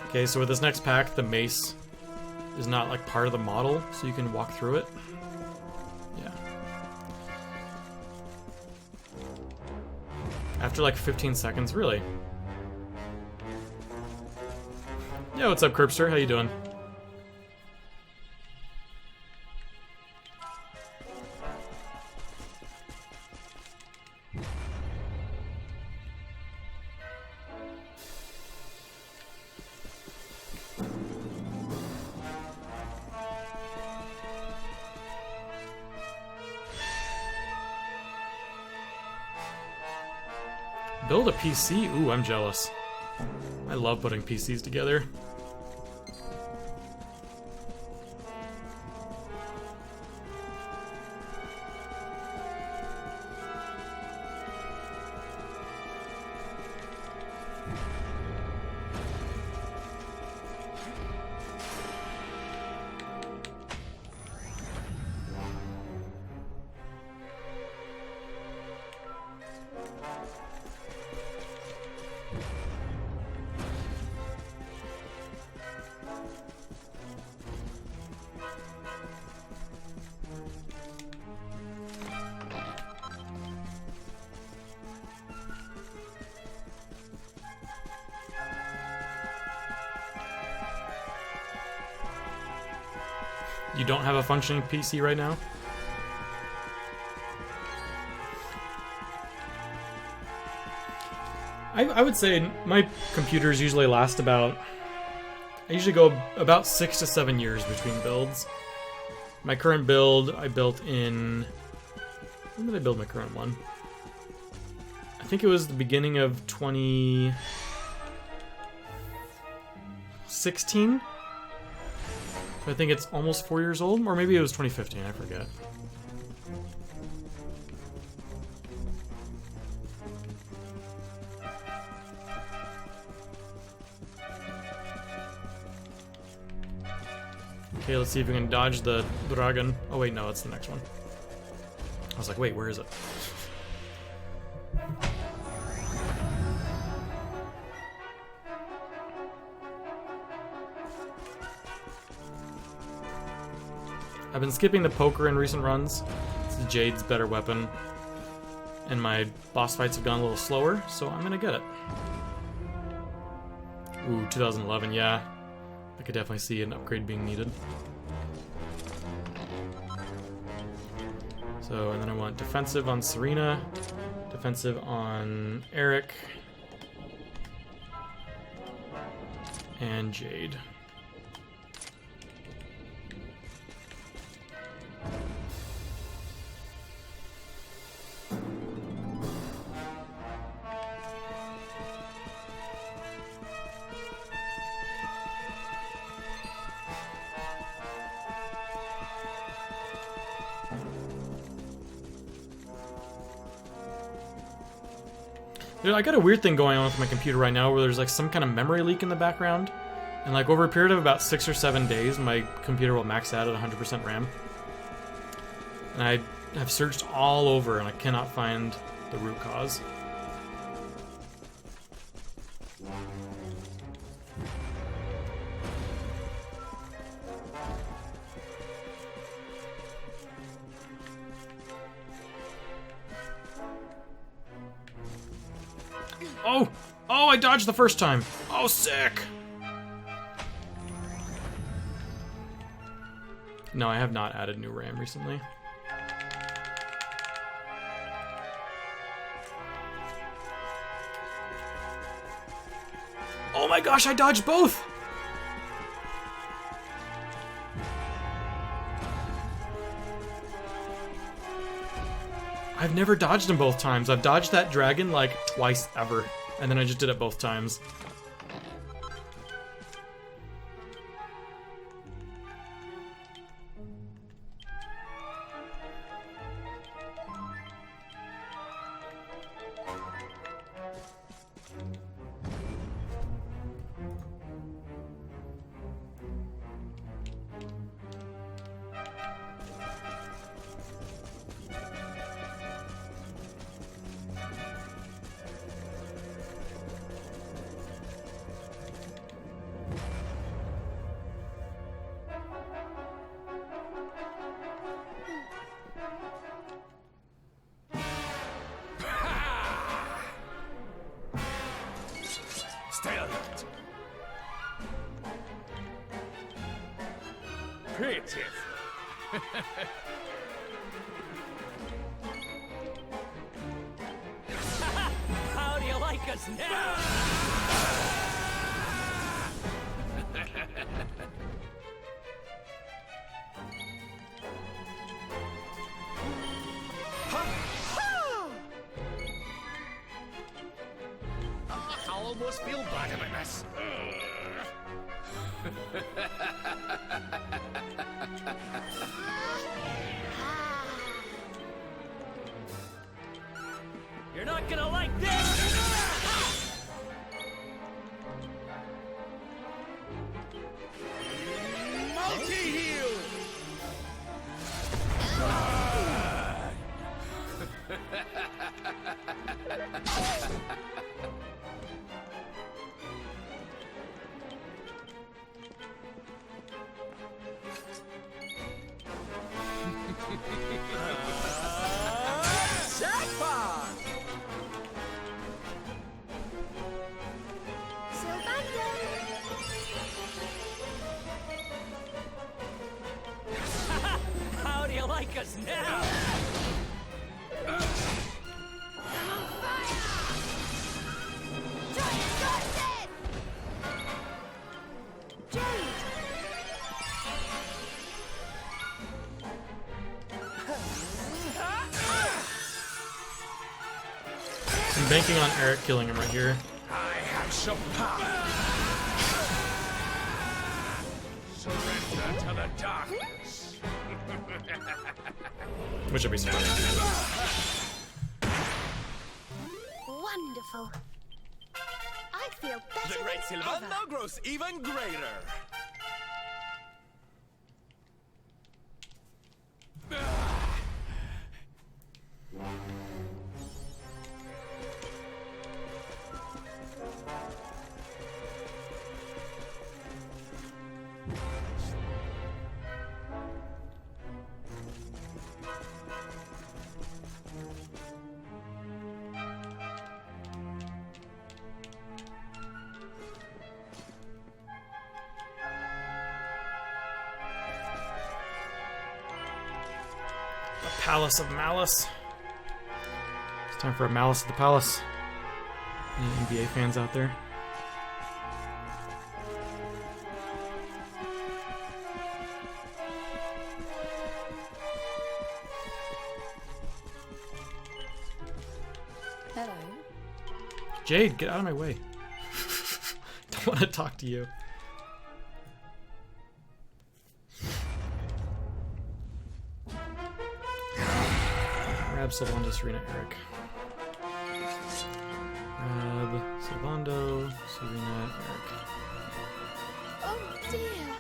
Okay, so with this next pack, the mace is not like part of the model, so you can walk through it. Yeah. After like 15 seconds, really. Yeah, what's up, Curbster? How you doing? Build a PC? Ooh, I'm jealous. I love putting PCs together. You don't have a functioning PC right now? I would say my computers usually last about... I usually go about 6 to 7 years between builds. My current build, I built in... When did I build my current one? I think it was the beginning of 2016? So I think it's almost 4 years old, or maybe it was 2015, I forget. Okay, let's see if we can dodge the dragon. Oh wait, no, it's the next one. I was like, wait, where is it? I've been skipping the poker in recent runs. It's Jade's better weapon. And my boss fights have gone a little slower, so I'm gonna get it. Ooh, 2011, yeah. I could definitely see an upgrade being needed. So, and then I want defensive on Serena, defensive on Eric, and Jade. Dude, I got a weird thing going on with my computer right now where there's like some kind of memory leak in the background. And like over a period of about 6 or 7 days, my computer will max out at 100% RAM. And I have searched all over and I cannot find the root cause. Oh! Oh, I dodged the first time! Oh, sick! No, I have not added new RAM recently. Oh my gosh, I dodged both! I've never dodged them both times. I've dodged that dragon like twice ever. And then I just did it both times. Stay alert. Creative. How do you like us now? almost feel bad about this. You're not gonna like this! Multi-heal! Jackpot! How do you like us now? I'm banking on Eric killing him right here. I have some power. Surrender to the darkness. Which would be surprising. Wonderful. I feel better The great than Sylvan ever. now grows even greater. The Palace of Malice. It's time for a Malice at the Palace. Any NBA fans out there? Hello. Jade, get out of my way. Don't want to talk to you. Grab Sylvando, Serena, Eric. Grab Sylvando, Serena, Eric. Oh dear.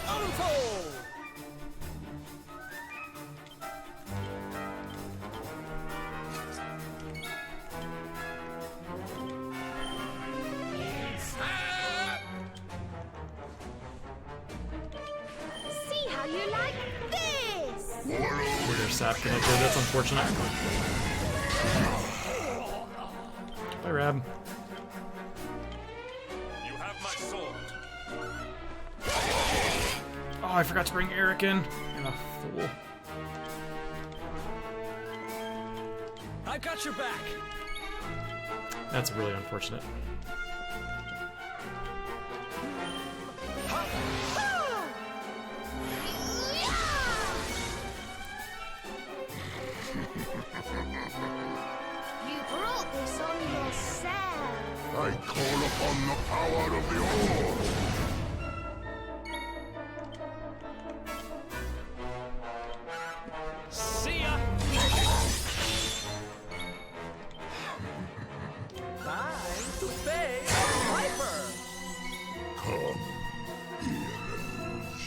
Unfold! See how you like this. Weird sap connected, that's unfortunate. Bye, Rab. You have my sword. Oh, I forgot to bring Eric in. I'm a fool. I've got your back. That's really unfortunate. You brought this on yourself. I call upon the power of the Orb. See ya! Time to face Viper! Come, heroes.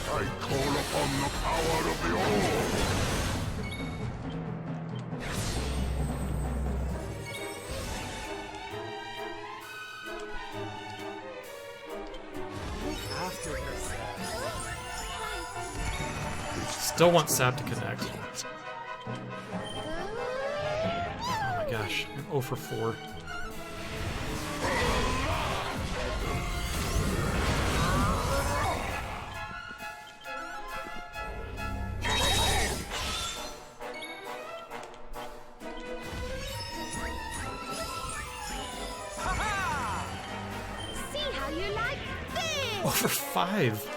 I call upon the power of the Orb. After yourself. Still want sap to connect. Oh my gosh, I'm 0 for 4. Over 5.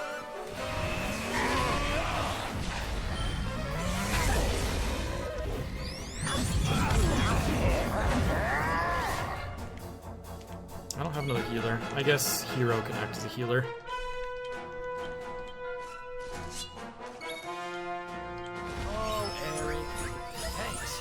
I don't have another healer. I guess Hero can act as a healer. Oh, Eric. Thanks.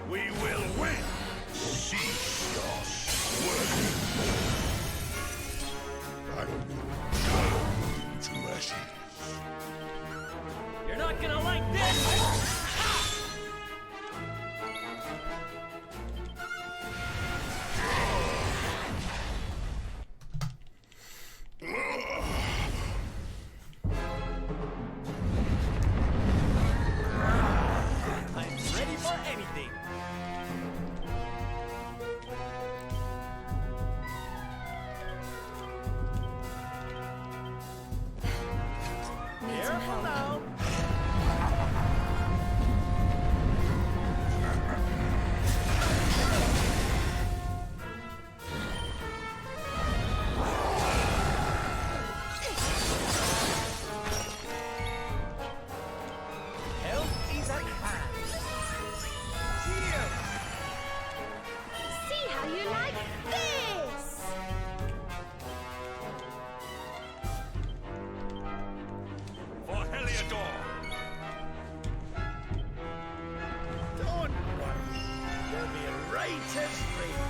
We will win! Cease your sweating. I will turn you to ashes. You're not gonna like this! I'm ready for anything. Need some Careful help. now. Help is at hand. Cheers! See how you like this! For Heliodor! Don't worry. You'll be right as rain.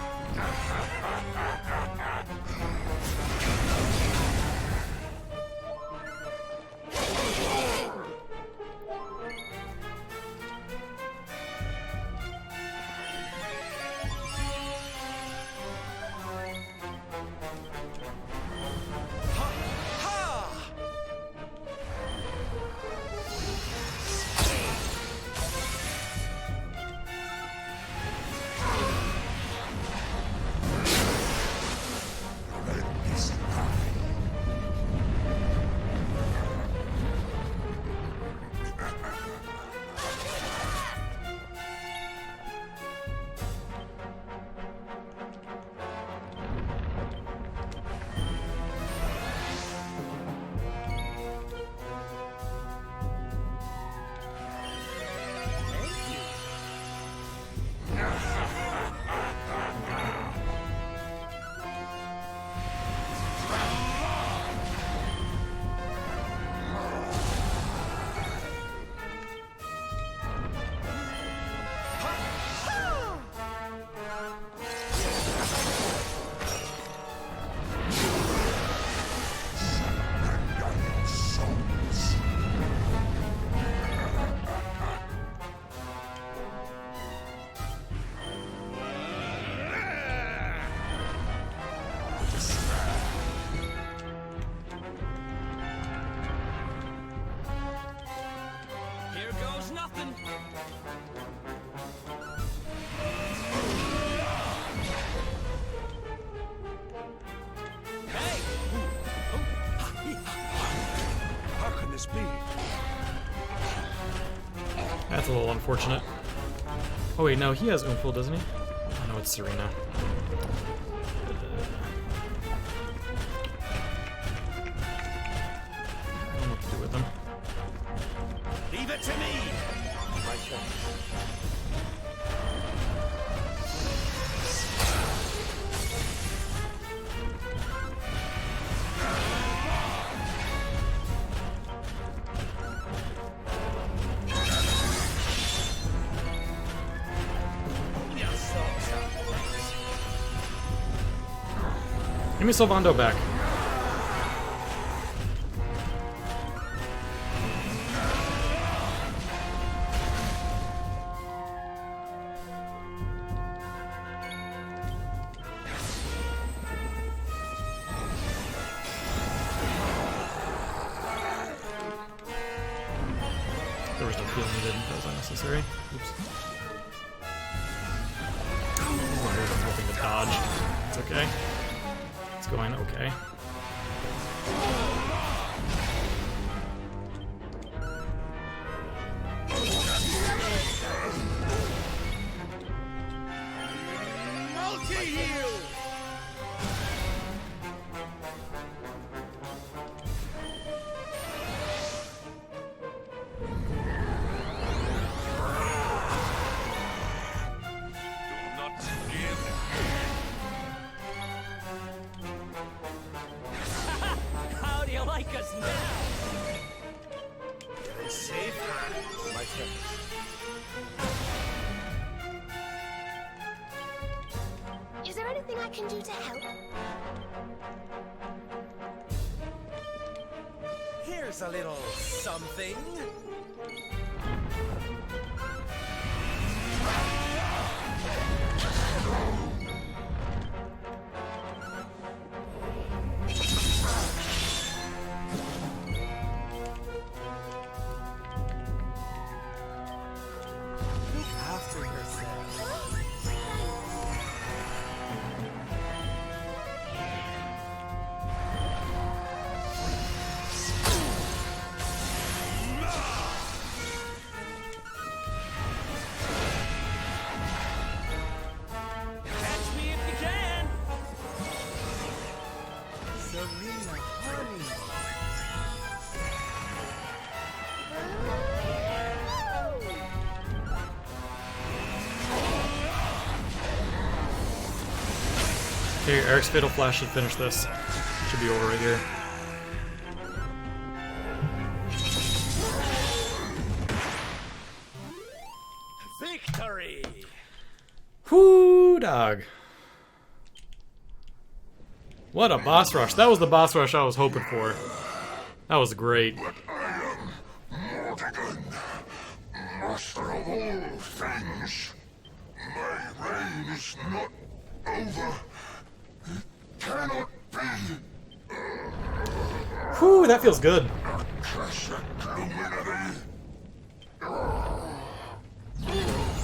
Ha! Ha! Here goes nothing. Hey! How can this be? That's a little unfortunate. Oh wait, no, he has Oomphul, doesn't he? Oh no, it's Serena. I don't know what to do with him. Leave it to me! Right there. Your socks are nice. Give me Sylvando back. There was no heal needed. That was unnecessary. Oops. I'm hoping to dodge. It's okay. It's going okay. Multi-heal! Do not give. How do you like us now? You're in safe hands, my friend. Is there anything I can do to help? Here's a little something. Look after yourself. Catch me if you can. Serena, honey. Okay, Eric's Fatal Flash should finish this. Should be over right here. Victory! Whoo, dog. What a boss rush. That was the boss rush I was hoping for. That was great. Mortigan, master of all things. My reign is not over. It cannot be. Whew, that feels good. Classic luminary.